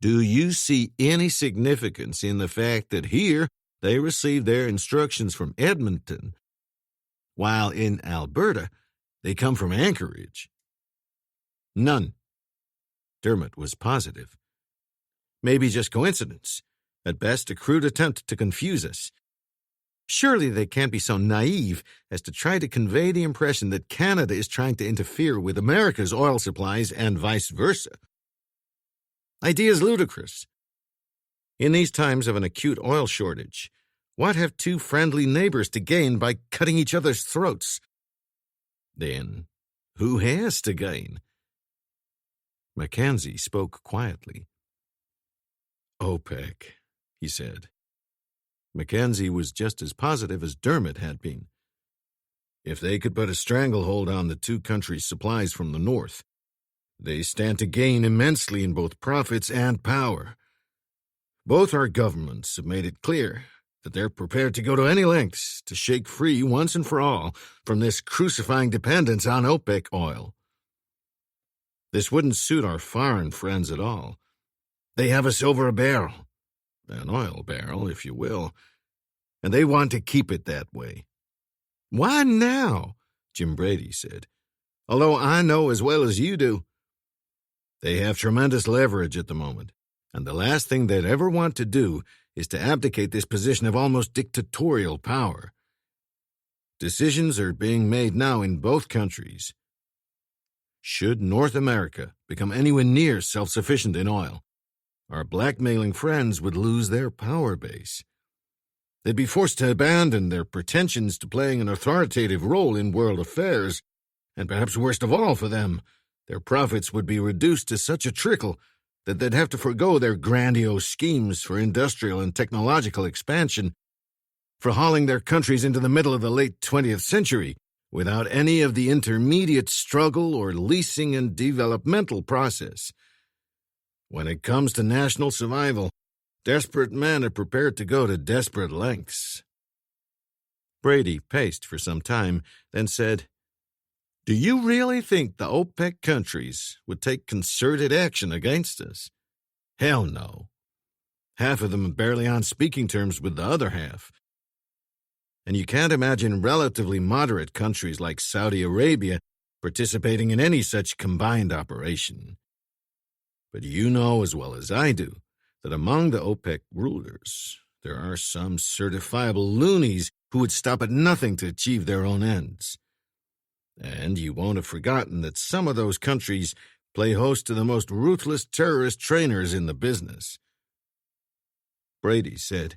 Speaker 1: Do you see any significance in the fact that here they receive their instructions from Edmonton, while in Alberta they come from Anchorage? None. Dermot was positive. Maybe just coincidence. At best, a crude attempt to confuse us. Surely they can't be so naive as to try to convey the impression that Canada is trying to interfere with America's oil supplies and vice versa. Idea's ludicrous. In these times of an acute oil shortage, what have 2 friendly neighbors to gain by cutting each other's throats? Then, who has to gain? Mackenzie spoke quietly. OPEC, he said. Mackenzie was just as positive as Dermot had been. If they could put a stranglehold on the 2 countries' supplies from the north, they stand to gain immensely in both profits and power. Both our governments have made it clear that they're prepared to go to any lengths to shake free once and for all from this crucifying dependence on OPEC oil. This wouldn't suit our foreign friends at all. They have us over a barrel, an oil barrel, if you will, and they want to keep it that way. Why now? Jim Brady said. Although I know as well as you do. They have tremendous leverage at the moment, and the last thing they'd ever want to do is to abdicate this position of almost dictatorial power. Decisions are being made now in both countries. Should North America become anywhere near self-sufficient in oil, our blackmailing friends would lose their power base. They'd be forced to abandon their pretensions to playing an authoritative role in world affairs, and perhaps worst of all for them, their profits would be reduced to such a trickle that they'd have to forego their grandiose schemes for industrial and technological expansion, for hauling their countries into the middle of the late 20th century without any of the intermediate struggle or leasing and developmental process. When it comes to national survival, desperate men are prepared to go to desperate lengths. Brady paced for some time, then said, Do you really think the OPEC countries would take concerted action against us? Hell no. Half of them are barely on speaking terms with the other half. And you can't imagine relatively moderate countries like Saudi Arabia participating in any such combined operation. But you know as well as I do that among the OPEC rulers, there are some certifiable loonies who would stop at nothing to achieve their own ends. And you won't have forgotten that some of those countries play host to the most ruthless terrorist trainers in the business. Brady said,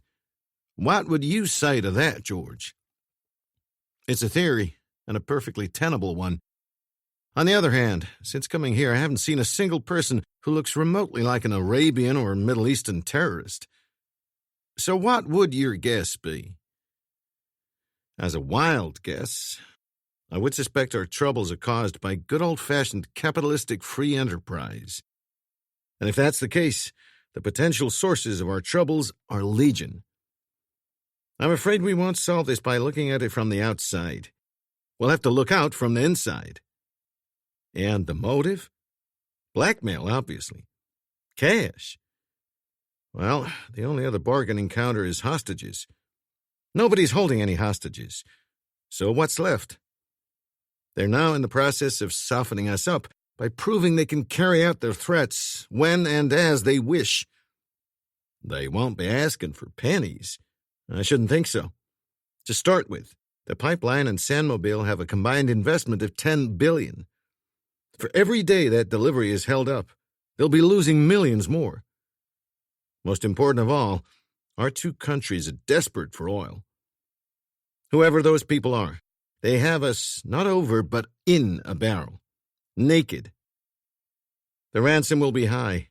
Speaker 1: What would you say to that, George? It's a theory, and a perfectly tenable one. On the other hand, since coming here, I haven't seen a single person who looks remotely like an Arabian or Middle Eastern terrorist. So what would your guess be? As a wild guess, I would suspect our troubles are caused by good old-fashioned capitalistic free enterprise. And if that's the case, the potential sources of our troubles are legion. I'm afraid we won't solve this by looking at it from the outside. We'll have to look out from the inside. And the motive? Blackmail, obviously. Cash.
Speaker 2: Well, the only other bargaining counter is hostages. Nobody's holding any hostages. So what's left? They're now in the process of softening us up by proving they can carry out their threats when and as they wish. They won't be asking for pennies. I shouldn't think so. To start with, the pipeline and Sandmobile have a combined investment of $10 billion. For every day that delivery is held up, they'll be losing millions more. Most important of all, our two countries are desperate for oil. Whoever those people are, they have us not over but in a barrel, naked. The ransom will be high.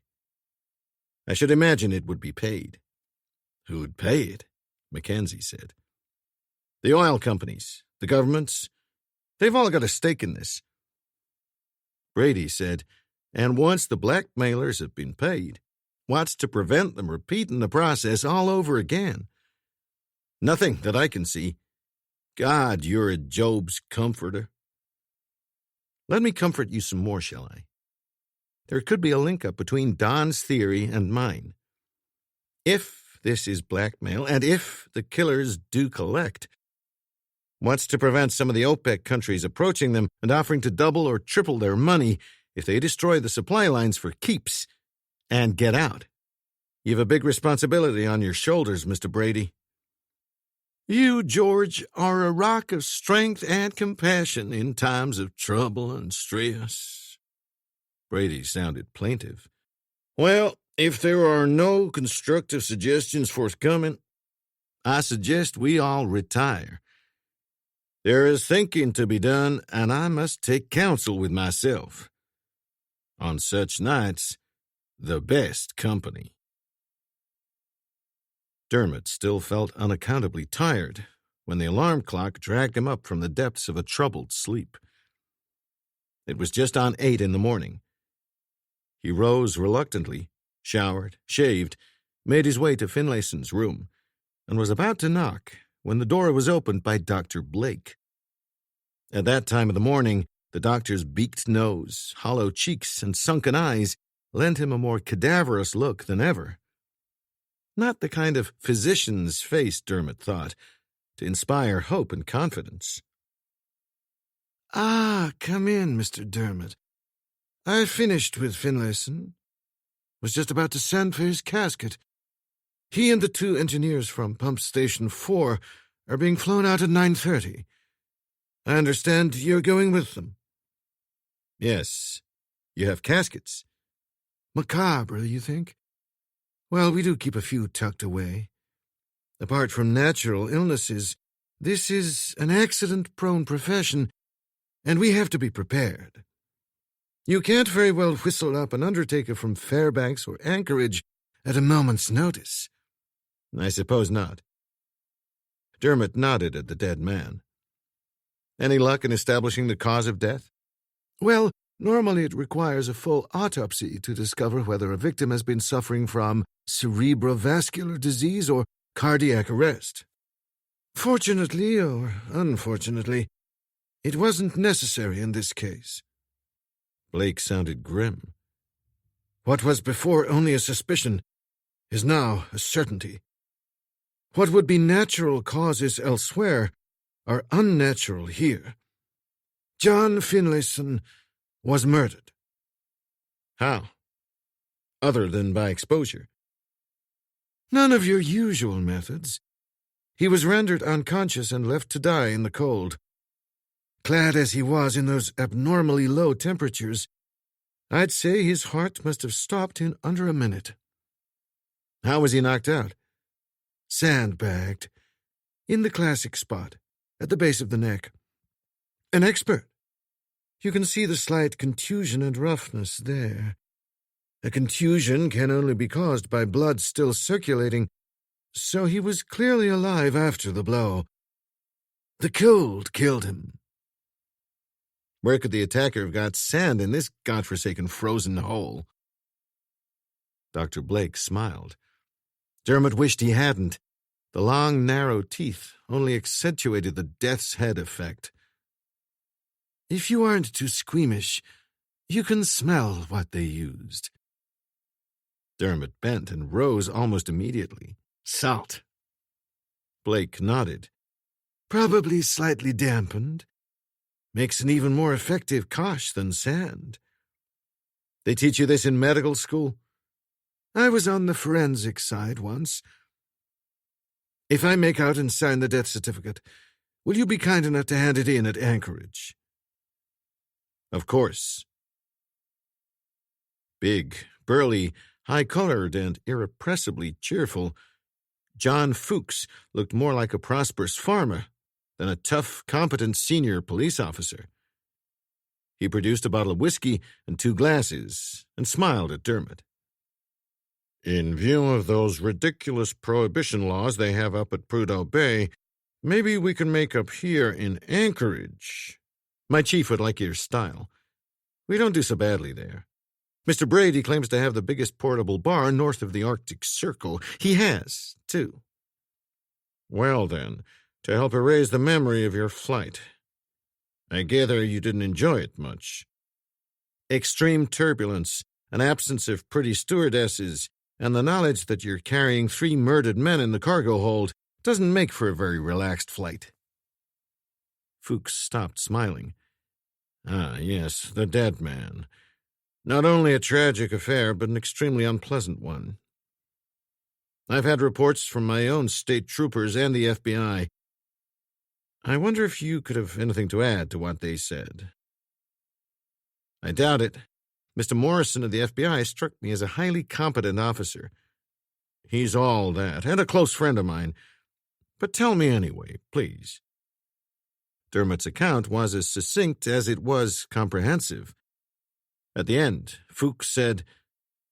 Speaker 2: I should imagine it would be paid. Who'd pay it? Mackenzie said. The oil companies, the governments, they've all got a stake in this. Brady said, and once the blackmailers have been paid, what's to prevent them repeating the process all over again? Nothing that I can see. God, you're a Job's comforter. Let me comfort you some more, shall I? There could be a link-up between Don's theory and mine. If this is blackmail, and if the killers do collect, what's to prevent some of the OPEC countries approaching them and offering to double or triple their money if they destroy the supply lines for keeps and get out? You've a big responsibility on your shoulders, Mr. Brady. You, George, are a rock of strength and compassion in times of trouble and stress. Brady sounded plaintive. Well, if there are no constructive suggestions forthcoming, I suggest we all retire. There is thinking to be done, and I must take counsel with myself. On such nights, the best company. Dermot still felt unaccountably tired when the alarm clock dragged him up from the depths of a troubled sleep. It was just on 8 in the morning. He rose reluctantly, showered, shaved, made his way to Finlayson's room, and was about to knock when the door was opened by Dr. Blake. At that time of the morning, the doctor's beaked nose, hollow cheeks, and sunken eyes lent him a more cadaverous look than ever. Not the kind of physician's face, Dermot thought, to inspire hope and confidence. "Ah, come in, Mr. Dermot. I finished with Finlayson. Was just about to send for his casket. He and the 2 engineers from Pump Station 4 are being flown out at 9:30. I understand you're going with them." "Yes. You have caskets." "Macabre, you think? Well, we do keep a few tucked away. Apart from natural illnesses, this is an accident-prone profession, and we have to be prepared. You can't very well whistle up an undertaker from Fairbanks or Anchorage at a moment's notice." "I suppose not." Dermot nodded at the dead man. "Any luck in establishing the cause of death?" "Well, normally it requires a full autopsy to discover whether a victim has been suffering from cerebrovascular disease or cardiac arrest. Fortunately or unfortunately, it wasn't necessary in this case." Blake sounded grim. "What was before only a suspicion is now a certainty. What would be natural causes elsewhere are unnatural here. John Finlayson was murdered." "How? Other than by exposure?" "None of your usual methods. He was rendered unconscious and left to die in the cold. Clad as he was in those abnormally low temperatures, I'd say his heart must have stopped in under a minute." "How was he knocked out?" "Sandbagged. In the classic spot, at the base of the neck. An expert. You can see the slight contusion and roughness there. A contusion can only be caused by blood still circulating, so he was clearly alive after the blow. The cold killed him." "Where could the attacker have got sand in this godforsaken frozen hole?" Dr. Blake smiled. Dermot wished he hadn't. The long, narrow teeth only accentuated the death's head effect. "If you aren't too squeamish, you can smell what they used." Dermot bent and rose almost immediately. Salt. Blake nodded. Probably slightly dampened. Makes an even more effective kosh than sand. They teach you this in medical school? I was on the forensic side once. If I make out and sign the death certificate, will you be kind enough to hand it in at Anchorage? Of course. Big, burly, high-colored, and irrepressibly cheerful, John Fuchs looked more like a prosperous farmer than a tough, competent senior police officer. He produced a bottle of whiskey and 2 glasses and smiled at Dermot. In view of those ridiculous prohibition laws they have up at Prudhoe Bay, maybe we can make up here in Anchorage. My chief would like your style. We don't do so badly there. Mr. Brady claims to have the biggest portable bar north of the Arctic Circle. He has, too. Well, then, to help erase the memory of your flight. I gather you didn't enjoy it much. Extreme turbulence, an absence of pretty stewardesses, and the knowledge that you're carrying 3 murdered men in the cargo hold doesn't make for a very relaxed flight. Fuchs stopped smiling. Ah, yes, the dead man. Not only a tragic affair, but an extremely unpleasant one. I've had reports from my own state troopers and the FBI. I wonder if you could have anything to add to what they said. I doubt it. Mr. Morrison of the FBI struck me as a highly competent officer. He's all that, and a close friend of mine. But tell me anyway, please. Dermot's account was as succinct as it was comprehensive. At the end, Fuchs said,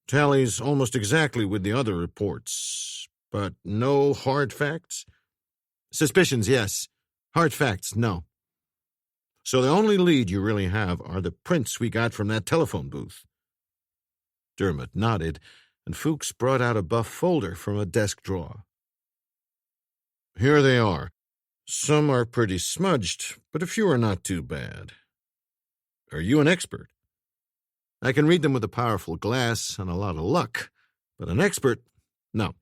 Speaker 2: "Tallies almost exactly with the other reports, but no hard facts?" "Suspicions, yes. Hard facts, no." "So the only lead you really have are the prints we got from that telephone booth?" Dermot nodded, and Fuchs brought out a buff folder from a desk drawer. "Here they are. Some are pretty smudged, but a few are not too bad. Are you an expert?" "I can read them with a powerful glass and a lot of luck, but an expert, no."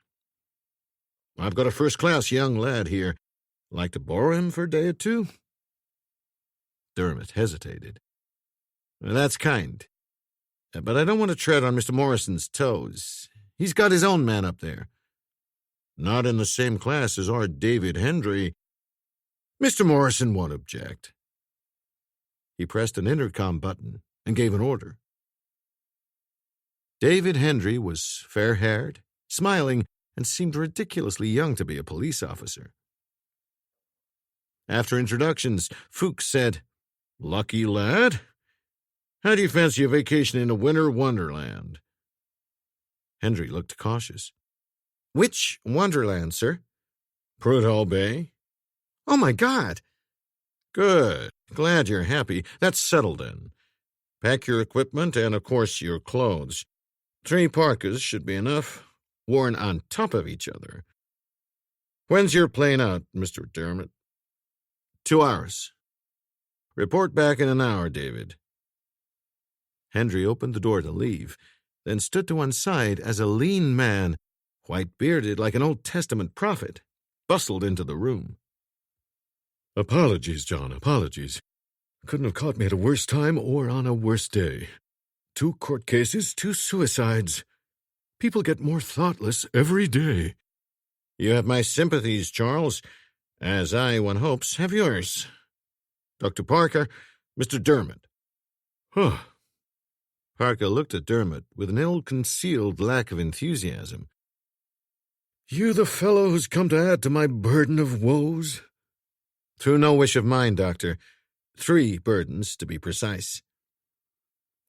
Speaker 2: "I've got a first-class young lad here. Like to borrow him for a day or 2? Dermot hesitated. "That's kind. But I don't want to tread on Mr. Morrison's toes. He's got his own man up there." "Not in the same class as our David Hendry." "Mr. Morrison won't object." He pressed an intercom button and gave an order. David Hendry was fair-haired, smiling, and seemed ridiculously young to be a police officer. After introductions, Fuchs said, "Lucky lad. How do you fancy a vacation in a winter wonderland?" Hendry looked cautious. "Which wonderland, sir?" "Prudhoe Bay." "Oh, my God!" "Good. Glad you're happy. That's settled then. Pack your equipment and, of course, your clothes. 3 parkas should be enough, worn on top of each other. When's your plane out, Mr. Dermot?" 2 hours. Report back in an hour, David." Hendry opened the door to leave, then stood to one side as a lean man, white-bearded like an Old Testament prophet, bustled into the room.
Speaker 3: "Apologies, John, apologies. Couldn't have caught me at a worse time or on a worse day. 2 court cases, 2 suicides. People get more thoughtless every day."
Speaker 2: "You have my sympathies, Charles, as I, one hopes, have yours. Dr. Parker, Mr. Dermot."
Speaker 3: Huh.
Speaker 2: Parker looked at Dermot with an ill-concealed lack of enthusiasm.
Speaker 3: "You the fellow who's come to add to my burden of woes?"
Speaker 2: "Through no wish of mine, Doctor. 3 burdens, to be precise."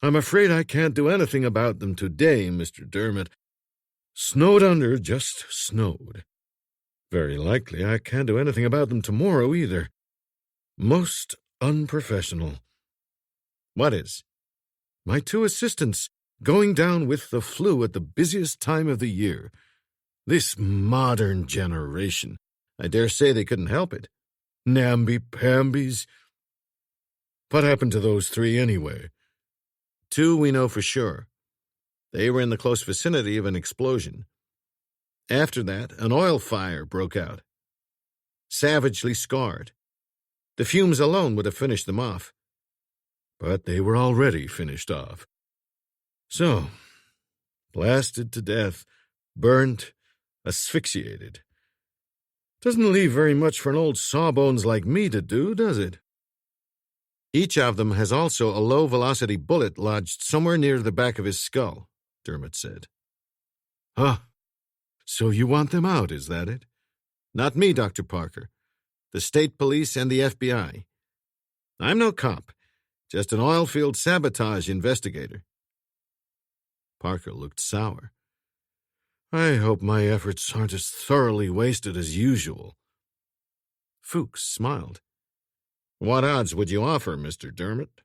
Speaker 3: "I'm afraid I can't do anything about them today, Mr. Dermot. Snowed under, just snowed. Very likely I can't do anything about them tomorrow either. Most unprofessional."
Speaker 2: "What is?"
Speaker 3: "My 2 assistants going down with the flu at the busiest time of the year. This modern generation.
Speaker 2: I dare say they couldn't help it."
Speaker 3: Namby-pambies. What happened to those 3 anyway?"
Speaker 2: 2 we know for sure. They were in the close vicinity of an explosion. After that, an oil fire broke out. Savagely scarred. The fumes alone would have finished them off. But they were already finished off. So, blasted to death, burnt, asphyxiated. Doesn't leave very much for an old sawbones like me to do, does it? Each of them has also a low-velocity bullet lodged somewhere near the back of his skull, Dermot said. Huh. So you want them out, is that it? Not me, Dr. Parker. The state police and the FBI. I'm no cop, just an oilfield sabotage investigator. Parker looked sour. I hope my efforts aren't as thoroughly wasted as usual. Fuchs smiled. What odds would you offer, Mr. Dermot?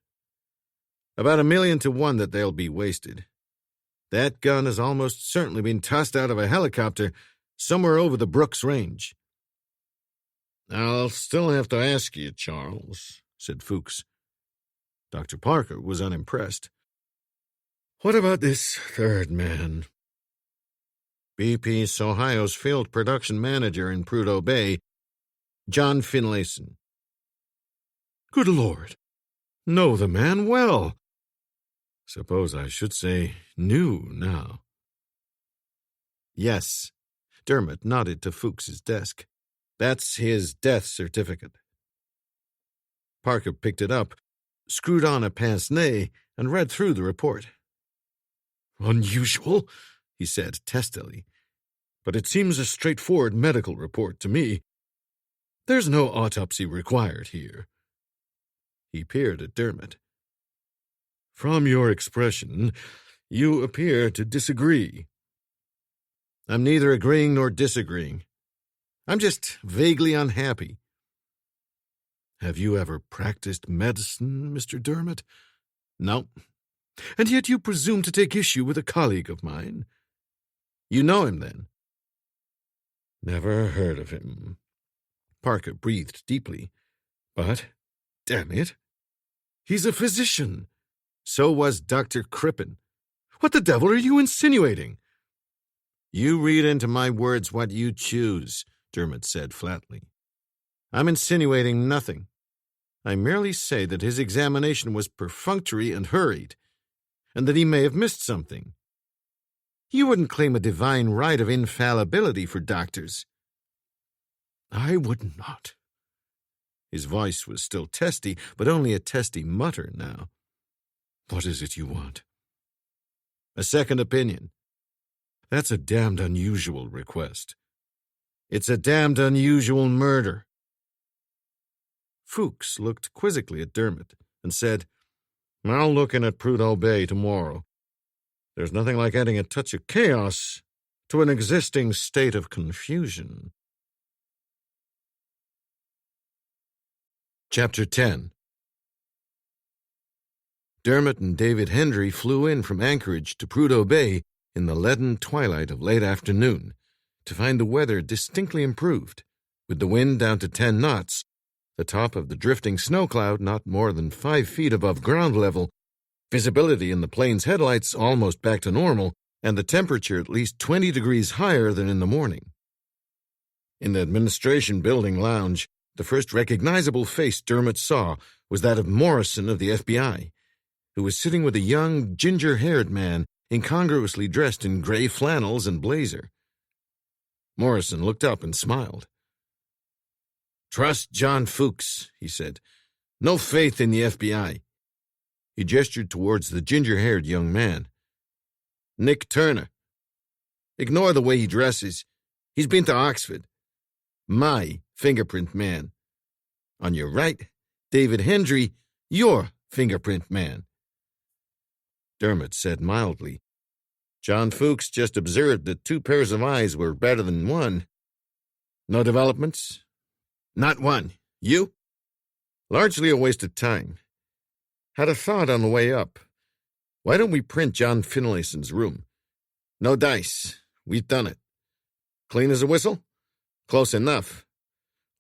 Speaker 2: About 1,000,000 to 1 that they'll be wasted. That gun has almost certainly been tossed out of a helicopter somewhere over the Brooks Range. I'll still have to ask you, Charles, said Fuchs. Dr. Parker was unimpressed. What about this third man? BP's Ohio's field production manager in Prudhoe Bay, John Finlayson. Good Lord. Know the man well. Suppose I should say knew now. Yes. Dermot nodded to Fuchs's desk. That's his death certificate. Parker picked it up, screwed on a pince-nez, and read through the report. Unusual, he said testily, but it seems a straightforward medical report to me. There's no autopsy required here. He peered at Dermot. From your expression, you appear to disagree. I'm neither agreeing nor disagreeing. I'm just vaguely unhappy. Have you ever practiced medicine, Mr. Dermot? No. And yet you presume to take issue with a colleague of mine. You know him, then? Never heard of him. Parker breathed deeply. But, damn it, he's a physician. So was Dr. Crippen. What the devil are you insinuating? You read into my words what you choose, Dermot said flatly. I'm insinuating nothing. I merely say that his examination was perfunctory and hurried, and that he may have missed something. You wouldn't claim a divine right of infallibility for doctors. I would not. His voice was still testy, but only a testy mutter now. What is it you want? A second opinion. That's a damned unusual request. It's a damned unusual murder. Fuchs looked quizzically at Dermot and said, I'll look in at Prudhoe Bay tomorrow. There's nothing like adding a touch of chaos to an existing state of confusion. Chapter 10. Dermot and David Hendry flew in from Anchorage to Prudhoe Bay in the leaden twilight of late afternoon to find the weather distinctly improved, with the wind down to 10 knots, the top of the drifting snow cloud not more than 5 feet above ground level, visibility in the plane's headlights almost back to normal, and the temperature at least 20 degrees higher than in the morning. In the administration building lounge, the first recognizable face Dermot saw was that of Morrison of the FBI, who was sitting with a young, ginger-haired man incongruously dressed in gray flannels and blazer. Morrison looked up and smiled. Trust John Fuchs, he said. No faith in the FBI. He gestured towards the ginger-haired young man. Nick Turner. Ignore the way he dresses. He's been to Oxford. My fingerprint man. On your right, David Hendry, your fingerprint man. Dermot said mildly, John Fuchs just observed that 2 pairs of eyes were better than 1. No developments? Not one. You? Largely a waste of time. Had a thought on the way up. Why don't we print John Finlayson's room? No dice. We've done it. Clean as a whistle? Close enough.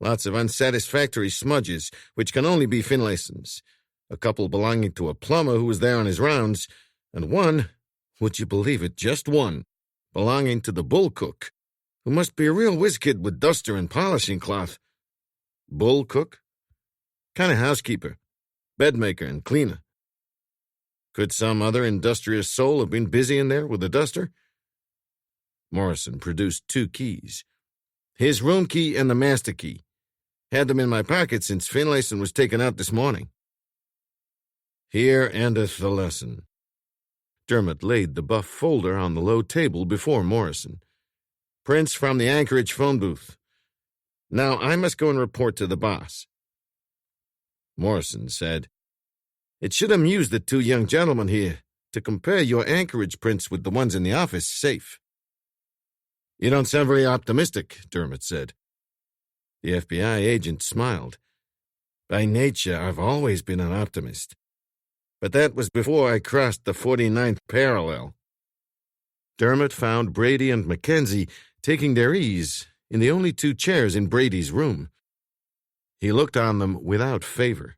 Speaker 2: Lots of unsatisfactory smudges, which can only be Finlayson's. A couple belonging to a plumber who was there on his rounds, and one
Speaker 4: Would you believe it? Just one, belonging to the bull cook, who must be a real whiz-kid with duster and polishing cloth. Bull cook? Kind of housekeeper, bedmaker, and cleaner. Could some other industrious soul have been busy in there with a duster? Morrison produced 2 keys. His room key and the master key. Had them in my pocket since Finlayson was taken out this morning. Here endeth the lesson. Dermot laid the buff folder on the low table before Morrison. Prints from the Anchorage phone booth. Now I must go and report to the boss. Morrison said, It should amuse the 2 young gentlemen here to compare your Anchorage prints with the ones in the office safe. You don't sound very optimistic, Dermot said. The FBI agent smiled. By nature, I've always been an optimist. But that was before I crossed the 49th parallel. Dermot found Brady and Mackenzie taking their ease in the only 2 chairs in Brady's room. He looked on them without favor.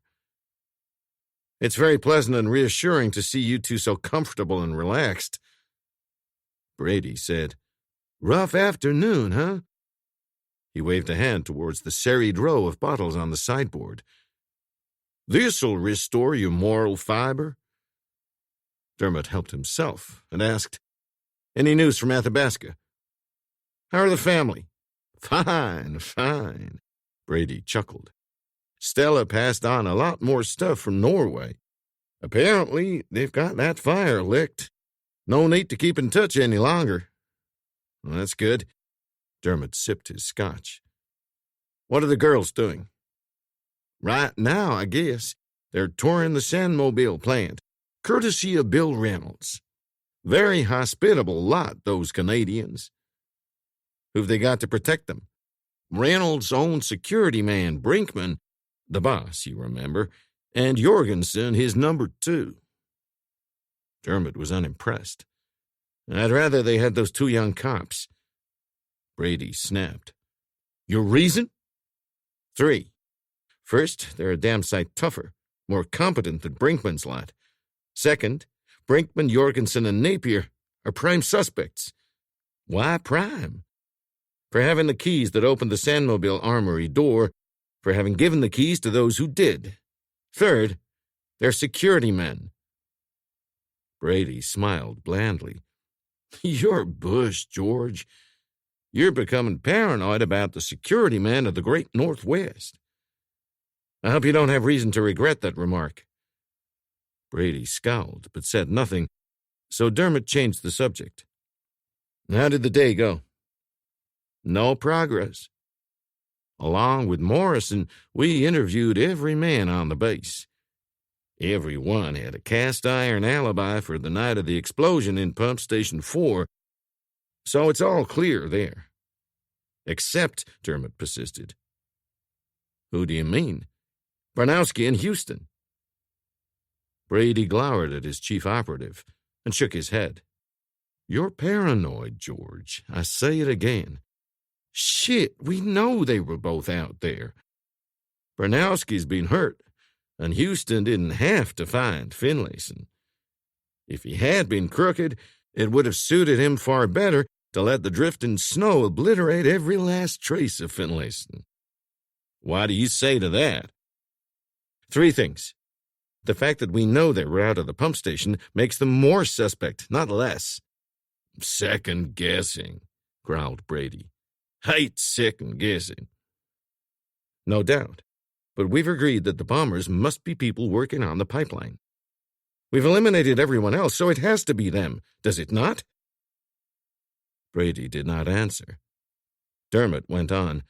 Speaker 4: It's very pleasant and reassuring to see you 2 so comfortable and relaxed. Brady said, Rough afternoon, huh? He waved a hand towards the serried row of bottles on the sideboard. This'll restore your moral fiber. Dermot helped himself and asked, Any news from Athabasca? How are the family? Fine, fine. Brady chuckled. Stella passed on a lot more stuff from Norway. Apparently, they've got that fire licked. No need to keep in touch any longer. Well, that's good. Dermot sipped his scotch. What are the girls doing? Right now, I guess, they're touring the Sandmobile plant, courtesy of Bill Reynolds. Very hospitable lot, those Canadians. Who've they got to protect them? Reynolds' own security man, Brinkman, the boss, you remember, and Jorgensen, his number 2. Dermot was unimpressed. I'd rather they had those 2 young cops. Brady snapped. Your reason? 3. First, they're a damn sight tougher, more competent than Brinkman's lot. Second, Brinkman, Jorgensen, and Napier are prime suspects. Why prime? For having the keys that opened the Sandmobile armory door, for having given the keys to those who did. Third, they're security men. Brady smiled blandly. You're Bush, George. You're becoming paranoid about the security men of the great Northwest. I hope you don't have reason to regret that remark. Brady scowled, but said nothing, so Dermot changed the subject. How did the day go? No progress. Along with Morrison, we interviewed every man on the base. Every one had a cast-iron alibi for the night of the explosion in Pump Station 4, so it's all clear there. Except, Dermot persisted. Who do you mean? Barnowski and Houston. Brady glowered at his chief operative and shook his head. You're paranoid, George. I say it again. Shit, we know they were both out there. Barnowski's been hurt, and Houston didn't have to find Finlayson. If he had been crooked, it would have suited him far better to let the drifting snow obliterate every last trace of Finlayson. Why do you say to that? 3 things. The fact that we know they were out of the pump station makes them more suspect, not less. Second-guessing, growled Brady. Hate second-guessing. No doubt, but we've agreed that the bombers must be people working on the pipeline. We've eliminated everyone else, so it has to be them, does it not? Brady did not answer. Dermot went on.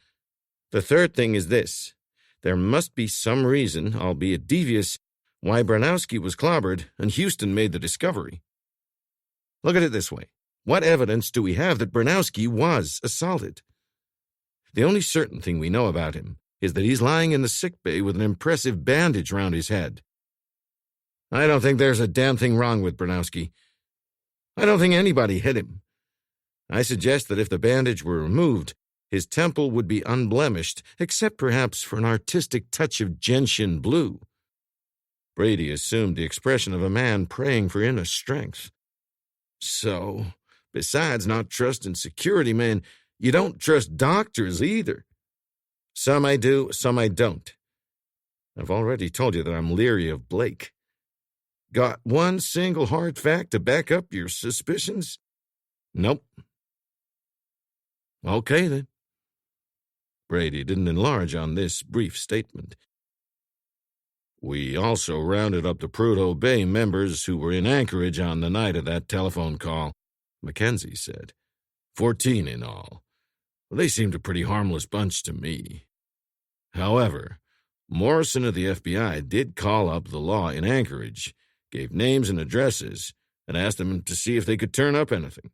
Speaker 4: The third thing is this. There must be some reason, albeit devious, why Barnowski was clobbered and Houston made the discovery. Look at it this way. What evidence do we have that Barnowski was assaulted? The only certain thing we know about him is that he's lying in the sick bay with an impressive bandage round his head. I don't think there's a damn thing wrong with Barnowski. I don't think anybody hit him. I suggest that if the bandage were removed, his temple would be unblemished, except perhaps for an artistic touch of gentian blue. Brady assumed the expression of a man praying for inner strength.
Speaker 2: So, besides not trusting security men, you don't trust doctors either. Some I do, some I don't. I've already told you that I'm leery of Blake. Got one single hard fact to back up your suspicions? Nope. Okay, then. Brady didn't enlarge on this brief statement. We also rounded up the Prudhoe Bay members who were in Anchorage on the night of that telephone call, Mackenzie said. 14 in all. They seemed a pretty harmless bunch to me. However, Morrison of the FBI did call up the law in Anchorage, gave names and addresses, and asked them to see if they could turn up anything.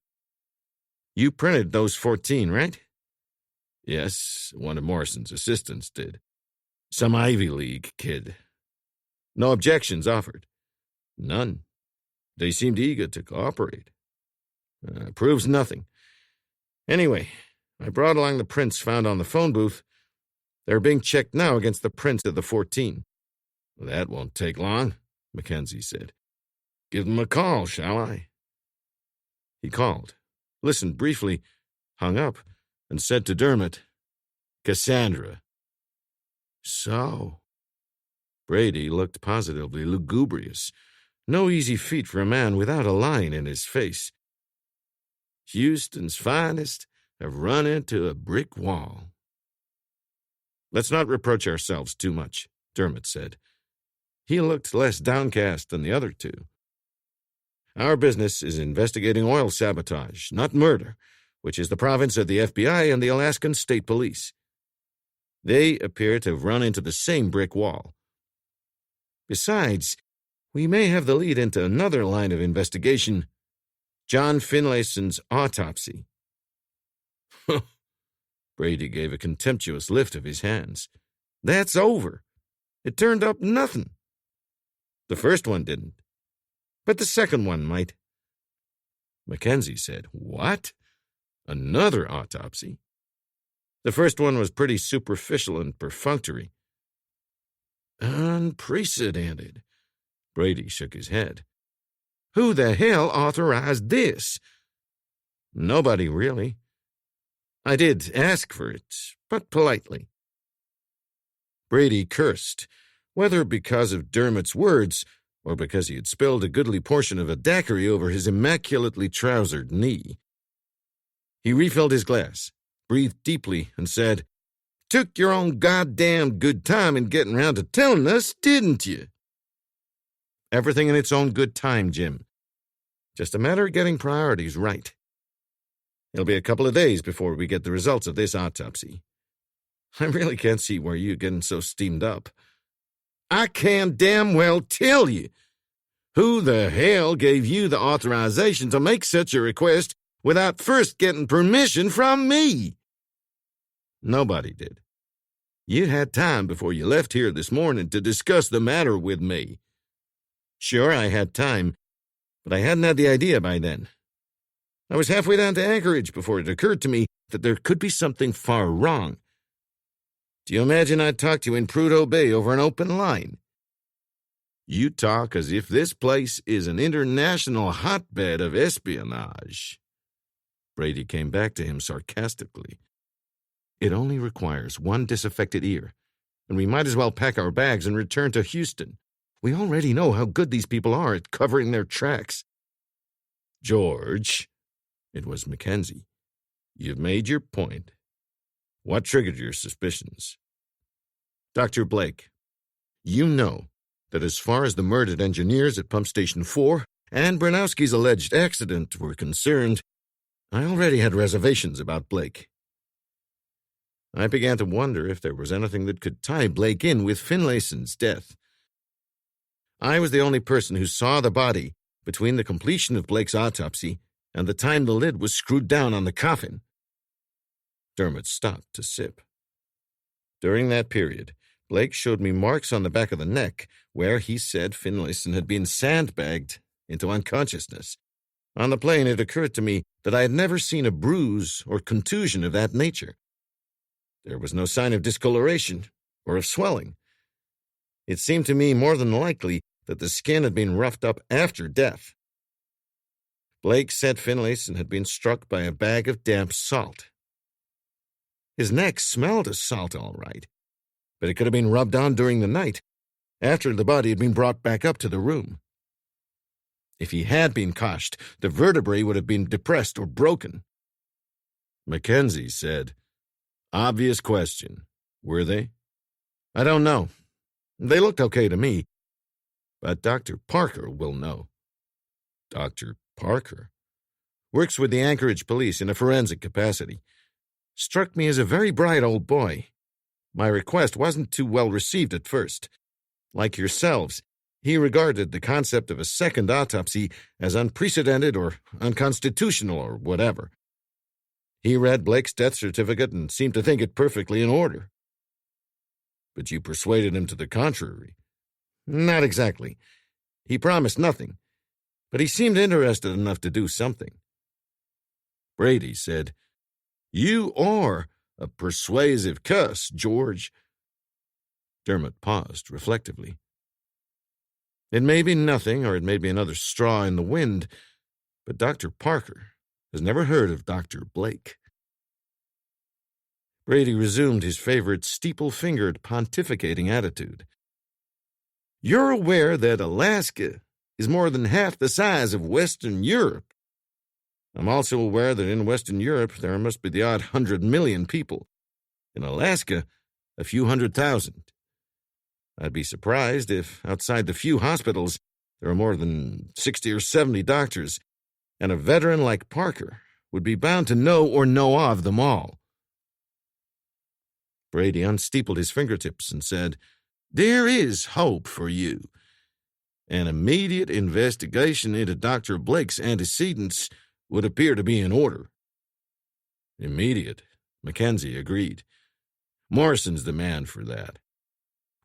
Speaker 2: You printed those 14, right? Yes, one of Morrison's assistants did. Some Ivy League kid. No objections offered. None. They seemed eager to cooperate. Proves nothing. Anyway, I brought along the prints found on the phone booth. They're being checked now against the prints of the 14. That won't take long, Mackenzie said. Give them a call, shall I? He called, listened briefly, hung up, and said to Dermot, Cassandra. So. Brady looked positively lugubrious. No easy feat for a man without a line in his face. Houston's finest have run into a brick wall. Let's not reproach ourselves too much, Dermot said. He looked less downcast than the other two. Our business is investigating oil sabotage, not murder, which is the province of the FBI and the Alaskan State Police. They appear to have run into the same brick wall. Besides, we may have the lead into another line of investigation, John Finlayson's autopsy. Brady gave a contemptuous lift of his hands. That's over. It turned up nothing. The first one didn't, but the second one might. Mackenzie said, What? Another autopsy? The first one was pretty superficial and perfunctory. Unprecedented. Brady shook his head. Who the hell authorized this? Nobody, really. I did ask for it, but politely. Brady cursed, whether because of Dermot's words or because he had spilled a goodly portion of a daiquiri over his immaculately trousered knee. He refilled his glass, breathed deeply, and said, Took your own goddamn good time in getting round to telling us, didn't you? Everything in its own good time, Jim. Just a matter of getting priorities right. It'll be a couple of days before we get the results of this autopsy. I really can't see where you're getting so steamed up. I can damn well tell you. Who the hell gave you the authorization to make such a request without first getting permission from me? Nobody did. You had time before you left here this morning to discuss the matter with me. Sure, I had time, but I hadn't had the idea by then. I was halfway down to Anchorage before it occurred to me that there could be something far wrong. Do you imagine I'd talk to you in Prudhoe Bay over an open line? You talk as if this place is an international hotbed of espionage. Brady came back to him sarcastically. It only requires one disaffected ear, and we might as well pack our bags and return to Houston. We already know how good these people are at covering their tracks. George, it was Mackenzie, you've made your point. What triggered your suspicions? Dr. Blake, you know that as far as the murdered engineers at Pump Station 4 and Bronowski's alleged accident were concerned, I already had reservations about Blake. I began to wonder if there was anything that could tie Blake in with Finlayson's death. I was the only person who saw the body between the completion of Blake's autopsy and the time the lid was screwed down on the coffin. Dermot stopped to sip. During that period, Blake showed me marks on the back of the neck where he said Finlayson had been sandbagged into unconsciousness. On the plane, it occurred to me that I had never seen a bruise or contusion of that nature. There was no sign of discoloration or of swelling. It seemed to me more than likely that the skin had been roughed up after death. Blake said Finlayson had been struck by a bag of damp salt. His neck smelled of salt, all right, but it could have been rubbed on during the night, after the body had been brought back up to the room. If he had been coshed, the vertebrae would have been depressed or broken.
Speaker 1: Mackenzie said, "Obvious question. Were they?"
Speaker 2: I don't know. They looked okay to me, but Dr. Parker will know.
Speaker 1: Dr. Parker?
Speaker 2: Works with the Anchorage police in a forensic capacity. Struck me as a very bright old boy. My request wasn't too well received at first. Like yourselves, he regarded the concept of a second autopsy as unprecedented or unconstitutional or whatever. He read Blake's death certificate and seemed to think it perfectly in order.
Speaker 1: But you persuaded him to the contrary.
Speaker 2: Not exactly. He promised nothing, but he seemed interested enough to do something.
Speaker 1: Brady said, "You are a persuasive cuss, George."
Speaker 2: Dermot paused reflectively. It may be nothing, or it may be another straw in the wind, but Dr. Parker has never heard of Dr. Blake. Brady resumed his favorite steeple-fingered pontificating attitude. "You're aware that Alaska is more than half the size of Western Europe. I'm also aware that in Western Europe there must be the odd 100 million people. In Alaska, a few 100,000. I'd be surprised if, outside the few hospitals, there are more than 60 or 70 doctors, and a veteran like Parker would be bound to know or know of them all." Brady unsteepled his fingertips and said, "There is hope for you. An immediate investigation into Dr. Blake's antecedents would appear to be in order."
Speaker 1: "Immediate," Mackenzie agreed. "Morrison's the man for that.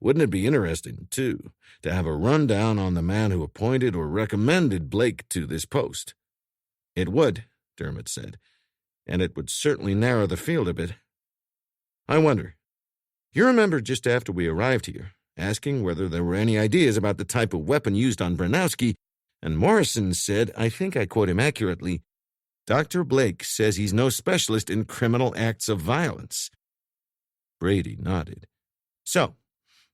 Speaker 1: Wouldn't it be interesting, too, to have a rundown on the man who appointed or recommended Blake to this post?"
Speaker 2: "It would," Dermot said, "and it would certainly narrow the field a bit. I wonder, you remember just after we arrived here, asking whether there were any ideas about the type of weapon used on Branowski, and Morrison said, I think I quote him accurately, 'Dr. Blake says he's no specialist in criminal acts of violence.'" Brady nodded. "So,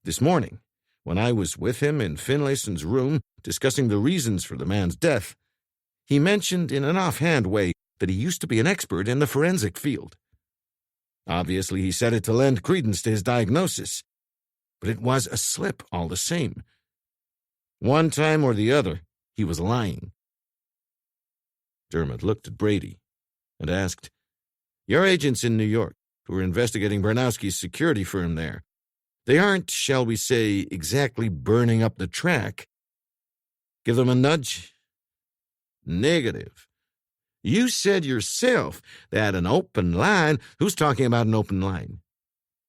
Speaker 2: this morning, when I was with him in Finlayson's room discussing the reasons for the man's death, he mentioned in an offhand way that he used to be an expert in the forensic field. Obviously, he said it to lend credence to his diagnosis, but it was a slip all the same. One time or the other, he was lying." Dermot looked at Brady and asked, "Your agents in New York, who are investigating Branowski's security firm there, they aren't, shall we say, exactly burning up the track. Give them a nudge?" "Negative. You said yourself that an open line—" "Who's talking about an open line?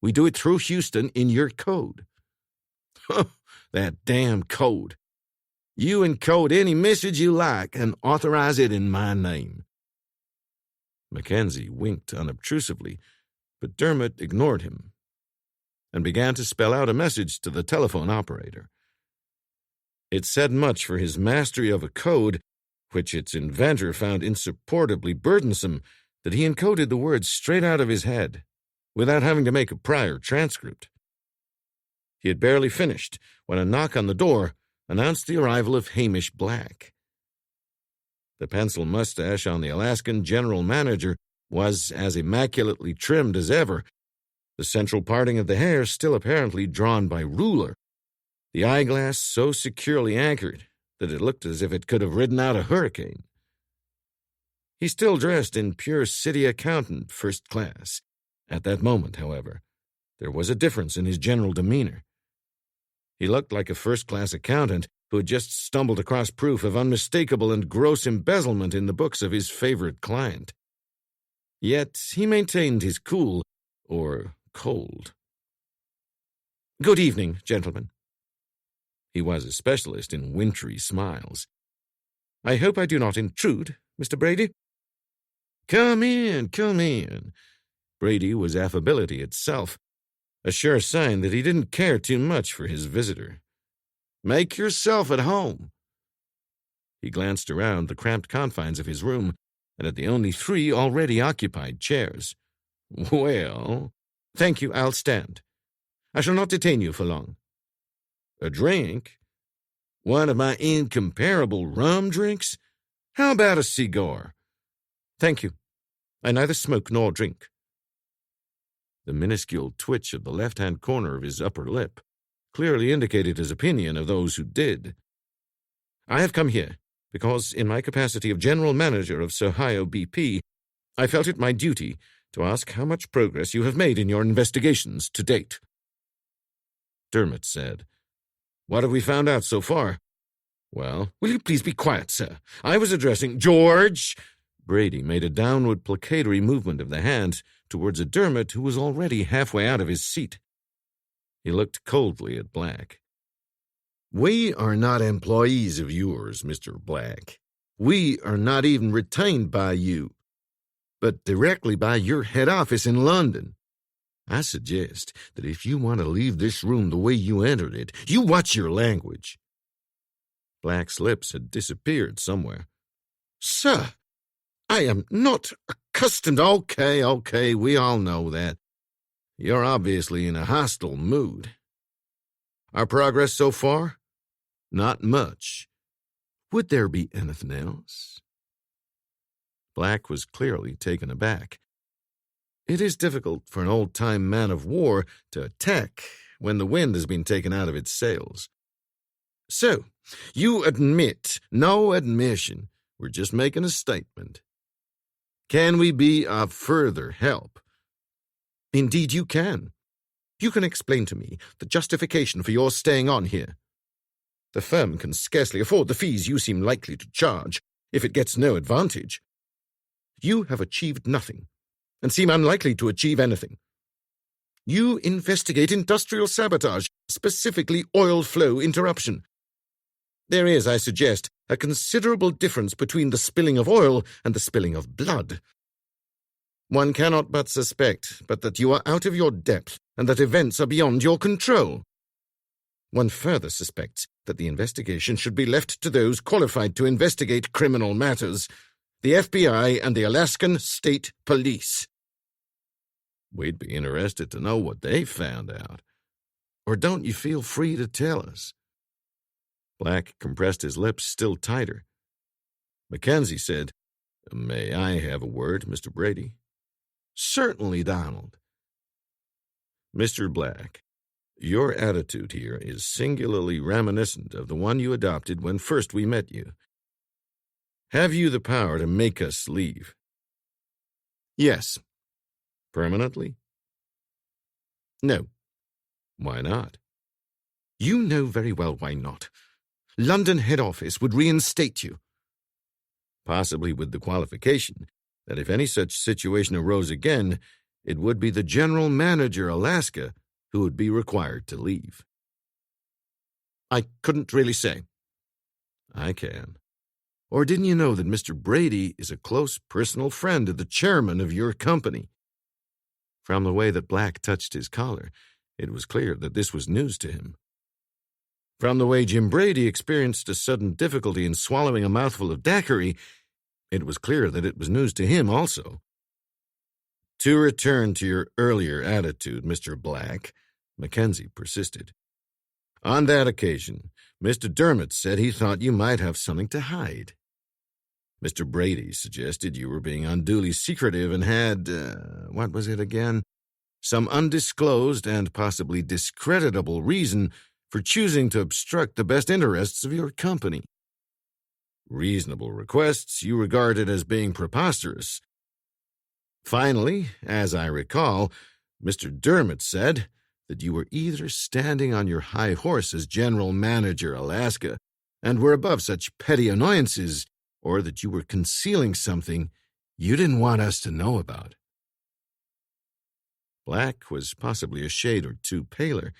Speaker 2: We do it through Houston in your code." "That damn code. You encode any message you like and authorize it in my name." Mackenzie winked unobtrusively, but Dermot ignored him and began to spell out a message to the telephone operator. It said much for his mastery of a code, which its inventor found insupportably burdensome, that he encoded the words straight out of his head, without having to make a prior transcript. He had barely finished when a knock on the door announced the arrival of Hamish Black. The pencil mustache on the Alaskan general manager was as immaculately trimmed as ever, the central parting of the hair still apparently drawn by ruler, the eyeglass so securely anchored that it looked as if it could have ridden out a hurricane. He still dressed in pure city accountant first class. At that moment, however, there was a difference in his general demeanor. He looked like a first-class accountant who had just stumbled across proof of unmistakable and gross embezzlement in the books of his favorite client. Yet he maintained his cool, or cold. "Good evening, gentlemen." He was a specialist in wintry smiles. "I hope I do not intrude, Mr. Brady?" Come in. Brady was affability itself, a sure sign that he didn't care too much for his visitor. "Make yourself at home." He glanced around the cramped confines of his room and at the only 3 already occupied chairs. "Well, thank you, I'll stand. I shall not detain you for long." "A drink? One of my incomparable rum drinks? How about a cigar?"
Speaker 3: "Thank you. I neither smoke nor drink."
Speaker 2: The minuscule twitch of the left-hand corner of his upper lip clearly indicated his opinion of those who did.
Speaker 3: "I have come here because, in my capacity of General Manager of Ohio BP, I felt it my duty to ask how much progress you have made in your investigations to date."
Speaker 2: Dermot said, "What have we found out so far?" "Well—"
Speaker 3: "Will you please be quiet, sir? I was addressing George."
Speaker 2: Brady made a downward placatory movement of the hand towards a Dermot who was already halfway out of his seat. He looked coldly at Black.
Speaker 1: "We are not employees of yours, Mr. Black. We are not even retained by you, but directly by your head office in London. I suggest that if you want to leave this room the way you entered it, you watch your language."
Speaker 2: Black's lips had disappeared somewhere.
Speaker 3: "Sir, I am not accustomed—"
Speaker 1: Okay, we all know that. You're obviously in a hostile mood. Our progress so far? Not much. Would there be anything else?"
Speaker 2: Black was clearly taken aback.
Speaker 1: It is difficult for an old-time man of war to attack when the wind has been taken out of its sails. "So, you admit—"
Speaker 2: "No admission. We're just making a statement.
Speaker 1: Can we be of further help?"
Speaker 3: "Indeed you can. You can explain to me the justification for your staying on here. The firm can scarcely afford the fees you seem likely to charge if it gets no advantage. You have achieved nothing, and seem unlikely to achieve anything. You investigate industrial sabotage, specifically oil flow interruption. There is, I suggest, a considerable difference between the spilling of oil and the spilling of blood. One cannot but suspect that you are out of your depth and that events are beyond your control. One further suspects that the investigation should be left to those qualified to investigate criminal matters, the FBI and the Alaskan State Police."
Speaker 2: "We'd be interested to know what they found out. Or don't you feel free to tell us?" Black compressed his lips still tighter. Mackenzie said, "May I have a word, Mr. Brady?"
Speaker 1: "Certainly, Donald."
Speaker 2: "Mr. Black, your attitude here is singularly reminiscent of the one you adopted when first we met you. Have you the power to make us leave?"
Speaker 1: "Yes."
Speaker 2: "Permanently?"
Speaker 1: "No."
Speaker 2: "Why not?"
Speaker 3: "You know very well why not. London head office would reinstate you."
Speaker 2: "Possibly with the qualification that if any such situation arose again, it would be the General Manager, Alaska, who would be required to leave."
Speaker 3: "I couldn't really say."
Speaker 2: "I can. Or didn't you know that Mr. Brady is a close personal friend of the chairman of your company?" From the way that Black touched his collar, it was clear that this was news to him. From the way Jim Brady experienced a sudden difficulty in swallowing a mouthful of daiquiri, it was clear that it was news to him also. "To return to your earlier attitude, Mr. Black," Mackenzie persisted. "On that occasion, Mr. Dermot said he thought you might have something to hide. Mr. Brady suggested you were being unduly secretive and had, what was it again? Some undisclosed and possibly discreditable reason for choosing to obstruct the best interests of your company. Reasonable requests you regarded as being preposterous. Finally, as I recall, Mr. Dermot said that you were either standing on your high horse as General Manager, Alaska, and were above such petty annoyances, or that you were concealing something you didn't want us to know about." Black was possibly a shade or two paler,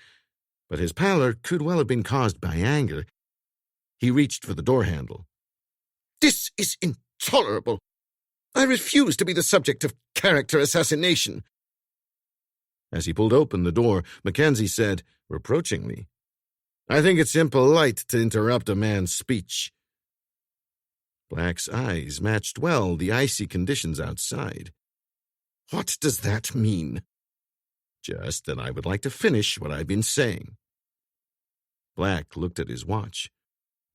Speaker 2: but his pallor could well have been caused by anger. He reached for the door handle.
Speaker 3: "This is intolerable. I refuse to be the subject of character assassination."
Speaker 2: As he pulled open the door, Mackenzie said, reproachingly, "I think it's impolite to interrupt a man's speech." Black's eyes matched well the icy conditions outside. "What does that mean?" "Just that I would like to finish what I've been saying." Black looked at his watch.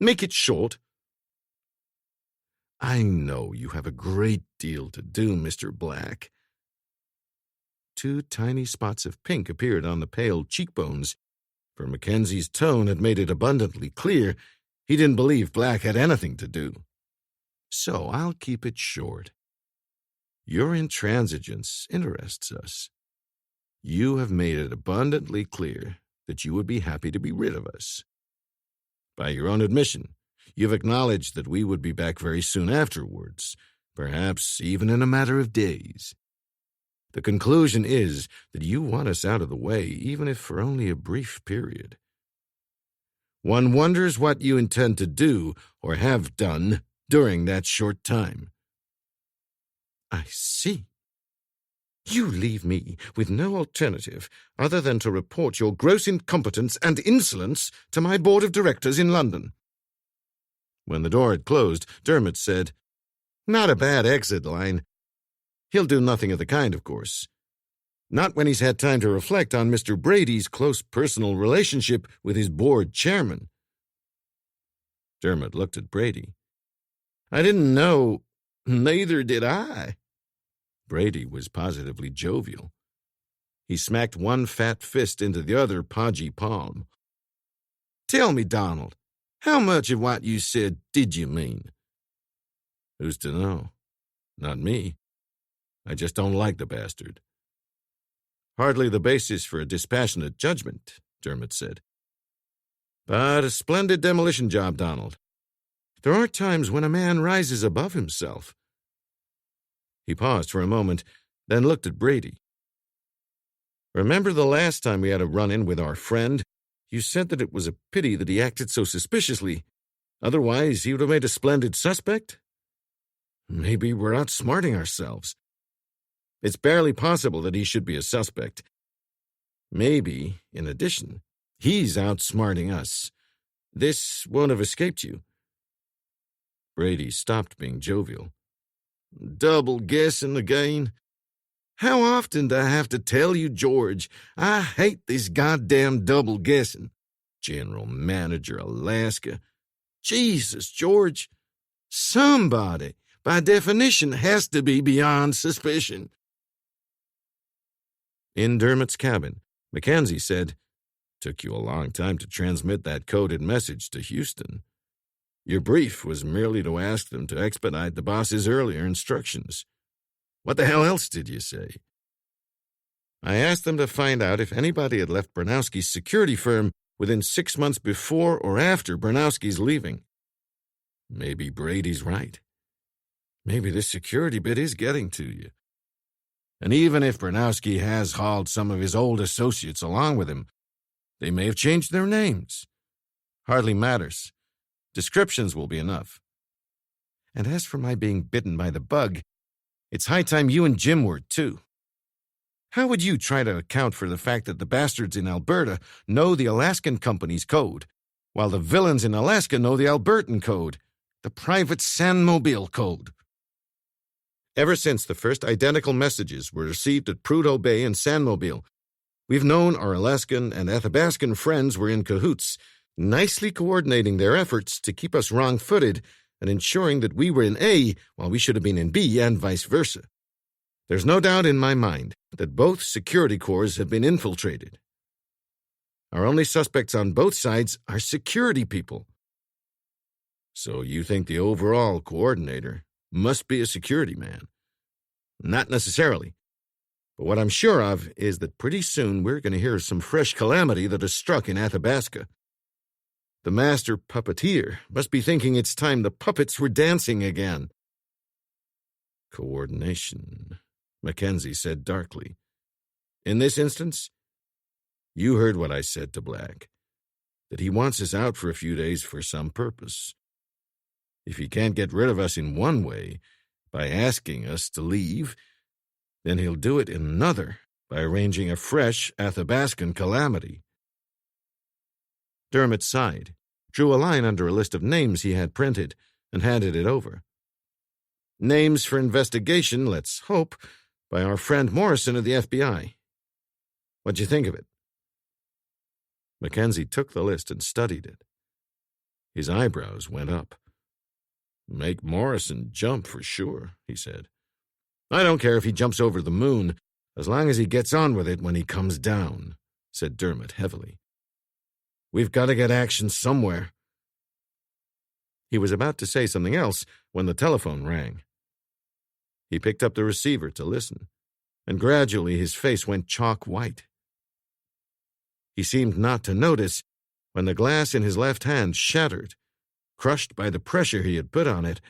Speaker 2: "Make it short." "I know you have a great deal to do, Mr. Black." 2 tiny spots of pink appeared on the pale cheekbones, for Mackenzie's tone had made it abundantly clear he didn't believe Black had anything to do. "So I'll keep it short. Your intransigence interests us. You have made it abundantly clear that you would be happy to be rid of us. By your own admission, you've acknowledged that we would be back very soon afterwards, perhaps even in a matter of days. The conclusion is that you want us out of the way, even if for only a brief period. One wonders what you intend to do or have done during that short time." "I see. You leave me with no alternative other than to report your gross incompetence and insolence to my board of directors in London." When the door had closed, Dermot said, "Not a bad exit line. He'll do nothing of the kind, of course. Not when he's had time to reflect on Mr. Brady's close personal relationship with his board chairman." Dermot looked at Brady. "I didn't know." "Neither did I." Brady was positively jovial. He smacked one fat fist into the other podgy palm. "Tell me, Donald, how much of what you said did you mean?" "Who's to know? Not me. I just don't like the bastard." "Hardly the basis for a dispassionate judgment," Dermot said. "But a splendid demolition job, Donald. There are times when a man rises above himself." He paused for a moment, then looked at Brady. "Remember the last time we had a run-in with our friend? You said that it was a pity that he acted so suspiciously. Otherwise, he would have made a splendid suspect. Maybe we're outsmarting ourselves. It's barely possible that he should be a suspect. Maybe, in addition, he's outsmarting us. This won't have escaped you." Brady stopped being jovial. "Double guessing again? How often do I have to tell you, George? I hate this goddamn double guessing. General Manager, Alaska. Jesus, George. Somebody, by definition, has to be beyond suspicion." In Dermot's cabin, Mackenzie said, "Took you a long time to transmit that coded message to Houston. Your brief was merely to ask them to expedite the boss's earlier instructions. What the hell else did you say?" "I asked them to find out if anybody had left Bernowski's security firm within 6 months before or after Bernowski's leaving." "Maybe Brady's right. Maybe this security bit is getting to you. And even if Bernowski has hauled some of his old associates along with him, they may have changed their names. Hardly matters. Descriptions will be enough. And as for my being bitten by the bug, it's high time you and Jim were, too. How would you try to account for the fact that the bastards in Alberta know the Alaskan company's code, while the villains in Alaska know the Albertan code, the private San Mobile code? Ever since the first identical messages were received at Prudhoe Bay and San Mobile, we've known our Alaskan and Athabascan friends were in cahoots, nicely coordinating their efforts to keep us wrong-footed and ensuring that we were in A while we should have been in B and vice versa. There's no doubt in my mind that both security corps have been infiltrated. Our only suspects on both sides are security people. So you think the overall coordinator must be a security man? Not necessarily. But what I'm sure of is that pretty soon we're going to hear of some fresh calamity that has struck in Athabasca. The master puppeteer must be thinking it's time the puppets were dancing again." "Coordination," Mackenzie said darkly. "In this instance, you heard what I said to Black, that he wants us out for a few days for some purpose. If he can't get rid of us in one way, by asking us to leave, then he'll do it in another, by arranging a fresh Athabascan calamity." Dermot sighed, drew a line under a list of names he had printed, and handed it over. Names for investigation, let's hope, by our friend Morrison of the FBI. What'd you think of it? Mackenzie took the list and studied it. His eyebrows went up. Make Morrison jump for sure, he said. I don't care if he jumps over the moon, as long as he gets on with it when he comes down, said Dermot heavily. We've got to get action somewhere. He was about to say something else when the telephone rang. He picked up the receiver to listen, and gradually his face went chalk white. He seemed not to notice when the glass in his left hand shattered, crushed by the pressure he had put on it,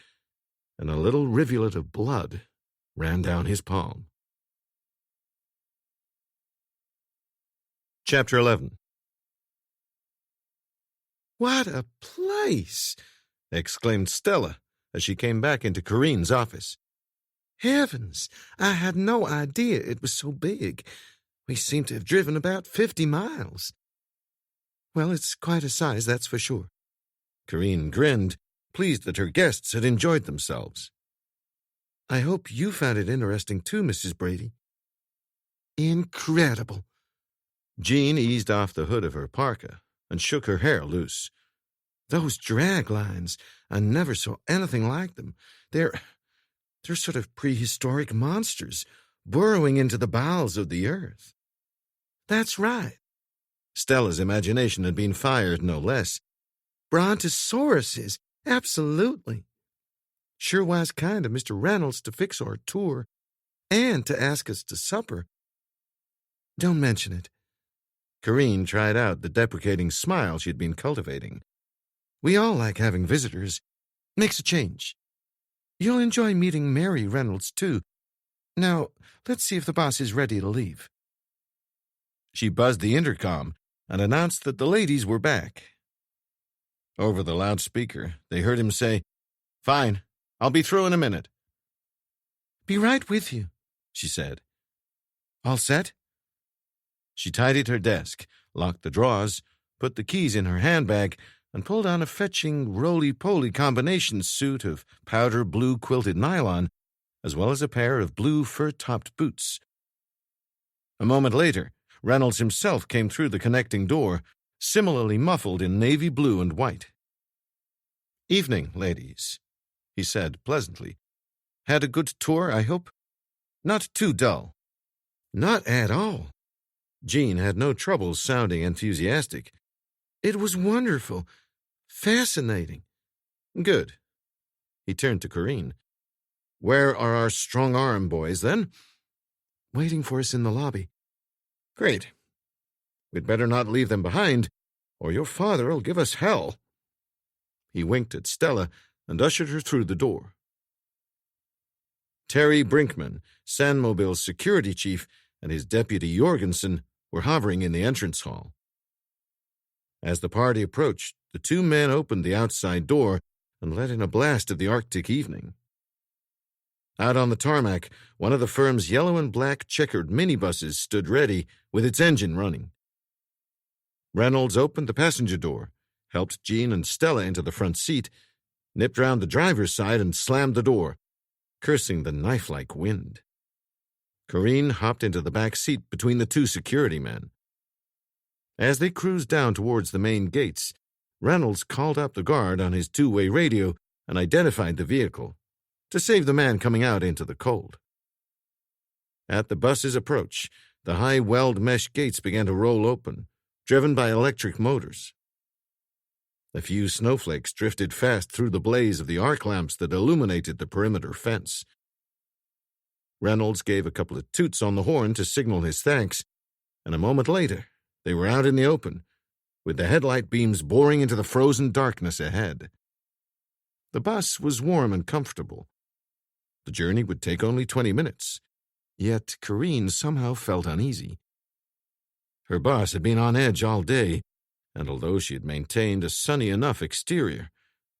Speaker 2: and a little rivulet of blood ran down his palm. Chapter 11. What a place! Exclaimed Stella as she came back into Corinne's office. Heavens, I had no idea it was so big. We seem to have driven about 50 miles. Well, it's quite a size, that's for sure. Corinne grinned, pleased that her guests had enjoyed themselves. I hope you found it interesting too, Mrs. Brady. Incredible. Jean eased off the hood of her parka and shook her hair loose. Those drag lines, I never saw anything like them. They're sort of prehistoric monsters burrowing into the bowels of the earth. That's right. Stella's imagination had been fired no less. Brontosauruses, absolutely. Sure was kind of Mr. Reynolds to fix our tour and to ask us to supper. Don't mention it. Corinne tried out the deprecating smile she'd been cultivating. We all like having visitors. Makes a change. You'll enjoy meeting Mary Reynolds, too. Now, let's see if the boss is ready to leave. She buzzed the intercom and announced that the ladies were back. Over the loudspeaker, they heard him say, Fine, I'll be through in a minute. Be right with you, she said. All set? She tidied her desk, locked the drawers, put the keys in her handbag, and pulled on a fetching roly-poly combination suit of powder blue quilted nylon, as well as a pair of blue fur-topped boots. A moment later, Reynolds himself came through the connecting door, similarly muffled in navy blue and white. Evening, ladies, he said pleasantly. Had a good tour, I hope? Not too dull. Not at all. Jean had no trouble sounding enthusiastic. It was wonderful. Fascinating. Good. He turned to Corinne. Where are our strong-arm boys, then? Waiting for us in the lobby. Great. We'd better not leave them behind, or your father'll give us hell. He winked at Stella and ushered her through the door. Terry Brinkman, Sandmobile's security chief, and his deputy Jorgensen were hovering in the entrance hall. As the party approached, the two men opened the outside door and let in a blast of the Arctic evening. Out on the tarmac, one of the firm's yellow and black checkered minibuses stood ready with its engine running. Reynolds opened the passenger door, helped Jean and Stella into the front seat, nipped round the driver's side and slammed the door, cursing the knife-like wind. Corinne hopped into the back seat between the two security men. As they cruised down towards the main gates, Reynolds called up the guard on his two-way radio and identified the vehicle, to save the man coming out into the cold. At the bus's approach, the high weld mesh gates began to roll open, driven by electric motors. A few snowflakes drifted fast through the blaze of the arc lamps that illuminated the perimeter fence. Reynolds gave a couple of toots on the horn to signal his thanks, and a moment later, they were out in the open, with the headlight beams boring into the frozen darkness ahead. The bus was warm and comfortable. The journey would take only 20 minutes, yet Corinne somehow felt uneasy. Her boss had been on edge all day, and although she had maintained a sunny enough exterior,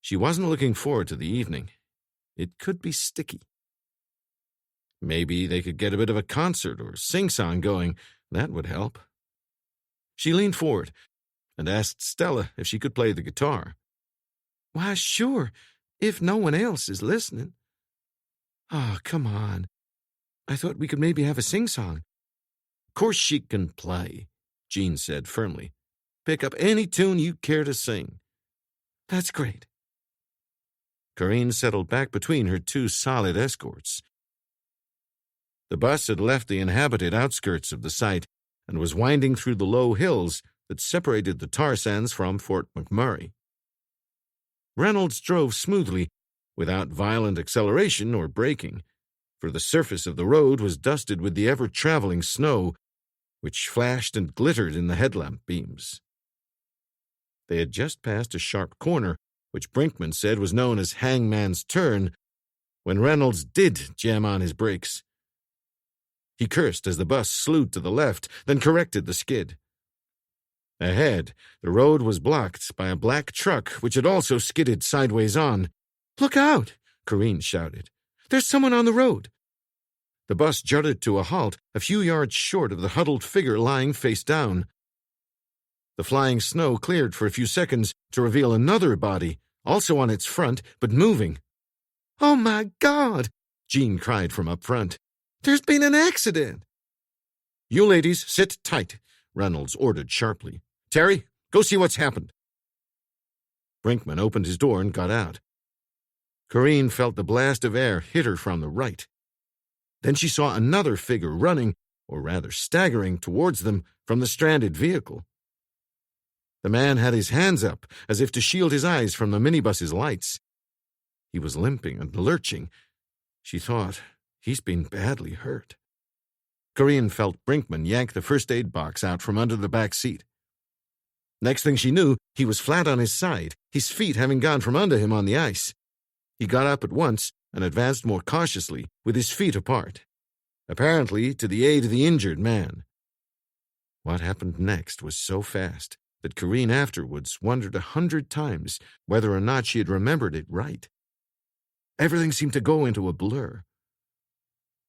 Speaker 2: she wasn't looking forward to the evening. It could be sticky. Maybe they could get a bit of a concert or sing-song going. That would help. She leaned forward and asked Stella if she could play the guitar. Why, sure, if no one else is listening.
Speaker 3: Oh, come on. I thought we could maybe have a sing-song.
Speaker 2: Course she can play, Jean said firmly. Pick up any tune you care to sing.
Speaker 3: That's great.
Speaker 2: Corinne settled back between her two solid escorts. The bus had left the inhabited outskirts of the site and was winding through the low hills that separated the tar sands from Fort McMurray. Reynolds drove smoothly, without violent acceleration or braking, for the surface of the road was dusted with the ever-traveling snow, which flashed and glittered in the headlamp beams. They had just passed a sharp corner, which Brinkman said was known as Hangman's Turn, when Reynolds did jam on his brakes. He cursed as the bus slewed to the left, then corrected the skid. Ahead, the road was blocked by a black truck which had also skidded sideways on.
Speaker 3: "Look out!"
Speaker 2: Corinne shouted.
Speaker 3: "There's someone on the road."
Speaker 2: The bus jutted to a halt a few yards short of the huddled figure lying face down. The flying snow cleared for a few seconds to reveal another body, also on its front, but moving.
Speaker 3: "Oh, my God!"
Speaker 2: Jean cried from up front.
Speaker 3: "There's been an accident."
Speaker 2: "You ladies, sit tight," Reynolds ordered sharply. "Terry, go see what's happened." Brinkman opened his door and got out. Corinne felt the blast of air hit her from the right. Then she saw another figure running, or rather staggering, towards them from the stranded vehicle. The man had his hands up, as if to shield his eyes from the minibus's lights. He was limping and lurching. She thought, he's been badly hurt. Corinne felt Brinkman yank the first aid box out from under the back seat. Next thing she knew, he was flat on his side, his feet having gone from under him on the ice. He got up at once and advanced more cautiously, with his feet apart, apparently to the aid of the injured man. What happened next was so fast that Corinne afterwards wondered 100 times whether or not she had remembered it right. Everything seemed to go into a blur.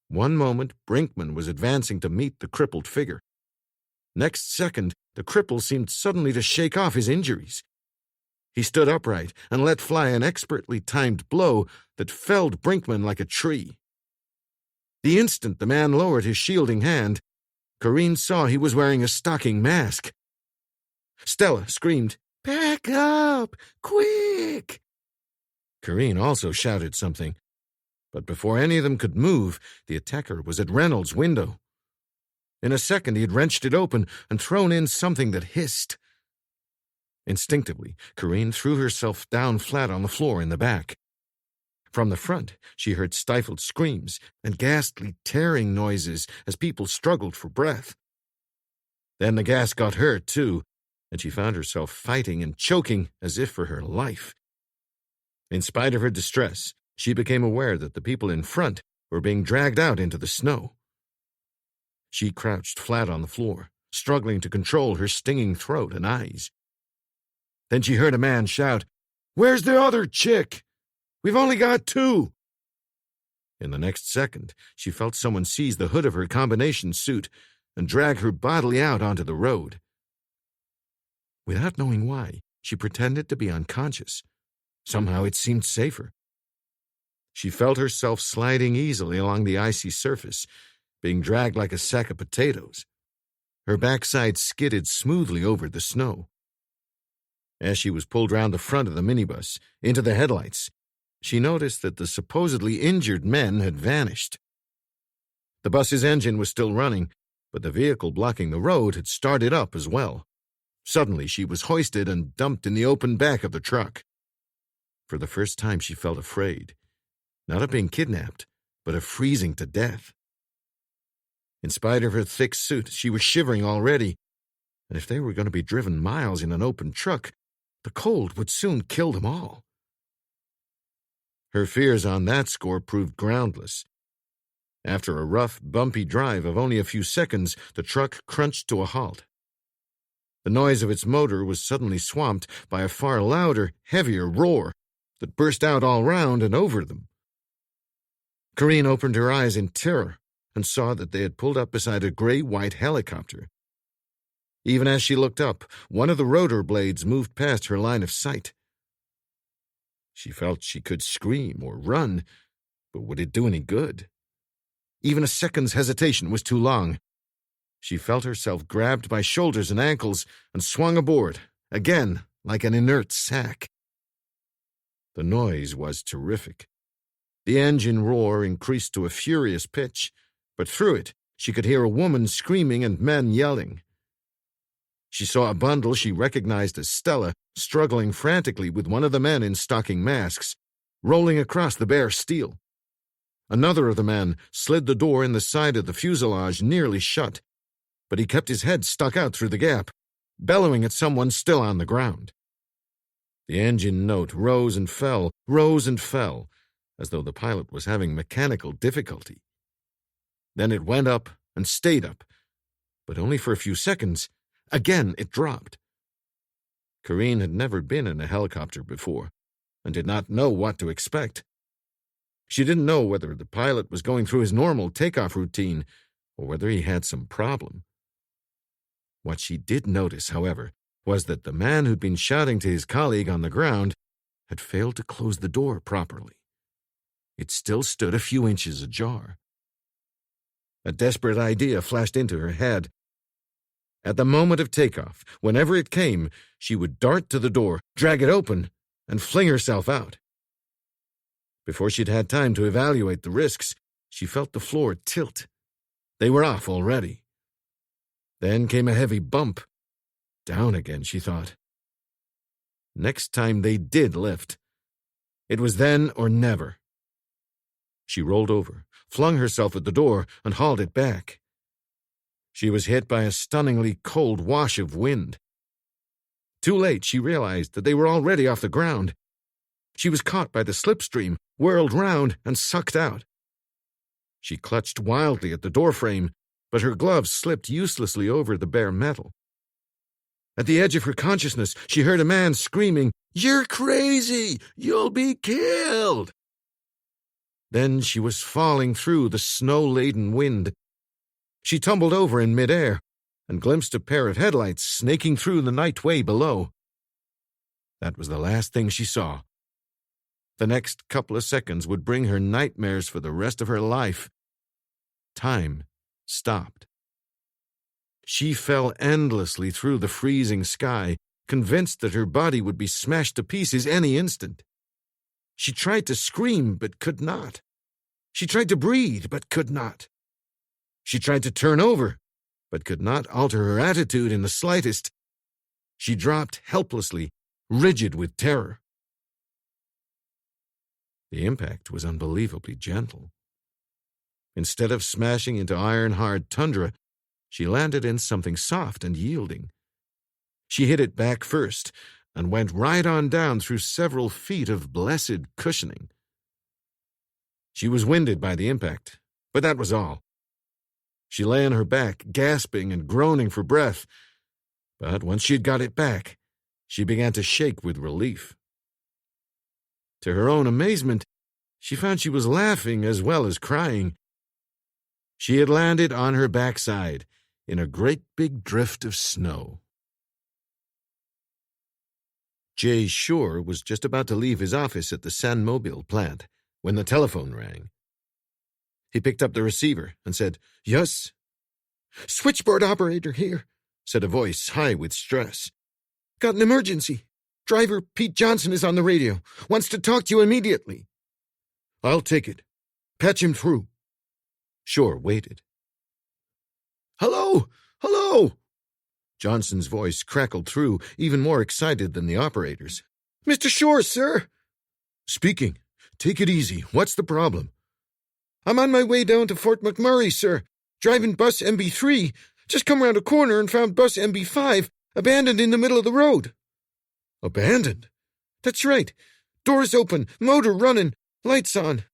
Speaker 2: One moment, Brinkman was advancing to meet the crippled figure. Next second, the cripple seemed suddenly to shake off his injuries. He stood upright and let fly an expertly timed blow that felled Brinkman like a tree. The instant the man lowered his shielding hand, Corinne saw he was wearing a stocking mask. Stella screamed, "Back up! Quick!" Corinne also shouted something, but before any of them could move, the attacker was at Reynolds' window. In a second, he had wrenched it open and thrown in something that hissed. Instinctively, Corinne threw herself down flat on the floor in the back. From the front, she heard stifled screams and ghastly tearing noises as people struggled for breath. Then the gas got her, too, and she found herself fighting and choking as if for her life. In spite of her distress, she became aware that the people in front were being dragged out into the snow. She crouched flat on the floor, struggling to control her stinging throat and eyes. Then she heard a man shout, "Where's the other chick? We've only got 2." In the next second, she felt someone seize the hood of her combination suit and drag her bodily out onto the road. Without knowing why, she pretended to be unconscious. Somehow it seemed safer. She felt herself sliding easily along the icy surface, being dragged like a sack of potatoes. Her backside skidded smoothly over the snow. As she was pulled round the front of the minibus, into the headlights, she noticed that the supposedly injured men had vanished. The bus's engine was still running, but the vehicle blocking the road had started up as well. Suddenly, she was hoisted and dumped in the open back of the truck. For the first time, she felt afraid, not of being kidnapped, but of freezing to death. In spite of her thick suit, she was shivering already, and if they were going to be driven miles in an open truck, the cold would soon kill them all. Her fears on that score proved groundless. After a rough, bumpy drive of only a few seconds, the truck crunched to a halt. The noise of its motor was suddenly swamped by a far louder, heavier roar that burst out all round and over them. Corinne opened her eyes in terror and saw that they had pulled up beside a gray-white helicopter. Even as she looked up, one of the rotor blades moved past her line of sight. She felt she could scream or run, But would it do any good? Even a second's hesitation was too long. She felt herself grabbed by shoulders and ankles and swung aboard, again like an inert sack. The noise was terrific. The engine roar increased to a furious pitch, but through it she could hear a woman screaming and men yelling. She saw a bundle she recognized as Stella struggling frantically with one of the men in stocking masks, rolling across the bare steel. Another of the men slid the door in the side of the fuselage nearly shut, but he kept his head stuck out through the gap, bellowing at someone still on the ground. The engine note rose and fell, as though the pilot was having mechanical difficulty. Then it went up and stayed up, but only for a few seconds. Again it dropped. Corinne had never been in a helicopter before, and did not know what to expect. She didn't know whether the pilot was going through his normal takeoff routine, or whether he had some problem. What she did notice, however, was that the man who'd been shouting to his colleague on the ground had failed to close the door properly. It still stood a few inches ajar. A desperate idea flashed into her head. At the moment of takeoff, whenever it came, she would dart to the door, drag it open, and fling herself out. Before she'd had time to evaluate the risks, she felt the floor tilt. They were off already. Then came a heavy bump. Down again, she thought. Next time they did lift. It was then or never. She rolled over, flung herself at the door, and hauled it back. She was hit by a stunningly cold wash of wind. Too late, she realized that they were already off the ground. She was caught by the slipstream, whirled round, and sucked out. She clutched wildly at the doorframe, but her gloves slipped uselessly over the bare metal. At the edge of her consciousness, she heard a man screaming, "You're crazy! You'll be killed!" Then she was falling through the snow-laden wind. She tumbled over in midair and glimpsed a pair of headlights snaking through the night way below. That was the last thing she saw. The next couple of seconds would bring her nightmares for the rest of her life. Time stopped. She fell endlessly through the freezing sky, convinced that her body would be smashed to pieces any instant. She tried to scream, but could not. She tried to breathe, but could not. She tried to turn over, but could not alter her attitude in the slightest. She dropped helplessly, rigid with terror. The impact was unbelievably gentle. Instead of smashing into iron-hard tundra, she landed in something soft and yielding. She hit it back first and went right on down through several feet of blessed cushioning. She was winded by the impact, but that was all. She lay on her back, gasping and groaning for breath, but once she'd got it back, she began to shake with relief. To her own amazement, she found she was laughing as well as crying. She had landed on her backside in a great big drift of snow. Jay Shore was just about to leave his office at the San Mobile plant when the telephone rang. He picked up the receiver and said, "Yes?" "Switchboard operator here," said a voice high with stress. "Got an emergency. Driver Pete Johnson is on the radio. Wants to talk to you immediately." "I'll take it. Patch him through." Shore waited. "Hello! Hello!" Johnson's voice crackled through, even more excited than the operator's. "Mr. Shore, sir." "Speaking. Take it easy. What's the problem?" "I'm on my way down to Fort McMurray, sir. Driving bus MB3. Just come round a corner and found bus MB5 abandoned in the middle of the road." "Abandoned?" "That's right. Doors open, motor running, lights on.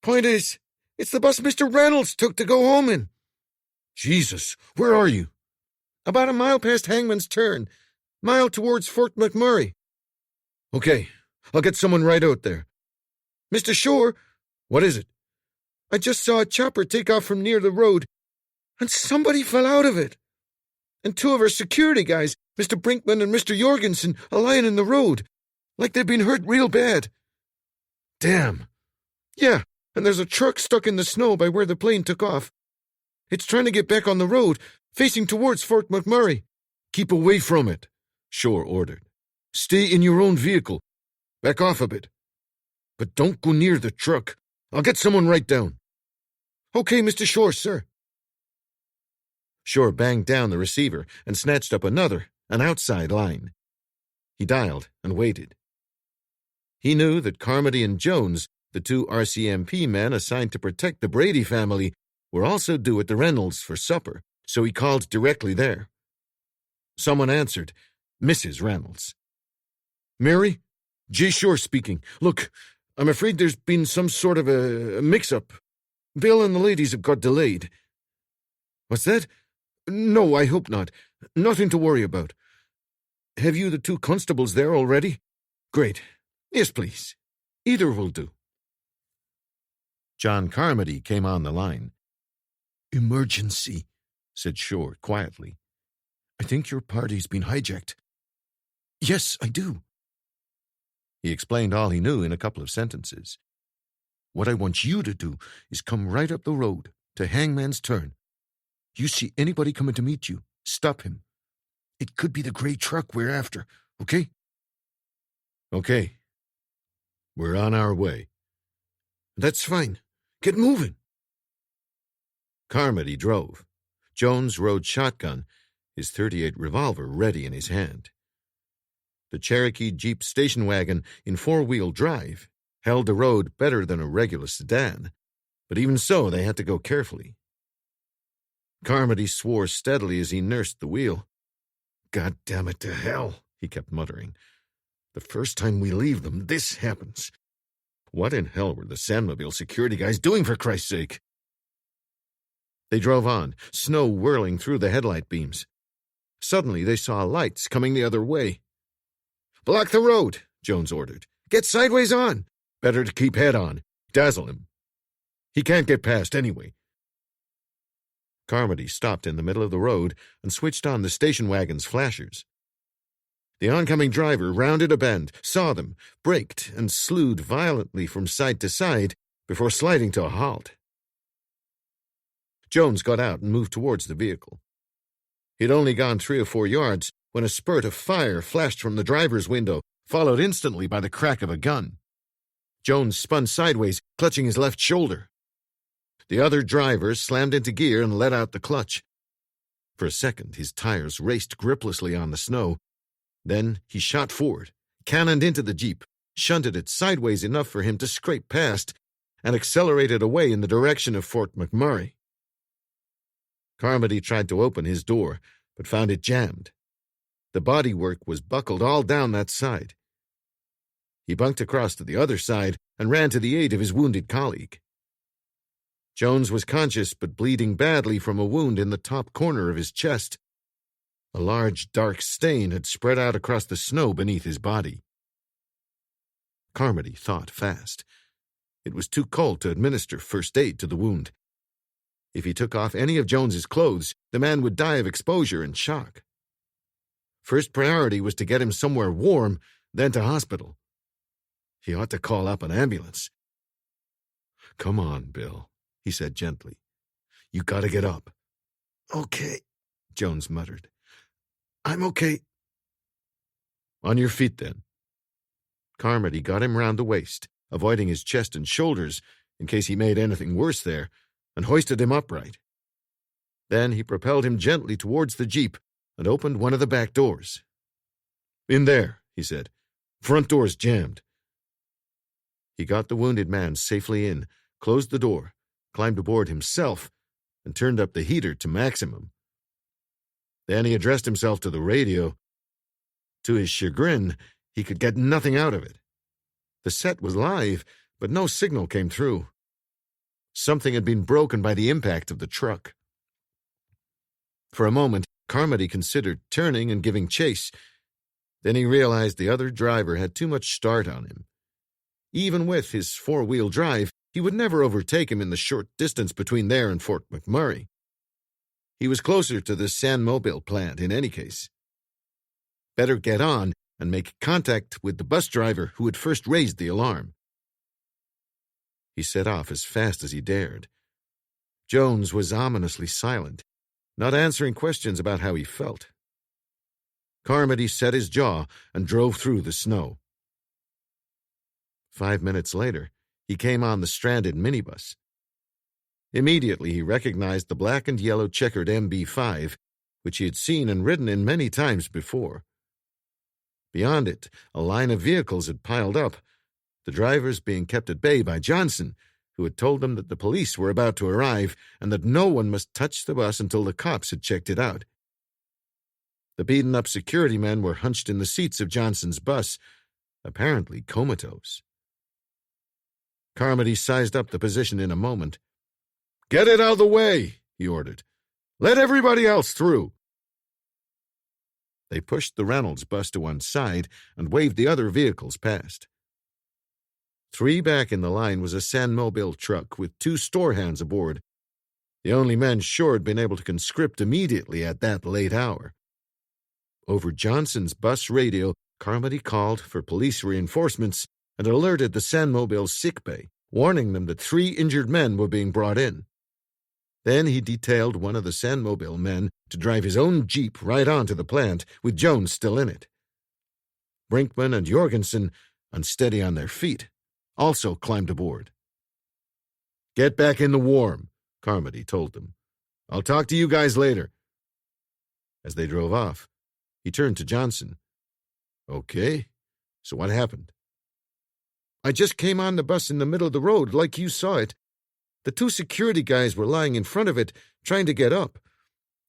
Speaker 2: Point is, it's the bus Mr. Reynolds took to go home in." "Jesus, where are you?" "About a mile past Hangman's Turn. Mile towards Fort McMurray." "Okay, I'll get someone right out there." "Mr. Shore." "What is it?" "I just saw a chopper take off from near the road, and somebody fell out of it. And two of our security guys, Mr. Brinkman and Mr. Jorgensen, are lying in the road, like they've been hurt real bad." "Damn." "Yeah,
Speaker 3: and there's a truck stuck in the snow by where the plane took off. It's trying to get back on the road, facing towards Fort McMurray."
Speaker 1: "Keep away from it," Shore ordered. "Stay in your own vehicle. Back off a bit. But don't go near the truck. I'll get someone right down."
Speaker 3: "Okay, Mr. Shore, sir."
Speaker 2: Shore banged down the receiver and snatched up another, an outside line. He dialed and waited. He knew that Carmody and Jones, the two RCMP men assigned to protect the Brady family, were also due at the Reynolds for supper, so he called directly there. Someone answered, Mrs. Reynolds.
Speaker 1: "Mary? J. Shore speaking. Look, I'm afraid there's been some sort of a mix-up. Bill and the ladies have got delayed." "What's that? No, I hope not. Nothing to worry about. Have you the two constables there already? Great. Yes, please. Either will do."
Speaker 2: John Carmody came on the line.
Speaker 1: "Emergency," said Shore quietly. "I think your party's been hijacked." "Yes, I do."
Speaker 2: He explained all he knew in a couple of sentences.
Speaker 1: "What I want you to do is come right up the road to Hangman's Turn. You see anybody coming to meet you, stop him. It could be the gray truck we're after, okay?"
Speaker 2: "Okay. We're on our way."
Speaker 1: "That's fine. Get moving."
Speaker 2: Carmody drove. Jones rode shotgun, his .38 revolver ready in his hand. The Cherokee Jeep station wagon in four-wheel drive held the road better than a regular sedan, but even so they had to go carefully. Carmody swore steadily as he nursed the wheel.
Speaker 1: "God damn it to hell,"
Speaker 2: he kept muttering.
Speaker 1: "The first time we leave them, this happens. What in hell were the Sandmobile security guys doing, for Christ's sake?"
Speaker 2: They drove on, snow whirling through the headlight beams. Suddenly they saw lights coming the other way.
Speaker 1: "Block the road," Jones ordered. "Get sideways on."
Speaker 2: "Better to keep head on. Dazzle him. He can't get past anyway." Carmody stopped in the middle of the road and switched on the station wagon's flashers. The oncoming driver rounded a bend, saw them, braked, and slewed violently from side to side before sliding to a halt. Jones got out and moved towards the vehicle. He'd only gone 3 or 4 yards when a spurt of fire flashed from the driver's window, followed instantly by the crack of a gun. Jones spun sideways, clutching his left shoulder. The other driver slammed into gear and let out the clutch. For a second, his tires raced griplessly on the snow. Then he shot forward, cannoned into the Jeep, shunted it sideways enough for him to scrape past, and accelerated away in the direction of Fort McMurray. Carmody tried to open his door, but found it jammed. The bodywork was buckled all down that side. He bunked across to the other side and ran to the aid of his wounded colleague. Jones was conscious but bleeding badly from a wound in the top corner of his chest. A large, dark stain had spread out across the snow beneath his body. Carmody thought fast. It was too cold to administer first aid to the wound. If he took off any of Jones's clothes, the man would die of exposure and shock. First priority was to get him somewhere warm, then to hospital. He ought to call up an ambulance. "Come on, Bill," he said gently. "You gotta get up."
Speaker 1: "Okay,"
Speaker 2: Jones muttered.
Speaker 1: "I'm okay."
Speaker 2: "On your feet, then." Carmody got him round the waist, avoiding his chest and shoulders in case he made anything worse there, and hoisted him upright. Then he propelled him gently towards the Jeep and opened one of the back doors. "In there," he said. "Front door's jammed." He got the wounded man safely in, closed the door, climbed aboard himself, and turned up the heater to maximum. Then he addressed himself to the radio. To his chagrin, he could get nothing out of it. The set was live, but no signal came through. Something had been broken by the impact of the truck. For a moment, Carmody considered turning and giving chase. Then he realized the other driver had too much start on him. Even with his four-wheel drive, he would never overtake him in the short distance between there and Fort McMurray. He was closer to the Sandmobile plant in any case. Better get on and make contact with the bus driver who had first raised the alarm. He set off as fast as he dared. Jones was ominously silent, not answering questions about how he felt. Carmody set his jaw and drove through the snow. 5 minutes later, he came on the stranded minibus. Immediately he recognized the black and yellow checkered MB-5, which he had seen and ridden in many times before. Beyond it, a line of vehicles had piled up, the drivers being kept at bay by Johnson, who had told them that the police were about to arrive and that no one must touch the bus until the cops had checked it out. The beaten-up security men were hunched in the seats of Johnson's bus, apparently comatose. Carmody sized up the position in a moment. "Get it out of the way," he ordered. "Let everybody else through." They pushed the Reynolds bus to one side and waved the other vehicles past. 3 back in the line was a Sandmobile truck with 2 store hands aboard, the only men sure had been able to conscript immediately at that late hour. Over Johnson's bus radio, Carmody called for police reinforcements and alerted the Sandmobile's sick bay, warning them that 3 injured men were being brought in. Then he detailed one of the Sandmobile men to drive his own Jeep right onto the plant, with Jones still in it. Brinkman and Jorgensen, unsteady on their feet, also climbed aboard. "Get back in the warm," Carmody told them. "I'll talk to you guys later." As they drove off, he turned to Johnson. "Okay, so what happened?" "I just came on the bus in the middle of the road, like you saw it. The 2 security guys were lying in front of it, trying to get up.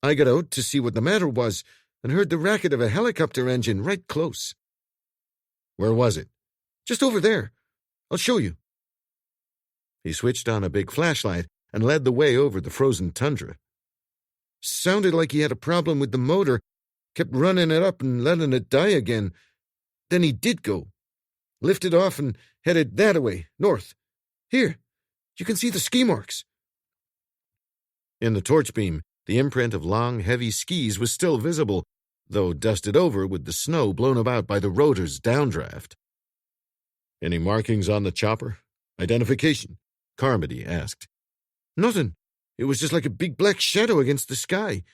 Speaker 2: I got out to see what the matter was and heard the racket of a helicopter engine right close." "Where was it?" "Just over there. I'll show you." He switched on a big flashlight and led the way over the frozen tundra. "Sounded like he had a problem with the motor, kept running it up and letting it die again. Then he did go. Lifted off and headed that-a-way, north. Here, you can see the ski marks." In the torch beam, the imprint of long, heavy skis was still visible, though dusted over with the snow blown about by the rotor's downdraft. "Any markings on the chopper? Identification?" Carmody asked. "Nothing. It was just like a big black shadow against the sky.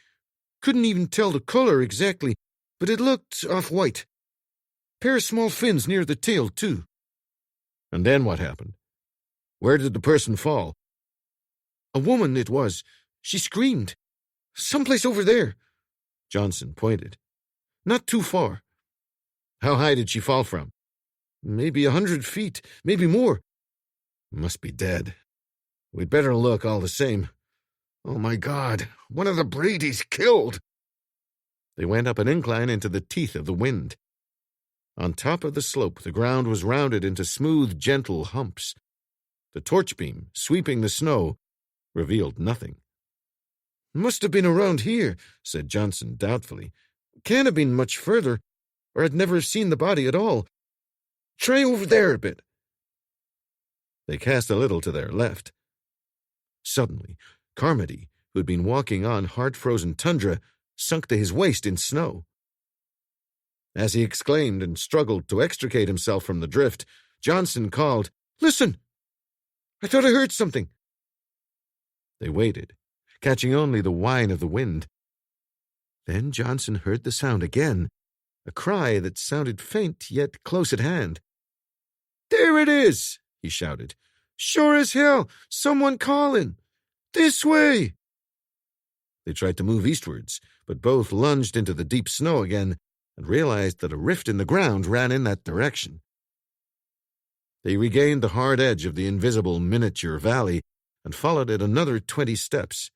Speaker 2: Couldn't even tell the color exactly, but it looked off-white. Pair of small fins near the tail, too." "And then what happened? Where did the person fall?" "A woman, it was. She screamed. Someplace over there." Johnson pointed. "Not too far." "How high did she fall from?" "Maybe 100 feet, maybe more." "Must be dead. We'd better look all the same. Oh, my God, one of the Bradys killed." They went up an incline into the teeth of the wind. On top of the slope, the ground was rounded into smooth, gentle humps. The torch beam, sweeping the snow, revealed nothing. "Must have been around here," said Johnson doubtfully. "Can't have been much further, or I'd never have seen the body at all. Try over there a bit." They cast a little to their left. Suddenly, Carmody, who had been walking on hard-frozen tundra, sunk to his waist in snow. As he exclaimed and struggled to extricate himself from the drift, Johnson called, "Listen! I thought I heard something." They waited, catching only the whine of the wind. Then Johnson heard the sound again, a cry that sounded faint yet close at hand. "There it is!" he shouted. "Sure as hell! Someone calling! This way!" They tried to move eastwards, but both lunged into the deep snow again and realized that a rift in the ground ran in that direction. They regained the hard edge of the invisible miniature valley and followed it another 20 steps.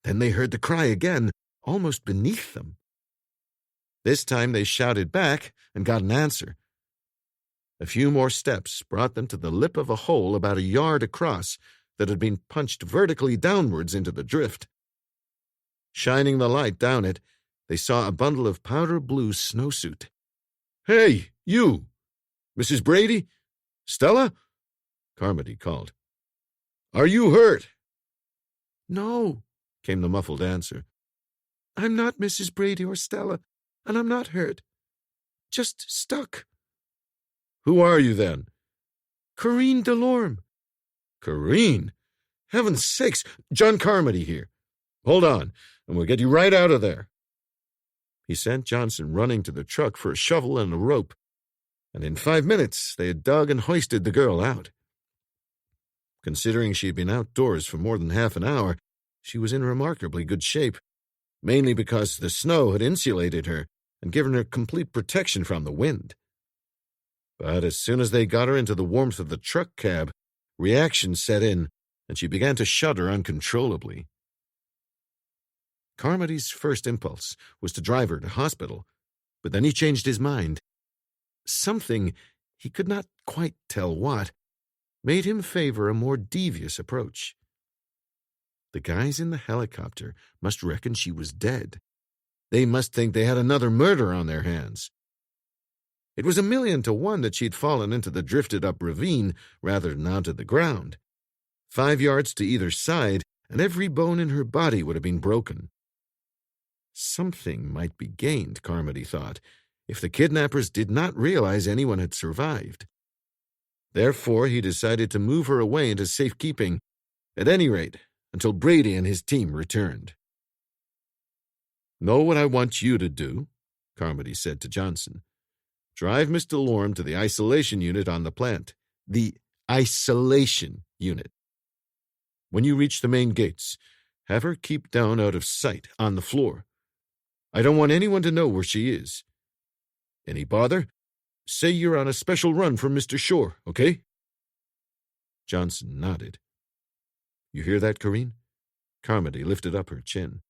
Speaker 2: Then they heard the cry again, almost beneath them. This time they shouted back and got an answer. A few more steps brought them to the lip of a hole about a yard across that had been punched vertically downwards into the drift. Shining the light down it, they saw a bundle of powder-blue snowsuit. "Hey, you! Mrs. Brady? Stella?" Carmody called. "Are you hurt?" "No," came the muffled answer. "I'm not Mrs. Brady or Stella, and I'm not hurt. Just stuck." "Who are you, then?" "Corinne Delorme. Corrine! Heaven's sakes! John Carmody here. Hold on, and we'll get you right out of there. He sent Johnson running to the truck for a shovel and a rope, and in 5 minutes they had dug and hoisted the girl out. Considering she had been outdoors for more than half an hour, she was in remarkably good shape, mainly because the snow had insulated her and given her complete protection from the wind. But as soon as they got her into the warmth of the truck cab, reaction set in, and she began to shudder uncontrollably. Carmody's first impulse was to drive her to hospital, but then he changed his mind. Something, he could not quite tell what, made him favor a more devious approach. The guys in the helicopter must reckon she was dead. They must think they had another murder on their hands. It was 1,000,000 to 1 that she'd fallen into the drifted-up ravine rather than onto the ground. 5 yards to either side, and every bone in her body would have been broken. Something might be gained, Carmody thought, if the kidnappers did not realize anyone had survived. Therefore, he decided to move her away into safekeeping, at any rate, until Brady and his team returned. "Know what I want you to do?" Carmody said to Johnson. "Drive Miss DeLorme to the isolation unit on the plant. The isolation unit. When you reach the main gates, have her keep down out of sight on the floor. I don't want anyone to know where she is. Any bother? Say you're on a special run from Mr. Shore, okay?" Johnson nodded. "You hear that, Corrine?" Carmody lifted up her chin.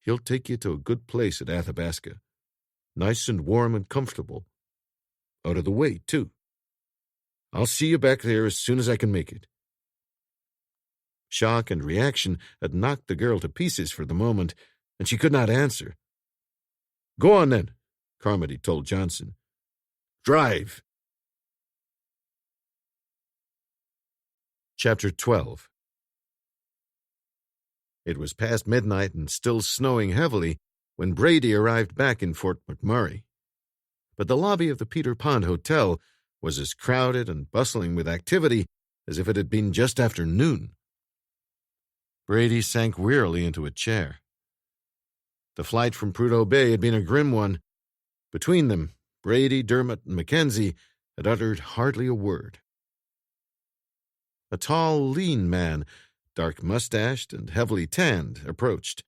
Speaker 2: "He'll take you to a good place at Athabasca. Nice and warm and comfortable. Out of the way, too. I'll see you back there as soon as I can make it." Shock and reaction had knocked the girl to pieces for the moment, and she could not answer. "Go on, then," Carmody told Johnson. "Drive." Chapter 12. It was past midnight and still snowing heavily when Brady arrived back in Fort McMurray. But the lobby of the Peter Pond Hotel was as crowded and bustling with activity as if it had been just after noon. Brady sank wearily into a chair. The flight from Prudhoe Bay had been a grim one. Between them, Brady, Dermot, and Mackenzie had uttered hardly a word. A tall, lean man, dark-mustached and heavily tanned, approached.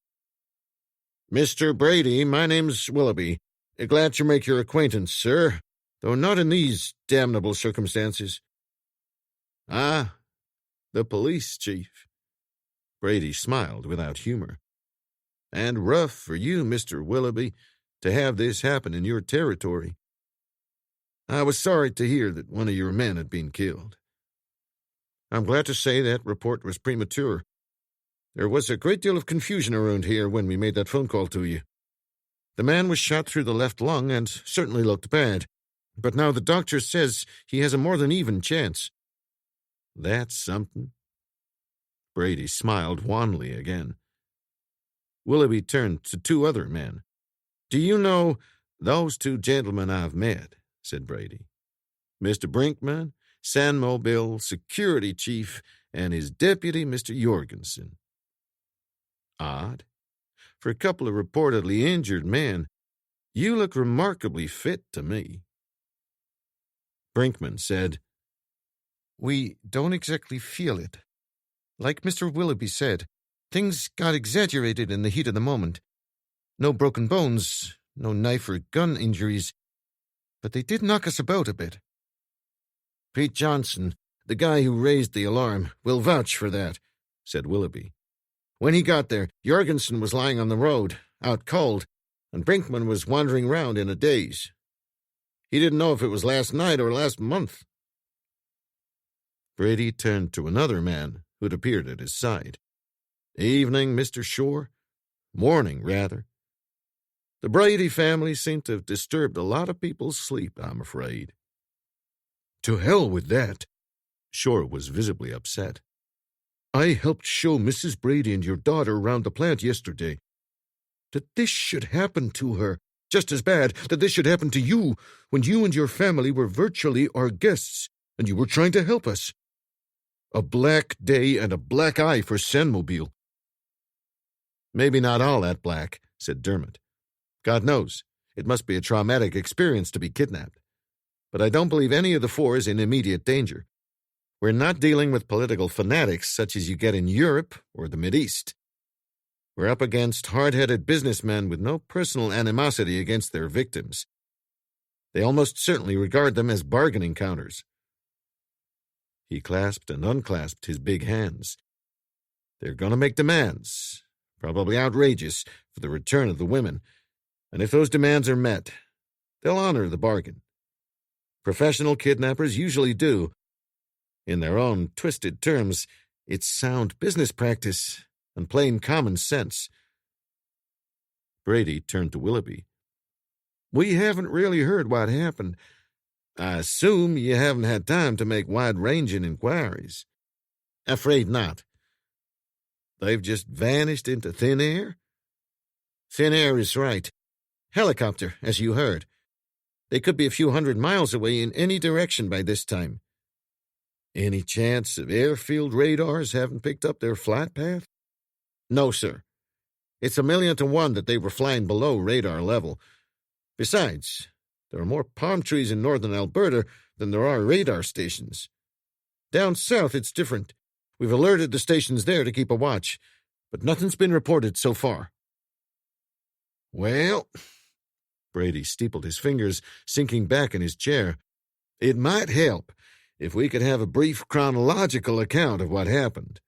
Speaker 2: "Mr. Brady, my name's Willoughby. Glad to make your acquaintance, sir, though not in these damnable circumstances." "Ah, the police chief." Brady smiled without humor. "And rough for you, Mr. Willoughby, to have this happen in your territory. I was sorry to hear that one of your men had been killed. I'm glad to say that report was premature. There was a great deal of confusion around here when we made that phone call to you. The man was shot through the left lung and certainly looked bad, but now the doctor says he has a more than even chance." "That's something." Brady smiled wanly again. Willoughby turned to 2 other men. "Do you know those 2 gentlemen I've met?" said Brady. "Mr. Brinkman, San Mobile security chief, and his deputy, Mr. Jorgensen. Odd. For a couple of reportedly injured men, you look remarkably fit to me." Brinkman said, "We don't exactly feel it. Like Mr. Willoughby said, things got exaggerated in the heat of the moment. No broken bones, no knife or gun injuries, but they did knock us about a bit." "Pete Johnson, the guy who raised the alarm, will vouch for that," said Willoughby. "When he got there, Jorgensen was lying on the road, out cold, and Brinkman was wandering round in a daze. He didn't know if it was last night or last month." Brady turned to another man who'd appeared at his side. "Evening, Mr. Shore? Morning, rather. The Brady family seem to have disturbed a lot of people's sleep, I'm afraid." "To hell with that." Shore was visibly upset. "I helped show Mrs. Brady and your daughter around the plant yesterday. That this should happen to her, just as bad that this should happen to you when you and your family were virtually our guests and you were trying to help us.
Speaker 3: A black day and a black eye for Sandmobile.
Speaker 2: Maybe not all that black, said Dermot. God knows, it must be a traumatic experience to be kidnapped. But I don't believe any of the four is in immediate danger. We're not dealing with political fanatics such as you get in Europe or the Mideast. We're up against hard-headed businessmen with no personal animosity against their victims. They almost certainly regard them as bargaining counters. He clasped and unclasped his big hands. They're going to make demands, probably outrageous, for the return of the women. And if those demands are met, they'll honor the bargain. Professional kidnappers usually do. In their own twisted terms, it's sound business practice and plain common sense. Brady turned to Willoughby.
Speaker 3: We haven't really heard what happened. I assume you haven't had time to make wide-ranging inquiries.
Speaker 2: Afraid not.
Speaker 3: They've just vanished into thin air?
Speaker 2: Thin air is right. Helicopter, as you heard. They could be a few 100 miles away in any direction by this time.
Speaker 3: Any chance of airfield radars haven't picked up their flight path?
Speaker 2: No, sir. It's 1,000,000 to 1 that they were flying below radar level. Besides, there are more palm trees in northern Alberta than there are radar stations. Down south, it's different. We've alerted the stations there to keep a watch, but nothing's been reported so far.
Speaker 3: Well, Brady steepled his fingers, sinking back in his chair. It might help if we could have a brief chronological account of what happened.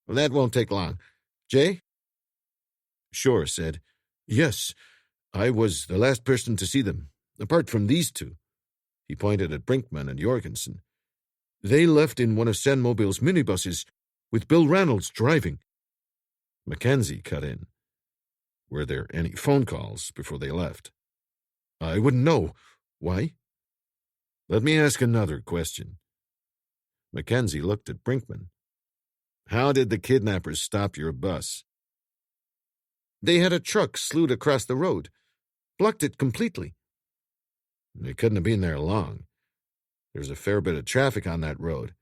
Speaker 2: Well, that won't take long. Jay?
Speaker 3: Shore said, Yes, I was the last person to see them, apart from these two. He pointed at Brinkman and Jorgensen. They left in one of Sandmobile's minibuses, with Bill Reynolds driving.
Speaker 2: Mackenzie cut in. Were there any phone calls before they left?
Speaker 3: I wouldn't know. Why?
Speaker 2: Let me ask another question. Mackenzie looked at Brinkman. How did the kidnappers stop your bus?
Speaker 3: They had a truck slewed across the road. Blocked it completely.
Speaker 2: They couldn't have been there long. There's a fair bit of traffic on that road,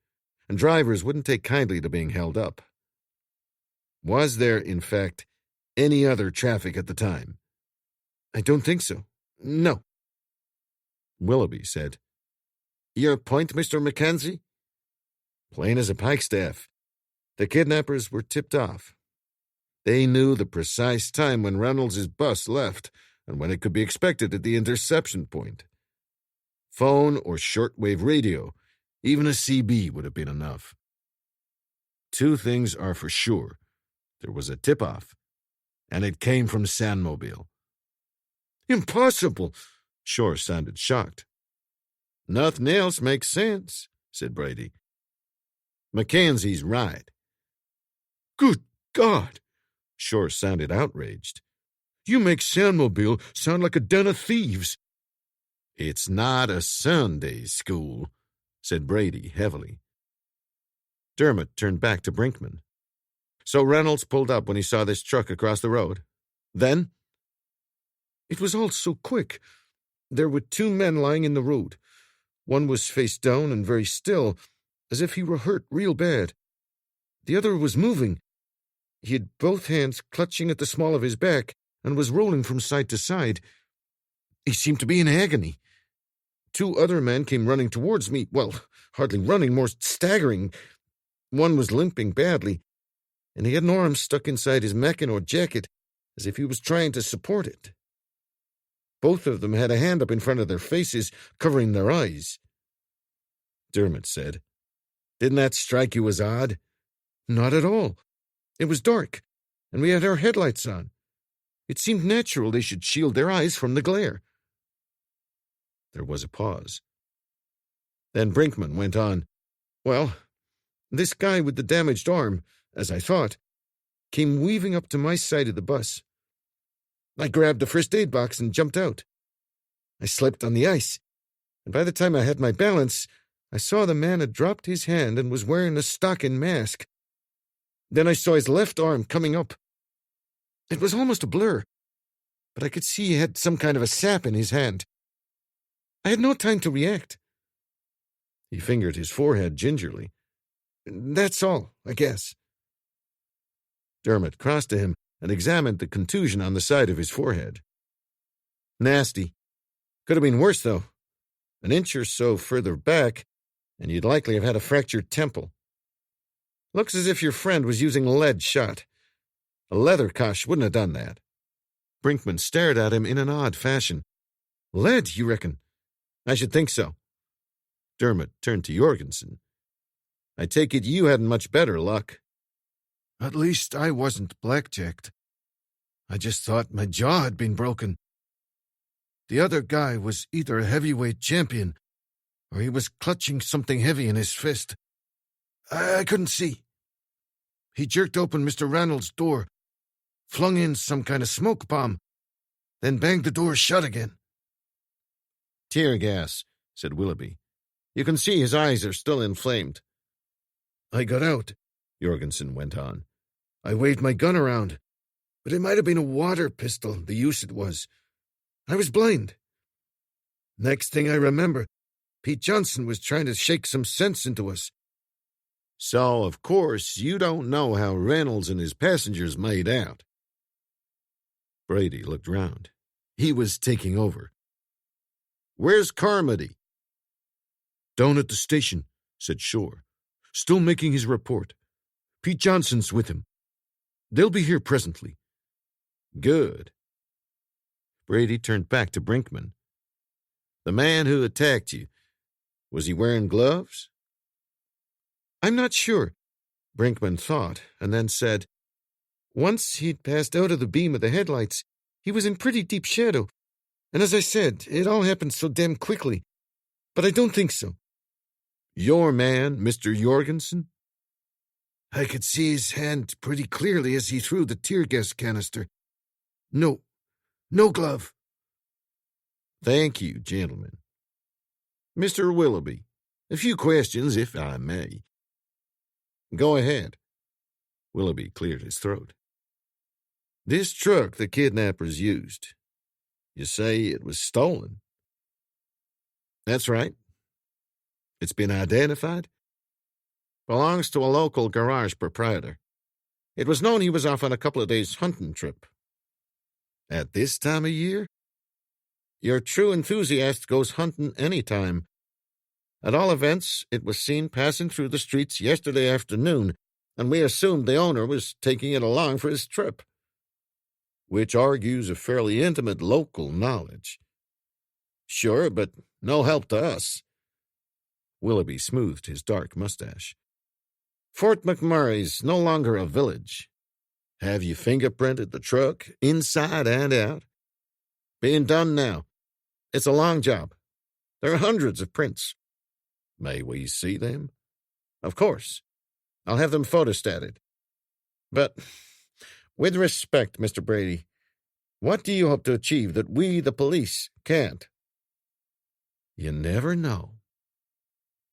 Speaker 2: and drivers wouldn't take kindly to being held up. Was there, in fact, any other traffic at the time?
Speaker 3: I don't think so. No.
Speaker 2: Willoughby said,
Speaker 3: Your point, Mr. Mackenzie?
Speaker 2: Plain as a pikestaff. The kidnappers were tipped off. They knew the precise time when Reynolds' bus left and when it could be expected at the interception point. Phone or shortwave radio, even a CB would have been enough. Two things are for sure. There was a tip-off, and it came from Sandmobile.
Speaker 3: Impossible!
Speaker 2: Shore sounded shocked.
Speaker 3: Nothing else makes sense, said Brady.
Speaker 2: Mackenzie's right.
Speaker 3: Good God!
Speaker 2: Shore sounded outraged.
Speaker 3: You make Sandmobile sound like a den of thieves.
Speaker 2: It's not a Sunday school, said Brady heavily. Dermot turned back to Brinkman. So Reynolds pulled up when he saw this truck across the road. Then?
Speaker 3: It was all so quick. There were two men lying in the road. One was face down and very still, as if he were hurt real bad. The other was moving. He had both hands clutching at the small of his back and was rolling from side to side. He seemed to be in agony. Two other men came running towards me. Well, hardly running, more staggering. One was limping badly, and he had an arm stuck inside his Mackinaw jacket, as if he was trying to support it. Both of them had a hand up in front of their faces, covering their eyes.
Speaker 2: Dermot said, Didn't that strike you as odd?
Speaker 3: Not at all. It was dark, and we had our headlights on. It seemed natural they should shield their eyes from the glare.
Speaker 2: There was a pause. Then Brinkman went on,
Speaker 3: Well, this guy with the damaged arm, as I thought, came weaving up to my side of the bus. I grabbed the first aid box and jumped out. I slipped on the ice, and by the time I had my balance, I saw the man had dropped his hand and was wearing a stocking mask. Then I saw his left arm coming up. It was almost a blur, but I could see he had some kind of a sap in his hand. I had no time to react.
Speaker 2: He fingered his forehead gingerly.
Speaker 4: That's all, I guess. Dermot crossed to him and examined the contusion on the side of his forehead. Nasty. Could have been worse, though. An inch or so further back, and you'd likely have had a fractured temple. Looks as if your friend was using lead shot. A leather kosh wouldn't have done that. Brinkman stared at him in an odd fashion. Lead, you reckon? I should think so. Dermot turned to Jorgensen. I take it you hadn't much better luck.
Speaker 3: At least I wasn't blackjacked. I just thought my jaw had been broken. The other guy was either a heavyweight champion, or he was clutching something heavy in his fist. I couldn't see. He jerked open Mr. Ranald's door, flung in some kind of smoke bomb, then banged the door shut again.
Speaker 4: Tear gas, said Willoughby. You can see his eyes are still inflamed.
Speaker 3: I got out, Jorgensen went on. I waved my gun around, but it might have been a water pistol, the use it was. I was blind. Next thing I remember, Pete Johnson was trying to shake some sense into us.
Speaker 4: So, of course, you don't know how Reynolds and his passengers made out. Brady looked round. He was taking over. Where's Carmody?
Speaker 3: Down at the station, said Shore. Still making his report. Pete Johnson's with him. They'll be here presently.
Speaker 4: Good. Brady turned back to Brinkman. The man who attacked you, was he wearing gloves?
Speaker 3: I'm not sure, Brinkman thought, and then said, Once he'd passed out of the beam of the headlights, he was in pretty deep shadow, and as I said, it all happened so damn quickly. But I don't think so.
Speaker 4: Your man, Mr. Jorgensen?
Speaker 3: I could see his hand pretty clearly as he threw the tear gas canister. No glove.
Speaker 4: Thank you, gentlemen. Mr. Willoughby, a few questions, if I may. Go ahead. Willoughby cleared his throat. This truck the kidnappers used, you say it was stolen? That's right. It's been identified? Belongs to a local garage proprietor. It was known he was off on a couple of days' hunting trip. At this time of year? Your true enthusiast goes hunting any time. At all events, it was seen passing through the streets yesterday afternoon, and we assumed the owner was taking it along for his trip. Which argues a fairly intimate local knowledge. Sure, but no help to us. Willoughby smoothed his dark mustache. Fort McMurray's no longer a village. Have you fingerprinted the truck, inside and out? Being done now. It's a long job. There are hundreds of prints. May we see them? Of course. I'll have them photostated. But, with respect, Mr. Brady, what do you hope to achieve that we, the police, can't? You never know.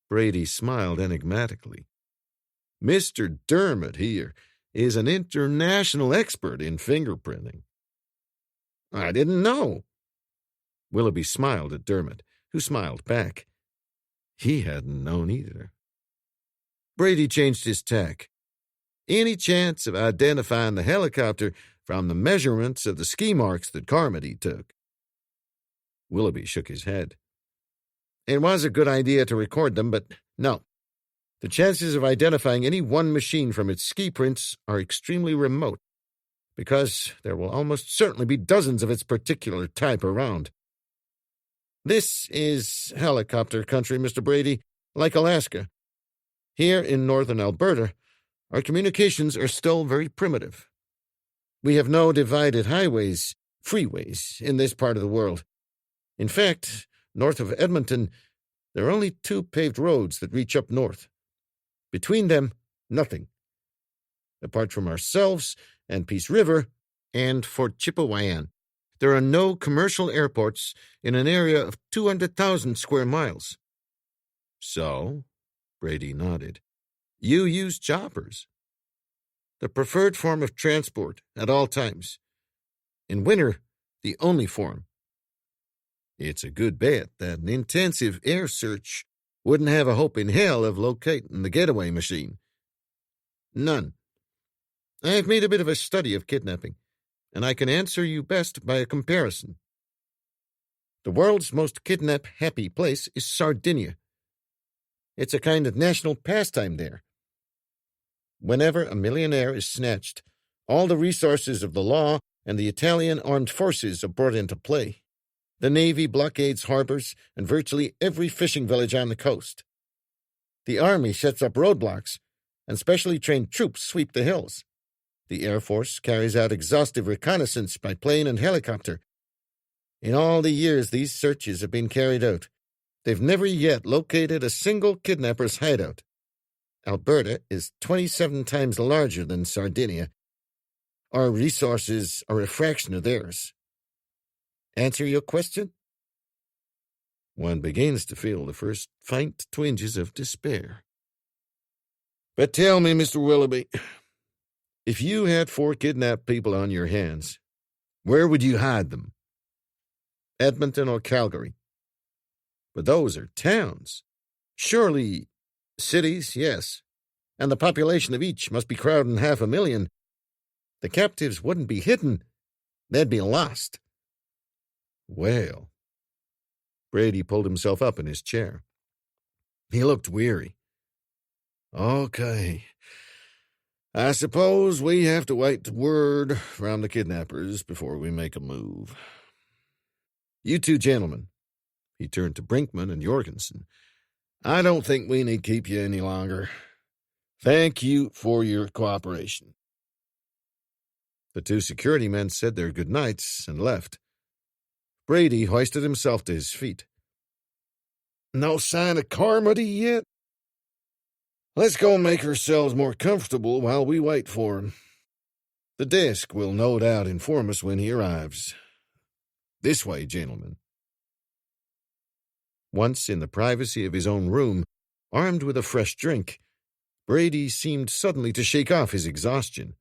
Speaker 4: Brady smiled enigmatically. Mr. Dermot here is an international expert in fingerprinting. I didn't know. Willoughby smiled at Dermot, who smiled back. He hadn't known either. Brady changed his tack. Any chance of identifying the helicopter from the measurements of the ski marks that Carmody took? Willoughby shook his head. It was a good idea to record them, but no. The chances of identifying any one machine from its ski prints are extremely remote, because there will almost certainly be dozens of its particular type around. This is helicopter country, Mr. Brady, like Alaska. Here in northern Alberta, our communications are still very primitive. We have no divided highways, freeways, in this part of the world. In fact, north of Edmonton, there are only 2 paved roads that reach up north. Between them, nothing. Apart from ourselves and Peace River and Fort Chipewyan, there are no commercial airports in an area of 200,000 square miles. So, Brady nodded, you use choppers. The preferred form of transport at all times. In winter, the only form. It's a good bet that an intensive air search wouldn't have a hope in hell of locating the getaway machine. None. I've made a bit of a study of kidnapping, and I can answer you best by a comparison. The world's most kidnap-happy place is Sardinia. It's a kind of national pastime there. Whenever a millionaire is snatched, all the resources of the law and the Italian armed forces are brought into play. The Navy blockades harbors and virtually every fishing village on the coast. The Army sets up roadblocks, and specially trained troops sweep the hills. The Air Force carries out exhaustive reconnaissance by plane and helicopter. In all the years these searches have been carried out, they've never yet located a single kidnapper's hideout. Alberta is 27 times larger than Sardinia. Our resources are a fraction of theirs. Answer your question? One begins to feel the first faint twinges of despair. But tell me, Mr. Willoughby, if you had 4 kidnapped people on your hands, where would you hide them? Edmonton or Calgary? But those are towns. Surely, cities, yes. And the population of each must be crowding 500,000. The captives wouldn't be hidden. They'd be lost. Well. Brady pulled himself up in his chair. He looked weary. Okay. I suppose we have to wait word from the kidnappers before we make a move. You two gentlemen, he turned to Brinkman and Jorgensen, I don't think we need keep you any longer. Thank you for your cooperation. The 2 security men said their good nights and left. Brady hoisted himself to his feet. No sign of Carmody yet? Let's go make ourselves more comfortable while we wait for him. The desk will no doubt inform us when he arrives. This way, gentlemen. Once in the privacy of his own room, armed with a fresh drink, Brady seemed suddenly to shake off his exhaustion.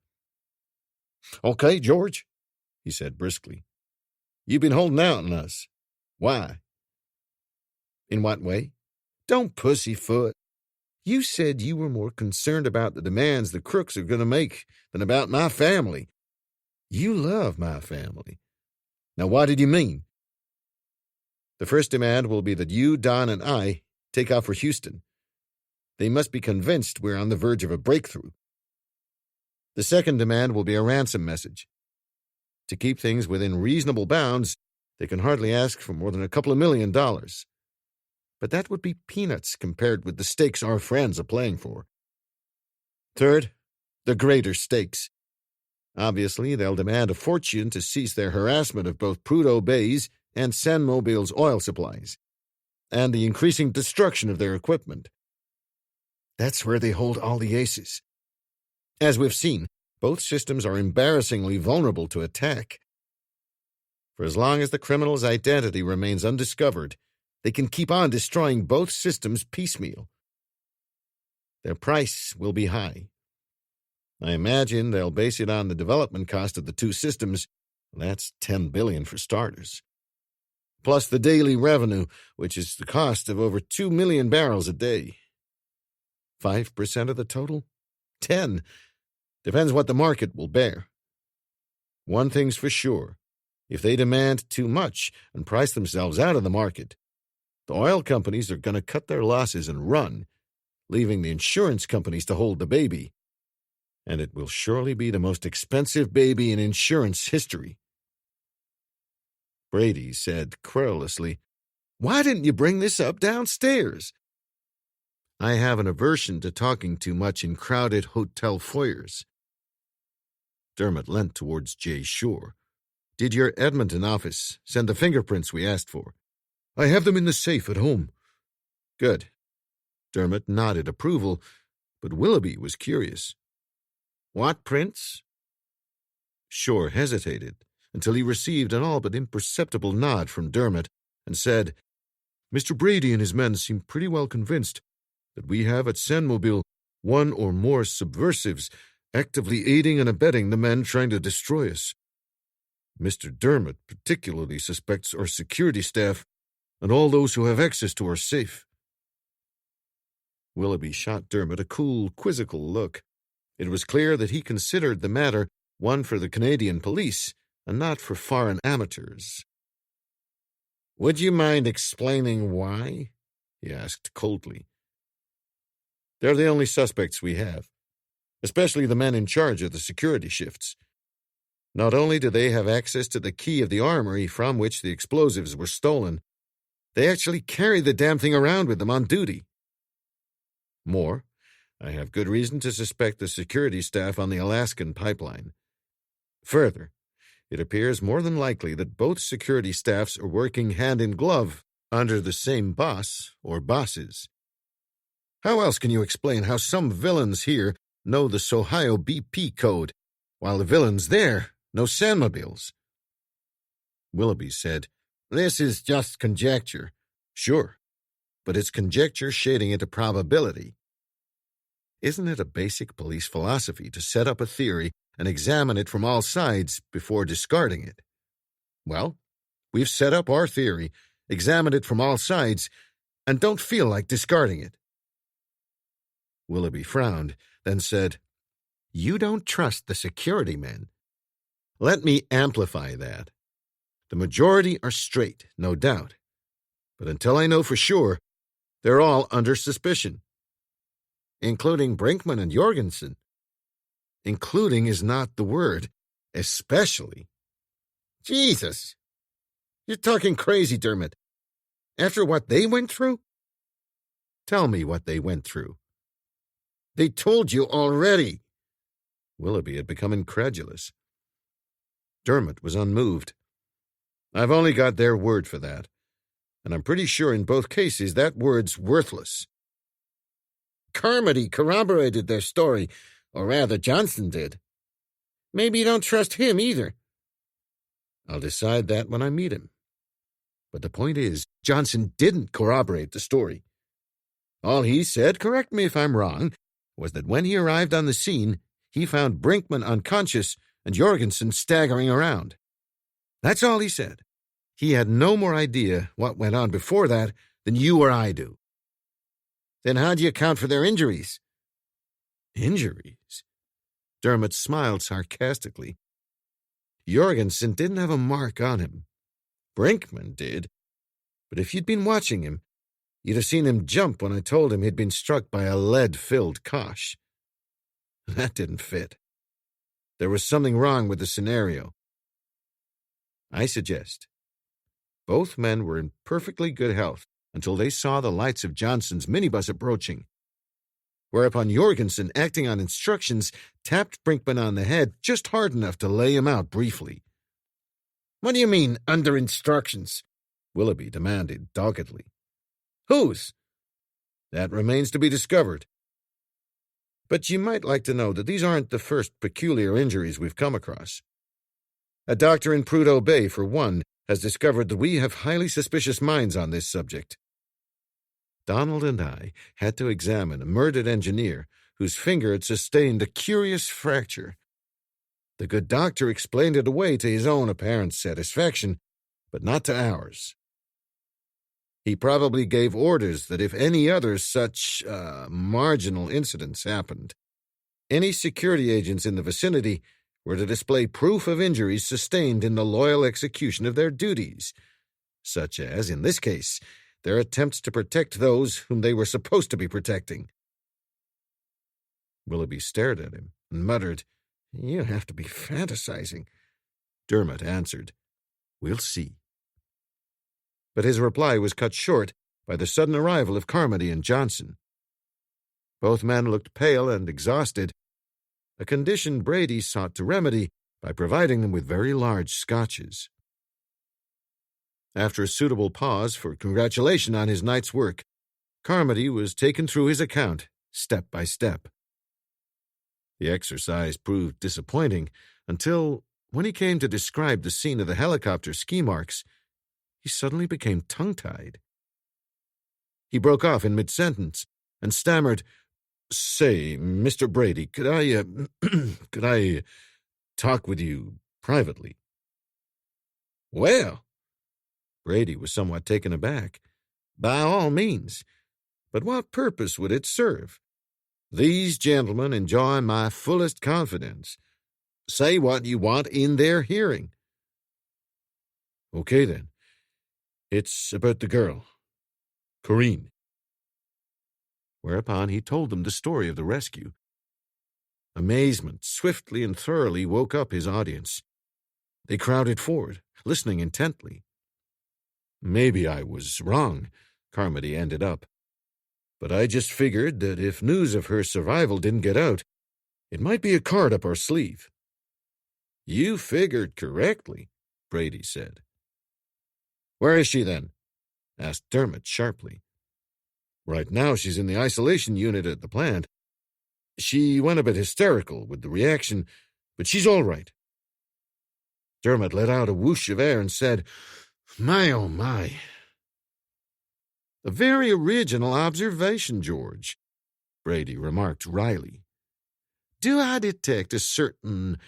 Speaker 4: Okay, George, he said briskly. You've been holding out on us. Why? In what way? Don't pussyfoot. You said you were more concerned about the demands the crooks are going to make than about my family. You love my family. Now, what did you mean? The first demand will be that you, Don, and I take off for Houston. They must be convinced we're on the verge of a breakthrough. The second demand will be a ransom message. To keep things within reasonable bounds, they can hardly ask for more than a couple of $1 million. But that would be peanuts compared with the stakes our friends are playing for. Third, the greater stakes. Obviously, they'll demand a fortune to cease their harassment of both Prudhoe Bay's and San Mobile's oil supplies, and the increasing destruction of their equipment. That's where they hold all the aces. As we've seen, both systems are embarrassingly vulnerable to attack. For as long as the criminal's identity remains undiscovered, they can keep on destroying both systems piecemeal. Their price will be high. I imagine they'll base it on the development cost of the 2 systems. That's $10 billion for starters. Plus the daily revenue, which is the cost of over 2 million barrels a day. 5% of the total? 10. Depends what the market will bear. One thing's for sure. If they demand too much and price themselves out of the market, the oil companies are going to cut their losses and run, leaving the insurance companies to hold the baby. And it will surely be the most expensive baby in insurance history. Brady said querulously, Why didn't you bring this up downstairs? I have an aversion to talking too much in crowded hotel foyers. Dermot leant towards Jay Shore. Did your Edmonton office send the fingerprints we asked for? I have them in the safe at home. Good. Dermot nodded approval, but Willoughby was curious. What prints? Shore hesitated until he received an all but imperceptible nod from Dermot and said, Mr. Brady and his men seem pretty well convinced that we have at San Mobile 1 or more subversives actively aiding and abetting the men trying to destroy us. Mr. Dermot particularly suspects our security staff and all those who have access to our safe.
Speaker 2: Willoughby shot Dermot a cool, quizzical look. It was clear that he considered the matter one for the Canadian police and not for foreign amateurs. "Would you mind explaining why?" he asked coldly. "They're the only suspects we have, especially the men in charge of the security shifts. Not only do they have access to the key of the armory from which the explosives were stolen, they actually carry the damn thing around with them on duty. More, I have good reason to suspect the security staff on the Alaskan pipeline. Further, it appears more than likely that both security staffs are working hand in glove under the same boss or bosses. How else can you explain how some villains here know the Sohio BP code, while the villains there know sandmobiles?" Willoughby said, "This is just conjecture." "Sure, but it's conjecture shading into probability. Isn't it a basic police philosophy to set up a theory and examine it from all sides before discarding it? Well, we've set up our theory, examined it from all sides, and don't feel like discarding it." Willoughby frowned, then said, "You don't trust the security men. Let me amplify that. The majority are straight, no doubt. But until I know for sure, they're all under suspicion. Including Brinkman and Jorgensen. Including is not the word. Especially. Jesus! You're talking crazy, Dermot. After what they went through? Tell me what they went through. They told you already." Willoughby had become incredulous. Dermot was unmoved. "I've only got their word for that, and I'm pretty sure in both cases that word's worthless. Carmody corroborated their story, or rather Johnson did. Maybe you don't trust him either." "I'll decide that when I meet him. But the point is, Johnson didn't corroborate the story. All he said, correct me if I'm wrong, was that when he arrived on the scene, he found Brinkman unconscious and Jorgensen staggering around. That's all he said. He had no more idea what went on before that than you or I do." "Then how do you account for their injuries?" "Injuries?" Dermot smiled sarcastically. "Jorgensen didn't have a mark on him. Brinkman did. But if you'd been watching him, you'd have seen him jump when I told him he'd been struck by a lead-filled Kosh. That didn't fit. There was something wrong with the scenario. I suggest both men were in perfectly good health until they saw the lights of Johnson's minibus approaching, whereupon Jorgensen, acting on instructions, tapped Brinkman on the head just hard enough to lay him out briefly." "What do you mean, under instructions?" Willoughby demanded doggedly. "Whose?" "That remains to be discovered. But you might like to know that these aren't the first peculiar injuries we've come across. A doctor in Prudhoe Bay, for one, has discovered that we have highly suspicious minds on this subject." Donald and I had to examine a murdered engineer whose finger had sustained a curious fracture. The good doctor explained it away to his own apparent satisfaction, but not to ours. He probably gave orders that if any other such marginal incidents happened, any security agents in the vicinity were to display proof of injuries sustained in the loyal execution of their duties, such as, in this case, their attempts to protect those whom they were supposed to be protecting. Willoughby stared at him and muttered, "You have to be fantasizing." Dermot answered, "We'll see." But his reply was cut short by the sudden arrival of Carmody and Johnson. Both men looked pale and exhausted, a condition Brady sought to remedy by providing them with very large scotches. After a suitable pause for congratulation on his night's work, Carmody was taken through his account, step by step. The exercise proved disappointing until, when he came to describe the scene of the helicopter ski marks, he suddenly became tongue-tied. He broke off in mid-sentence and stammered, "Say, Mr. Brady, could I talk with you privately?" "Well," Brady was somewhat taken aback, "by all means. But what purpose would it serve? These gentlemen enjoy my fullest confidence. Say what you want in their hearing."
Speaker 3: "Okay, then. It's about the girl, Corinne."
Speaker 2: Whereupon he told them the story of the rescue. Amazement swiftly and thoroughly woke up his audience. They crowded forward, listening intently.
Speaker 3: "Maybe I was wrong," Carmody ended up. "But I just figured that if news of her survival didn't get out, it might be a card up our sleeve."
Speaker 2: "You figured correctly," Brady said. "Where is she, then?" asked Dermot sharply.
Speaker 3: "Right now she's in the isolation unit at the plant. She went a bit hysterical with the reaction, but she's all right."
Speaker 2: Dermot let out a whoosh of air and said, "My, oh my." "A very original observation, George," Brady remarked wryly. "Do I detect a certain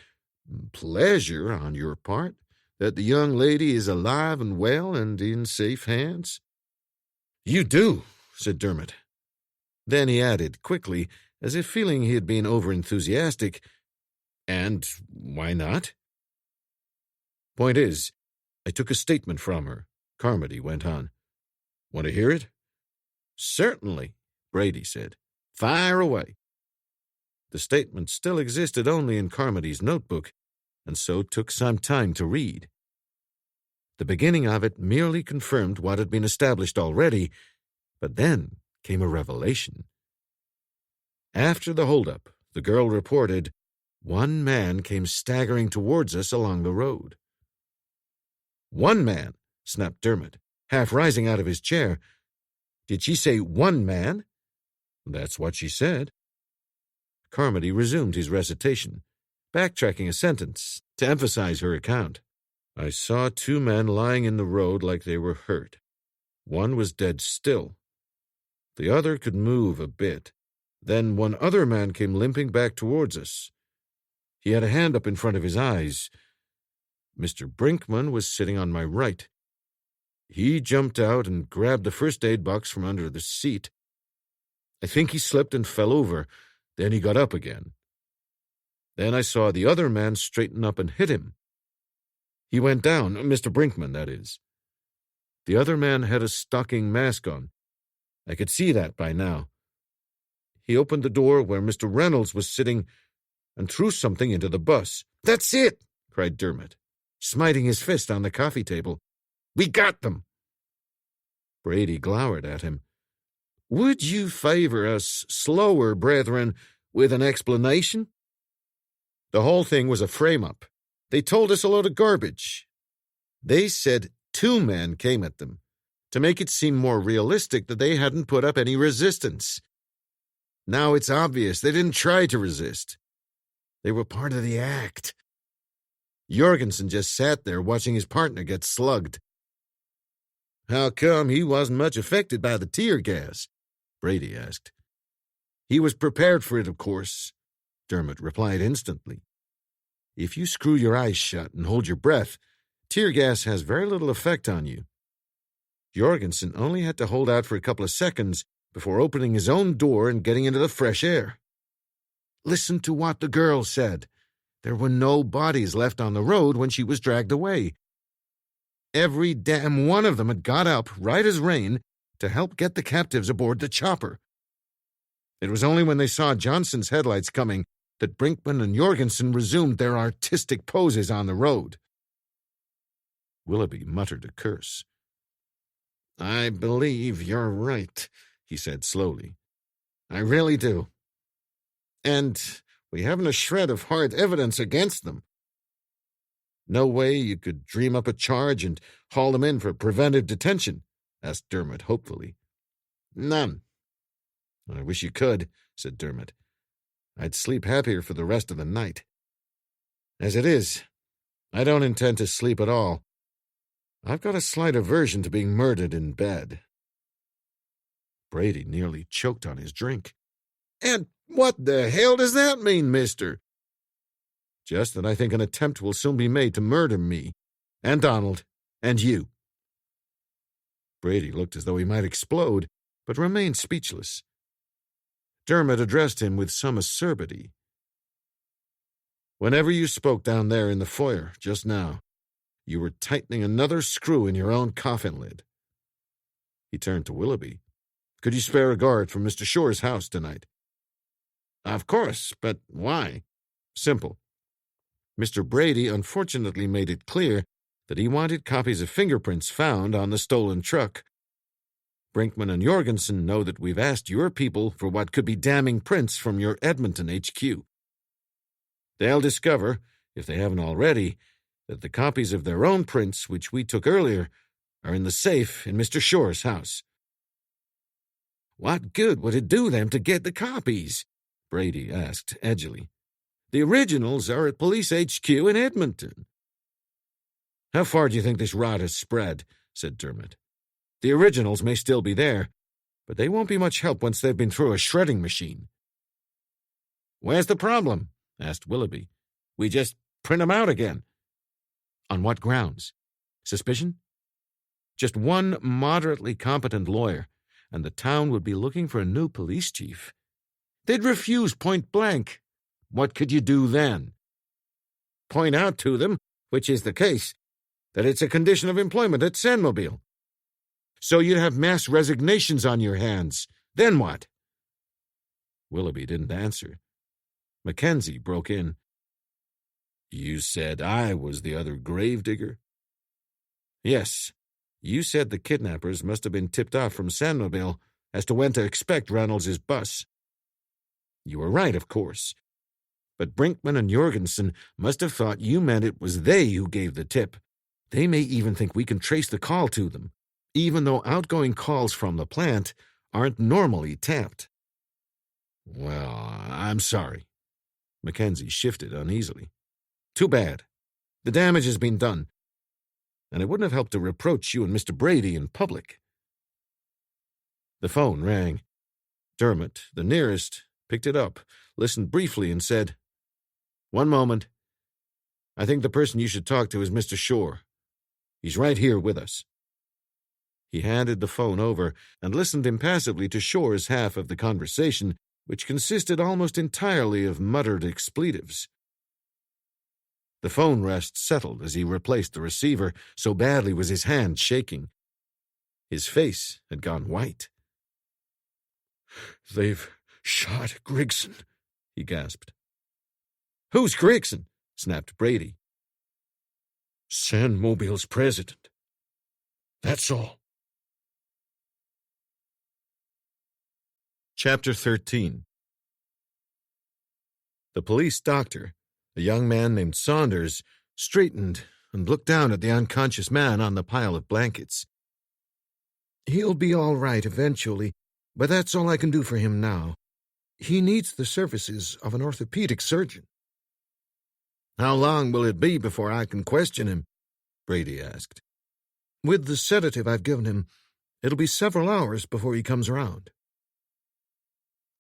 Speaker 2: pleasure on your part that the young lady is alive and well and in safe hands?"
Speaker 3: "You do," said Dermot.
Speaker 2: Then he added quickly, as if feeling he had been over-enthusiastic, "And why not?"
Speaker 3: "Point is, I took a statement from her," Carmody went on. "Want to hear it?"
Speaker 2: "Certainly," Brady said. "Fire away." The statement still existed only in Carmody's notebook, and so took some time to read. The beginning of it merely confirmed what had been established already, but then came a revelation. After the holdup, the girl reported, one man came staggering towards us along the road. "One man," snapped Dermot, half rising out of his chair. "Did she say one man?" "That's what she said." Carmody resumed his recitation, backtracking a sentence to emphasize her account. "I saw two men lying in the road like they were hurt. One was dead still. The other could move a bit. Then one other man came limping back towards us. He had a hand up in front of his eyes. Mr. Brinkman was sitting on my right. He jumped out and grabbed the first aid box from under the seat. I think he slipped and fell over. Then he got up again. Then I saw the other man straighten up and hit him. He went down, Mr. Brinkman, that is. The other man had a stocking mask on. I could see that by now. He opened the door where Mr. Reynolds was sitting and threw something into the bus." "That's it!" cried Dermot, smiting his fist on the coffee table. "We got them!" Brady glowered at him. "Would you favor us slower, brethren, with an explanation?" "The whole thing was a frame-up. They told us a load of garbage. They said two men came at them, to make it seem more realistic that they hadn't put up any resistance. Now it's obvious they didn't try to resist. They were part of the act. Jorgensen just sat there watching his partner get slugged." "How come he wasn't much affected by the tear gas?" Brady asked. "He was prepared for it, of course," Dermot replied instantly. "If you screw your eyes shut and hold your breath, tear gas has very little effect on you. Jorgensen only had to hold out for a couple of seconds before opening his own door and getting into the fresh air. Listen to what the girl said. There were no bodies left on the road when she was dragged away. Every damn one of them had got up, right as rain, to help get the captives aboard the chopper. It was only when they saw Johnson's headlights coming that Brinkman and Jorgensen resumed their artistic poses on the road." Willoughby muttered a curse. "I believe you're right," he said slowly. "I really do. And we haven't a shred of hard evidence against them." "No way you could dream up a charge and haul them in for preventive detention?" asked Dermot hopefully. "None." "I wish you could," said Dermot. "I'd sleep happier for the rest of the night. As it is, I don't intend to sleep at all. I've got a slight aversion to being murdered in bed." Brady nearly choked on his drink. "And what the hell does that mean, mister?" "Just that I think an attempt will soon be made to murder me, and Donald, and you." Brady looked as though he might explode, but remained speechless. Dermot addressed him with some acerbity. "Whenever you spoke down there in the foyer just now, you were tightening another screw in your own coffin lid." He turned to Willoughby. "Could you spare a guard from Mr. Shore's house tonight?" "Of course, but why?" "Simple. Mr. Brady unfortunately made it clear that he wanted copies of fingerprints found on the stolen truck. Brinkman and Jorgensen know that we've asked your people for what could be damning prints from your Edmonton HQ. They'll discover, if they haven't already, that the copies of their own prints, which we took earlier, are in the safe in Mr. Shore's house." "What good would it do them to get the copies?" Brady asked edgily. "The originals are at Police HQ in Edmonton." "How far do you think this rot has spread?" said Dermot. "The originals may still be there, but they won't be much help once they've been through a shredding machine." "Where's the problem?" asked Willoughby. "We just print 'em out again." "On what grounds? Suspicion? Just one moderately competent lawyer, and the town would be looking for a new police chief. They'd refuse point blank. What could you do then?" "Point out to them, which is the case, that it's a condition of employment at Sandmobile." "So you'd have mass resignations on your hands. Then what?" Willoughby didn't answer. Mackenzie broke in. "You said I was the other gravedigger?" "Yes. You said the kidnappers must have been tipped off from Sandmobile as to when to expect Reynolds' bus. You were right, of course. But Brinkman and Jorgensen must have thought you meant it was they who gave the tip. They may even think we can trace the call to them, even though outgoing calls from the plant aren't normally tapped." "Well, I'm sorry." Mackenzie shifted uneasily. "Too bad. The damage has been done, and it wouldn't have helped to reproach you and Mr. Brady in public." The phone rang. Dermot, the nearest, picked it up, listened briefly, and said, "One moment. I think the person you should talk to is Mr. Shore. He's right here with us." He handed the phone over and listened impassively to Shore's half of the conversation, which consisted almost entirely of muttered expletives. The phone rest settled as he replaced the receiver, so badly was his hand shaking. His face had gone white. "They've shot Grigson," he gasped. "Who's Grigson?" snapped Brady. "Sandmobile's president. That's all." Chapter 13. The police doctor, a young man named Saunders, straightened and looked down at the unconscious man on the pile of blankets. "He'll be all right eventually, but that's all I can do for him now. He needs the services of an orthopedic surgeon." "How long will it be before I can question him?" Brady asked. "With the sedative I've given him, it'll be several hours before he comes around."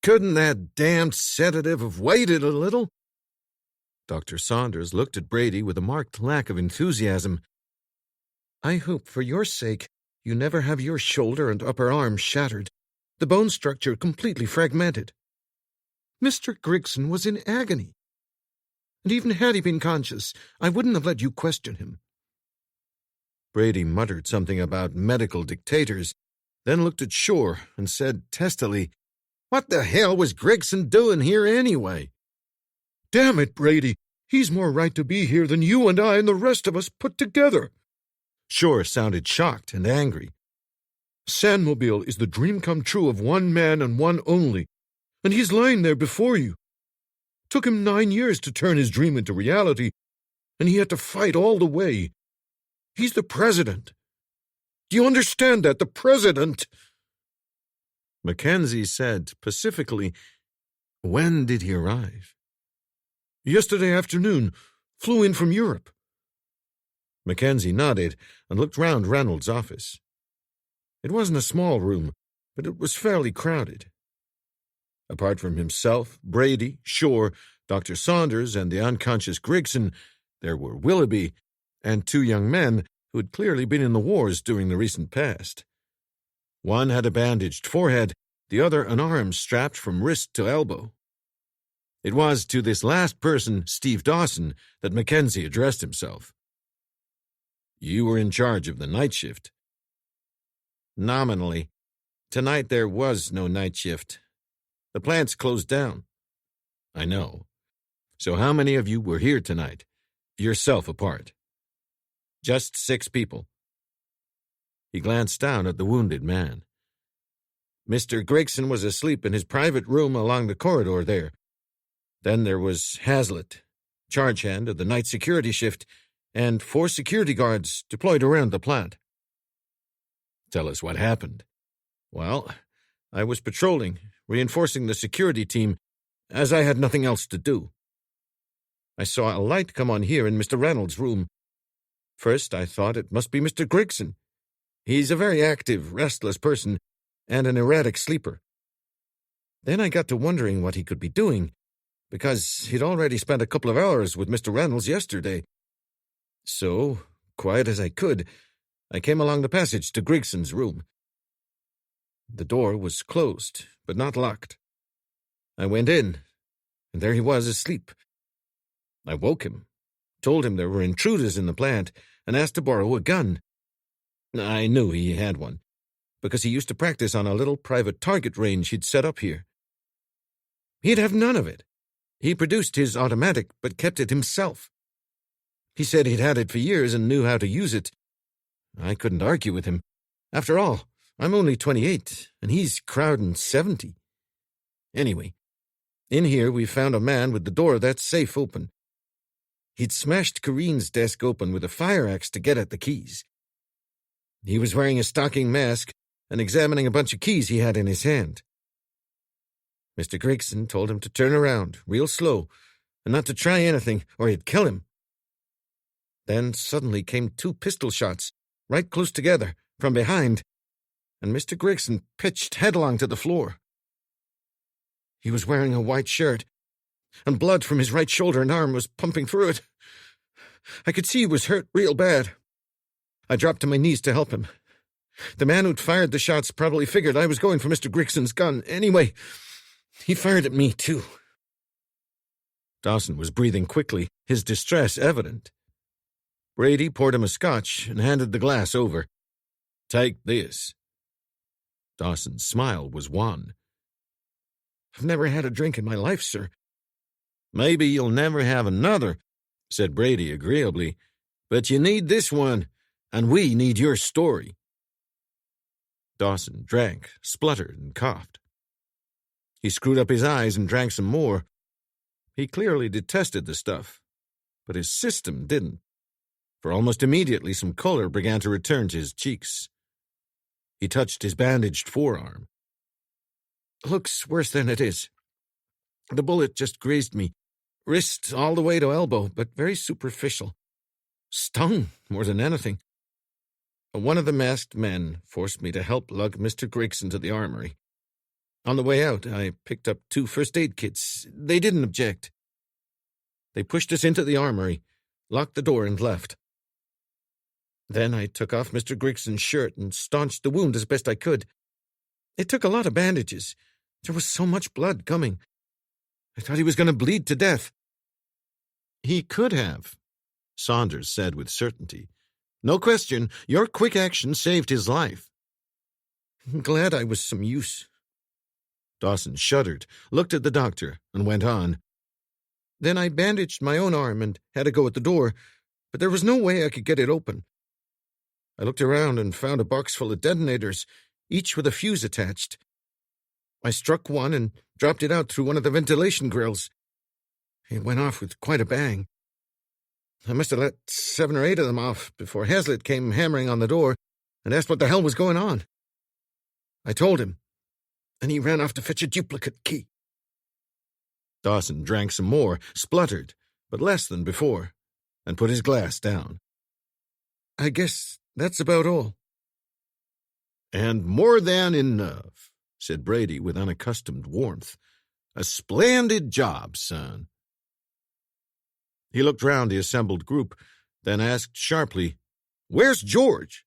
Speaker 2: "Couldn't that damned sedative have waited a little?" Dr. Saunders looked at Brady with a marked lack of enthusiasm. "I hope, for your sake, you never have your shoulder and upper arm shattered, the bone structure completely fragmented. Mr. Grigson was in agony. And even had he been conscious, I wouldn't have let you question him." Brady muttered something about medical dictators, then looked at Shore and said testily, "What the hell was Grigson doing here anyway?" "Damn it, Brady, he's more right to be here than you and I and the rest of us put together." Shore sounded shocked and angry. "Sandmobile is the dream come true of one man and one only, and he's lying there before you. Took him 9 years to turn his dream into reality, and he had to fight all the way. He's the president. Do you understand that? The president!" Mackenzie said pacifically, "When did he arrive?" "Yesterday afternoon. Flew in from Europe." Mackenzie nodded and looked round Reynolds' office. It wasn't a small room, but it was fairly crowded. Apart from himself, Brady, Shore, Dr. Saunders, and the unconscious Grigson, there were Willoughby and 2 young men who had clearly been in the wars during the recent past. One had a bandaged forehead, the other an arm strapped from wrist to elbow. It was to this last person, Steve Dawson, that Mackenzie addressed himself. "You were in charge of the night shift." "Nominally. Tonight there was no night shift. The plant's closed down." "I know. So how many of you were here tonight, yourself apart?" "Just 6 people." He glanced down at the wounded man. "Mr. Gregson was asleep in his private room along the corridor there. Then there was Hazlitt, charge hand of the night security shift, and 4 security guards deployed around the plant." "Tell us what happened." "Well, I was patrolling, reinforcing the security team, as I had nothing else to do. I saw a light come on here in Mr. Reynolds' room. First, I thought it must be Mr. Gregson. He's a very active, restless person, and an erratic sleeper. Then I got to wondering what he could be doing, because he'd already spent a couple of hours with Mr. Reynolds yesterday. So, quiet as I could, I came along the passage to Gregson's room. The door was closed, but not locked. I went in, and there he was asleep. I woke him, told him there were intruders in the plant, and asked to borrow a gun. I knew he had one, because he used to practice on a little private target range he'd set up here. He'd have none of it. He produced his automatic, but kept it himself. He said he'd had it for years and knew how to use it. I couldn't argue with him. After all, I'm only 28, and he's crowding 70. Anyway, in here we found a man with the door of that safe open. He'd smashed Kareen's desk open with a fire axe to get at the keys. He was wearing a stocking mask and examining a bunch of keys he had in his hand. Mr. Gregson told him to turn around, real slow, and not to try anything, or he'd kill him. Then suddenly came 2 pistol shots, right close together, from behind, and Mr. Gregson pitched headlong to the floor. He was wearing a white shirt, and blood from his right shoulder and arm was pumping through it. I could see he was hurt real bad. I dropped to my knees to help him. The man who'd fired the shots probably figured I was going for Mr. Gregson's gun. Anyway, he fired at me, too." Dawson was breathing quickly, his distress evident. Brady poured him a scotch and handed the glass over. "Take this." Dawson's smile was wan. "I've never had a drink in my life, sir." "Maybe you'll never have another," said Brady agreeably, "but you need this one, and we need your story." Dawson drank, spluttered, and coughed. He screwed up his eyes and drank some more. He clearly detested the stuff, but his system didn't, for almost immediately some color began to return to his cheeks. He touched his bandaged forearm. "Looks worse than it is. The bullet just grazed me, wrist all the way to elbow, but very superficial. Stung more than anything. One of the masked men forced me to help lug Mr. Gregson to the armory. On the way out, I picked up 2 first aid kits. They didn't object. They pushed us into the armory, locked the door, and left. Then I took off Mr. Gregson's shirt and staunched the wound as best I could. It took a lot of bandages. There was so much blood coming. I thought he was going to bleed to death." "He could have," Saunders said with certainty. "No question, your quick action saved his life." "I'm glad I was some use." Dawson shuddered, looked at the doctor, and went on. "Then I bandaged my own arm and had a go at the door, but there was no way I could get it open. I looked around and found a box full of detonators, each with a fuse attached. I struck one and dropped it out through one of the ventilation grills. It went off with quite a bang. I must have let 7 or 8 of them off before Hazlitt came hammering on the door and asked what the hell was going on. I told him, and he ran off to fetch a duplicate key." Dawson drank some more, spluttered, but less than before, and put his glass down. "I guess that's about all." "And more than enough," said Brady with unaccustomed warmth. "A splendid job, son." He looked round the assembled group, then asked sharply, "Where's George?"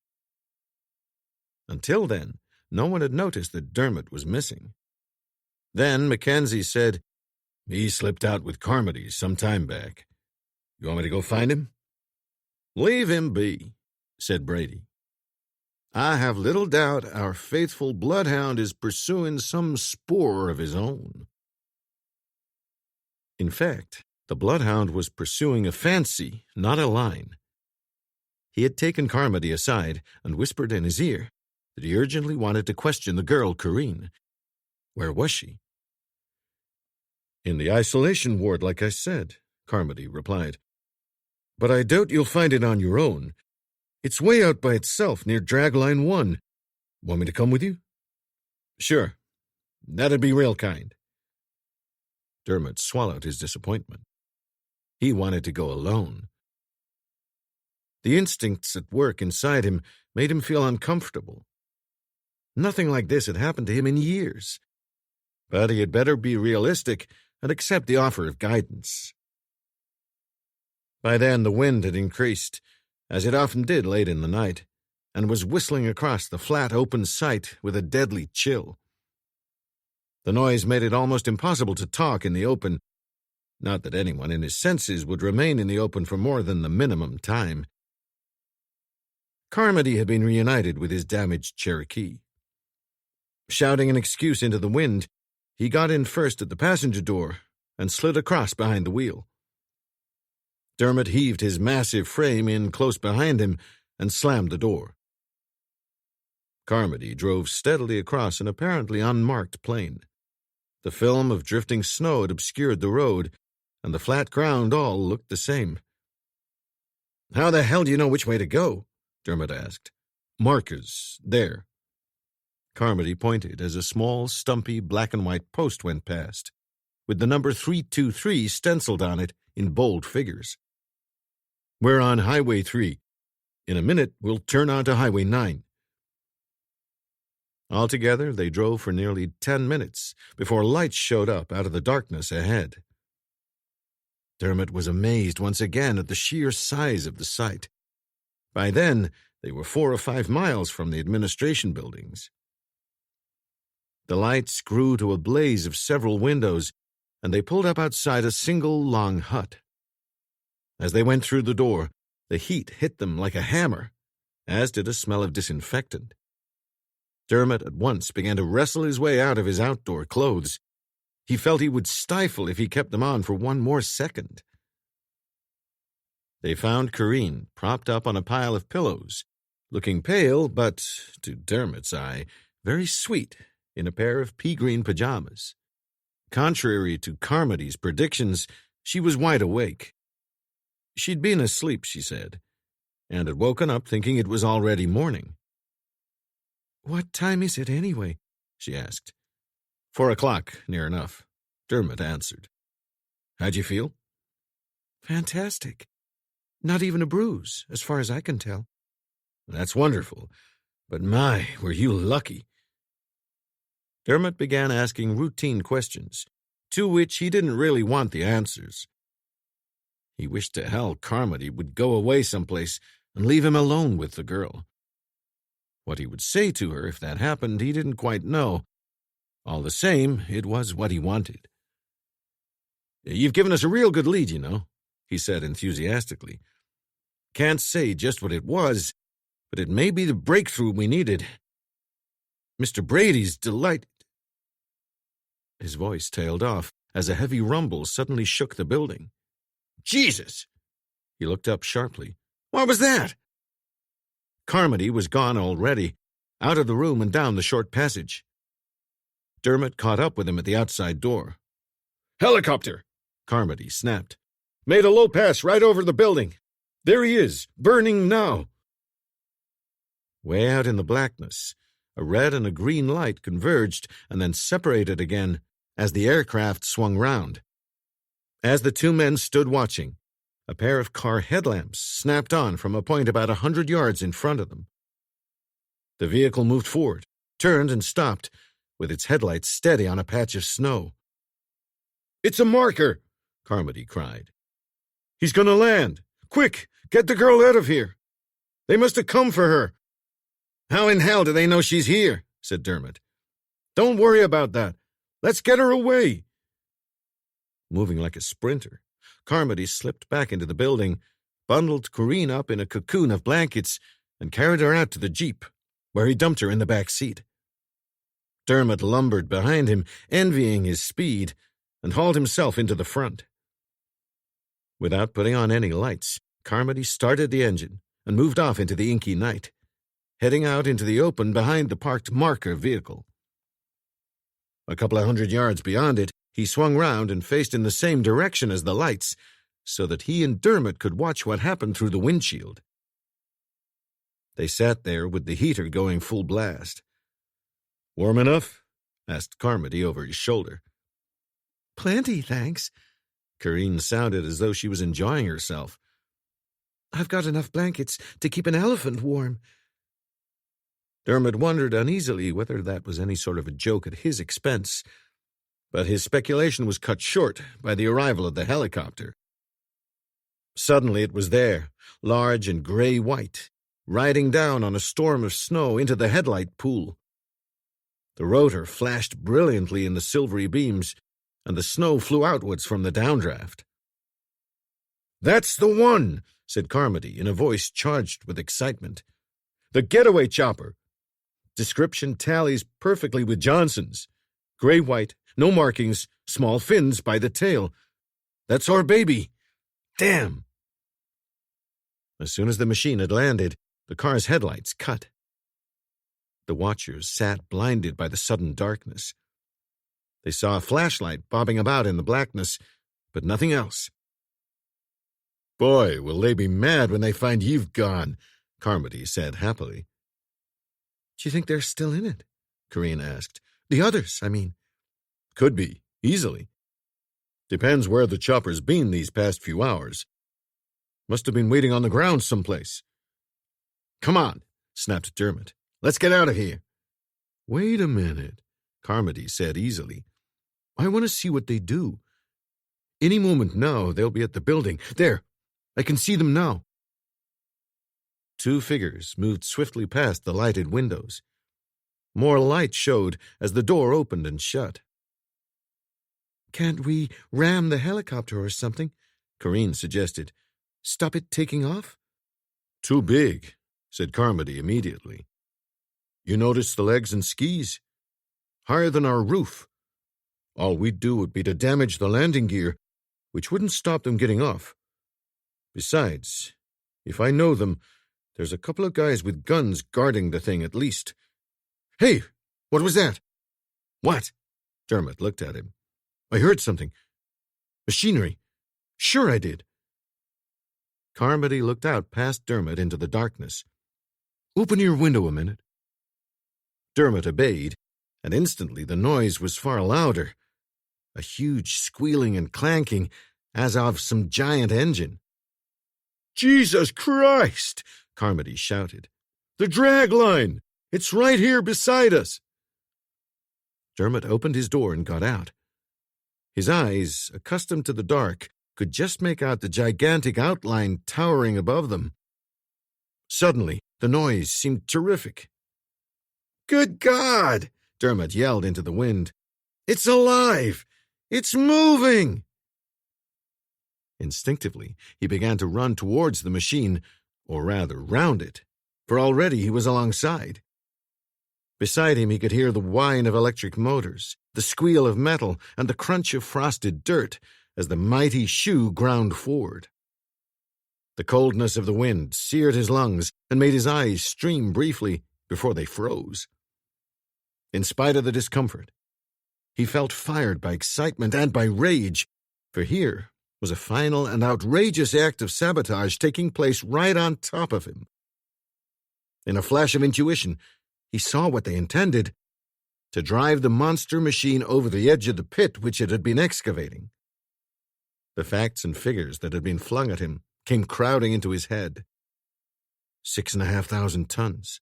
Speaker 2: Until then, no one had noticed that Dermot was missing. Then Mackenzie said, "He slipped out with Carmody some time back. You want me to go find him?" "Leave him be," said Brady. "I have little doubt our faithful bloodhound is pursuing some spoor of his own." In fact, the bloodhound was pursuing a fancy, not a line. He had taken Carmody aside and whispered in his ear that he urgently wanted to question the girl, Corinne. Where was she? "In the isolation ward, like I said," Carmody replied. "But I doubt you'll find it on your own. It's way out by itself near Dragline 1. Want me to come with you?" "Sure. That'd be real kind." Dermot swallowed his disappointment. He wanted to go alone. The instincts at work inside him made him feel uncomfortable. Nothing like this had happened to him in years. But he had better be realistic and accept the offer of guidance. By then the wind had increased, as it often did late in the night, and was whistling across the flat open site with a deadly chill. The noise made it almost impossible to talk in the open, not that anyone in his senses would remain in the open for more than the minimum time. Carmody had been reunited with his damaged Cherokee. Shouting an excuse into the wind, he got in first at the passenger door and slid across behind the wheel. Dermot heaved his massive frame in close behind him and slammed the door. Carmody drove steadily across an apparently unmarked plain. The film of drifting snow had obscured the road, and the flat ground all looked the same. "How the hell do you know which way to go?" Dermot asked. "Markers, there." Carmody pointed as a small, stumpy black-and-white post went past, with the number 323 stenciled on it in bold figures. "We're on Highway 3. In a minute, we'll turn onto Highway 9. Altogether, they drove for nearly 10 minutes before lights showed up out of the darkness ahead. Dermot was amazed once again at the sheer size of the site. By then, they were 4 or 5 miles from the administration buildings. The lights grew to a blaze of several windows, and they pulled up outside a single long hut. As they went through the door, the heat hit them like a hammer, as did a smell of disinfectant. Dermot at once began to wrestle his way out of his outdoor clothes. He felt he would stifle if he kept them on for one more second. They found Corinne propped up on a pile of pillows, looking pale but, to Dermot's eye, very sweet in a pair of pea-green pajamas. Contrary to Carmody's predictions, she was wide awake. She'd been asleep, she said, and had woken up thinking it was already morning. "What time is it, anyway?" she asked. 4 o'clock, near enough, Dermot answered. "How'd you feel?" "Fantastic. Not even a bruise, as far as I can tell." "That's wonderful. But my, were you lucky." Dermot began asking routine questions, to which he didn't really want the answers. He wished to hell Carmody would go away someplace and leave him alone with the girl. What he would say to her if that happened, he didn't quite know. All the same, it was what he wanted. "You've given us a real good lead, you know," he said enthusiastically. "Can't say just what it was, but it may be the breakthrough we needed. Mr. Brady's delighted." His voice tailed off as a heavy rumble suddenly shook the building. "Jesus!" He looked up sharply. "What was that?" Carmody was gone already, out of the room and down the short passage. Dermot caught up with him at the outside door. "Helicopter!" Carmody snapped. "Made a low pass right over the building. There he is, burning now." Way out in the blackness, a red and a green light converged and then separated again as the aircraft swung round. As the two men stood watching, a pair of car headlamps snapped on from a point about 100 yards in front of them. The vehicle moved forward, turned and stopped, with its headlights steady on a patch of snow. "It's a marker!" Carmody cried. "He's going to land! Quick, get the girl out of here! They must have come for her! How in hell do they know she's here?"
Speaker 3: said Dermot. "Don't worry about that. Let's get her away." Moving like a sprinter, Carmody slipped back into the building, bundled Corinne up in a cocoon of blankets, and carried her out to the Jeep, where he dumped her in the back seat. Dermot lumbered behind him, envying his speed, and hauled himself into the front. Without putting on any lights, Carmody started the engine and moved off into the inky night, heading out into the open behind the parked marker vehicle. A couple of 100 yards beyond it, he swung round and faced in the same direction as the lights, so that he and Dermot could watch what happened through the windshield. They sat there with the heater going full blast. "Warm enough?" asked Carmody over his shoulder. "Plenty, thanks." Corinne sounded as though she was enjoying herself. "I've got enough blankets to keep an elephant warm." Dermot wondered uneasily whether that was any sort of a joke at his expense, but his speculation was cut short by the arrival of the helicopter. Suddenly it was there, large and gray-white, riding down on a storm of snow into the headlight pool. The rotor flashed brilliantly in the silvery beams, and the snow flew outwards from the downdraft. "That's the one," said Carmody in a voice charged with excitement. "The getaway chopper. Description tallies perfectly with Johnson's. Gray-white, no markings, small fins by the tail. That's our baby. Damn!" As soon as the machine had landed, the car's headlights cut. The watchers sat blinded by the sudden darkness. They saw a flashlight bobbing about in the blackness, but nothing else. "Boy, will they be mad when they find you've gone," Carmody said happily. "Do you think they're still in it?" Corinne asked. "The others, I mean." "Could be, easily. Depends where the chopper's been these past few hours. Must have been waiting on the ground someplace." "Come on," snapped Dermot. "Let's get out of here." "Wait a minute," Carmody said easily. "I want to see what they do. Any moment now, they'll be at the building. There, I can see them now." Two figures moved swiftly past the lighted windows. More light showed as the door opened and shut. "Can't we ram the helicopter or something?" Corinne suggested. "Stop it taking off?" "Too big," said Carmody immediately. "You notice the legs and skis? Higher than our roof. All we'd do would be to damage the landing gear, which wouldn't stop them getting off. Besides, if I know them, there's a couple of guys with guns guarding the thing at least." "Hey, what was that?" "What?" Dermot looked at him. "I heard something. Machinery. Sure I did." Carmody looked out past Dermot into the darkness. "Open your window a minute." Dermot obeyed, and instantly the noise was far louder. A huge squealing and clanking, as of some giant engine. "Jesus Christ!" Carmody shouted. "The drag line! It's right here beside us!" Dermot opened his door and got out. His eyes, accustomed to the dark, could just make out the gigantic outline towering above them. Suddenly, the noise seemed terrific. "Good God!" Dermot yelled into the wind. "It's alive! It's moving!" Instinctively, he began to run towards the machine, or rather round it, for already he was alongside. Beside him he could hear the whine of electric motors, the squeal of metal, and the crunch of frosted dirt as the mighty shoe ground forward. The coldness of the wind seared his lungs and made his eyes stream briefly before they froze. In spite of the discomfort, he felt fired by excitement and by rage, for here was a final and outrageous act of sabotage taking place right on top of him. In a flash of intuition, he saw what they intended: to drive the monster machine over the edge of the pit which it had been excavating. The facts and figures that had been flung at him came crowding into his head. 6,500 tons.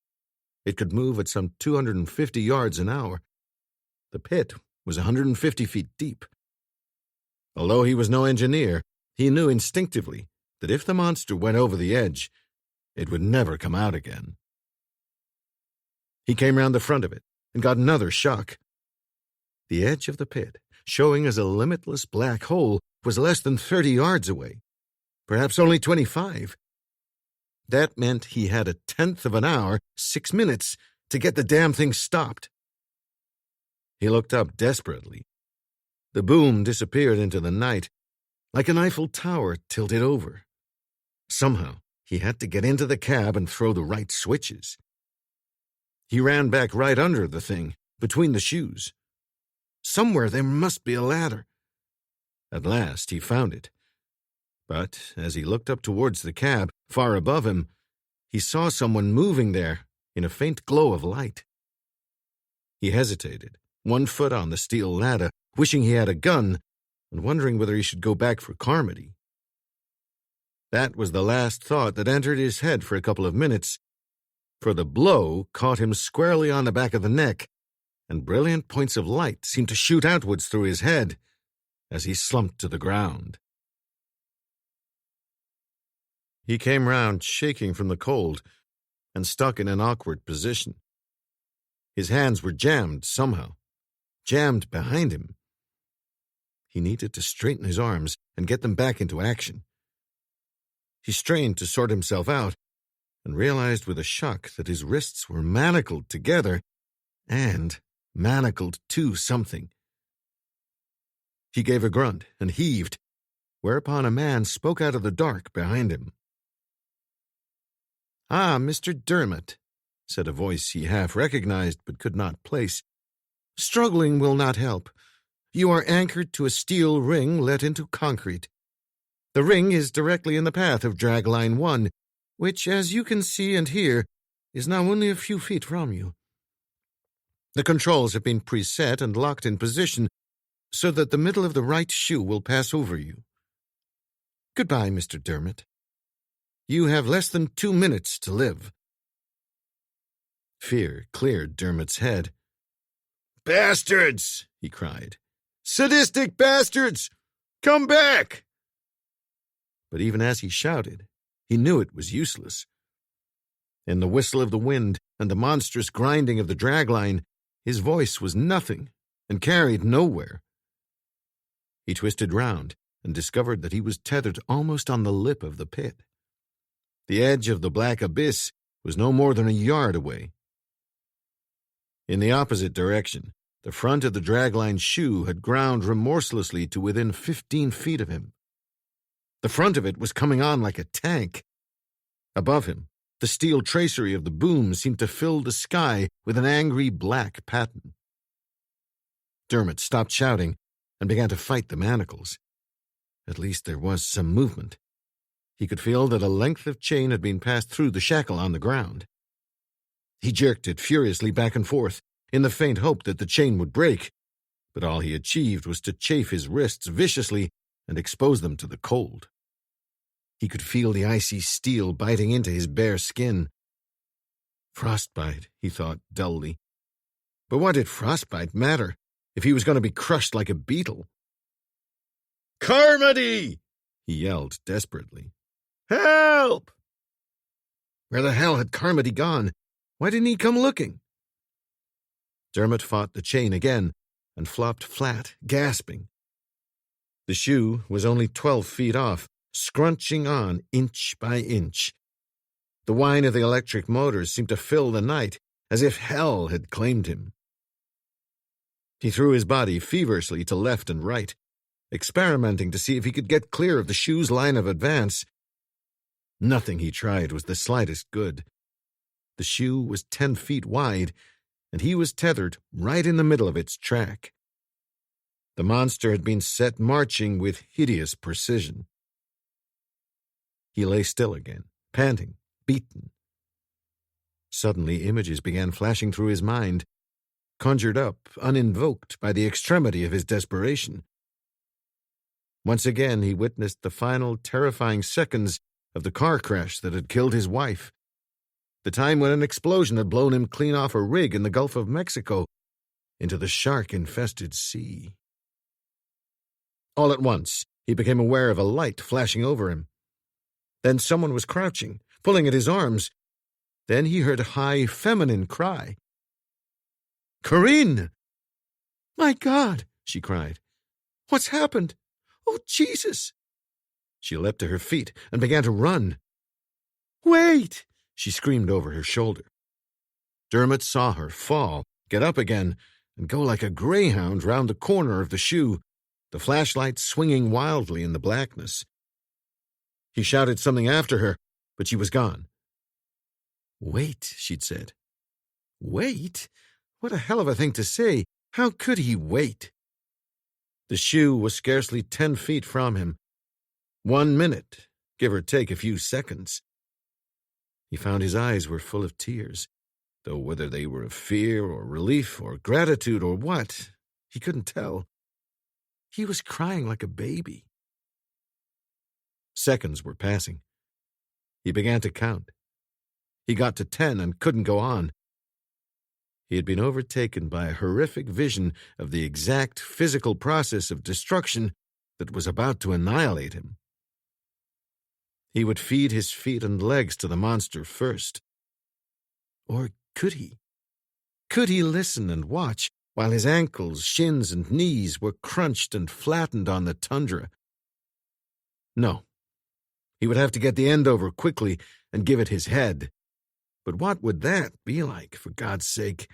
Speaker 3: It could move at some 250 yards an hour. The pit was 150 feet deep. Although he was no engineer, he knew instinctively that if the monster went over the edge, it would never come out again. He came round the front of it,
Speaker 2: and got another shock. The edge of the pit, showing as a limitless black hole, was less than 30 yards away, perhaps only 25. That meant he had 1/10 of an hour, 6 minutes, to get the damn thing stopped. He looked up desperately. The boom disappeared into the night, like an Eiffel Tower tilted over. Somehow, he had to get into the cab and throw the right switches. He ran back right under the thing, between the shoes. Somewhere there must be a ladder. At last he found it. But as he looked up towards the cab, far above him, he saw someone moving there in a faint glow of light. He hesitated, 1 foot on the steel ladder, wishing he had a gun, and wondering whether he should go back for Carmody. That was the last thought that entered his head for a couple of minutes, for the blow caught him squarely on the back of the neck, and brilliant points of light seemed to shoot outwards through his head as he slumped to the ground. He came round, shaking from the cold, and stuck in an awkward position. His hands were jammed somehow, jammed behind him. He needed to straighten his arms and get them back into action. He strained to sort himself out, and realized with a shock that his wrists were manacled together and manacled to something. He gave a grunt and heaved, whereupon a man spoke out of the dark behind him. "Ah, Mr. Dermot," said a voice he half recognized but could not place. "Struggling will not help. You are anchored to a steel ring let into concrete. The ring is directly in the path of Dragline 1, which, as you can see and hear, is now only a few feet from you. The controls have been preset and locked in position so that the middle of the right shoe will pass over you. Goodbye, Mr. Dermot. You have less than 2 minutes to live." Fear cleared Dermot's head. "Bastards!" he cried. "Sadistic bastards! Come back!" But even as he shouted, he knew it was useless. In the whistle of the wind and the monstrous grinding of the dragline, his voice was nothing and carried nowhere. He twisted round and discovered that he was tethered almost on the lip of the pit. The edge of the black abyss was no more than a yard away. In the opposite direction, the front of the dragline shoe had ground remorselessly to within 15 feet of him. The front of it was coming on like a tank. Above him, the steel tracery of the boom seemed to fill the sky with an angry black pattern. Dermot stopped shouting and began to fight the manacles. At least there was some movement. He could feel that a length of chain had been passed through the shackle on the ground. He jerked it furiously back and forth, in the faint hope that the chain would break, but all he achieved was to chafe his wrists viciously and expose them to the cold. He could feel the icy steel biting into his bare skin. Frostbite, he thought dully. But what did frostbite matter if he was going to be crushed like a beetle? "Carmody!" he yelled desperately. "Help!" Where the hell had Carmody gone? Why didn't he come looking? Dermot fought the chain again and flopped flat, gasping. The shoe was only 12 feet off, scrunching on inch by inch. The whine of the electric motors seemed to fill the night, as if hell had claimed him. He threw his body feverishly to left and right, experimenting to see if he could get clear of the shoe's line of advance. Nothing he tried was the slightest good. The shoe was 10 feet wide, and he was tethered right in the middle of its track. The monster had been set marching with hideous precision. He lay still again, panting, beaten. Suddenly images began flashing through his mind, conjured up, uninvoked by the extremity of his desperation. Once again he witnessed the final terrifying seconds of the car crash that had killed his wife, the time when an explosion had blown him clean off a rig in the Gulf of Mexico into the shark-infested sea. All at once, he became aware of a light flashing over him. Then someone was crouching, pulling at his arms. Then he heard a high, feminine cry.
Speaker 3: Corinne! My God, she cried. What's happened? Oh, Jesus! She leapt to her feet and began to run. Wait! She screamed over her shoulder. Dermot saw her fall, get up again, and go like a greyhound round the corner of the shoe, the flashlight swinging wildly in the blackness. He shouted something after her, but she was gone. Wait, she'd said. Wait? What a hell of a thing to say. How could he wait? The shoe was scarcely 10 feet from him. 1 minute, give or take a few seconds. He found his eyes were full of tears, though whether they were of fear or relief or gratitude or what, he couldn't tell. He was crying like a baby. Seconds were passing. He began to count. He got to 10 and couldn't go on. He had been overtaken by a horrific vision of the exact physical process of destruction that was about to annihilate him. He would feed his feet and legs to the monster first. Or could he? Could he listen and watch while his ankles, shins, and knees were crunched and flattened on the tundra? No. He would have to get the end over quickly and give it his head. But what would that be like, for God's sake?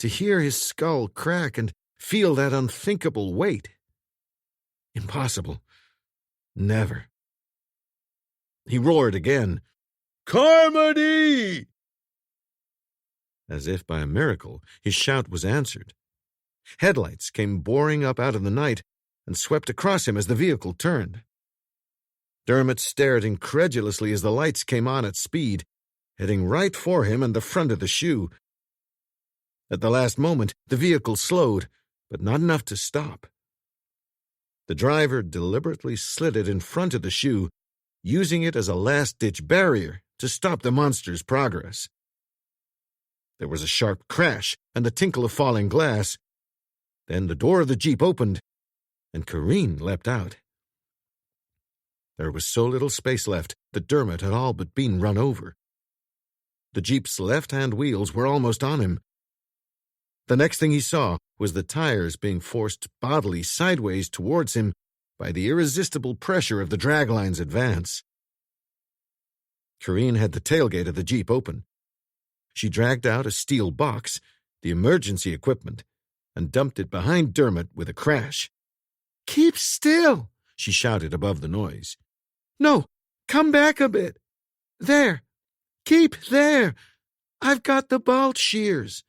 Speaker 3: To hear his skull crack and feel that unthinkable weight? Impossible. Never. He roared again, Carmody! As if by a miracle, his shout was answered. Headlights came boring up out of the night and swept across him as the vehicle turned. Dermot stared incredulously as the lights came on at speed, heading right for him and the front of the shoe. At the last moment, the vehicle slowed, but not enough to stop. The driver deliberately slid it in front of the shoe, using it as a last-ditch barrier to stop the monster's progress. There was a sharp crash and the tinkle of falling glass. Then the door of the Jeep opened, and Corinne leapt out. There was so little space left that Dermot had all but been run over. The Jeep's left-hand wheels were almost on him. The next thing he saw was the tires being forced bodily sideways towards him by the irresistible pressure of the dragline's advance. Corinne had the tailgate of the Jeep open. She dragged out a steel box, the emergency equipment, and dumped it behind Dermot with a crash. "Keep still!" she shouted above the noise. "No, come back a bit. There. Keep there. I've got the bolt shears."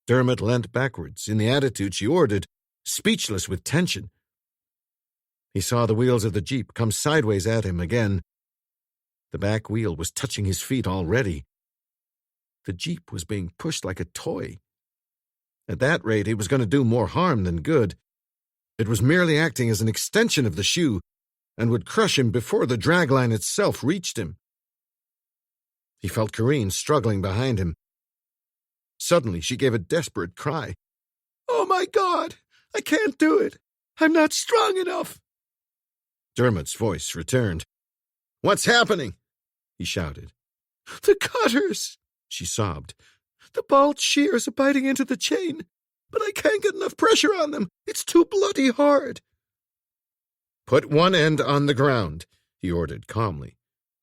Speaker 3: Dermot leant backwards in the attitude she ordered, speechless with tension. He saw the wheels of the Jeep come sideways at him again. The back wheel was touching his feet already. The Jeep was being pushed like a toy. At that rate, it was going to do more harm than good. It was merely acting as an extension of the shoe and would crush him before the dragline itself reached him. He felt Corinne struggling behind him. Suddenly, she gave a desperate cry. "Oh, my God! I can't do it! I'm not strong enough!" Dermot's voice returned. "What's happening?" he shouted. "The cutters!" she sobbed. "The bolt shears are biting into the chain, but I can't get enough pressure on them. It's too bloody hard." "Put one end on the ground," he ordered calmly.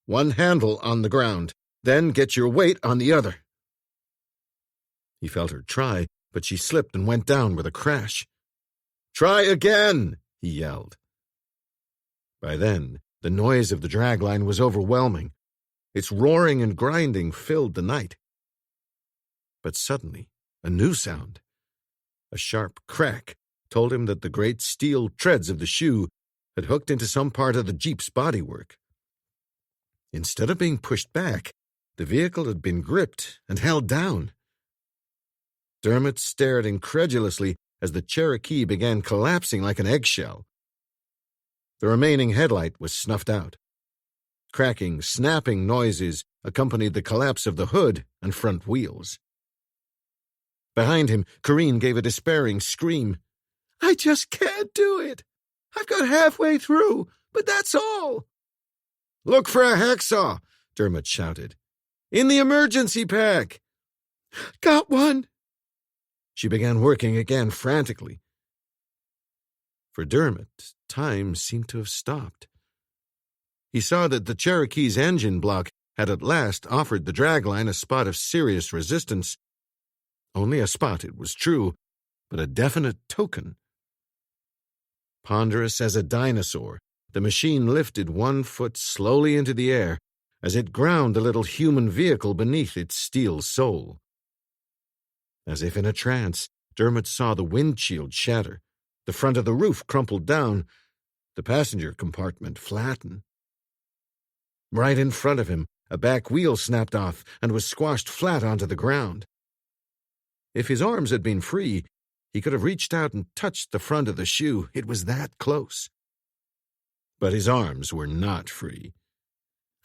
Speaker 3: "One handle on the ground. Then get your weight on the other." He felt her try, but she slipped and went down with a crash. "Try again!" he yelled. By then, the noise of the dragline was overwhelming. Its roaring and grinding filled the night. But suddenly, a new sound. A sharp crack told him that the great steel treads of the shoe had hooked into some part of the Jeep's bodywork. Instead of being pushed back, the vehicle had been gripped and held down. Dermot stared incredulously as the Cherokee began collapsing like an eggshell. The remaining headlight was snuffed out. Cracking, snapping noises accompanied the collapse of the hood and front wheels. Behind him, Corinne gave a despairing scream. "I just can't do it! I've got halfway through, but that's all!" "Look for a hacksaw!" Dermot shouted. "In the emergency pack!" "Got one!"
Speaker 2: She began working again frantically. For Dermot, time seemed to have stopped. He saw that the Cherokee's engine block had at last offered the dragline a spot of serious resistance. Only a spot, it was true, but a definite token. Ponderous as a dinosaur, the machine lifted 1 foot slowly into the air as it ground the little human vehicle beneath its steel sole. As if in a trance, Dermot saw the windshield shatter, the front of the roof crumpled down, the passenger compartment flatten. Right in front of him, a back wheel snapped off and was squashed flat onto the ground. If his arms had been free, he could have reached out and touched the front of the shoe. It was that close. But his arms were not free.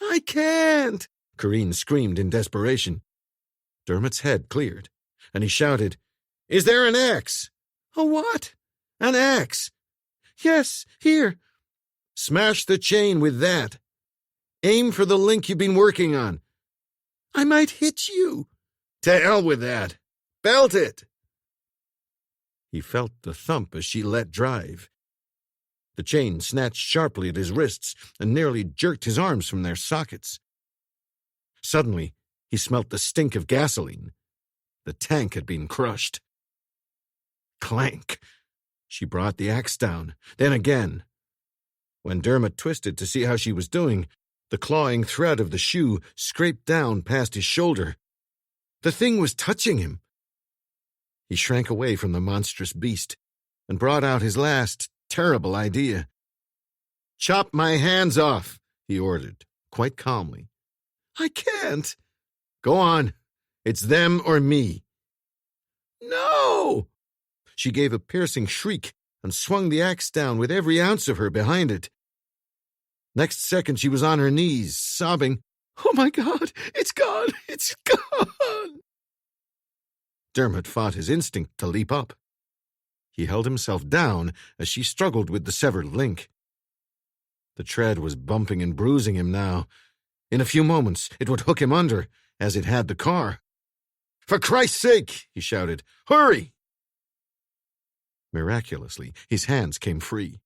Speaker 2: "I can't!" Corinne screamed in desperation. Dermot's head cleared, and he shouted, "Is there an axe?" "A what?" "An axe." "Yes, here." "Smash the chain with that. Aim for the link you've been working on." "I might hit you." "To hell with that. Belt it." He felt the thump as she let drive. The chain snatched sharply at his wrists and nearly jerked his arms from their sockets. Suddenly, he smelt the stink of gasoline. The tank had been crushed. Clank! She brought the axe down, then again. When Dermot twisted to see how she was doing, the clawing thread of the shoe scraped down past his shoulder. The thing was touching him. He shrank away from the monstrous beast and brought out his last terrible idea. "Chop my hands off," he ordered, quite calmly. "I can't." "Go on. It's them or me." "No!" She gave a piercing shriek and swung the axe down with every ounce of her behind it. Next second, she was on her knees, sobbing, "Oh my God, it's gone, it's gone." Dermot fought his instinct to leap up. He held himself down as she struggled with the severed link. The tread was bumping and bruising him now. In a few moments, it would hook him under, as it had the car. "For Christ's sake," he shouted, "hurry!" Miraculously, his hands came free.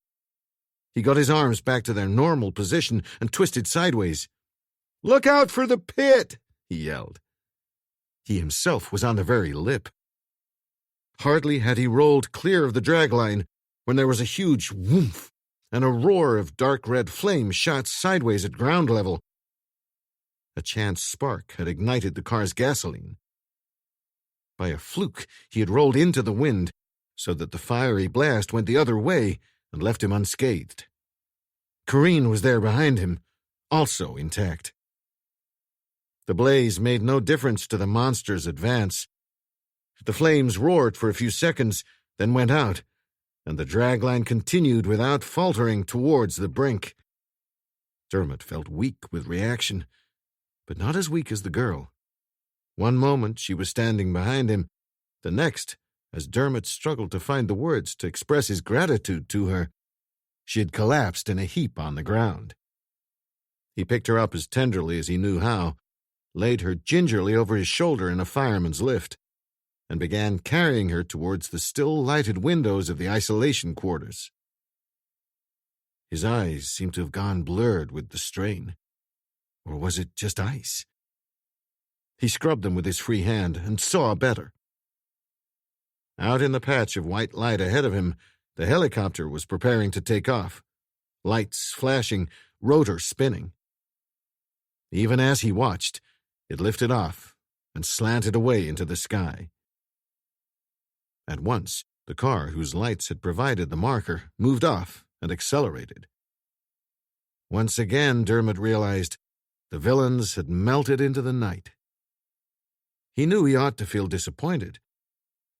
Speaker 2: He got his arms back to their normal position and twisted sideways. "Look out for the pit!" he yelled. He himself was on the very lip. Hardly had he rolled clear of the dragline when there was a huge whoomph, and a roar of dark red flame shot sideways at ground level. A chance spark had ignited the car's gasoline. By a fluke, he had rolled into the wind, so that the fiery blast went the other way and left him unscathed. Corinne was there behind him, also intact. The blaze made no difference to the monster's advance. The flames roared for a few seconds, then went out, and the dragline continued without faltering towards the brink. Dermot felt weak with reaction, but not as weak as the girl. One moment she was standing behind him, the next, as Dermot struggled to find the words to express his gratitude to her, she had collapsed in a heap on the ground. He picked her up as tenderly as he knew how, laid her gingerly over his shoulder in a fireman's lift, and began carrying her towards the still-lighted windows of the isolation quarters. His eyes seemed to have gone blurred with the strain. Or was it just ice? He scrubbed them with his free hand and saw better. Out in the patch of white light ahead of him, the helicopter was preparing to take off, lights flashing, rotor spinning. Even as he watched, it lifted off and slanted away into the sky. At once, the car whose lights had provided the marker moved off and accelerated. Once again, Dermot realized the villains had melted into the night. He knew he ought to feel disappointed.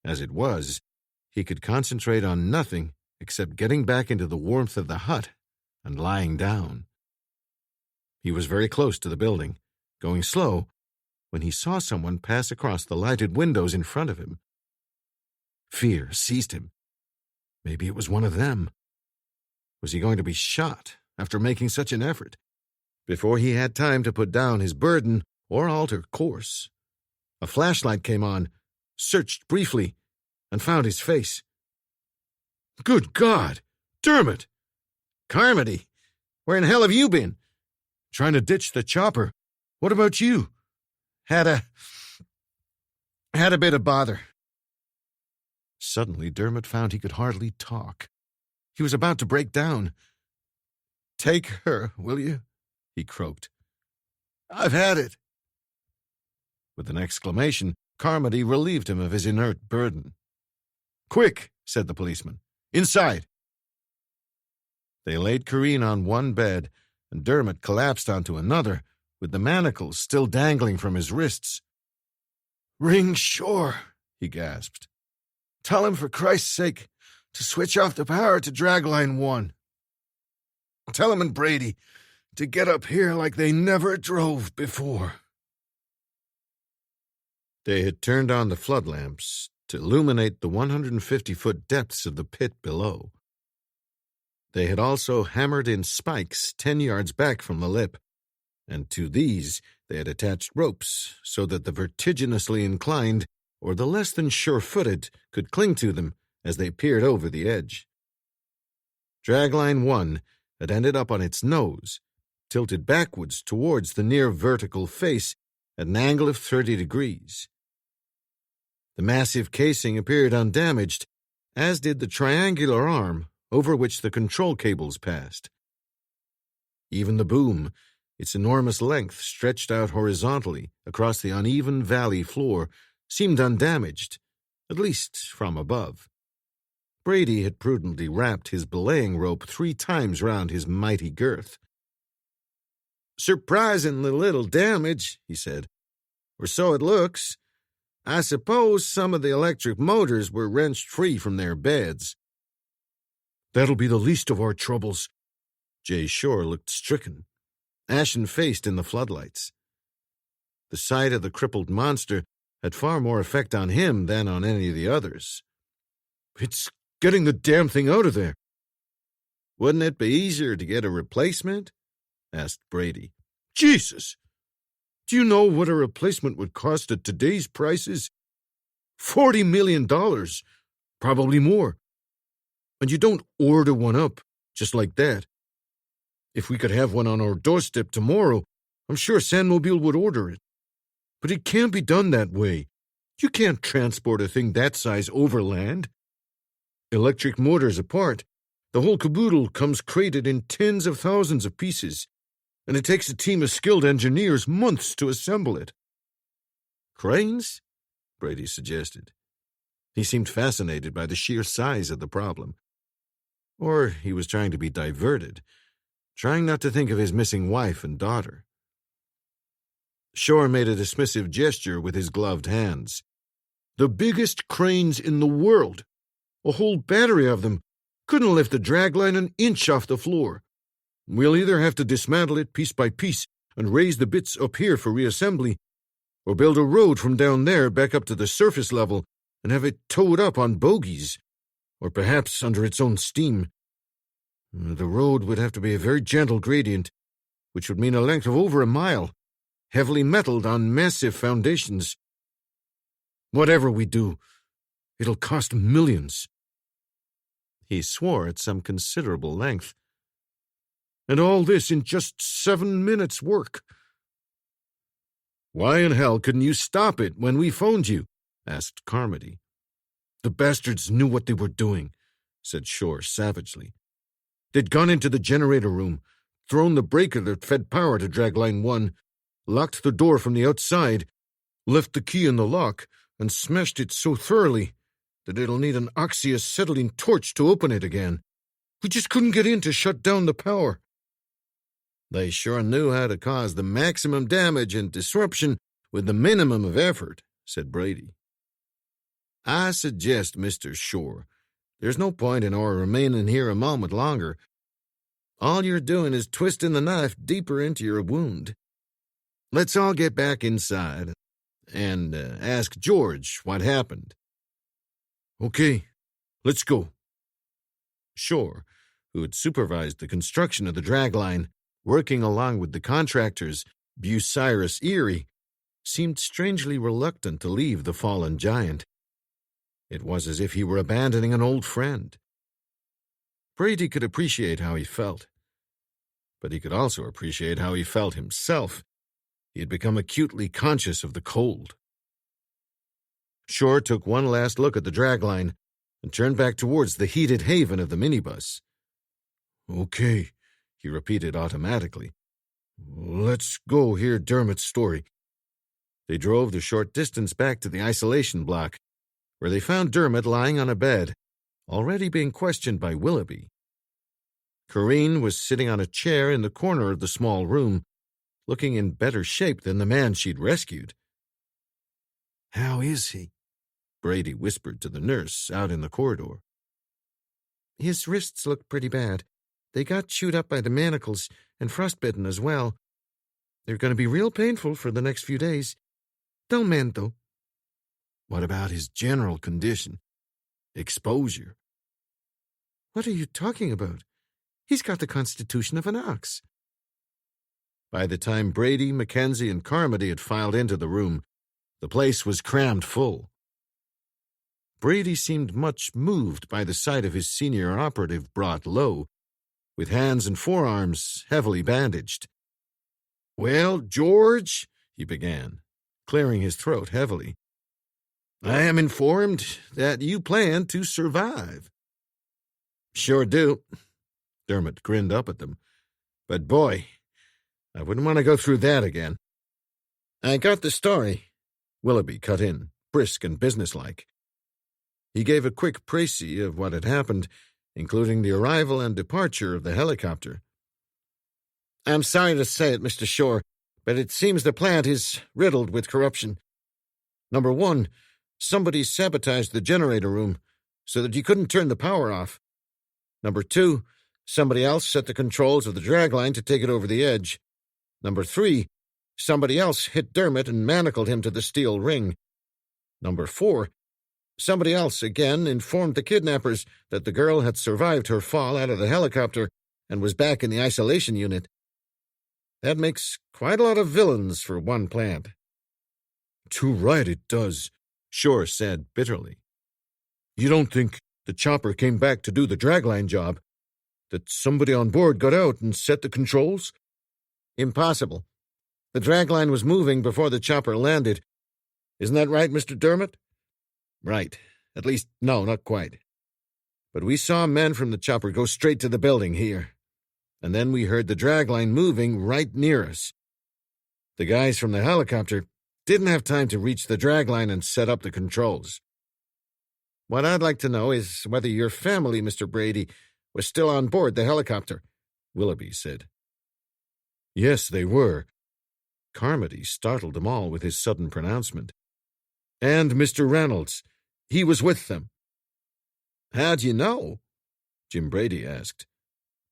Speaker 2: As it was, he could concentrate on nothing except getting back into the warmth of the hut and lying down. He was very close to the building, going slow, when he saw someone pass across the lighted windows in front of him. Fear seized him. Maybe it was one of them. Was he going to be shot after making such an effort? Before he had time to put down his burden or alter course, a flashlight came on, searched briefly,
Speaker 3: and found his face. "Good God! Dermot!
Speaker 2: Carmody, where in hell have you been?"
Speaker 3: Trying to ditch the chopper. What about you?"
Speaker 2: Had a bit of bother."
Speaker 3: Suddenly, Dermot found he could hardly talk. He was about to break down. "Take her, will you?" he croaked.
Speaker 2: "I've had it."
Speaker 3: With an exclamation, Carmody relieved him of his inert burden. "Quick," said the policeman. "Inside." They laid Corinne on one bed, and Dermot collapsed onto another, with the manacles still dangling from his wrists. "Ring Shore," he gasped. "Tell him, for Christ's sake, to switch off the power to dragline 1. Tell him and Brady to get up here like they never drove before." They had turned on the flood lamps to illuminate the 150-foot depths of the pit below. They had also hammered in spikes 10 yards back from the lip, and to these they had attached ropes so that the vertiginously inclined or the less than sure-footed could cling to them as they peered over the edge. Dragline 1 had ended up on its nose, tilted backwards towards the near vertical face at an angle of 30 degrees. The massive casing appeared undamaged, as did the triangular arm over which the control cables passed. Even the boom, its enormous length stretched out horizontally across the uneven valley floor, seemed undamaged, at least from above. Brady had prudently wrapped his belaying rope 3 times round his mighty girth. "Surprisingly little damage," he said. "Or so it looks. I suppose some of the electric motors were wrenched free from their beds." "That'll be the least of our troubles." Jay Shore looked stricken, ashen-faced in the floodlights. The sight of the crippled monster had far more effect on him than on any of the others. "It's getting the damn thing out of there." "Wouldn't it be easier to get a replacement?" asked Brady. "Jesus! Do you know what a replacement would cost at today's prices? $40 million, probably more. And you don't order one up just like that. If we could have one on our doorstep tomorrow, I'm sure Sandmobile would order it. But it can't be done that way. You can't transport a thing that size overland. Electric motors apart, the whole caboodle comes crated in tens of thousands of pieces, and it takes a team of skilled engineers months to assemble it." "Cranes?" Brady suggested. He seemed fascinated by the sheer size of the problem. Or he was trying to be diverted, trying not to think of his missing wife and daughter. Shore made a dismissive gesture with his gloved hands. "The biggest cranes in the world, a whole battery of them, couldn't lift the dragline an inch off the floor. We'll either have to dismantle it piece by piece and raise the bits up here for reassembly, or build a road from down there back up to the surface level and have it towed up on bogies, or perhaps under its own steam. The road would have to be a very gentle gradient, which would mean a length of over a mile, heavily metalled on massive foundations. Whatever we do, it'll cost millions." He swore at some considerable length. "And all this in just 7 minutes' work." "Why in hell couldn't you stop it when we phoned you?" asked Carmody. "The bastards knew what they were doing," said Shore savagely. "They'd gone into the generator room, thrown the breaker that fed power to Dragline 1, locked the door from the outside, left the key in the lock, and smashed it so thoroughly that it'll need an oxyacetylene torch to open it again. We just couldn't get in to shut down the power." "They sure knew how to cause the maximum damage and disruption with the minimum of effort," said Brady. "I suggest, Mr. Shore, there's no point in our remaining here a moment longer. All you're doing is twisting the knife deeper into your wound. Let's all get back inside and ask George what happened." "Okay, let's go." Shore, who had supervised the construction of the dragline, working along with the contractors, Bucyrus Erie, seemed strangely reluctant to leave the fallen giant.
Speaker 2: It was as if he were abandoning an old friend. Brady could appreciate how he felt, but he could also appreciate how he felt himself. He had become acutely conscious of the cold. Shore took one last look at the dragline and turned back towards the heated haven of the minibus. "Okay," he repeated automatically. "Let's go hear Dermot's story." They drove the short distance back to the isolation block, where they found Dermot lying on a bed, already being questioned by Willoughby. Corinne was sitting on a chair in the corner of the small room, looking in better shape than the man she'd rescued. "How is he?" Brady whispered to the nurse out in the corridor. "His wrists look pretty bad. They got chewed up by the manacles and frostbitten as well. They're going to be real painful for the next few days. They'll mend, though." "What about his general condition? Exposure?" "What are you talking about? He's got the constitution of an ox." By the time Brady, Mackenzie, and Carmody had filed into the room, the place was crammed full. Brady seemed much moved by the sight of his senior operative brought low, with hands and forearms heavily bandaged. "Well, George," he began, clearing his throat heavily, "I am informed that you plan to survive." "Sure do." Dermot grinned up at them. "But boy, I wouldn't want to go through that again." "I got the story," Willoughby cut in, brisk and businesslike. He gave a quick précis of what had happened, including the arrival and departure of the helicopter. "I'm sorry to say it, Mr. Shore, but it seems the plant is riddled with corruption. Number one, somebody sabotaged the generator room so that you couldn't turn the power off. Number two, somebody else set the controls of the dragline to take it over the edge. Number three, somebody else hit Dermot and manacled him to the steel ring. Number four, somebody else again informed the kidnappers that the girl had survived her fall out of the helicopter and was back in the isolation unit. That makes quite a lot of villains for one plant." "Too right it does," Shore said bitterly. "You don't think the chopper came back to do the dragline job? That somebody on board got out and set the controls?" "Impossible. The dragline was moving before the chopper landed. Isn't that right, Mr. Dermot?" "Right. At least, no, not quite. But we saw men from the chopper go straight to the building here, and then we heard the dragline moving right near us. The guys from the helicopter didn't have time to reach the dragline and set up the controls. What I'd like to know is whether your family, Mr. Brady, was still on board the helicopter," Willoughby said. "Yes, they were." Carmody startled them all with his sudden pronouncement. "And Mr. Reynolds. He was with them." "How'd you know?" Jim Brady asked.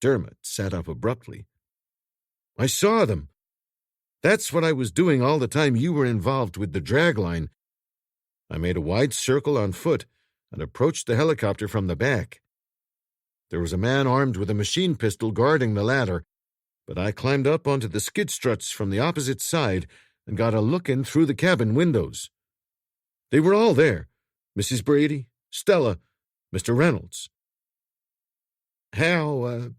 Speaker 2: Dermot sat up abruptly. "I saw them. That's what I was doing all the time you were involved with the dragline. I made a wide circle on foot and approached the helicopter from the back. There was a man armed with a machine pistol guarding the ladder, but I climbed up onto the skid struts from the opposite side and got a look in through the cabin windows. They were all there. Mrs. Brady, Stella, Mr. Reynolds." "How,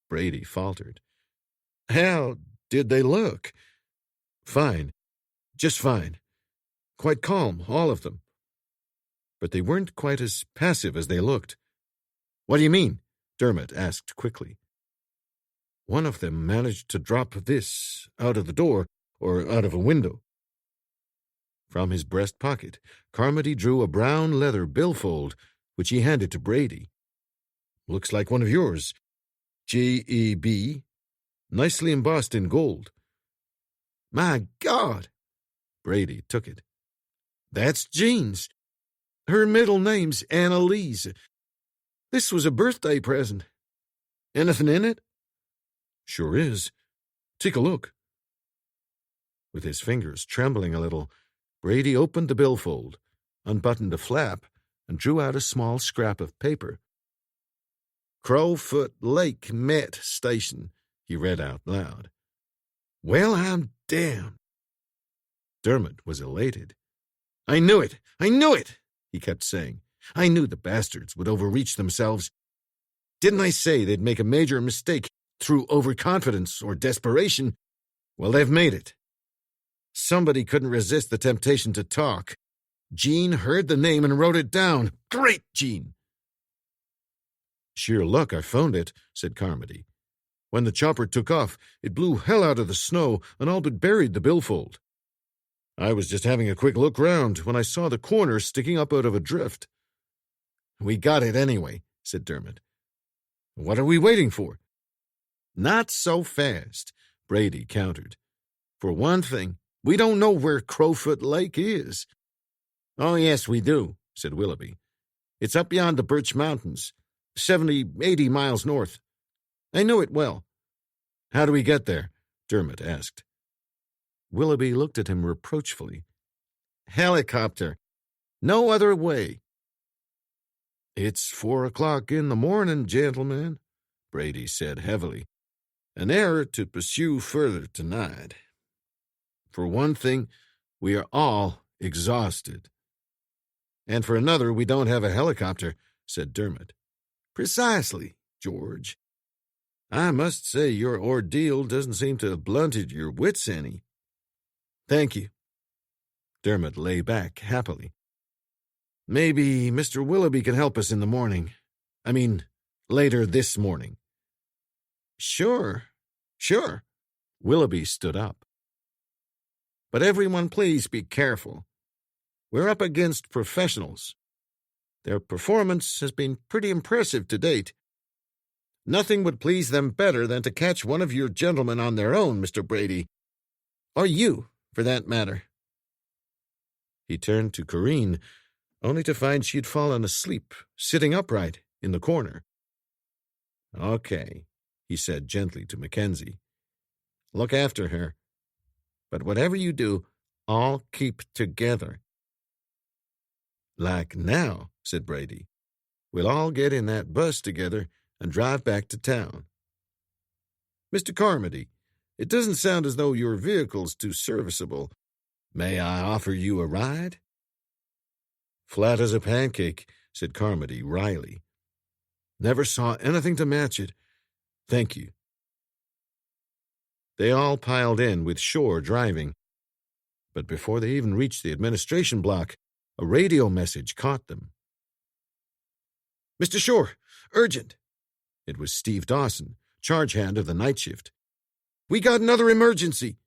Speaker 2: Brady faltered. "How did they look?" "Fine. Just fine. Quite calm, all of them. But they weren't quite as passive as they looked." "What do you mean?" Dermot asked quickly. "One of them managed to drop this out of the door or out of a window." From his breast pocket, Carmody drew a brown leather billfold, which he handed to Brady. "Looks like one of yours. J.E.B. Nicely embossed in gold." "My God!" Brady took it. "That's Jean's. Her middle name's Annalise. This was a birthday present. Anything in it?" "Sure is. Take a look." With his fingers trembling a little, Brady opened the billfold, unbuttoned a flap, and drew out a small scrap of paper. "Crowfoot Lake Met Station," he read out loud. "Well, I'm damned." Dermot was elated. I knew it! he kept saying. "I knew the bastards would overreach themselves. Didn't I say they'd make a major mistake through overconfidence or desperation? Well, they've made it. Somebody couldn't resist the temptation to talk. Jean heard the name and wrote it down. Great, Jean!"
Speaker 3: "Sheer luck I found it," said Carmody. "When the chopper took off, it blew hell out of the snow and all but buried the billfold. I was just having a quick look round when I saw the corner sticking up out of a drift."
Speaker 2: "We got it anyway," said Dermot.
Speaker 3: "What are we waiting for?"
Speaker 2: "Not so fast," Brady countered. "For one thing, we don't know where Crowfoot Lake is." "Oh, yes, we do," said Willoughby. "It's up beyond the Birch Mountains, 80 miles north. I know it well."
Speaker 3: "How do we get there?" Dermot asked.
Speaker 2: Willoughby looked at him reproachfully. "Helicopter. No other way."
Speaker 3: "It's 4:00 in the morning, gentlemen," Brady said heavily. "An error to pursue further tonight. For one thing, we are all exhausted."
Speaker 2: "And for another, we don't have a helicopter," said Dermot.
Speaker 3: "Precisely, George. I must say your ordeal doesn't seem to have blunted your wits any."
Speaker 2: "Thank you."
Speaker 3: Dermot lay back happily.
Speaker 2: "Maybe Mr. Willoughby can help us in the morning. I mean, later this morning." "Sure. Willoughby stood up. "But everyone please be careful. We're up against professionals. Their performance has been pretty impressive to date. Nothing would please them better than to catch one of your gentlemen on their own, Mr. Brady. Or you, for that matter."
Speaker 3: He turned to Corinne, only to find she'd fallen asleep, sitting upright in the corner.
Speaker 2: "Okay," he said gently to Mackenzie. "Look after her. But whatever you do, all keep together."
Speaker 3: "Like now," said Brady. "We'll all get in that bus together and drive back to town. Mr. Carmody, it doesn't sound as though your vehicle's too serviceable. May I offer you a ride?"
Speaker 2: "Flat as a pancake," said Carmody wryly.
Speaker 3: "Never saw anything to match it. Thank you."
Speaker 2: They all piled in with Shore driving. But before they even reached the administration block, a radio message caught them. "Mr. Shore, urgent." It was Steve Dawson, charge hand of the night shift. "We got another emergency."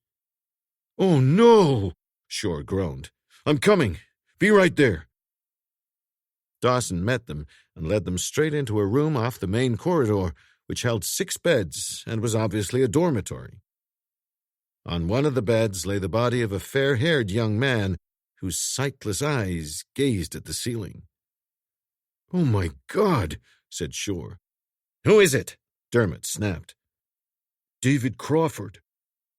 Speaker 3: "Oh, no," Shore groaned. "I'm coming. Be right there."
Speaker 2: Dawson met them and led them straight into a room off the main corridor, which held 6 beds and was obviously a dormitory. On one of the beds lay the body of a fair-haired young man whose sightless eyes gazed at the ceiling.
Speaker 3: "Oh, my God," said Shore.
Speaker 2: "Who is it?" Dermot snapped.
Speaker 3: "David Crawford,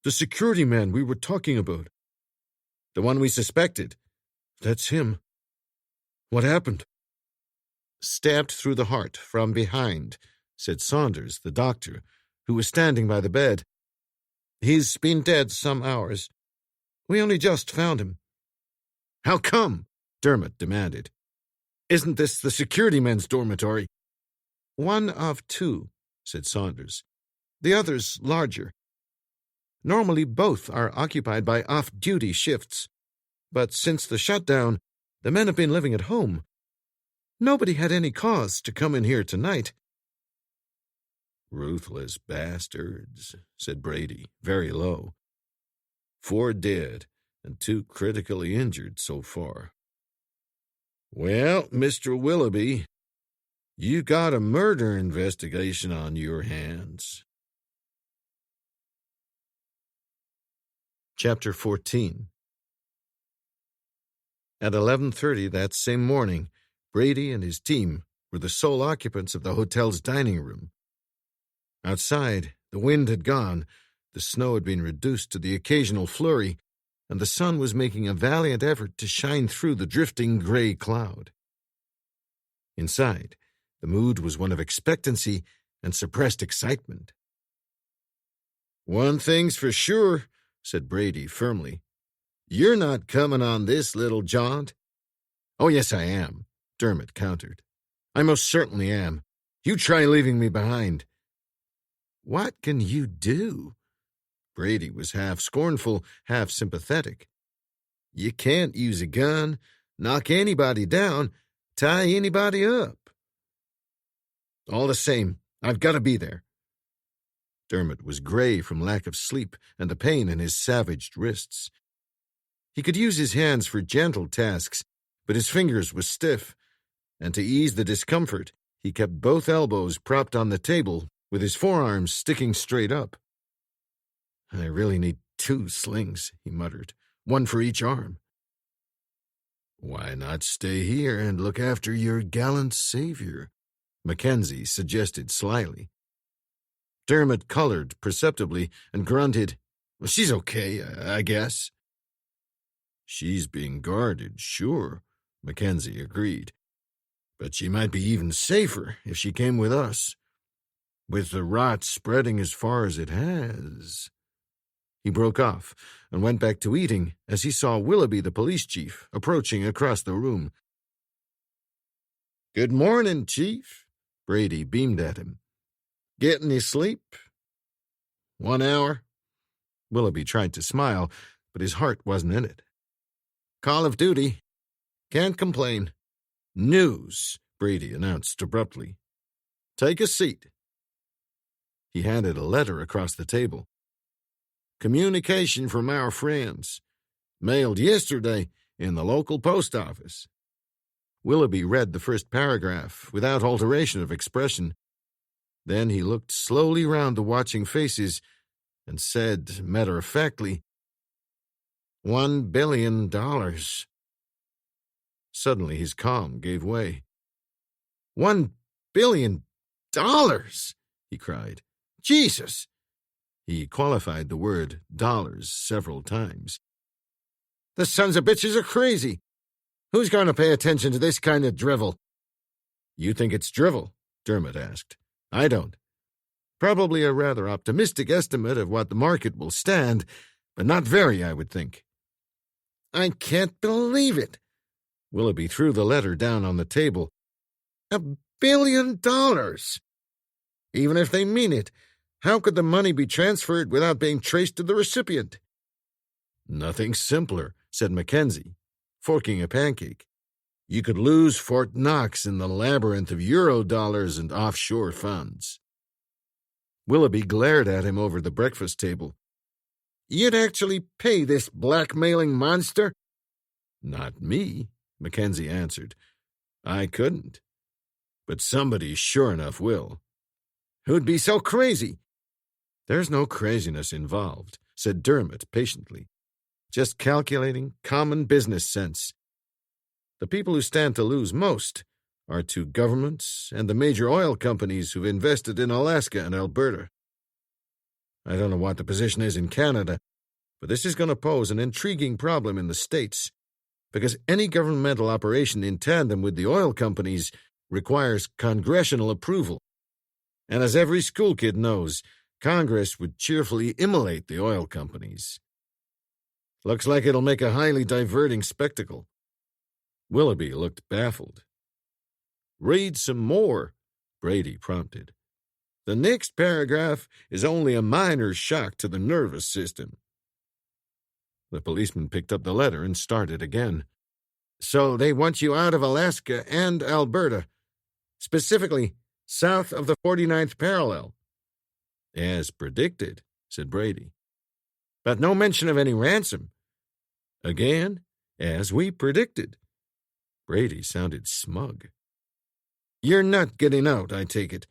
Speaker 3: the security man we were talking about."
Speaker 2: "The one we suspected?"
Speaker 3: "That's him. What happened?"
Speaker 2: "Stabbed through the heart from behind," said Saunders, the doctor, who was standing by the bed. "He's been dead some hours. We only just found him."
Speaker 3: "How come?"
Speaker 2: Dermot demanded. "Isn't this the security men's dormitory?" "One of 2, said Saunders. "The other's larger. Normally both are occupied by off-duty shifts, but since the shutdown, the men have been living at home. Nobody had any cause to come in here tonight."
Speaker 3: "Ruthless bastards," said Brady, very low. "4 dead and 2 critically injured so far. Well, Mr. Willoughby, you got a murder investigation on your hands."
Speaker 2: Chapter 14. At 11:30 that same morning, Brady and his team were the sole occupants of the hotel's dining room. Outside, the wind had gone, the snow had been reduced to the occasional flurry, and the sun was making a valiant effort to shine through the drifting gray cloud. Inside, the mood was one of expectancy and suppressed excitement. "One thing's for sure," said Brady firmly. "You're not coming on this little jaunt."
Speaker 3: "Oh, yes, I am," Dermot countered. "I most certainly am. You try leaving me behind." "What can you do?" Brady was half scornful, half sympathetic. "You can't use a gun, knock anybody down, tie anybody up." "All the same, I've got to be there." Dermot was gray from lack of sleep and the pain in his savaged wrists. He could use his hands for gentle tasks, but his fingers were stiff, and to ease the discomfort, he kept both elbows propped on the table with his forearms sticking straight up. "I really need 2 slings," he muttered, "one for each arm." "Why not stay here and look after your gallant savior?" Mackenzie suggested slyly. Dermot colored perceptibly and grunted, "Well, she's okay, I guess." "She's being guarded, sure," Mackenzie agreed. "But she might be even safer if she came with us. With the rot spreading as far as it has." He broke off and went back to eating as he saw Willoughby, the police chief, approaching across the room. "Good morning, Chief," Brady beamed at him. "Get any sleep?" "1 hour." Willoughby tried to smile, but his heart wasn't in it. "Call of duty. Can't complain." "News," Brady announced abruptly. "Take a seat." He handed a letter across the table. "Communication from our friends. Mailed yesterday in the local post office." Willoughby read the first paragraph without alteration of expression. Then he looked slowly round the watching faces and said matter-of-factly, $1 billion. Suddenly his calm gave way. $1 billion, he cried. "Jesus!" He qualified the word dollars several times. "The sons of bitches are crazy. Who's going to pay attention to this kind of drivel?" "You think it's drivel?" Dermot asked. "I don't. Probably a rather optimistic estimate of what the market will stand, but not very, I would think." "I can't believe it." Willoughby threw the letter down on the table. $1 billion! Even if they mean it, how could the money be transferred without being traced to the recipient? "Nothing simpler," said Mackenzie, forking a pancake. "You could lose Fort Knox in the labyrinth of eurodollars and offshore funds." Willoughby glared at him over the breakfast table. "You'd actually pay this blackmailing monster?" "Not me," Mackenzie answered. "I couldn't. But somebody sure enough will." "Who'd be so crazy?" "There's no craziness involved," said Dermot patiently. "Just calculating, common business sense. The people who stand to lose most are 2 governments and the major oil companies who've invested in Alaska and Alberta. I don't know what the position is in Canada, but this is going to pose an intriguing problem in the States, because any governmental operation in tandem with the oil companies requires congressional approval. And as every school kid knows, Congress would cheerfully immolate the oil companies. Looks like it'll make a highly diverting spectacle." Willoughby looked baffled. "Read some more," Brady prompted. "The next paragraph is only a minor shock to the nervous system." The policeman picked up the letter and started again. "So they want you out of Alaska and Alberta, specifically south of the 49th parallel." "As predicted," said Brady. "But no mention of any ransom." "Again, as we predicted." Brady sounded smug. "You're not getting out, I take it."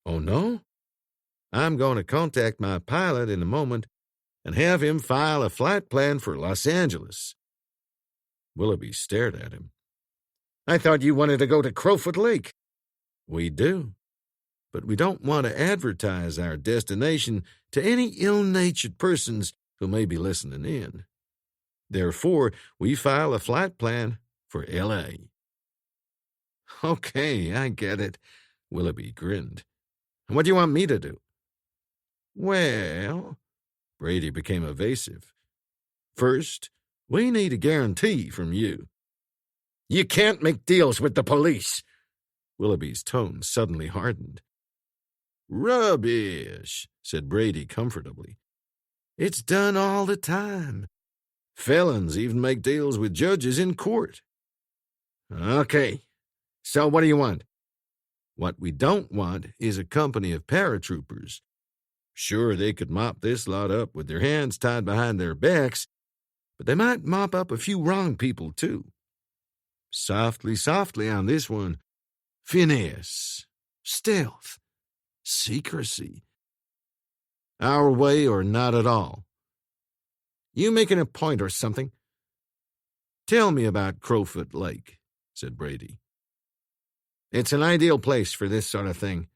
Speaker 3: "Oh, no? I'm going to contact my pilot in a moment and have him file a flight plan for Los Angeles." Willoughby stared at him. "I thought you wanted to go to Crowfoot Lake." "We do, but we don't want to advertise our destination to any ill-natured persons who may be listening in. Therefore, we file a flight plan for L.A. "Okay, I get it," Willoughby grinned. "What do you want me to do?" "Well," Brady became evasive. "First, we need a guarantee from you."
Speaker 4: You can't make deals with the police. Willoughby's tone suddenly hardened.
Speaker 2: Rubbish, said Brady comfortably. It's done all the time. Felons even make deals with judges in court.
Speaker 4: Okay, so what do you want?
Speaker 2: What we don't want is a company of paratroopers. Sure, they could mop this lot up with their hands tied behind their backs, but they might mop up a few wrong people, too. Softly, softly on this one. Finesse, stealth, secrecy. Our way or not at all.
Speaker 4: You making a point or something?
Speaker 2: Tell me about Crowfoot Lake, said Brady.
Speaker 4: It's an ideal place for this sort of thing.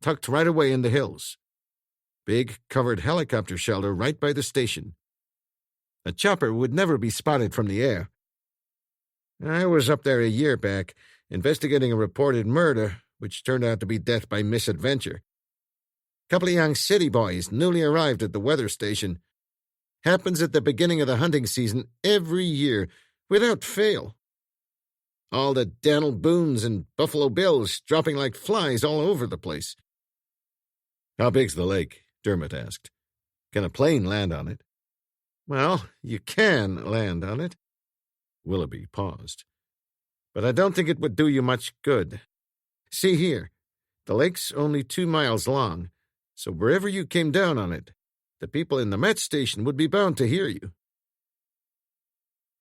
Speaker 4: Tucked right away in the hills. Big, covered helicopter shelter right by the station. A chopper would never be spotted from the air. I was up there a year back, investigating a reported murder, which turned out to be death by misadventure. Couple of young city boys, newly arrived at the weather station. Happens at the beginning of the hunting season every year, without fail. All the Daniel Boones and Buffalo Bills dropping like flies all over the place.
Speaker 2: How big's the lake? Dermot asked. Can a plane land on it?
Speaker 4: Well, you can land on it.
Speaker 2: Willoughby paused.
Speaker 4: But I don't think it would do you much good. See here, the lake's only 2 miles long, so wherever you came down on it, the people in the Met station would be bound to hear you.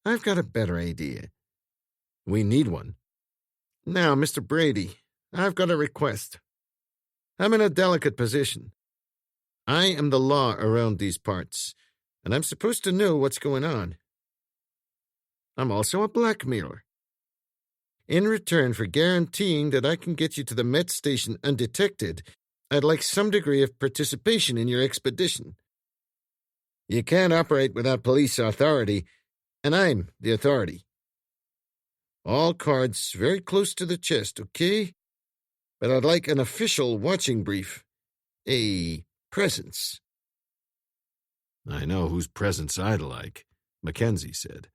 Speaker 4: I've got a better idea.
Speaker 2: We need one.
Speaker 4: Now, Mr. Brady, I've got a request. I'm in a delicate position. I am the law around these parts, and I'm supposed to know what's going on. I'm also a blackmailer. In return for guaranteeing that I can get you to the Met station undetected, I'd like some degree of participation in your expedition. You can't operate without police authority, and I'm the authority. All cards very close to the chest, okay? But I'd like an official watching brief. A presence.
Speaker 2: I know whose presence I'd like, Mackenzie said.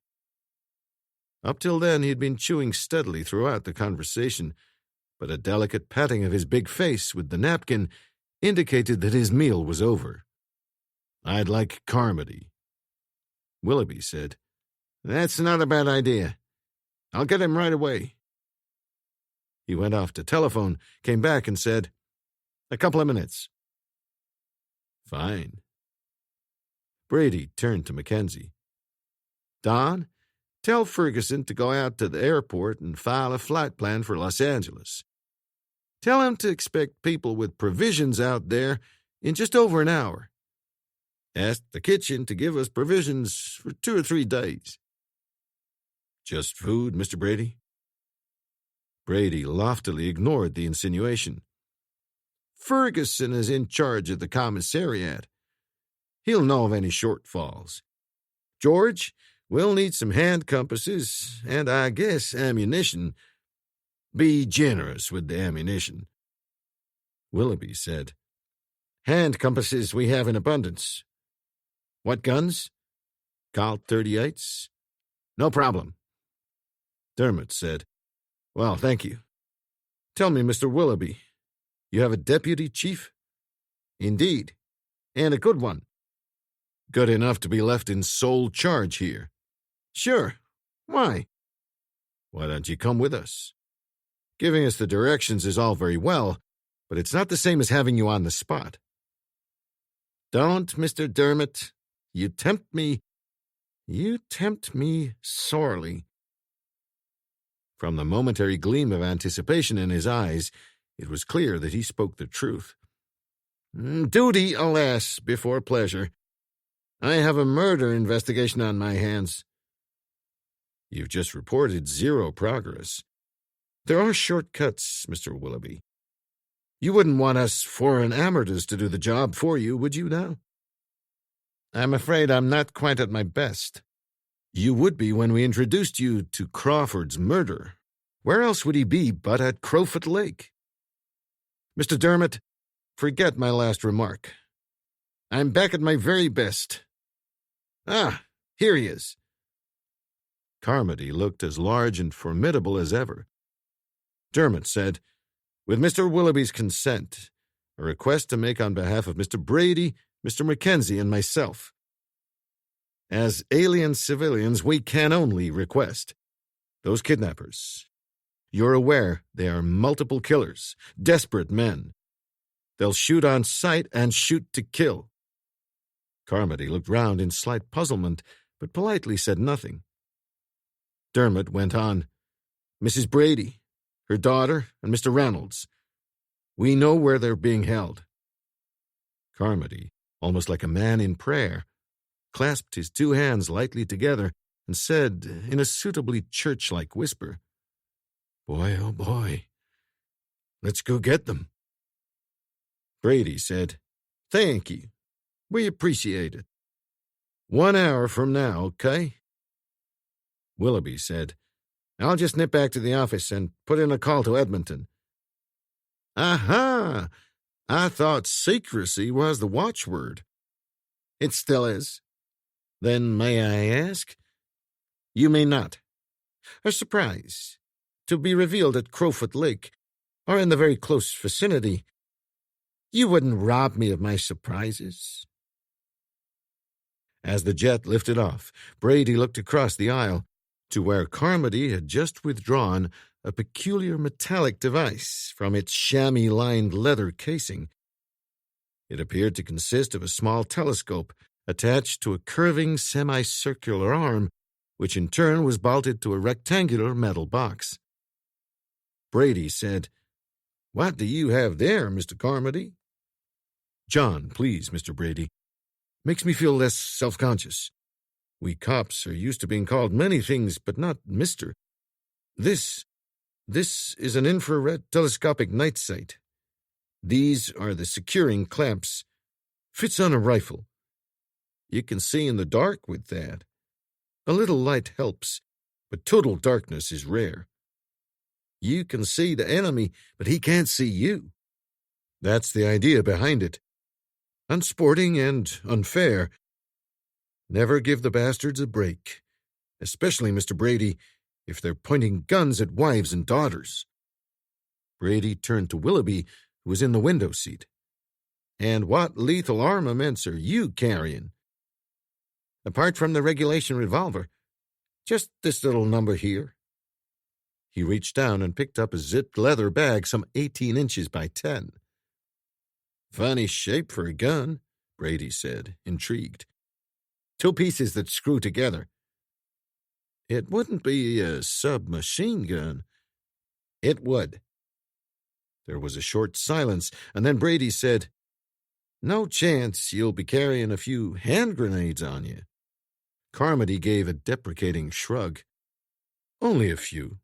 Speaker 2: Up till then, he'd been chewing steadily throughout the conversation, but a delicate patting of his big face with the napkin indicated that his meal was over. I'd like Carmody. Willoughby said,
Speaker 4: That's not a bad idea. I'll get him right away.
Speaker 2: He went off to telephone, came back and said,
Speaker 4: A couple of minutes.
Speaker 2: Fine. Brady turned to Mackenzie. Don, tell Ferguson to go out to the airport and file a flight plan for Los Angeles. Tell him to expect people with provisions out there in just over an hour. Ask the kitchen to give us provisions for 2 or 3 days. Just food, Mr. Brady? Brady loftily ignored the insinuation. Ferguson is in charge of the commissariat. He'll know of any shortfalls. George, we'll need some hand compasses and, I guess, ammunition. Be generous with the ammunition. Willoughby said,
Speaker 4: Hand compasses we have in abundance. What guns?
Speaker 2: Colt 38s?
Speaker 4: No problem.
Speaker 2: Dermot said,
Speaker 4: Well, thank you.
Speaker 2: Tell me, Mr. Willoughby, you have a deputy chief?
Speaker 4: Indeed, and a good one.
Speaker 2: Good enough to be left in sole charge here.
Speaker 4: Sure. Why?
Speaker 2: Why don't you come with us? Giving us the directions is all very well, but it's not the same as having you on the spot.
Speaker 4: Don't, Mr. Dermot. You tempt me. You tempt me sorely.
Speaker 2: From the momentary gleam of anticipation in his eyes, it was clear that he spoke the truth.
Speaker 4: Duty, alas, before pleasure. I have a murder investigation on my hands.
Speaker 2: You've just reported 0 progress. There are shortcuts, Mr. Willoughby. You wouldn't want us foreign amateurs to do the job for you, would you now?
Speaker 4: I'm afraid I'm not quite at my best.
Speaker 2: You would be when we introduced you to Crawford's murder. Where else would he be but at Crowfoot Lake?
Speaker 4: Mr. Dermot, forget my last remark. I'm back at my very best. Ah, here he is.
Speaker 2: Carmody looked as large and formidable as ever. Dermot said, "With Mr. Willoughby's consent, a request to make on behalf of Mr. Brady, Mr. Mackenzie, and myself. As alien civilians, we can only request. Those kidnappers. You're aware they are multiple killers, desperate men. They'll shoot on sight and shoot to kill." Carmody looked round in slight puzzlement, but politely said nothing. Dermot went on, "Mrs. Brady, her daughter, and Mr. Reynolds. We know where they're being held." Carmody, almost like a man in prayer, clasped his two hands lightly together and said, in a suitably church-like whisper, "Boy, oh boy, let's go get them." Brady said, "Thank you. We appreciate it. 1 hour from now, okay?" Willoughby said, "I'll just nip back to the office and put in a call to Edmonton." "Aha! I thought secrecy was the watchword." "It still is." "Then may I ask?" "You may not. A surprise, to be revealed at Crowfoot Lake, or in the very close vicinity. You wouldn't rob me of my surprises." As the jet lifted off, Brady looked across the aisle to where Carmody had just withdrawn a peculiar metallic device from its chamois-lined leather casing. It appeared to consist of a small telescope attached to a curving semicircular arm, which in turn was bolted to a rectangular metal box. Brady said, "What do you have there, Mr. Carmody?" "John, please, Mr. Brady. Makes me feel less self-conscious. We cops are used to being called many things, but not Mr. This is an infrared telescopic night sight. These are the securing clamps. Fits on a rifle. You can see in the dark with that. A little light helps, but total darkness is rare. You can see the enemy, but he can't see you. That's the idea behind it. Unsporting and unfair. Never give the bastards a break, especially, Mr. Brady, if they're pointing guns at wives and daughters." Brady turned to Willoughby, who was in the window seat. "And what lethal armaments are you carrying?" "Apart from the regulation revolver, just this little number here." He reached down and picked up a zipped leather bag some 18 inches by 10. "Funny shape for a gun," Brady said, intrigued. "2 pieces that screw together." "It wouldn't be a submachine gun." "It would." There was a short silence, and then Brady said, "No chance you'll be carrying a few hand grenades on you?" Carmody gave a deprecating shrug. "Only a few."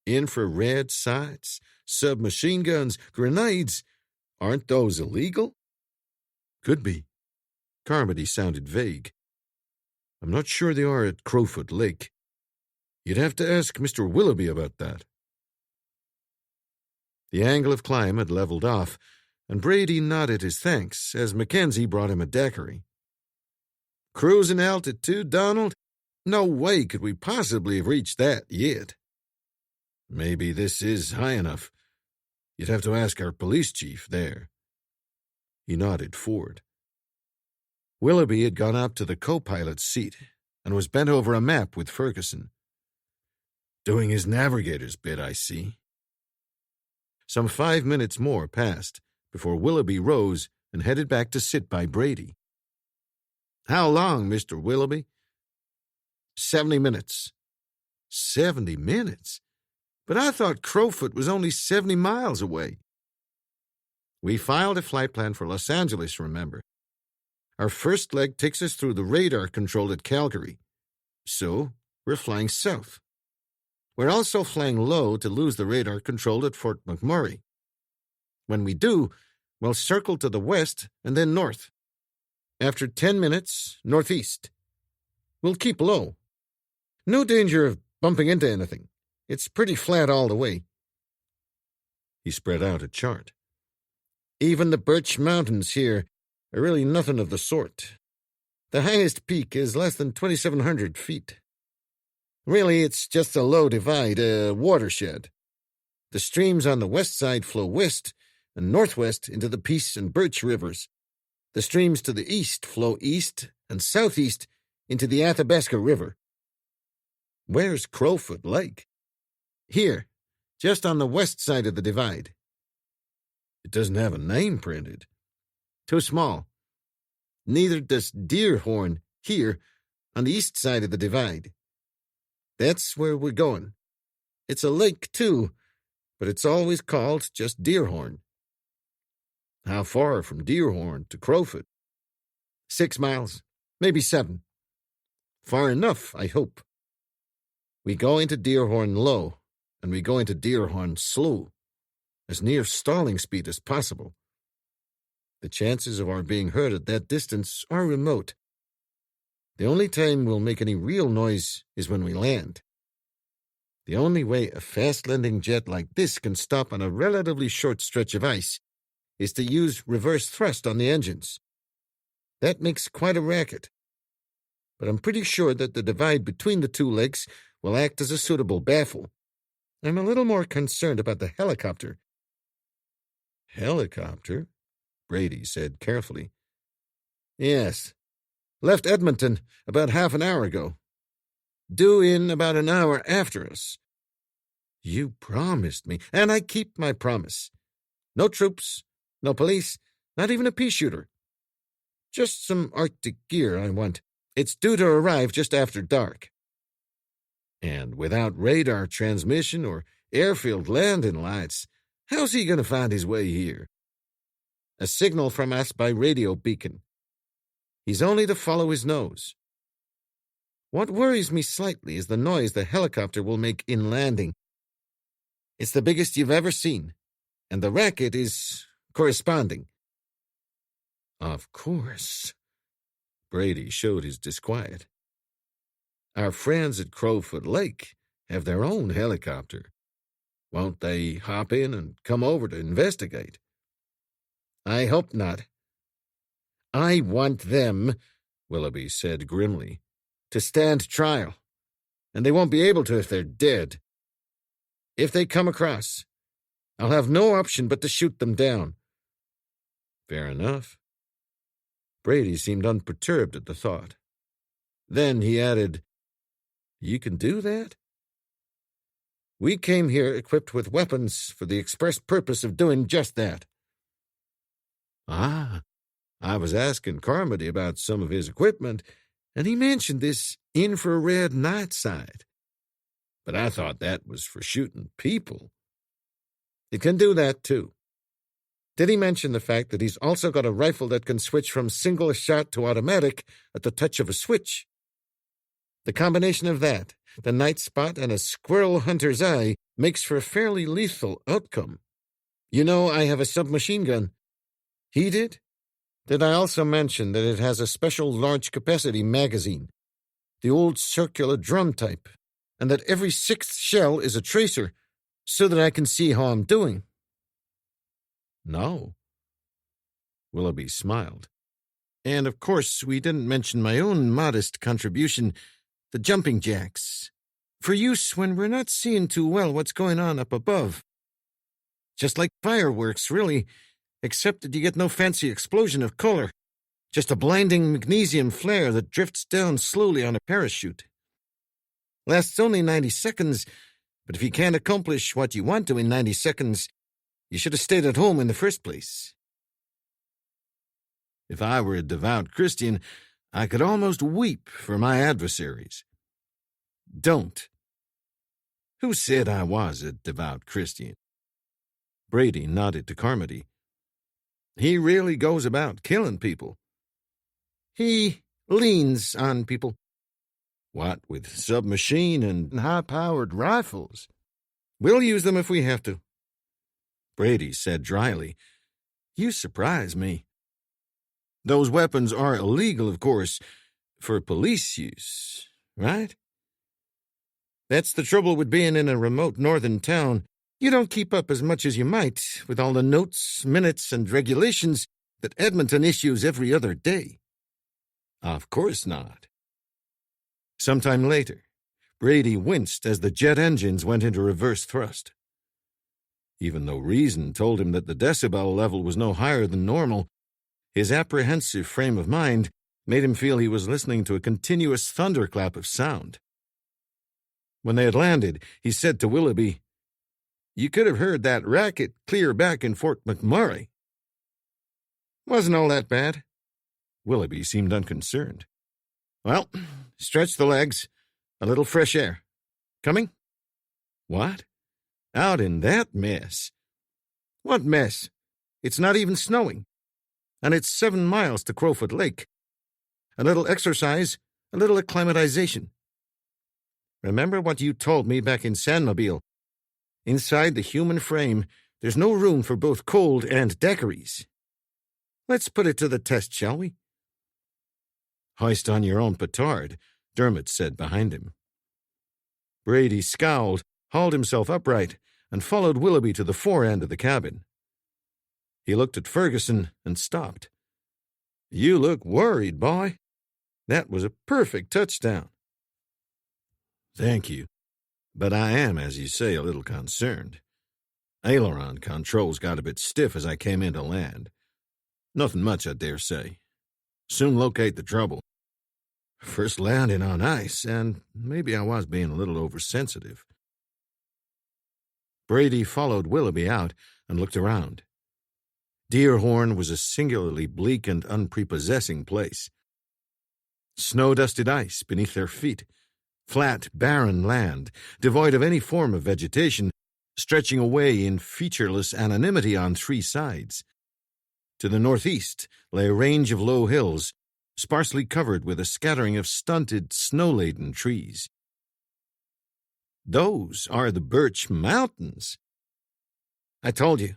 Speaker 2: "Infrared sights, submachine guns, grenades, aren't those illegal?" "Could be." Carmody sounded vague. "I'm not sure they are at Crowfoot Lake. You'd have to ask Mr. Willoughby about that." The angle of climb had leveled off, and Brady nodded his thanks as Mackenzie brought him a daiquiri. "Cruising altitude, Donald? No way could we possibly have reached that yet." "Maybe this is high enough. You'd have to ask our police chief there." He nodded forward. Willoughby had gone up to the co-pilot's seat and was bent over a map with Ferguson. "Doing his navigator's bit, I see." Some 5 minutes more passed before Willoughby rose and headed back to sit by Brady. "How long, Mr. Willoughby?" 70 minutes. 70 minutes? But I thought Crowfoot was only 70 miles away. We filed a flight plan for Los Angeles, remember. Our first leg takes us through the radar controlled at Calgary. So, we're flying south. We're also flying low to lose the radar controlled at Fort McMurray. When we do, we'll circle to the west and then north. After 10 minutes, northeast. We'll keep low. No danger of bumping into anything. It's pretty flat all the way." He spread out a chart. "Even the Birch Mountains here are really nothing of the sort. The highest peak is less than 2,700 feet.
Speaker 4: Really, it's just a low divide, a watershed. The streams on the west side flow west and northwest into the Peace and Birch rivers. The streams to the east flow east and southeast into the Athabasca River. Where's Crowfoot Lake? Here, just on the west side of the divide.
Speaker 2: It doesn't have a name printed.
Speaker 4: Too small. Neither does Deerhorn here on the east side of the divide. That's where we're going. It's a lake, too, but it's always called just Deerhorn.
Speaker 2: How far from Deerhorn to Crowfoot?
Speaker 4: 6 miles, maybe 7. Far enough, I hope. We go into Deerhorn low, and we go into Deerhorn slow, as near stalling speed as possible. The chances of our being heard at that distance are remote. The only time we'll make any real noise is when we land. The only way a fast-landing jet like this can stop on a relatively short stretch of ice is to use reverse thrust on the engines. That makes quite a racket. But I'm pretty sure that the divide between the two lakes will act as a suitable baffle. I'm a little more concerned about the helicopter.
Speaker 2: Helicopter? Brady said carefully.
Speaker 4: Yes. Left Edmonton about half an hour ago. Due in about an hour after us. You promised me, and I keep my promise. No troops, no police, not even a pea shooter. Just some Arctic gear I want. It's due to arrive just after dark.
Speaker 2: And without radar transmission or airfield landing lights, how's he going to find his way here?
Speaker 4: A signal from us by radio beacon. He's only to follow his nose. What worries me slightly is the noise the helicopter will make in landing. It's the biggest you've ever seen, and the racket is corresponding.
Speaker 2: Of course. Brady showed his disquiet. Our friends at Crowfoot Lake have their own helicopter. Won't they hop in and come over to investigate?
Speaker 4: I hope not. I want them,
Speaker 2: Willoughby said grimly,
Speaker 4: to stand trial, and they won't be able to if they're dead. If they come across, I'll have no option but to shoot them down.
Speaker 2: Fair enough. Brady seemed unperturbed at the thought.
Speaker 4: Then he added,
Speaker 2: You can do that?
Speaker 4: We came here equipped with weapons for the express purpose of doing just that.
Speaker 2: Ah, I was asking Carmody about some of his equipment, and he mentioned this infrared night sight. But I thought that was for shooting people.
Speaker 4: It can do that, too. Did he mention the fact that he's also got a rifle that can switch from single shot to automatic at the touch of a switch? The combination of that, the night spot, and a squirrel hunter's eye makes for a fairly lethal outcome. You know, I have a submachine gun. He did? Did I also mention that it has a special large-capacity magazine, the old circular drum type, and that every 6th shell is a tracer, so that I can see how I'm doing?
Speaker 2: No. Willoughby smiled. And, of course, we didn't mention my own modest contribution, the jumping jacks,
Speaker 4: for use when we're not seeing too well what's going on up above. Just like fireworks, really, except that you get no fancy explosion of color, just a blinding magnesium flare that drifts down slowly on a parachute. Lasts only 90 seconds, but if you can't accomplish what you want to in 90 seconds, you should have stayed at home in the first place.
Speaker 2: If I were a devout Christian, I could almost weep for my adversaries.
Speaker 4: Don't.
Speaker 2: Who said I was a devout Christian? Brady nodded to Carmody. He really goes about killing people.
Speaker 4: He leans on people.
Speaker 2: What with submachine and high-powered rifles?
Speaker 4: We'll use them if we have to.
Speaker 2: Brady said dryly, You surprise me. Those weapons are illegal, of course, for police use, right?
Speaker 4: That's the trouble with being in a remote northern town. You don't keep up as much as you might with all the notes, minutes, and regulations that Edmonton issues every other day.
Speaker 2: Of course not.
Speaker 4: Sometime later,
Speaker 2: Brady winced as the jet engines went into reverse thrust. Even though reason told him that the decibel level was no higher than normal, his apprehensive frame of mind made him feel he was listening to a continuous thunderclap of sound. When they had landed, he said to Willoughby, "You could have heard that racket clear back in Fort McMurray." "Wasn't all that bad." Willoughby seemed unconcerned. "Well, stretch the legs. A little fresh air. Coming?" "What? Out in that mess?" "What mess? It's not even snowing. And it's 7 miles to Crowfoot Lake. A little exercise, a little acclimatization. Remember what you told me back in San Mobile. Inside the human frame, there's no room for both cold and daiquiris. Let's put it to the test, shall we?" "Hoist on your own petard," Dermot said behind him. Brady scowled, hauled himself upright, and followed Willoughby to the fore end of the cabin. He looked at Ferguson and stopped. "You look worried, boy. That was a perfect touchdown." "Thank you, but I am, as you say, a little concerned. Aileron controls got a bit stiff as I came into land. Nothing much, I dare say. Soon locate the trouble. First landing on ice, and maybe I was being a little oversensitive." Brady followed Willoughby out and looked around. Deerhorn was a singularly bleak and unprepossessing place. Snow-dusted ice beneath their feet, flat, barren land, devoid of any form of vegetation, stretching away in featureless anonymity on 3 sides. To the northeast lay a range of low hills, sparsely covered with a scattering of stunted, snow-laden trees. "Those are the Birch Mountains." "I told you.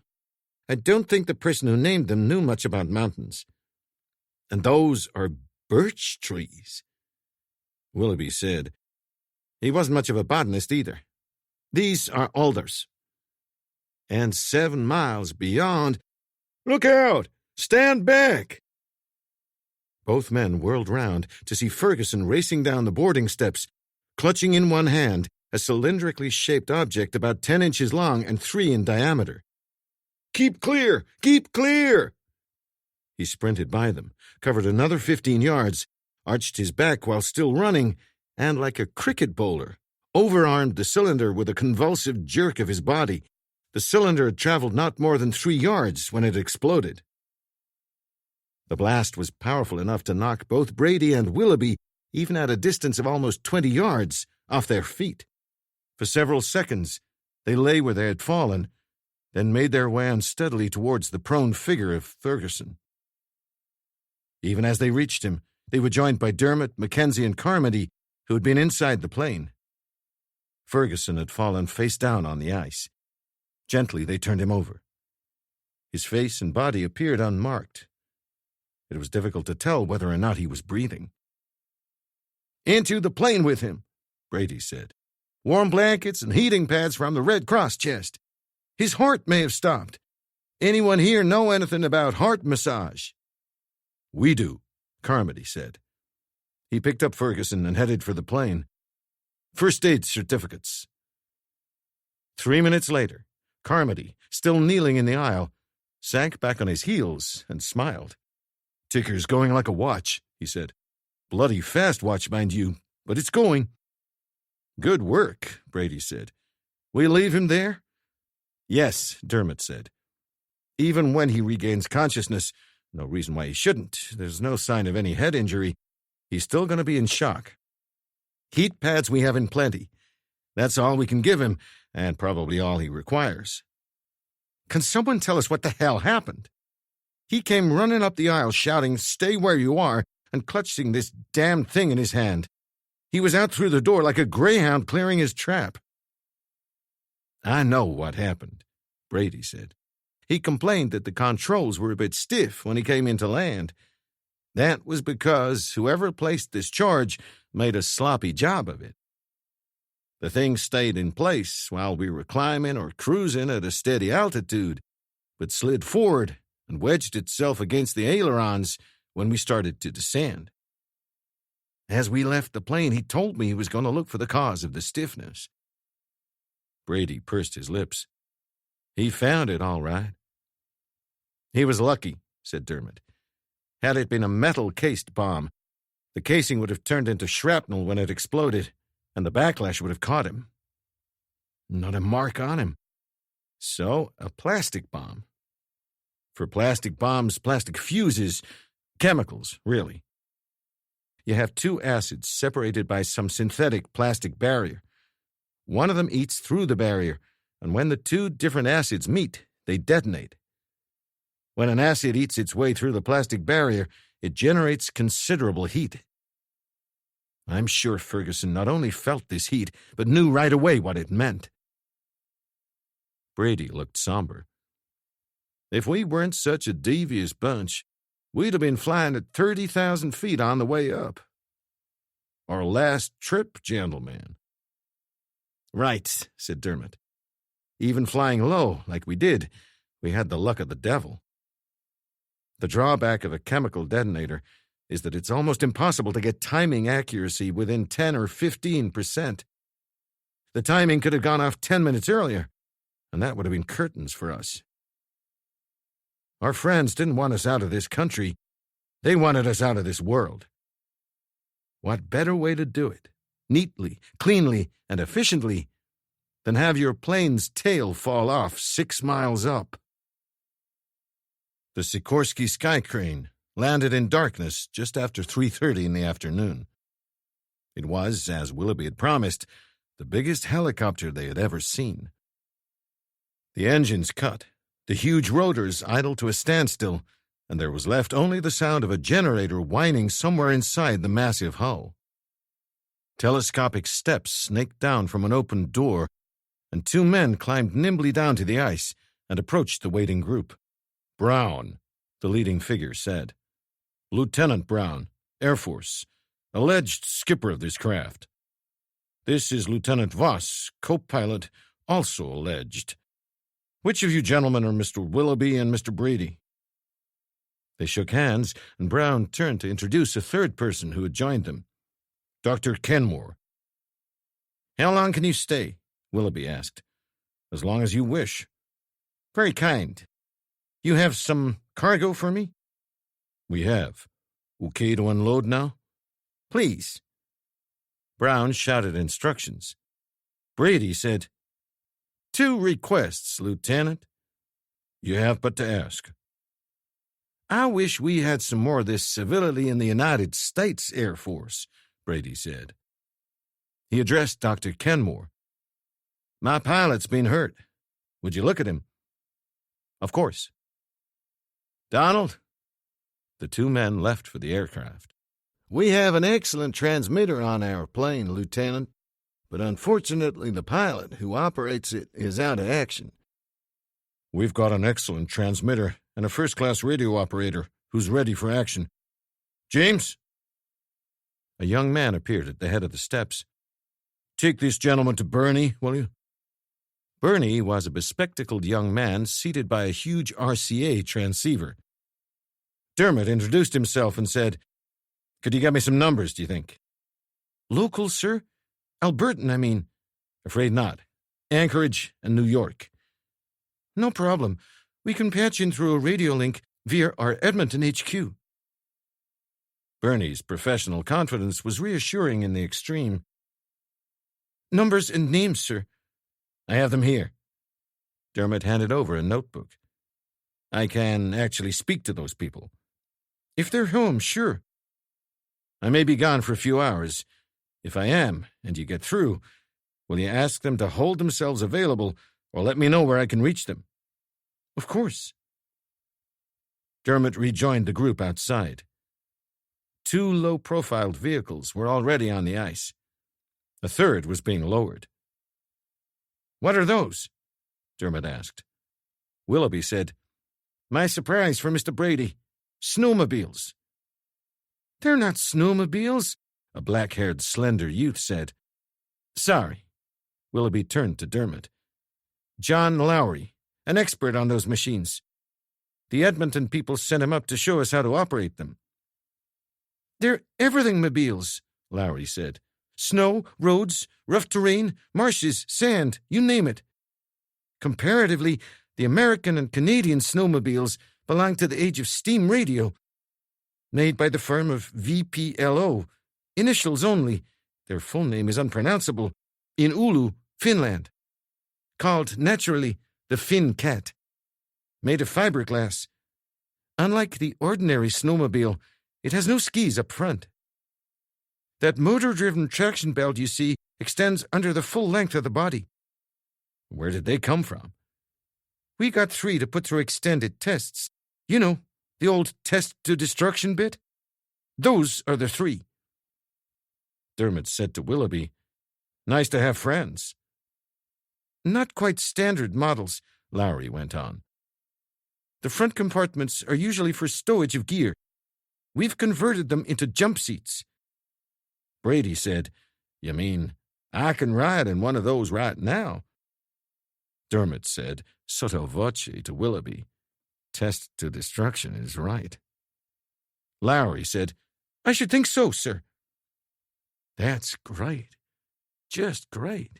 Speaker 2: I don't think the person who named them knew much about mountains." "And those are birch trees," Willoughby said. He wasn't much of a botanist either. "These are alders. And 7 miles beyond—" "Look out! Stand back!" Both men whirled round to see Ferguson racing down the boarding steps, clutching in one hand a cylindrically shaped object about 10 inches long and 3 in diameter. "Keep clear! Keep clear!" He sprinted by them, covered another 15 yards, arched his back while still running, and like a cricket bowler, overarmed the cylinder with a convulsive jerk of his body. The cylinder had traveled not more than 3 yards when it exploded. The blast was powerful enough to knock both Brady and Willoughby, even at a distance of almost 20 yards, off their feet. For several seconds, they lay where they had fallen, then made their way unsteadily towards the prone figure of Ferguson. Even as they reached him, they were joined by Dermot, Mackenzie, and Carmody, who had been inside the plane. Ferguson had fallen face down on the ice. Gently, they turned him over. His face and body appeared unmarked. It was difficult to tell whether or not he was breathing. "Into the plane with him," Brady said. "Warm blankets and heating pads from the Red Cross chest. His heart may have stopped. Anyone here know anything about heart massage?" "We do," Carmody said. He picked up Ferguson and headed for the plane. "First aid certificates." 3 minutes later, Carmody, still kneeling in the aisle, sank back on his heels and smiled. "Ticker's going like a watch," he said. "Bloody fast watch, mind you, but it's going." "Good work," Brady said. "We leave him there?" "Yes," Dermot said. "Even when he regains consciousness, no reason why he shouldn't, there's no sign of any head injury, he's still going to be in shock. Heat pads we have in plenty. That's all we can give him, and probably all he requires." "Can someone tell us what the hell happened?" "He came running up the aisle shouting, 'Stay where you are,' and clutching this damned thing in his hand. He was out through the door like a greyhound clearing his trap." "I know what happened," Brady said. "He complained that the controls were a bit stiff when he came into land. That was because whoever placed this charge made a sloppy job of it. The thing stayed in place while we were climbing or cruising at a steady altitude, but slid forward and wedged itself against the ailerons when we started to descend."
Speaker 3: As we left the plane, he told me he was going to look for the cause of the stiffness."
Speaker 2: Brady pursed his lips. "He found it, all right."
Speaker 3: "He was lucky," said Dermot. "Had it been a metal-cased bomb, the casing would have turned into shrapnel when it exploded, and the backlash would have caught him. Not a mark on him. So, a plastic bomb. For plastic bombs, plastic fuses, chemicals, really. You have two acids separated by some synthetic plastic barrier. One of them eats through the barrier, and when the two different acids meet, they detonate. When an acid eats its way through the plastic barrier, it generates considerable heat. I'm sure Ferguson not only felt this heat, but knew right away what it meant."
Speaker 2: Brady looked somber.
Speaker 3: "If we weren't such a devious bunch, we'd have been flying at 30,000 feet on the way up. Our last trip, gentlemen." "Right," said Dermot. "Even flying low, like we did, we had the luck of the devil. The drawback of a chemical detonator is that it's almost impossible to get timing accuracy within 10 or 15%. The timing could have gone off 10 minutes earlier, and that would have been curtains for us. Our friends didn't want us out of this country. They wanted us out of this world. What better way to do it, neatly, cleanly, and efficiently, than have your plane's tail fall off 6 miles up?" The Sikorsky Sky Crane landed in darkness just after 3:30 in the afternoon. It was, as Willoughby had promised, the biggest helicopter they had ever seen. The engines cut, the huge rotors idled to a standstill, and there was left only the sound of a generator whining somewhere inside the massive hull. Telescopic steps snaked down from an open door, and two men climbed nimbly down to the ice and approached the waiting group. "Brown," the leading figure said. "Lieutenant Brown, Air Force, alleged skipper of this craft. This is Lieutenant Voss, co-pilot, also alleged. Which of you gentlemen are Mr. Willoughby and Mr. Brady?" They shook hands, and Brown turned to introduce a third person who had joined them. "Dr. Kenmore." "How long can you stay?" Willoughby asked. "As long as you wish." "Very kind. You have some cargo for me?" "We have. Okay to unload now?" "Please." Brown shouted instructions. Brady said, "Two requests, Lieutenant." "You have but to ask." "I wish we had some more of this civility in the United States Air Force," Brady said. He addressed Dr. Kenmore. "My pilot's been hurt. Would you look at him?" "Of course." "Donald." The two men left for the aircraft. "We have an excellent transmitter on our plane, Lieutenant, but unfortunately the pilot who operates it is out of action." "We've got an excellent transmitter and a first-class radio operator who's ready for action. James?" A young man appeared at the head of the steps. "Take this gentleman to Bernie, will you?" Bernie was a bespectacled young man seated by a huge RCA transceiver. Dermot introduced himself and said, "Could you get me some numbers, do you think?" "Local, sir? Albertan, I mean." "Afraid not. Anchorage and New York." "No problem. We can patch in through a radio link via our Edmonton HQ." Bernie's professional confidence was reassuring in the extreme. "Numbers and names, sir." "I have them here." Dermot handed over a notebook. "I can actually speak to those people." "If they're home, sure." "I may be gone for a few hours. If I am, and you get through, will you ask them to hold themselves available or let me know where I can reach them?" "Of course." Dermot rejoined the group outside. Two low-profiled vehicles were already on the ice. A third was being lowered. "What are those?" Dermot asked. Willoughby said, "My surprise for Mr. Brady. Snowmobiles." "They're not snowmobiles," a black-haired, slender youth said. "Sorry." Willoughby turned to Dermot. "John Lowry, an expert on those machines. The Edmonton people sent him up to show us how to operate them." "They're everything-mobiles," Lowry said. "Snow, roads, rough terrain, marshes, sand, you name it. Comparatively, the American and Canadian snowmobiles belong to the age of steam radio, made by the firm of VPLO, initials only. Their full name is unpronounceable, in Oulu, Finland. Called, naturally, the Finn Cat. Made of fiberglass. Unlike the ordinary snowmobile, it has no skis up front. That motor-driven traction belt you see extends under the full length of the body."
Speaker 2: "Where did they come from?"
Speaker 3: "We got 3 to put through extended tests. You know, the old test to destruction bit? Those are the 3.
Speaker 2: Dermot said to Willoughby, "Nice to have friends."
Speaker 3: "Not quite standard models," Lowry went on. "The front compartments are usually for stowage of gear. We've converted them into jump seats."
Speaker 2: Brady said, "You mean I can ride in one of those right now?" Dermot said, sotto voce to Willoughby, "Test to destruction is right."
Speaker 3: Lowry said, "I should think so, sir."
Speaker 2: "That's great. Just great."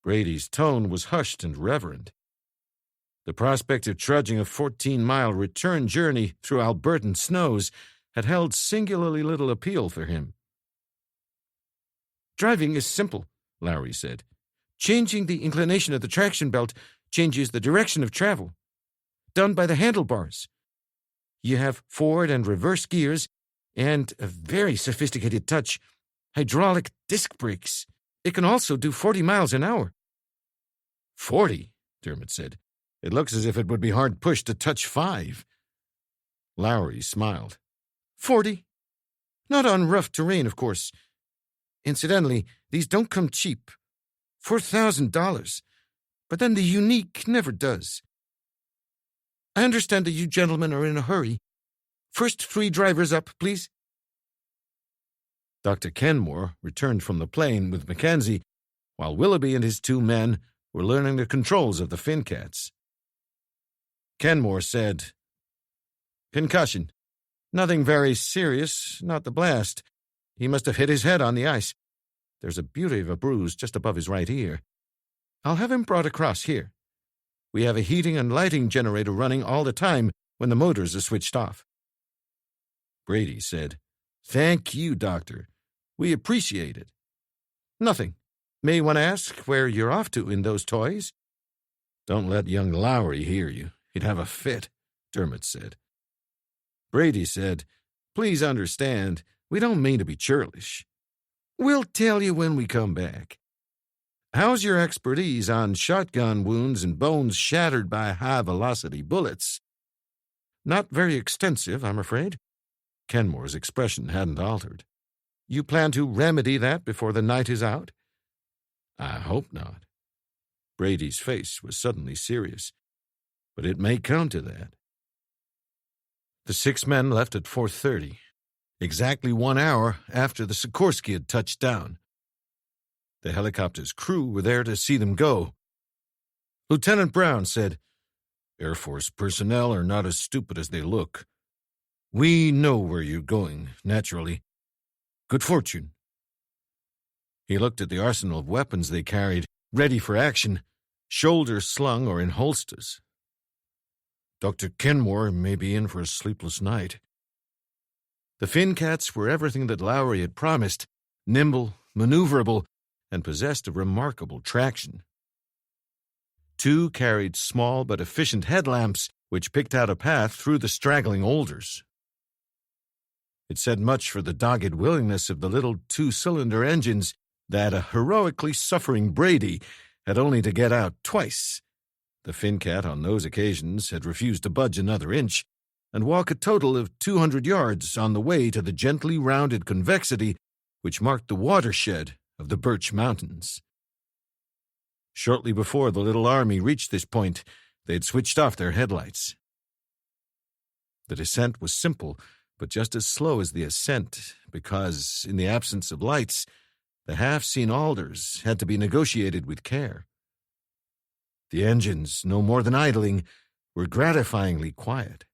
Speaker 3: Brady's tone was hushed and reverent. The prospect of trudging a 14-mile return journey through Albertan snows had held singularly little appeal for him. "Driving is simple," Lowry said. "Changing the inclination of the traction belt changes the direction of travel. Done by the handlebars. You have forward and reverse gears, and a very sophisticated touch, hydraulic disc brakes. It can also do 40 miles an hour."
Speaker 2: "40?" Dermot said. "It looks as if it would be hard pushed to touch 5.
Speaker 3: Lowry smiled. 40? Not on rough terrain, of course. Incidentally, these don't come cheap. $4,000. But then the unique never does. I understand that you gentlemen are in a hurry. First 3 drivers up, please."
Speaker 2: Dr. Kenmore returned from the plane with Mackenzie, while Willoughby and his 2 men were learning the controls of the Finn Cats. Kenmore said, "Concussion. Nothing very serious, not the blast. He must have hit his head on the ice. There's a beauty of a bruise just above his right ear. I'll have him brought across here. We have a heating and lighting generator running all the time when the motors are switched off." Brady said, "Thank you, Doctor. We appreciate it."
Speaker 3: "Nothing. May one ask where you're off to in those toys?"
Speaker 2: "Don't let young Lowry hear you. He'd have a fit," Dermot said. Brady said, "Please understand, we don't mean to be churlish. We'll tell you when we come back. How's your expertise on shotgun wounds and bones shattered by high-velocity bullets?"
Speaker 3: "Not very extensive, I'm afraid."
Speaker 2: Kenmore's expression hadn't altered.
Speaker 3: "You plan to remedy that before the night is out?"
Speaker 2: "I hope not." Brady's face was suddenly serious. "But it may come to that." The 6 men left at 4:30, exactly 1 hour after the Sikorsky had touched down. The helicopter's crew were there to see them go. Lieutenant Brown said, "Air Force personnel are not as stupid as they look. We know where you're going, naturally. Good fortune." He looked at the arsenal of weapons they carried, ready for action, shoulders slung or in holsters. "Dr. Kenmore may be in for a sleepless night." The Finn Cats were everything that Lowry had promised, nimble, maneuverable, and possessed of remarkable traction. 2 carried small but efficient headlamps, which picked out a path through the straggling alders. It said much for the dogged willingness of the little 2-cylinder engines that a heroically suffering Brady had only to get out twice. The Finn Cat on those occasions had refused to budge another inch and walk a total of 200 yards on the way to the gently rounded convexity which marked the watershed of the Birch Mountains. Shortly before the little army reached this point, they had switched off their headlights. The descent was simple, but just as slow as the ascent, because, in the absence of lights, the half-seen alders had to be negotiated with care. The engines, no more than idling, were gratifyingly quiet.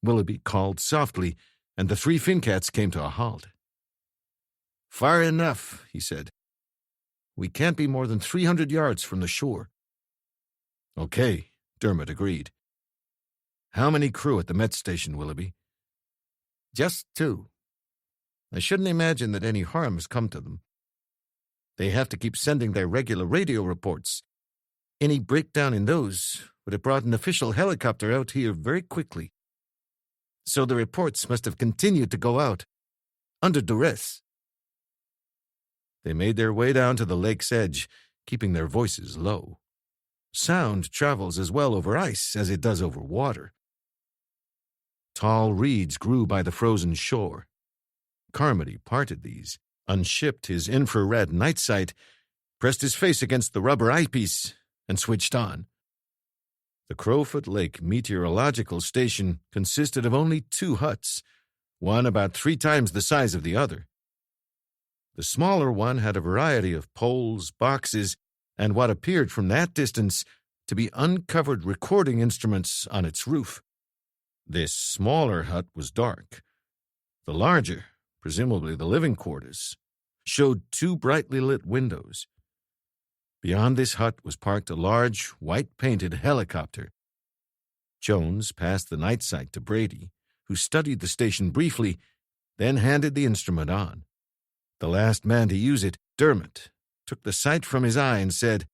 Speaker 2: Willoughby called softly, and the 3 Finn Cats came to a halt.
Speaker 3: Far enough, he said. We can't be more than 300 yards from the shore. Okay, Dermot agreed. How many crew at the Met station, Willoughby? Just 2. I shouldn't imagine that any harm has come to them. They have to keep sending their regular radio reports. Any breakdown in those would have brought an official helicopter out here very quickly. So the reports must have continued to go out, under duress. They made their way down to the lake's edge, keeping their voices low. Sound travels as well over ice as it does over water. Tall reeds grew by the frozen shore. Carmody parted these, unshipped his infrared night sight, pressed his face against the rubber eyepiece, and switched on. The Crowfoot Lake Meteorological Station consisted of only 2 huts, one about 3 times the size of the other. The smaller one had a variety of poles, boxes, and what appeared from that distance to be uncovered recording instruments on its roof. This smaller hut was dark. The larger, presumably the living quarters, showed 2 brightly lit windows. Beyond this hut was parked a large, white-painted helicopter. Jones passed the night sight to Brady, who studied the station briefly, then handed the instrument on. The last man to use it, Dermot, took the sight from his eye and said,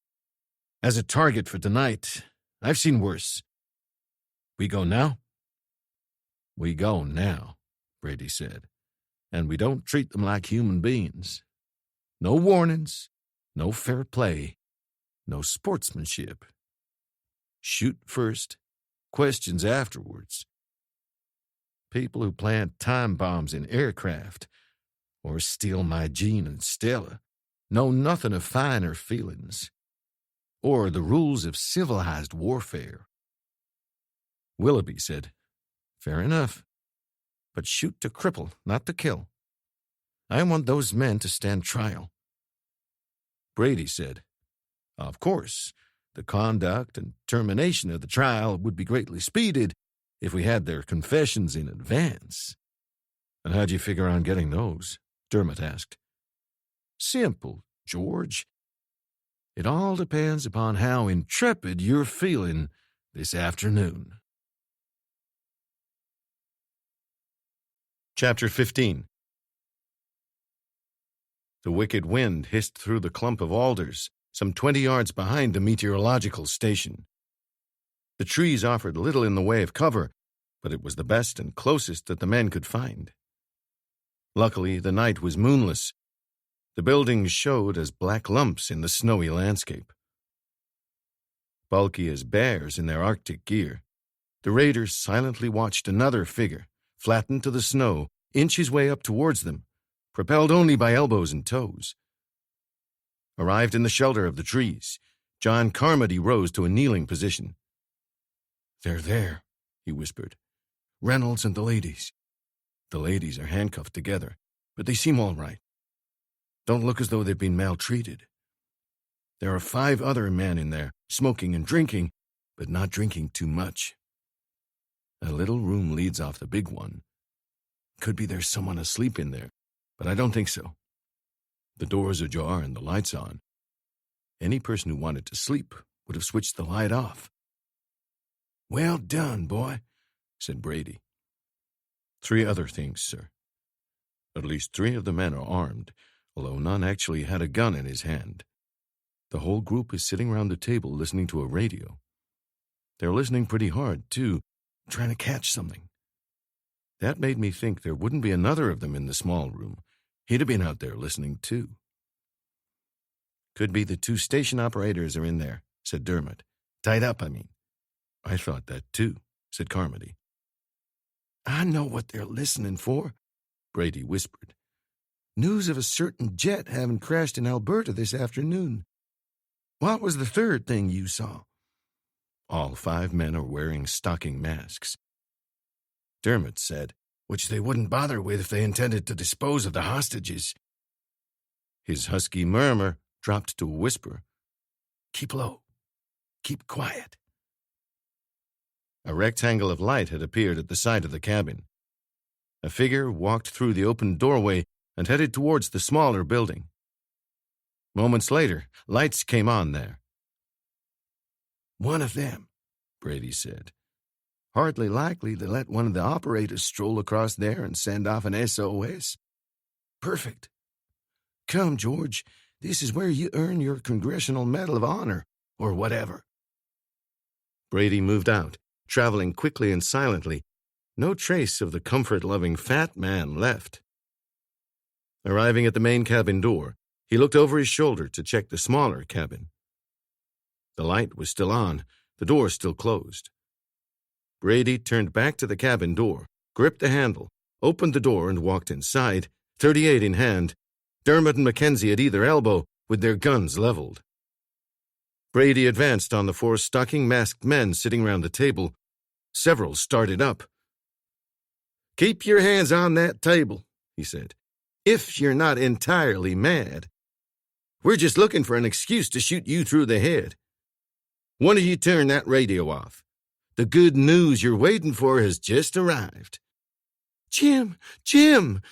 Speaker 3: "As a target for tonight, I've seen worse. We go now?" "We go now," Brady said, "and we don't treat them like human beings. No warnings, no fair play, no sportsmanship. Shoot first, questions afterwards. People who plant time bombs in aircraft or steal my Jean and Stella know nothing of finer feelings or the rules of civilized warfare." Willoughby said, "Fair enough, but shoot to cripple, not to kill. I want those men to stand trial." Brady said, "Of course, the conduct and termination of the trial would be greatly speeded if we had their confessions in advance." "And how'd you figure on getting those?" Dermot asked. "Simple, George. It all depends upon how intrepid you're feeling this afternoon."
Speaker 2: Chapter 15. The wicked wind hissed through the clump of alders, some 20 yards behind the meteorological station. The trees offered little in the way of cover, but it was the best and closest that the men could find. Luckily, the night was moonless. The buildings showed as black lumps in the snowy landscape. Bulky as bears in their Arctic gear, the raiders silently watched another figure, flattened to the snow, inch his way up towards them, propelled only by elbows and toes. Arrived in the shelter of the trees, John Carmody rose to a kneeling position. "They're there," he whispered. "Reynolds and the ladies. The ladies are handcuffed together, but they seem all right. Don't look as though they've been maltreated. There are 5 other men in there, smoking and drinking, but not drinking too much. A little room leads off the big one. Could be there's someone asleep in there, but I don't think so. The door's ajar and the light's on. Any person who wanted to sleep would have switched the light off." "Well done, boy," said Brady. "3 other things, sir. At least 3 of the men are armed, although none actually had a gun in his hand. The whole group is sitting round the table listening to a radio. They're listening pretty hard, too, trying to catch something. That made me think there wouldn't be another of them in the small room. He'd have been out there listening, too." "Could be the 2 station operators are in there," said Dermot. "Tied up, I mean." "I thought that, too," said Carmody. "I know what they're listening for," Brady whispered. "News of a certain jet having crashed in Alberta this afternoon. What was the 3rd thing you saw?" "All 5 men are wearing stocking masks." Dermot said, "Which they wouldn't bother with if they intended to dispose of the hostages." His husky murmur dropped to a whisper. "Keep low. Keep quiet." A rectangle of light had appeared at the side of the cabin. A figure walked through the open doorway and headed towards the smaller building. Moments later, lights came on there.
Speaker 3: "One of them," Brady said. "Hardly likely to let one of the operators stroll across there and send off an SOS. Perfect. Come, George, this is where you earn your Congressional Medal of Honor, or whatever."
Speaker 2: Brady moved out, traveling quickly and silently. No trace of the comfort-loving fat man left. Arriving at the main cabin door, he looked over his shoulder to check the smaller cabin. The light was still on, the door still closed. Brady turned back to the cabin door, gripped the handle, opened the door, and walked inside, .38 in hand, Dermot and Mackenzie at either elbow, with their guns leveled. Brady advanced on the 4 stocking masked men sitting round the table. Several started up. "Keep your hands on that table," he said, "if you're not entirely mad. We're just looking for an excuse to shoot you through the head. One of you turn that radio off. The good news you're waiting for has just arrived."
Speaker 3: Jim! Jim!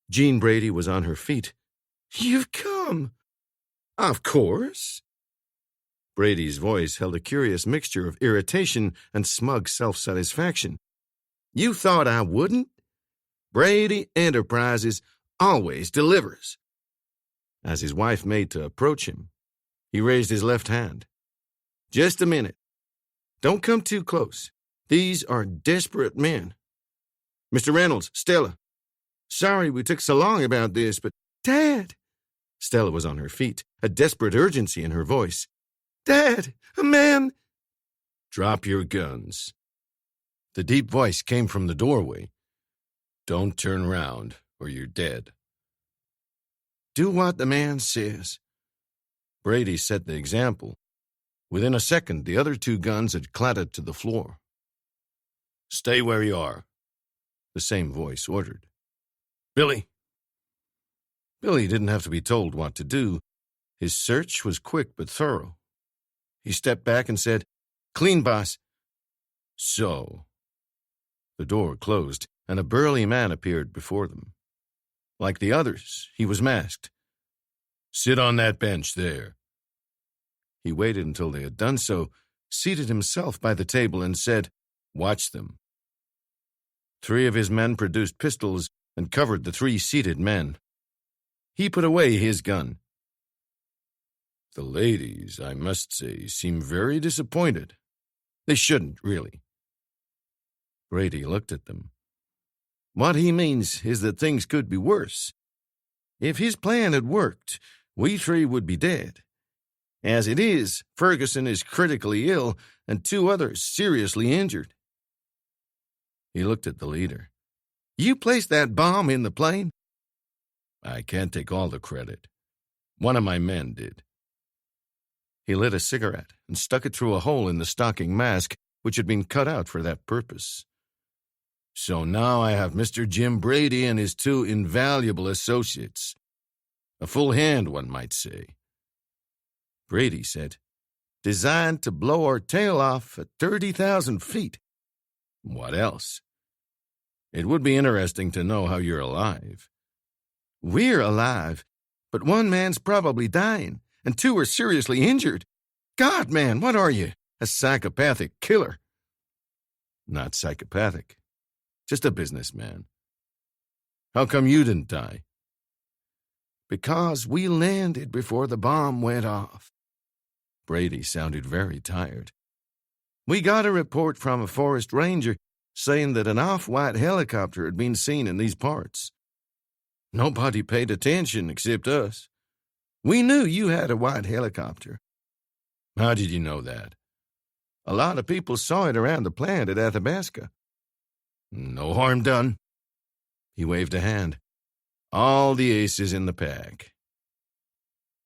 Speaker 2: Jean Brady was on her feet.
Speaker 3: You've come!
Speaker 2: "Of course." Brady's voice held a curious mixture of irritation and smug self-satisfaction. "You thought I wouldn't? Brady Enterprises always delivers." As his wife made to approach him, he raised his left hand. "Just a minute. Don't come too close. These are desperate men. Mr. Reynolds, Stella. Sorry we took so long about this, but—"
Speaker 3: "Dad!"
Speaker 2: Stella was on her feet, a desperate urgency in her voice.
Speaker 3: "Dad! A man—"
Speaker 2: "Drop your guns." The deep voice came from the doorway. "Don't turn round, or you're dead."
Speaker 3: "Do what the man says."
Speaker 2: Brady set the example. Within a second, the other 2 guns had clattered to the floor. "Stay where you are," the same voice ordered. "Billy." Billy didn't have to be told what to do. His search was quick but thorough. He stepped back and said, "Clean, boss." "So." The door closed, and a burly man appeared before them. Like the others, he was masked. "Sit on that bench there." He waited until they had done so, seated himself by the table, and said, "Watch them." 3 of his men produced pistols and covered the 3 seated men. He put away his gun. "The ladies, I must say, seem very disappointed. They shouldn't, really." Brady looked at them. "What he means is that things could be worse. If his plan had worked, we 3 would be dead. As it is, Ferguson is critically ill and 2 others seriously injured." He looked at the leader. "You placed that bomb in the plane?" "I can't take all the credit. One of my men did." He lit a cigarette and stuck it through a hole in the stocking mask, which had been cut out for that purpose. "So now I have Mr. Jim Brady and his 2 invaluable associates. A full hand, one might say." Brady said, "Designed to blow our tail off at 30,000 feet. What else? It would be interesting to know how you're alive."
Speaker 3: "We're alive, but 1 man's probably dying, and 2 are seriously injured. God, man, what are you? A psychopathic killer?"
Speaker 2: "Not psychopathic. Just a businessman. How come you didn't die?"
Speaker 3: "Because we landed before the bomb went off."
Speaker 2: Brady sounded very tired.
Speaker 3: "We got a report from a forest ranger saying that an off-white helicopter had been seen in these parts. Nobody paid attention except us. We knew you had a white helicopter."
Speaker 2: "How did you know that?"
Speaker 3: "A lot of people saw it around the plant at Athabasca."
Speaker 2: "No harm done." He waved a hand. "All the aces in the pack."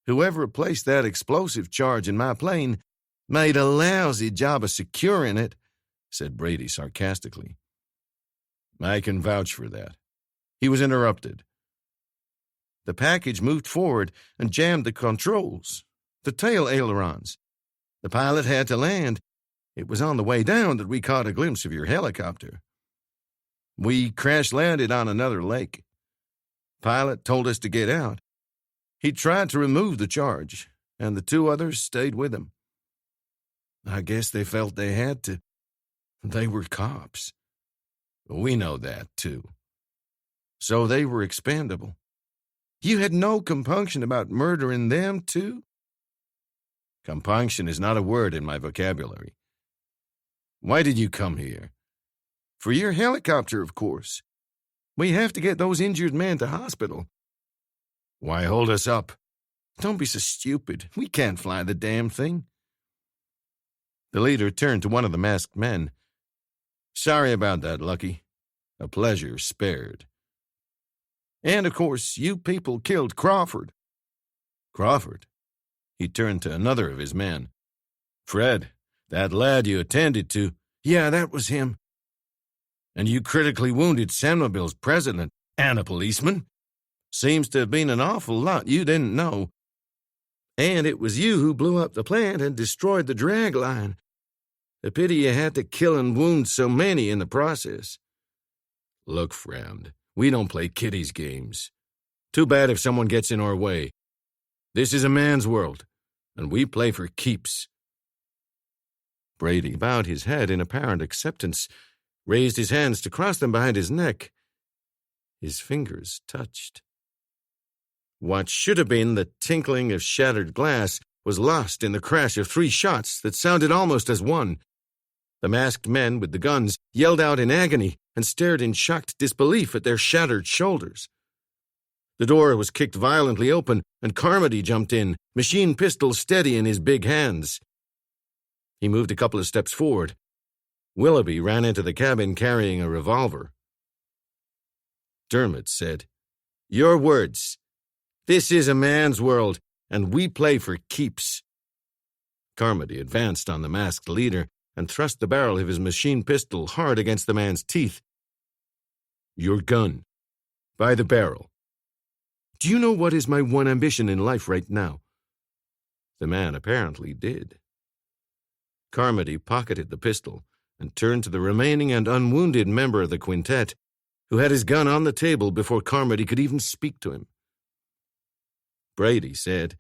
Speaker 3: "Whoever placed that explosive charge in my plane made a lousy job of securing it," said Brady sarcastically.
Speaker 2: "I can vouch for that." He was interrupted.
Speaker 3: "The package moved forward and jammed the controls, the tail ailerons. The pilot had to land. It was on the way down that we caught a glimpse of your helicopter. We crash-landed on another lake. Pilot told us to get out. He tried to remove the charge, and the two others stayed with him. I guess they felt they had to. They were cops. We know that, too. So they were expendable. You had no compunction about murdering them, too? Compunction is not a word in my vocabulary. Why did you come here? For your helicopter, of course. We have to get those injured men to hospital. Why hold us up? Don't be so stupid. We can't fly the damn thing. The leader turned to one of the masked men. Sorry about that, Lucky. A pleasure spared. And, of course, you people killed Crawford. Crawford? He turned to another of his men. Fred, that lad you attended to. Yeah, that was him. And you critically wounded San Mobile's president and a policeman. Seems to have been an awful lot you didn't know. And it was you who blew up the plant and destroyed the drag line. A pity you had to kill and wound so many in the process. Look, friend, we don't play kiddies' games. Too bad if someone gets in our way. This is a man's world, and we play for keeps. Brady bowed his head in apparent acceptance, raised his hands to cross them behind his neck. His fingers touched. What should have been the tinkling of shattered glass was lost in the crash of 3 shots that sounded almost as one. The masked men with the guns yelled out in agony and stared in shocked disbelief at their shattered shoulders. The door was kicked violently open, and Carmody jumped in, machine pistol steady in his big hands. He moved a couple of steps forward. Willoughby ran into the cabin carrying a revolver. Dermot said, Your words. This is a man's world, and we play for keeps. Carmody advanced on the masked leader and thrust the barrel of his machine pistol hard against the man's teeth. Your gun. By the barrel. Do you know what is my one ambition in life right now? The man apparently did. Carmody pocketed the pistol and turned to the remaining and unwounded member of the quintet, who had his gun on the table before Carmody could even speak to him. Brady said,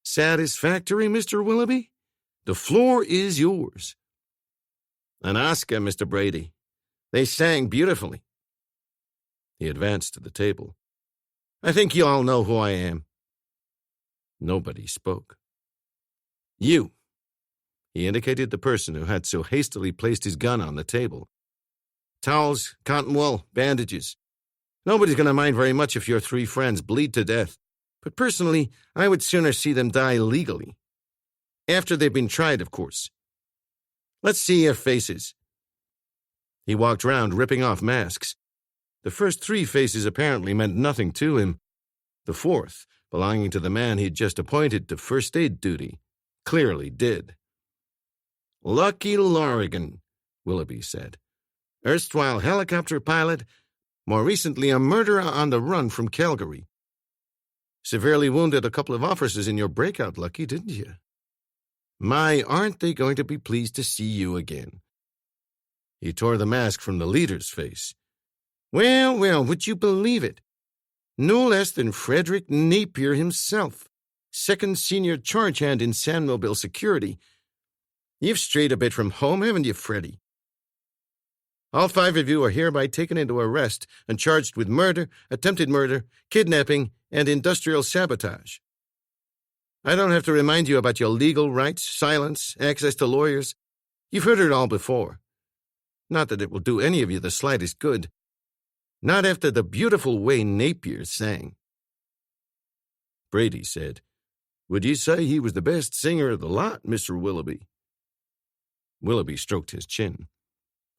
Speaker 3: Satisfactory, Mr. Willoughby? The floor is yours. An Oscar, Mr. Brady. They sang beautifully. He advanced to the table. I think you all know who I am. Nobody spoke. You. He indicated the person who had so hastily placed his gun on the table. Towels, cotton wool, bandages. Nobody's going to mind very much if your 3 friends bleed to death. But personally, I would sooner see them die legally. After they've been tried, of course. Let's see your faces. He walked round, ripping off masks. The first 3 faces apparently meant nothing to him. The 4th, belonging to the man he'd just appointed to first aid duty, clearly did. Lucky Lorrigan, Willoughby said. Erstwhile helicopter pilot, more recently a murderer on the run from Calgary. Severely wounded a couple of officers in your breakout, Lucky, didn't you? My, aren't they going to be pleased to see you again? He tore the mask from the leader's face. Well, would you believe it? No less than Frederick Napier himself, 2nd senior charge hand in San Mobile Security. You've strayed a bit from home, haven't you, Freddie? All 5 of you are hereby taken into arrest and charged with murder, attempted murder, kidnapping, and industrial sabotage. I don't have to remind you about your legal rights, silence, access to lawyers. You've heard it all before. Not that it will do any of you the slightest good. Not after the beautiful way Napier sang. Brady said, Would you say he was the best singer of the lot, Mr. Willoughby? Willoughby stroked his chin.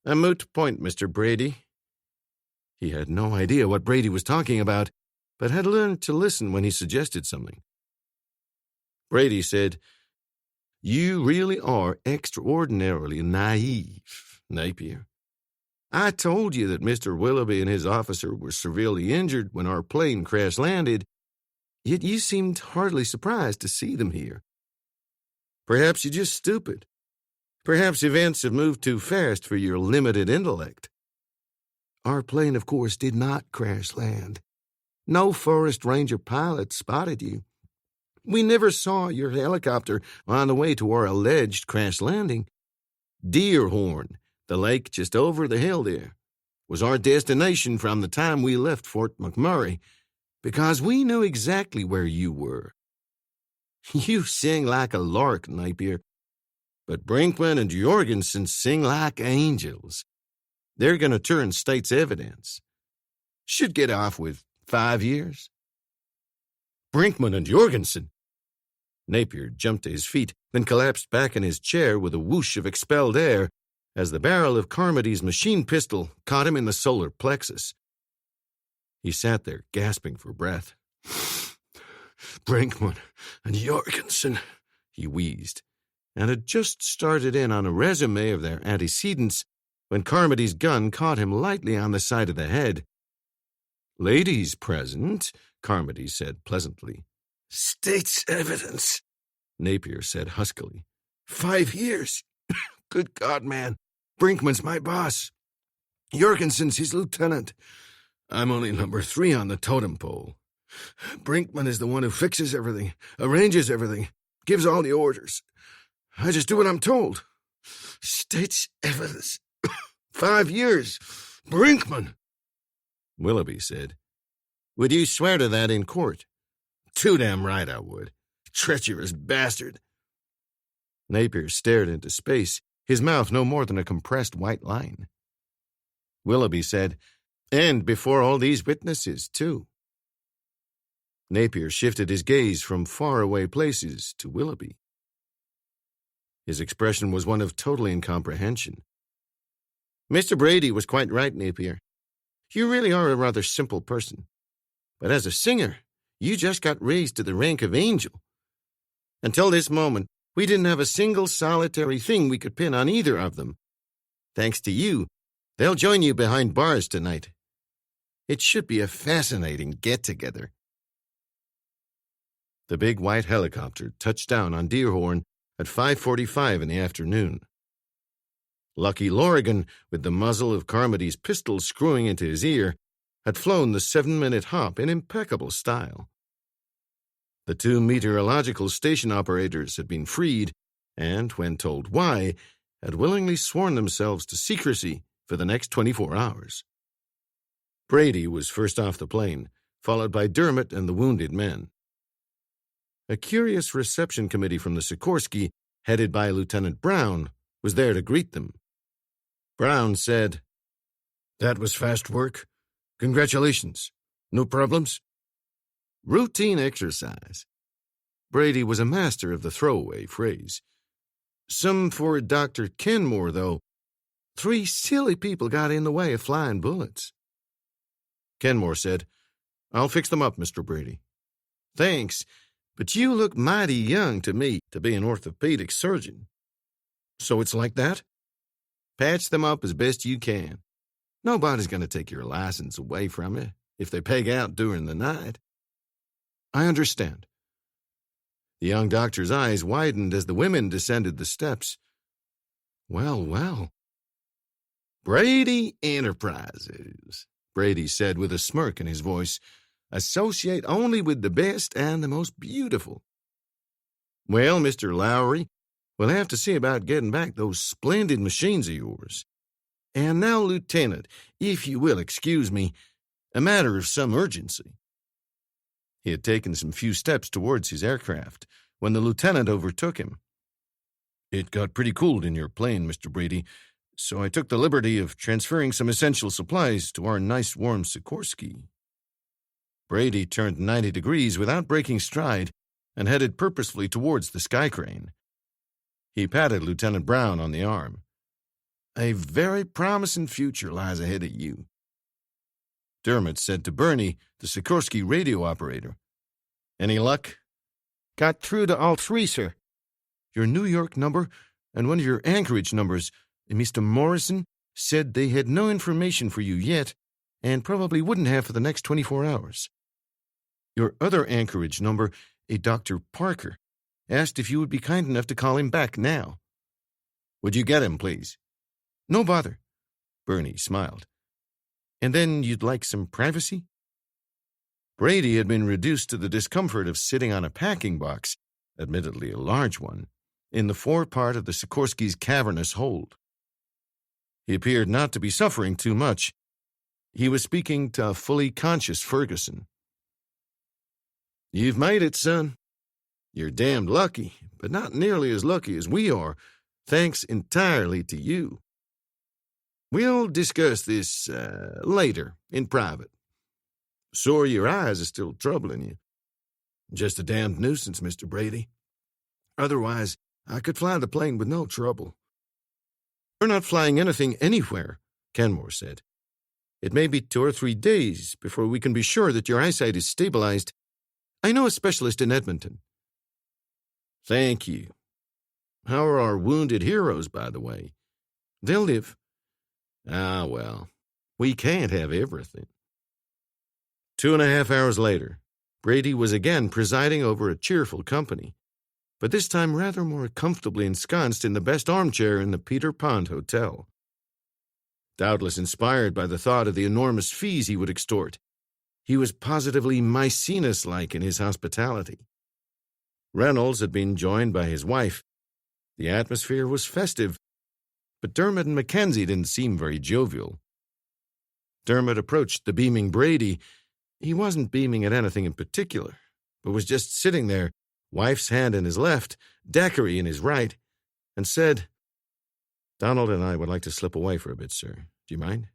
Speaker 3: A moot point, Mr. Brady. He had no idea what Brady was talking about, but had learned to listen when he suggested something. Brady said, You really are extraordinarily naive, Napier. I told you that Mr. Willoughby and his officer were severely injured when our plane crash-landed, yet you seemed hardly surprised to see them here. Perhaps you're just stupid. Perhaps events have moved too fast for your limited intellect. Our plane, of course, did not crash-land.
Speaker 2: No forest ranger pilot spotted you. We never saw your helicopter on the way to our alleged crash landing. Deerhorn, the lake just over the hill there, was our destination from the time we left Fort McMurray, because we knew exactly where you were. You sing like a lark, Napier, but Brinkman and Jorgensen sing like angels. They're going to turn state's evidence. Should get off with 5 years.
Speaker 3: Brinkman and Jorgensen. Napier jumped to his feet, then collapsed back in his chair with a whoosh of expelled air as the barrel of Carmody's machine pistol caught him in the solar plexus. He sat there, gasping for breath.
Speaker 2: Brinkman and Jorgensen,
Speaker 3: he wheezed, and had just started in on a resume of their antecedents when Carmody's gun caught him lightly on the side of the head. "Ladies present," Carmody said pleasantly.
Speaker 2: "State's evidence,"
Speaker 3: Napier said huskily.
Speaker 2: 5 years. Good God, man. Brinkman's my boss. Jorgensen's his lieutenant.
Speaker 3: I'm only number 3 on the totem pole.
Speaker 2: Brinkman is the one who fixes everything, arranges everything, gives all the orders. I just do what I'm told. State's evidence. 5 years. Brinkman.
Speaker 3: Willoughby said, "Would you swear to that in court?"
Speaker 2: "Too damn right I would. Treacherous bastard."
Speaker 3: Napier stared into space, his mouth no more than a compressed white line. Willoughby said, "And before all these witnesses, too." Napier shifted his gaze from faraway places to Willoughby. His expression was one of total incomprehension. "Mr. Brady was quite right, Napier. You really are a rather simple person. But as a singer, you just got raised to the rank of angel. Until this moment, we didn't have a single solitary thing we could pin on either of them. Thanks to you, they'll join you behind bars tonight. It should be a fascinating get-together." The big white helicopter touched down on Deerhorn at 5:45 in the afternoon. Lucky Lorrigan, with the muzzle of Carmody's pistol screwing into his ear, had flown the 7-minute hop in impeccable style. The 2 meteorological station operators had been freed and, when told why, had willingly sworn themselves to secrecy for the next 24 hours. Brady was first off the plane, followed by Dermot and the wounded men. A curious reception committee from the Sikorsky, headed by Lieutenant Brown, was there to greet them. Brown said,
Speaker 2: "That was fast work. Congratulations. No problems?"
Speaker 3: "Routine exercise." Brady was a master of the throwaway phrase. "Some for Dr. Kenmore, though. 3 silly people got in the way of flying bullets." Kenmore said, "I'll fix them up, Mr. Brady." "Thanks, but you look mighty young to me to be an orthopedic surgeon." "So it's like that?" "Patch them up as best you can. Nobody's going to take your license away from you if they peg out during the night." "I understand." The young doctor's eyes widened as the women descended the steps. "Well, well." "Brady Enterprises," Brady said with a smirk in his voice. "Associate only with the best and the most beautiful. Well, Mr. Lowry, we'll have to see about getting back those splendid machines of yours. And now, Lieutenant, if you will excuse me, a matter of some urgency." He had taken some few steps towards his aircraft when the lieutenant overtook him. "It got pretty cold in your plane, Mr. Brady, so I took the liberty of transferring some essential supplies to our nice warm Sikorsky." Brady turned 90 degrees without breaking stride and headed purposefully towards the sky crane. He patted Lieutenant Brown on the arm. "A very promising future lies ahead of you." Dermot said to Bernie, the Sikorsky radio operator, "Any luck?" "Got through to all 3, sir. Your New York number and one of your Anchorage numbers, Mr. Morrison, said they had no information for you yet and probably wouldn't have for the next 24 hours. Your other Anchorage number, a Dr. Parker, asked if you would be kind enough to call him back now." "Would you get him, please?" "No bother." Bernie smiled. "And then you'd like some privacy?"
Speaker 2: Brady had been reduced to the discomfort of sitting on a packing box, admittedly a large one, in the forepart of the Sikorsky's cavernous hold. He appeared not to be suffering too much. He was speaking to a fully conscious Ferguson. "You've made it, son. You're damned lucky, but not nearly as lucky as we are, thanks entirely to you. We'll discuss this later, in private. Sore your eyes are still troubling you. Just a damned nuisance, Mr. Brady. Otherwise, I could fly the plane with no trouble." "We're not flying anything anywhere," Kenmore said. "It may be 2 or 3 days before we can be sure that your eyesight is stabilized. I know a specialist in Edmonton." "Thank you. How are our wounded heroes, by the way?" "They'll live." "Ah, well, we can't have everything." 2.5 hours later, Brady was again presiding over a cheerful company, but this time rather more comfortably ensconced in the best armchair in the Peter Pond Hotel. Doubtless inspired by the thought of the enormous fees he would extort, he was positively Maecenas-like in his hospitality. Reynolds had been joined by his wife. The atmosphere was festive, but Dermot and Mackenzie didn't seem very jovial. Dermot approached the beaming Brady. He wasn't beaming at anything in particular, but was just sitting there, wife's hand in his left, daiquiri in his right, and said, "Donald and I would like to slip away for a bit, sir. Do you mind?"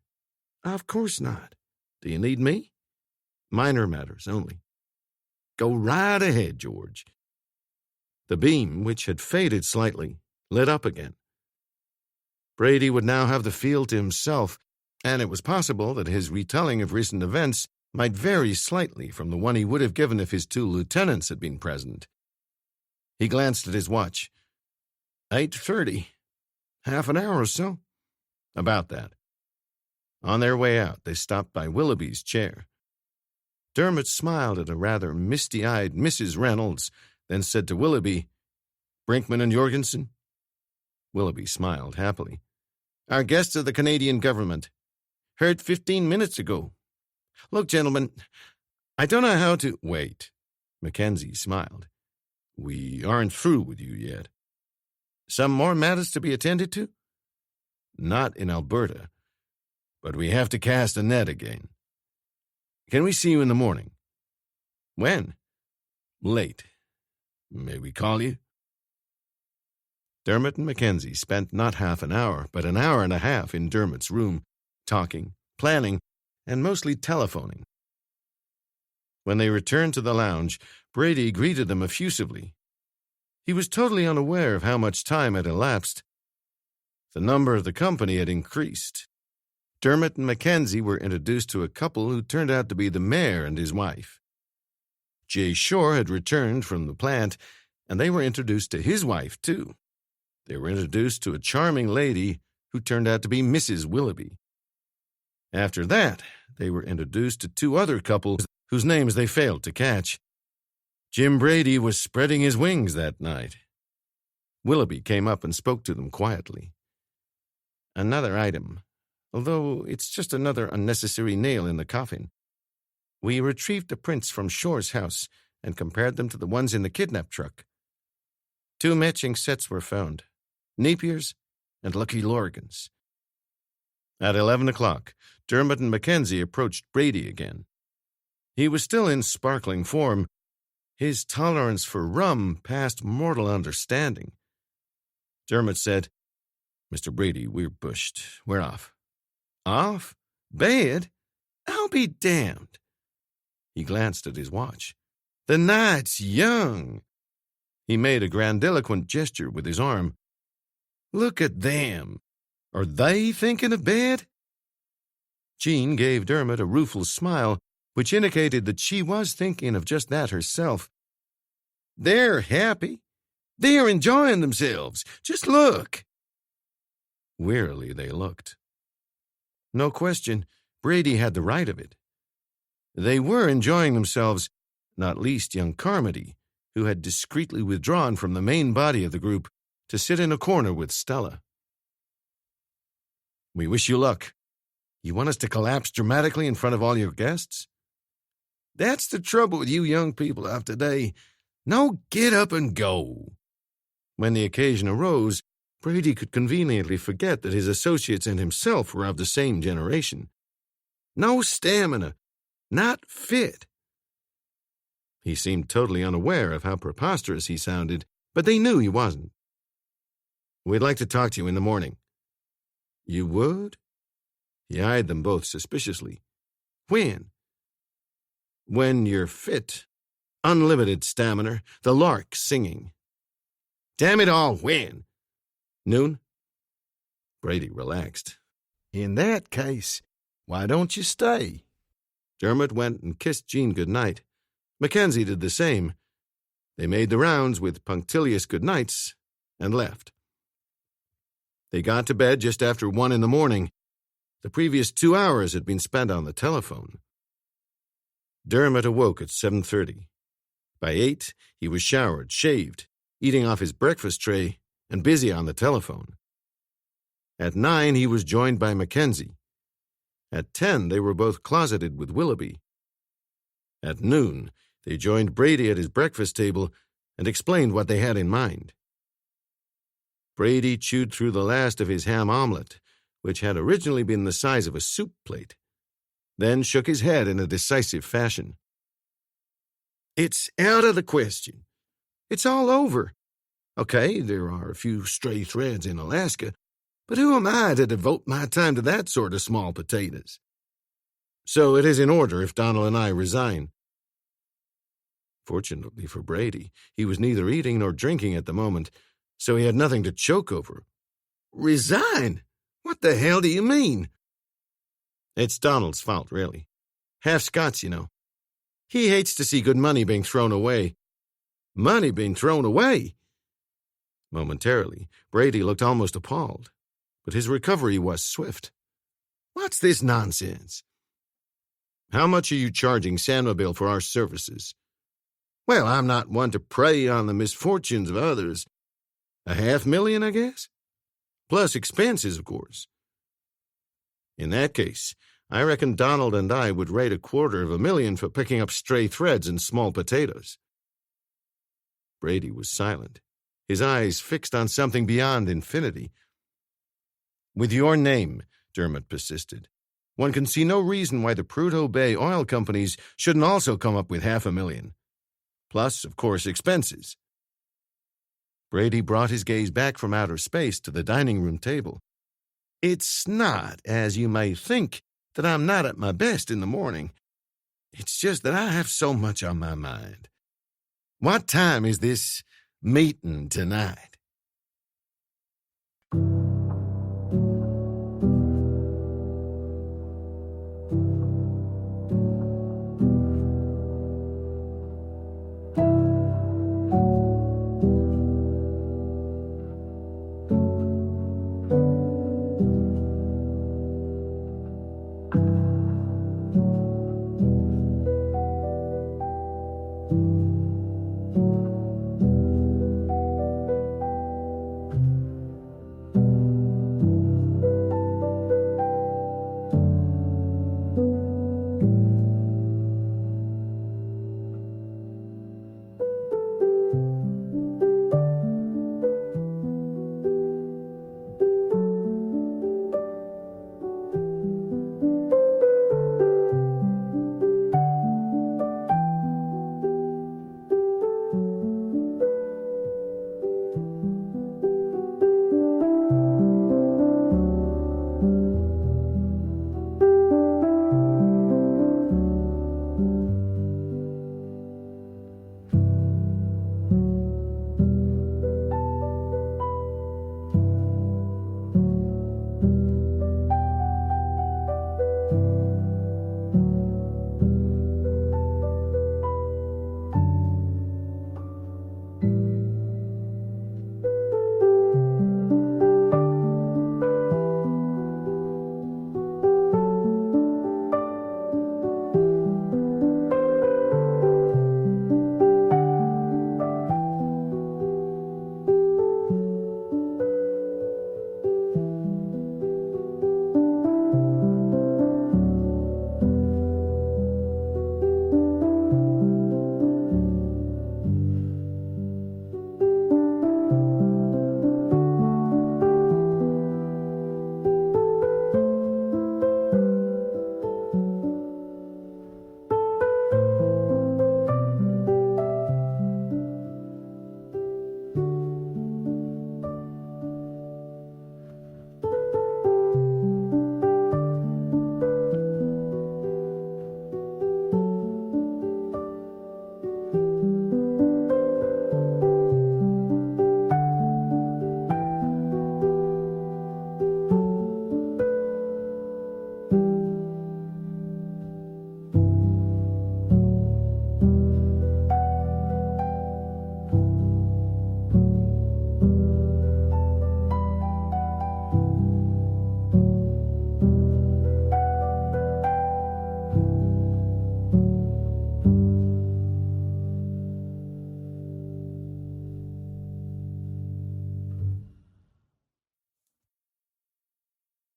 Speaker 2: "Of course not. Do you need me?" "Minor matters only." "Go right ahead, George." The beam, which had faded slightly, lit up again. Brady would now have the field to himself, and it was possible that his retelling of recent events might vary slightly from the one he would have given if his 2 lieutenants had been present. He glanced at his watch. 8:30. Half an hour or so. About that. On their way out, they stopped by Willoughby's chair. Dermot smiled at a rather misty-eyed Mrs. Reynolds, then said to Willoughby, "Brinkman and Jorgensen?" Willoughby smiled happily. "Our guests of the Canadian government. Heard 15 minutes ago. Look, gentlemen, I don't know how to—" "Wait." Mackenzie smiled. "We aren't through with you yet." "Some more matters to be attended to?" "Not in Alberta, but we have to cast a net again. Can we see you in the morning?" "When?" "Late. May we call you?" Dermot and Mackenzie spent not half an hour, but an hour and a half in Dermot's room, talking, planning, and mostly telephoning. When they returned to the lounge, Brady greeted them effusively. He was totally unaware of how much time had elapsed. The number of the company had increased. Dermot and Mackenzie were introduced to a couple who turned out to be the mayor and his wife. Jay Shore had returned from the plant, and they were introduced to his wife, too. They were introduced to a charming lady who turned out to be Mrs. Willoughby. After that, they were introduced to 2 other couples whose names they failed to catch. Jim Brady was spreading his wings that night. Willoughby came up and spoke to them quietly. "Another item, although it's just another unnecessary nail in the coffin. We retrieved the prints from Shore's house and compared them to the ones in the kidnap truck. 2 matching sets were found, Napier's and Lucky Lorgan's." At 11 o'clock, Dermot and Mackenzie approached Brady again. He was still in sparkling form. His tolerance for rum passed mortal understanding. Dermot said, "Mr. Brady, we're bushed. We're off." "Off? Bad? I'll be damned." He glanced at his watch. "The night's young." He made a grandiloquent gesture with his arm. "Look at them. Are they thinking of bed?" Jean gave Dermot a rueful smile, which indicated that she was thinking of just that herself. "They're happy. They're enjoying themselves. Just look." Wearily they looked. No question, Brady had the right of it. They were enjoying themselves, not least young Carmody, who had discreetly withdrawn from the main body of the group to sit in a corner with Stella. "We wish you luck. You want us to collapse dramatically in front of all your guests?"
Speaker 3: That's the trouble with you young people of today. No get up and go. When the occasion arose, Brady could conveniently forget that his associates and himself were of the same generation. No stamina. Not fit. He seemed totally unaware of how preposterous he sounded, but they knew he wasn't. We'd like to talk to you in the morning. You would? He eyed them both suspiciously. When? When you're fit. Unlimited stamina. The lark singing. Damn it all, when? Noon? Brady relaxed. In that case, why don't you stay? Dermot went and kissed Jean good night. Mackenzie did the same. They made the rounds with punctilious good nights and left. They got to bed just after 1 in the morning. The previous 2 hours had been spent on the telephone. Dermot awoke at 7:30. By 8, he was showered, shaved, eating off his breakfast tray, and busy on the telephone. At 9, he was joined by Mackenzie. At 10, they were both closeted with Willoughby. At noon, they joined Brady at his breakfast table and explained what they had in mind. Brady chewed through the last of his ham omelet, which had originally been the size of a soup plate, then shook his head in a decisive fashion. It's out of the question. It's all over. Okay, there are a few stray threads in Alaska, but who am I to devote my time to that sort of small potatoes? So it is in order if Donald and I resign. Fortunately for Brady, he was neither eating nor drinking at the moment, so he had nothing to choke over. Resign? What the hell do you mean? It's Donald's fault, really. Half Scots, you know. He hates to see good money being thrown away. Money being thrown away? Momentarily, Brady looked almost appalled, but his recovery was swift. What's this nonsense? How much are you charging San Mabel for our services? Well, I'm not one to prey on the misfortunes of others. $500,000, I guess? Plus expenses, of course. In that case, I reckon Donald and I would rate $250,000 for picking up stray threads and small potatoes. Brady was silent, his eyes fixed on something beyond infinity. With your name, Dermot persisted, one can see no reason why the Prudhoe Bay oil companies shouldn't also come up with $500,000. Plus, of course, expenses. Brady brought his gaze back from outer space to the dining room table. It's not, as you may think, that I'm not at my best in the morning. It's just that I have so much on my mind. What time is this meeting tonight?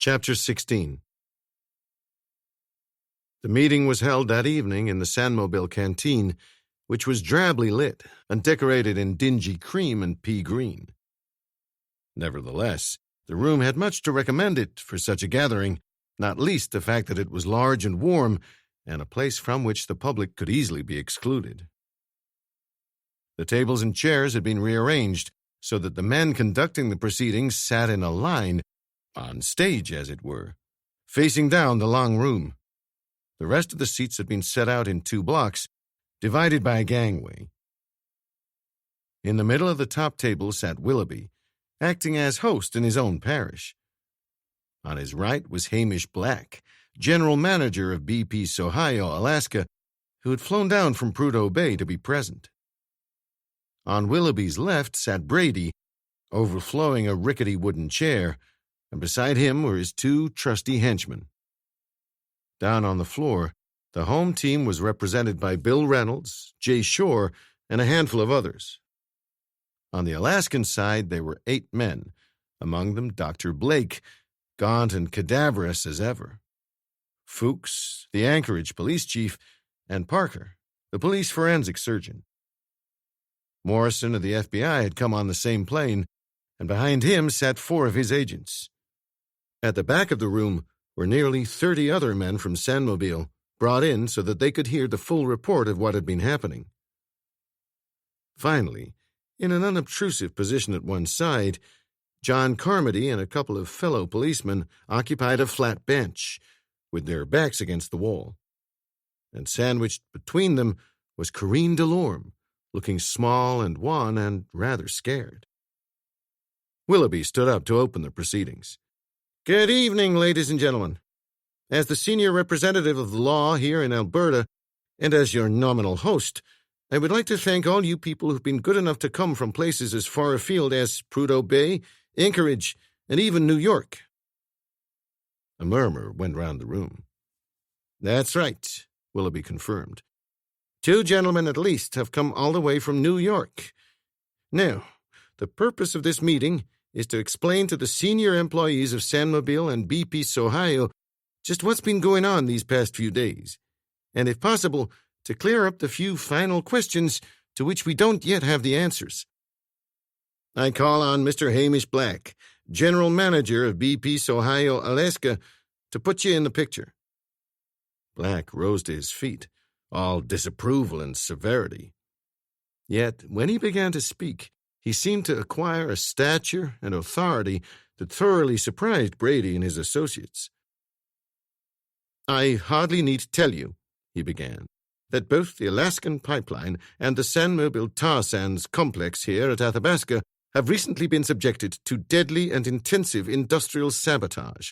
Speaker 2: Chapter 16. The meeting was held that evening in the Sandmobile canteen, which was drably lit and decorated in dingy cream and pea green. Nevertheless, the room had much to recommend it for such a gathering, not least the fact that it was large and warm, and a place from which the public could easily be excluded. The tables and chairs had been rearranged so that the men conducting the proceedings sat in a line, on stage as it were, facing down the long room. The rest of the seats had been set out in 2 blocks, divided by a gangway. In the middle of the top table sat Willoughby, acting as host in his own parish. On his right was Hamish Black, general manager of BP's Ohio, Alaska, who had flown down from Prudhoe Bay to be present. On Willoughby's left sat Brady, overflowing a rickety wooden chair, and beside him were his 2 trusty henchmen. Down on the floor, the home team was represented by Bill Reynolds, Jay Shore, and a handful of others. On the Alaskan side, there were 8 men, among them Dr. Blake, gaunt and cadaverous as ever, Fuchs, the Anchorage police chief, and Parker, the police forensic surgeon. Morrison of the FBI had come on the same plane, and behind him sat 4 of his agents. At the back of the room were nearly 30 other men from Sandmobile, brought in so that they could hear the full report of what had been happening. Finally, in an unobtrusive position at one side, John Carmody and a couple of fellow policemen occupied a flat bench, with their backs against the wall. And sandwiched between them was Corinne Delorme, looking small and wan and rather scared. Willoughby stood up to open the proceedings. "Good evening, ladies and gentlemen. As the senior representative of the law here in Alberta, and as your nominal host, I would like to thank all you people who've been good enough to come from places as far afield as Prudhoe Bay, Anchorage, and even New York." A murmur went round the room. "That's right," Willoughby confirmed. "2 gentlemen at least have come all the way from New York. Now, the purpose of this meeting is to explain to the senior employees of Sandmobile and BP's Ohio just what's been going on these past few days, and if possible, to clear up the few final questions to which we don't yet have the answers. I call on Mr. Hamish Black, general manager of BP's Ohio, Alaska, to put you in the picture." Black rose to his feet, all disapproval and severity. Yet, when he began to speak, he seemed to acquire a stature and authority that thoroughly surprised Brady and his associates. "I hardly need to tell you," he began, "that both the Alaskan pipeline and the Sandmobile tar sands complex here at Athabasca have recently been subjected to deadly and intensive industrial sabotage.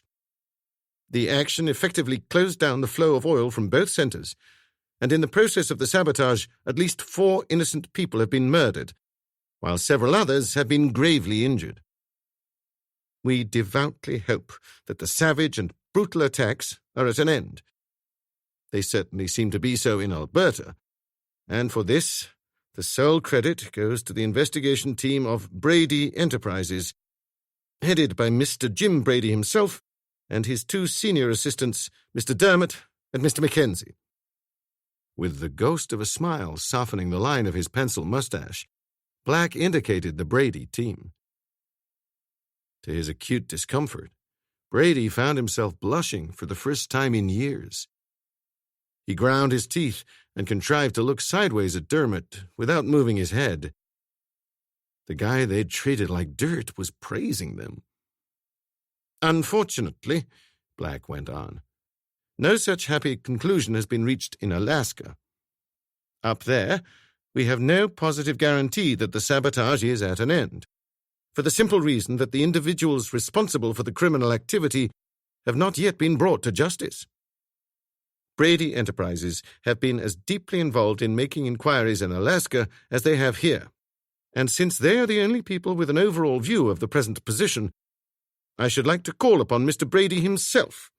Speaker 2: The action effectively closed down the flow of oil from both centers, and in the process of the sabotage, at least 4 innocent people have been murdered, while several others have been gravely injured. We devoutly hope that the savage and brutal attacks are at an end. They certainly seem to be so in Alberta, and for this, the sole credit goes to the investigation team of Brady Enterprises, headed by Mr. Jim Brady himself and his 2 senior assistants, Mr. Dermott and Mr. Mackenzie." With the ghost of a smile softening the line of his pencil mustache, Black indicated the Brady team. To his acute discomfort, Brady found himself blushing for the first time in years. He ground his teeth and contrived to look sideways at Dermott without moving his head. The guy they'd treated like dirt was praising them. "Unfortunately," Black went on, "no such happy conclusion has been reached in Alaska. Up there, we have no positive guarantee that the sabotage is at an end, for the simple reason that the individuals responsible for the criminal activity have not yet been brought to justice. Brady Enterprises have been as deeply involved in making inquiries in Alaska as they have here, and since they are the only people with an overall view of the present position, I should like to call upon Mr. Brady himself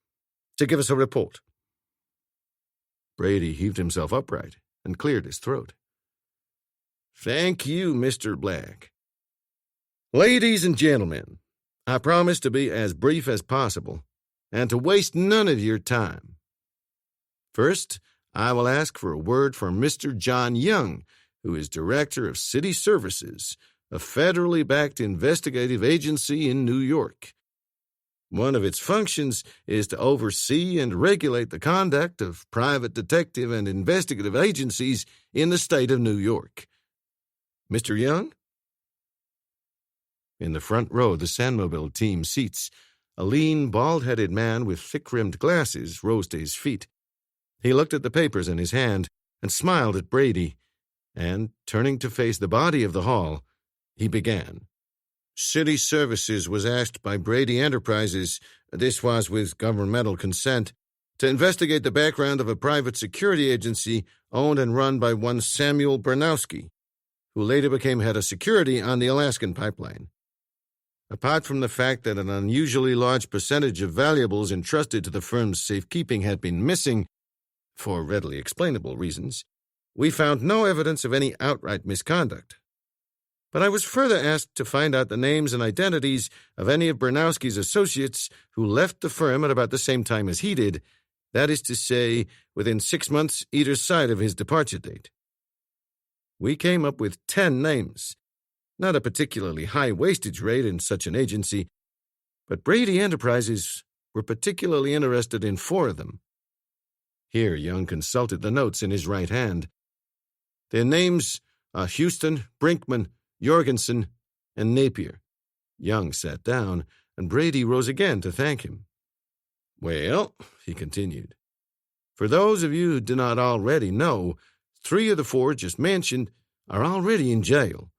Speaker 2: to give us a report." Brady heaved himself upright and cleared his throat. "Thank you, Mr. Black. Ladies and gentlemen, I promise to be as brief as possible, and to waste none of your time. First, I will ask for a word from Mr. John Young, who is Director of City Services, a federally backed investigative agency in New York. One of its functions is to oversee and regulate the conduct of private detective and investigative agencies in the state of New York. Mr. Young? In the front row of the Sandmobile team seats, a lean, bald-headed man with thick-rimmed glasses rose to his feet. He looked at the papers in his hand and smiled at Brady, and, turning to face the body of the hall, he began. City Services was asked by Brady Enterprises, this was with governmental consent, to investigate the background of a private security agency owned and run by one Samuel Bernowski, who later became head of security on the Alaskan pipeline. Apart from the fact that an unusually large percentage of valuables entrusted to the firm's safekeeping had been missing, for readily explainable reasons, we found no evidence of any outright misconduct. But I was further asked to find out the names and identities of any of Bernowski's associates who left the firm at about the same time as he did, that is to say, within 6 months either side of his departure date. We came up with 10 names, not a particularly high wastage rate in such an agency, but Brady Enterprises were particularly interested in 4 of them. Here Young consulted the notes in his right hand. Their names are Houston, Brinkman, Jorgensen, and Napier. Young sat down, and Brady rose again to thank him. Well, he continued, for those of you who do not already know, 3 of the 4 just mentioned are already in jail,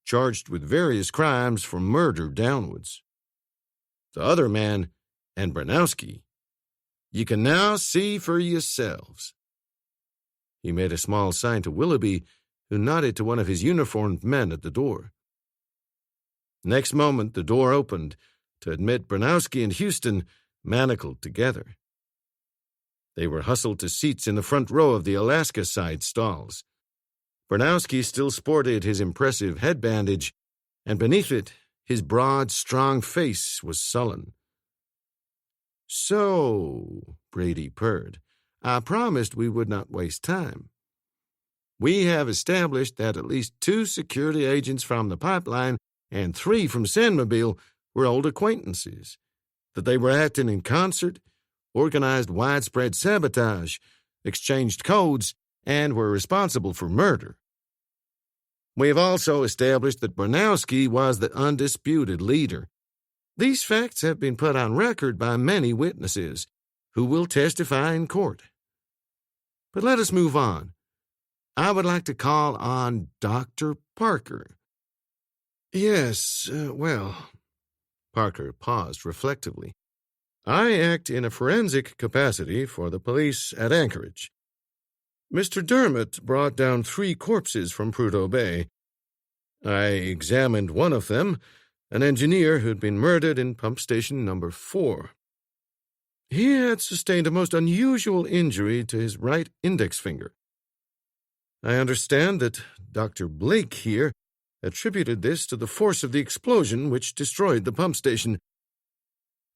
Speaker 2: charged with various crimes from murder downwards. The other man, and Bernowski, you can now see for yourselves. He made a small sign to Willoughby, who nodded to one of his uniformed men at the door. Next moment, the door opened to admit Bernowski and Houston manacled together. They were hustled to seats in the front row of the Alaska side stalls. Bernowski still sported his impressive head bandage, and beneath it, his broad, strong face was sullen. So, Brady purred, I promised we would not waste time. We have established that at least 2 security agents from the pipeline and 3 from Sandmobile were old acquaintances, that they were acting in concert, organized widespread sabotage, exchanged codes, and were responsible for murder. We have also established that Bernowski was the undisputed leader. These facts have been put on record by many witnesses, who will testify in court. But let us move on. I would like to call on Dr. Parker. Yes, Parker paused reflectively. I act in a forensic capacity for the police at Anchorage. Mr. Dermott brought down 3 corpses from Prudhoe Bay. I examined one of them, an engineer who'd been murdered in pump station number 4. He had sustained a most unusual injury to his right index finger. I understand that Dr. Blake here attributed this to the force of the explosion which destroyed the pump station.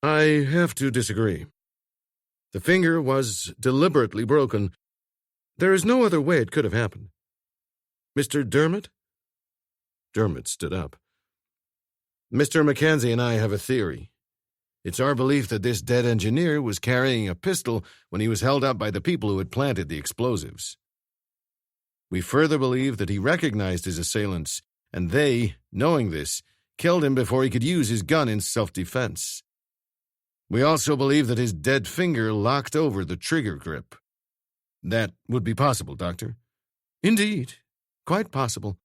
Speaker 2: I have to disagree. The finger was deliberately broken. There is no other way it could have happened. Mr. Dermott? Dermott stood up. Mr. Mackenzie and I have a theory. It's our belief that this dead engineer was carrying a pistol when he was held up by the people who had planted the explosives. We further believe that he recognized his assailants, and they, knowing this, killed him before he could use his gun in self-defense. We also believe that his dead finger locked over the trigger grip. That would be possible, Doctor. Indeed, quite possible.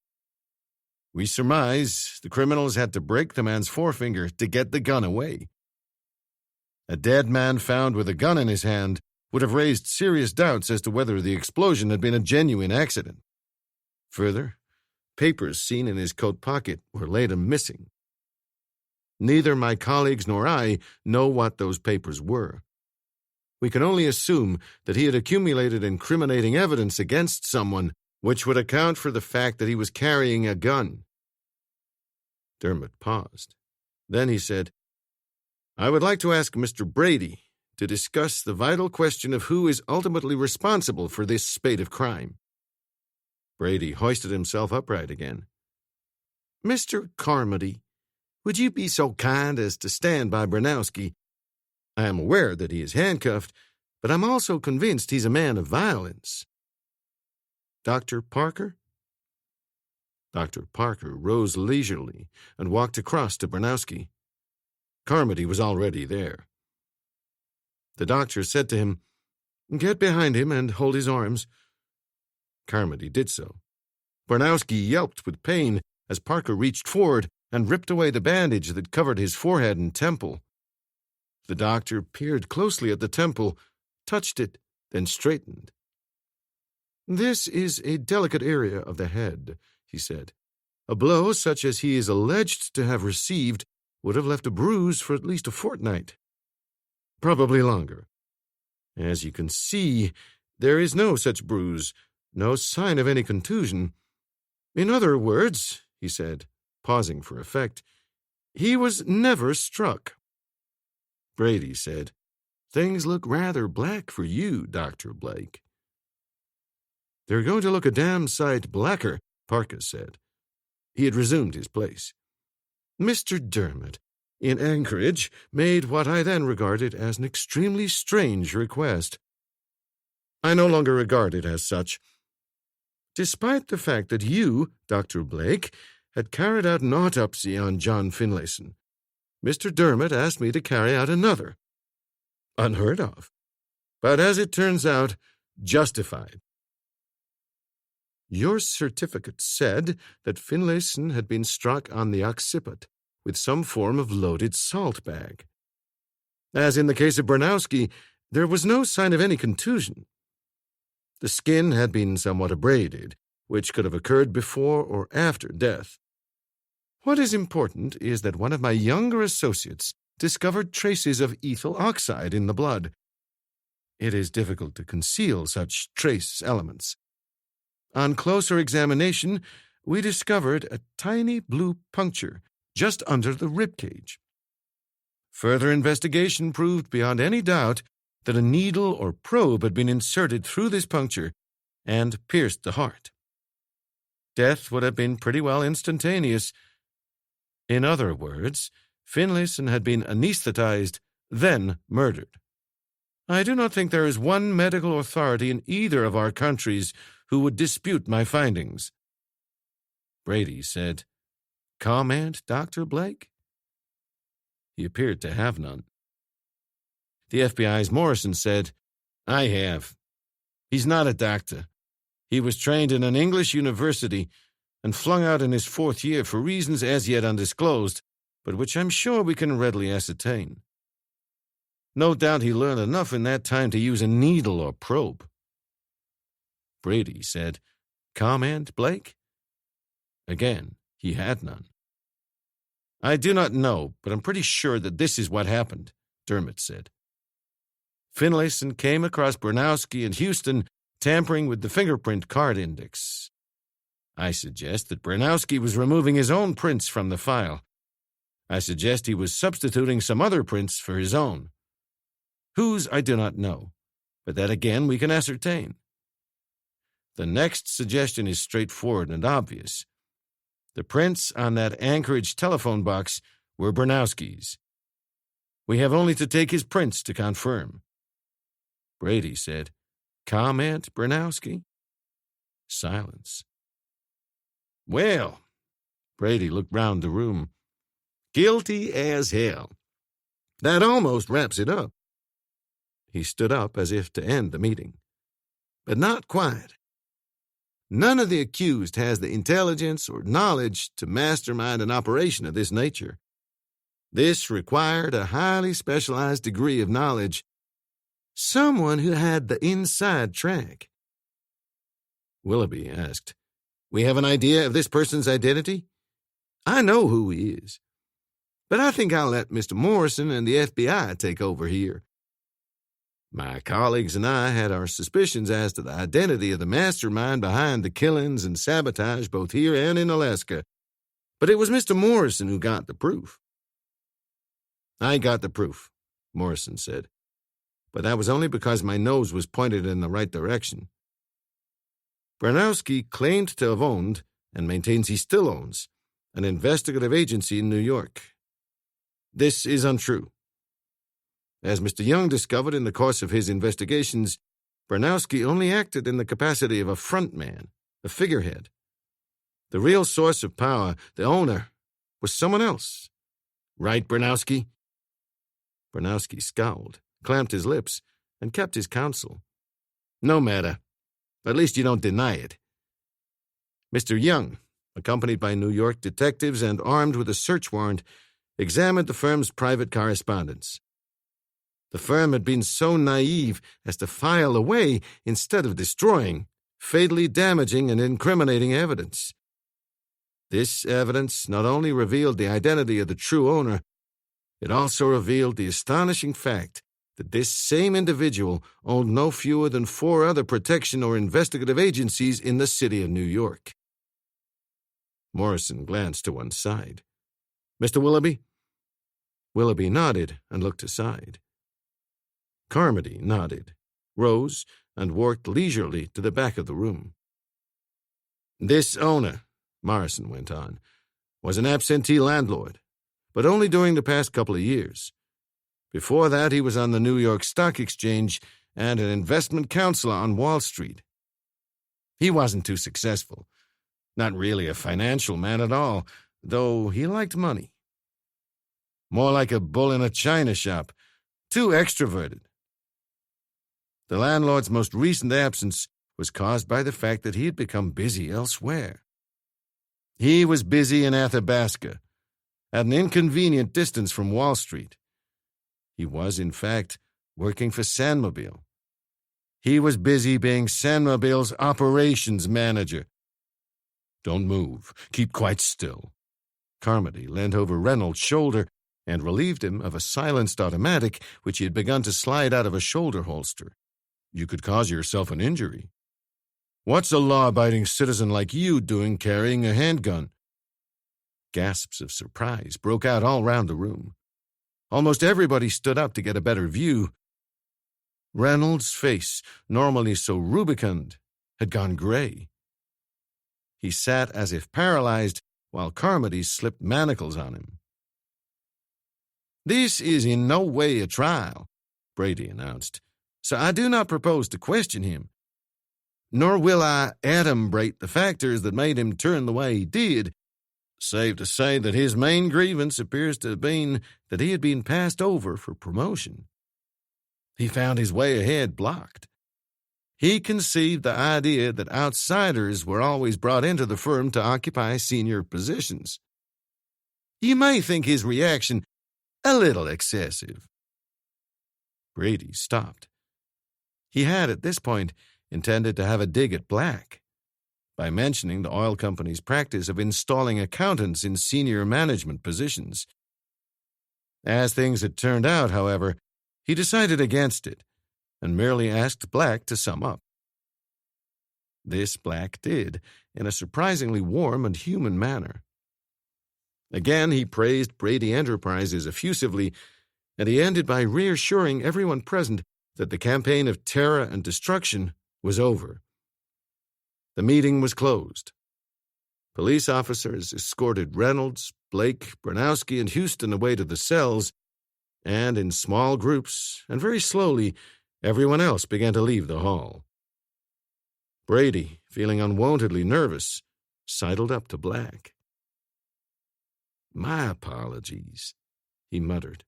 Speaker 2: We surmise the criminals had to break the man's forefinger to get the gun away. A dead man found with a gun in his hand would have raised serious doubts as to whether the explosion had been a genuine accident. Further, papers seen in his coat pocket were later missing. Neither my colleagues nor I know what those papers were. We can only assume that he had accumulated incriminating evidence against someone, which would account for the fact that he was carrying a gun. Dermott paused. Then he said, I would like to ask Mr. Brady to discuss the vital question of who is ultimately responsible for this spate of crime. Brady hoisted himself upright again. Mr. Carmody, would you be so kind as to stand by Bronowski? I am aware that he is handcuffed, but I'm also convinced he's a man of violence. Dr. Parker? Dr. Parker rose leisurely and walked across to Bronowski. Carmody was already there. The doctor said to him, Get behind him and hold his arms. Carmody did so. Bronowski yelped with pain as Parker reached forward and ripped away the bandage that covered his forehead and temple. The doctor peered closely at the temple, touched it, then straightened. This is a delicate area of the head, he said. A blow such as he is alleged to have received would have left a bruise for at least a fortnight. Probably longer. As you can see, there is no such bruise, no sign of any contusion. In other words, he said, pausing for effect, he was never struck. Brady said, Things look rather black for you, Dr. Blake. They're going to look a damn sight blacker, Parker said. He had resumed his place. Mr. Dermot, in Anchorage, made what I then regarded as an extremely strange request. I no longer regard it as such. Despite the fact that you, Dr. Blake, had carried out an autopsy on John Finlayson, Mr. Dermot asked me to carry out another. Unheard of. But as it turns out, justified. Your certificate said that Finlayson had been struck on the occiput with some form of loaded salt bag. As in the case of Bronowski, there was no sign of any contusion. The skin had been somewhat abraded, which could have occurred before or after death. What is important is that one of my younger associates discovered traces of ethyl oxide in the blood. It is difficult to conceal such trace elements. On closer examination, we discovered a tiny blue puncture just under the rib cage. Further investigation proved beyond any doubt that a needle or probe had been inserted through this puncture and pierced the heart. Death would have been pretty well instantaneous. In other words, Finlayson had been anesthetized, then murdered. I do not think there is one medical authority in either of our countries who would dispute my findings. Brady said, Comment, Dr. Blake? He appeared to have none. The FBI's Morrison said, I have. He's not a doctor. He was trained in an English university and flung out in his 4th year for reasons as yet undisclosed, but which I'm sure we can readily ascertain. No doubt he learned enough in that time to use a needle or probe. Brady said, Comment, Blake? Again, he had none. I do not know, but I'm pretty sure that this is what happened, Dermot said. Finlayson came across Bronowski in Houston tampering with the fingerprint card index. I suggest that Bronowski was removing his own prints from the file. I suggest he was substituting some other prints for his own. Whose I do not know, but that again we can ascertain. The next suggestion is straightforward and obvious. The prints on that Anchorage telephone box were Bronowski's. We have only to take his prints to confirm. Brady said, Comment, Bronowski? Silence. Well, Brady looked round the room. Guilty as hell. That almost wraps it up. He stood up as if to end the meeting. But not quite. None of the accused has the intelligence or knowledge to mastermind an operation of this nature. This required a highly specialized degree of knowledge, someone who had the inside track. Willoughby asked, We have an idea of this person's identity? I know who he is, but I think I'll let Mr. Morrison and the FBI take over here. My colleagues and I had our suspicions as to the identity of the mastermind behind the killings and sabotage both here and in Alaska, but it was Mr. Morrison who got the proof. I got the proof, Morrison said. but that was only because my nose was pointed in the right direction. Bronowski claimed to have owned, and maintains he still owns, an investigative agency in New York. This is untrue. As Mr. Young discovered in the course of his investigations, Bronowski only acted in the capacity of a frontman, a figurehead. The real source of power, the owner, was someone else. Right, Bronowski? Bronowski scowled, clamped his lips, and kept his counsel. No matter. At least you don't deny it. Mr. Young, accompanied by New York detectives and armed with a search warrant, examined the firm's private correspondence. The firm had been so naive as to file away instead of destroying, fatally damaging and incriminating evidence. This evidence not only revealed the identity of the true owner, it also revealed the astonishing fact that this same individual owned no fewer than 4 other protection or investigative agencies in the city of New York. Morrison glanced to one side. Mr. Willoughby? Willoughby nodded and looked aside. Carmody nodded, rose, and walked leisurely to the back of the room. This owner, Morrison went on, was an absentee landlord, but only during the past couple of years. Before that, he was on the New York Stock Exchange and an investment counselor on Wall Street. He wasn't too successful, not really a financial man at all, though he liked money. More like a bull in a china shop, too extroverted. The landlord's most recent absence was caused by the fact that he had become busy elsewhere. He was busy in Athabasca, at an inconvenient distance from Wall Street. He was, in fact, working for Sanmobile. He was busy being Sanmobile's operations manager. Don't move. Keep quite still. Carmody leant over Reynolds' shoulder and relieved him of a silenced automatic which he had begun to slide out of a shoulder holster. You could cause yourself an injury. What's a law-abiding citizen like you doing carrying a handgun? Gasps of surprise broke out all round the room. Almost everybody stood up to get a better view. Reynolds' face, normally so rubicund, had gone gray. He sat as if paralyzed while Carmody slipped manacles on him. This is in no way a trial, Brady announced, so I do not propose to question him. Nor will I adumbrate the factors that made him turn the way he did, save to say that his main grievance appears to have been that he had been passed over for promotion. He found his way ahead blocked. He conceived the idea that outsiders were always brought into the firm to occupy senior positions. You may think his reaction a little excessive. Brady stopped. He had, at this point, intended to have a dig at Black by mentioning the oil company's practice of installing accountants in senior management positions. As things had turned out, however, he decided against it and merely asked Black to sum up. This Black did, in a surprisingly warm and human manner. Again, he praised Brady Enterprises effusively, and he ended by reassuring everyone present that the campaign of terror and destruction was over. The meeting was closed. Police officers escorted Reynolds, Blake, Bronowski, and Houston away to the cells, and in small groups, and very slowly, everyone else began to leave the hall. Brady, feeling unwontedly nervous, sidled up to Black. My apologies, he muttered.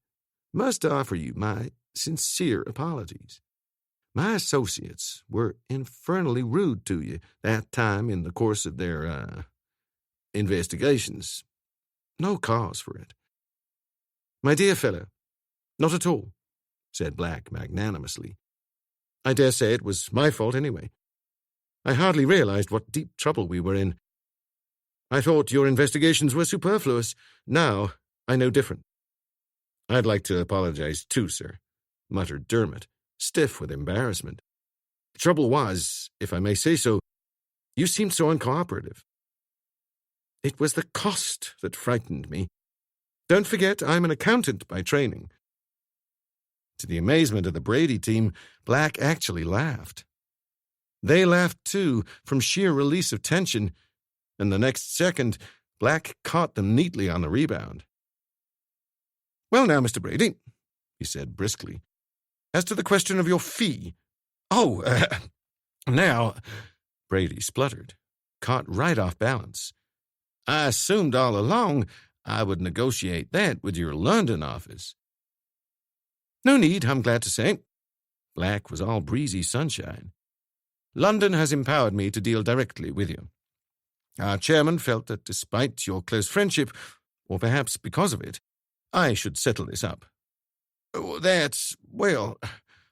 Speaker 2: Must offer you my sincere apologies. My associates were infernally rude to you that time in the course of their, investigations. No cause for it. My dear fellow, not at all, said Black magnanimously. I dare say it was my fault anyway. I hardly realized what deep trouble we were in. I thought your investigations were superfluous. Now I know different. I'd like to apologize too, sir, muttered Dermot, stiff with embarrassment. The trouble was, if I may say so, you seemed so uncooperative. It was the cost that frightened me. Don't forget, I'm an accountant by training. To the amazement of the Brady team, Black actually laughed. They laughed, too, from sheer release of tension, and the next second, Black caught them neatly on the rebound. "Well now, Mr. Brady," he said briskly, "as to the question of your fee." Now," Brady spluttered, caught right off balance. "I assumed all along I would negotiate that with your London office." "No need, I'm glad to say." Black was all breezy sunshine. "London has empowered me to deal directly with you. Our chairman felt that despite your close friendship, or perhaps because of it, I should settle this up."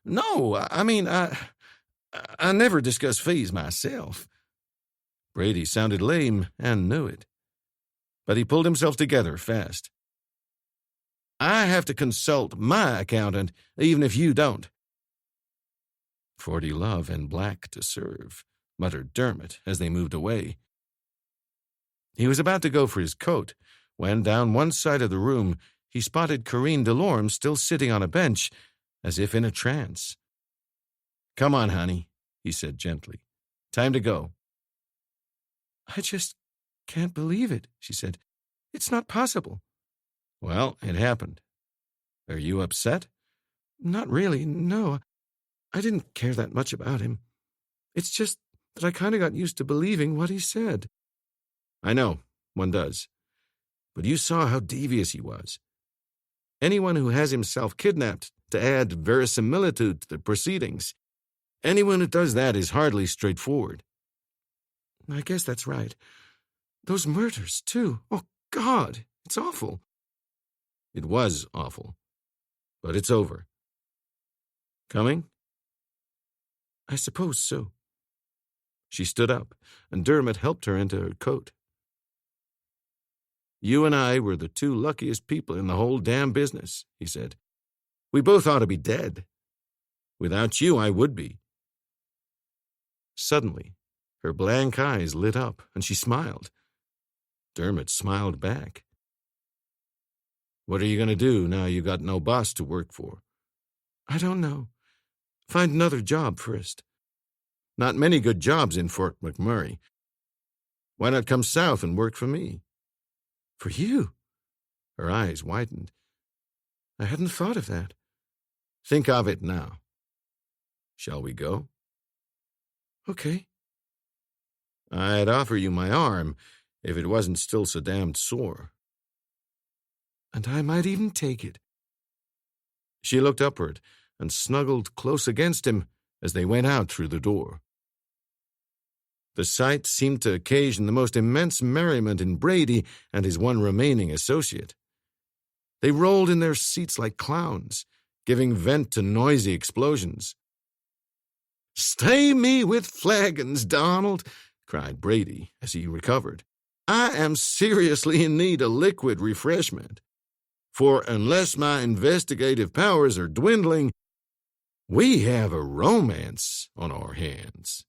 Speaker 2: No, I mean, I never discuss fees myself." Brady sounded lame and knew it. But he pulled himself together fast. "I have to consult my accountant, even if you don't." "40 love and Black to serve," muttered Dermot as they moved away. He was about to go for his coat when, down one side of the room, he spotted Corinne Delorme still sitting on a bench, as if in a trance. "Come on, honey," he said gently. "Time to go." "I just can't believe it," she said. "It's not possible." "Well, it happened. Are you upset?" "Not really, no. I didn't care that much about him. It's just that I kind of got used to believing what he said." "I know, one does. But you saw how devious he was. Anyone who has himself kidnapped to add verisimilitude to the proceedings, anyone who does that is hardly straightforward." "I guess that's right. Those murders, too. Oh, God, it's awful." "It was awful. But it's over. Coming?" "I suppose so." She stood up, and Dermot helped her into her coat. "You and I were the two luckiest people in the whole damn business," he said. "We both ought to be dead. Without you, I would be." Suddenly, her blank eyes lit up, and she smiled. Dermot smiled back. "What are you going to do now you got no boss to work for?" "I don't know. Find another job first." "Not many good jobs in Fort McMurray. Why not come south and work for me?" "For you?" Her eyes widened. "I hadn't thought of that." "Think of it now. Shall we go?" "Okay." "I'd offer you my arm if it wasn't still so damned sore." "And I might even take it." She looked upward and snuggled close against him as they went out through the door. The sight seemed to occasion the most immense merriment in Brady and his one remaining associate. They rolled in their seats like clowns, giving vent to noisy explosions. "Stay me with flagons, Donald," cried Brady as he recovered. "I am seriously in need of liquid refreshment. For unless my investigative powers are dwindling, we have a romance on our hands."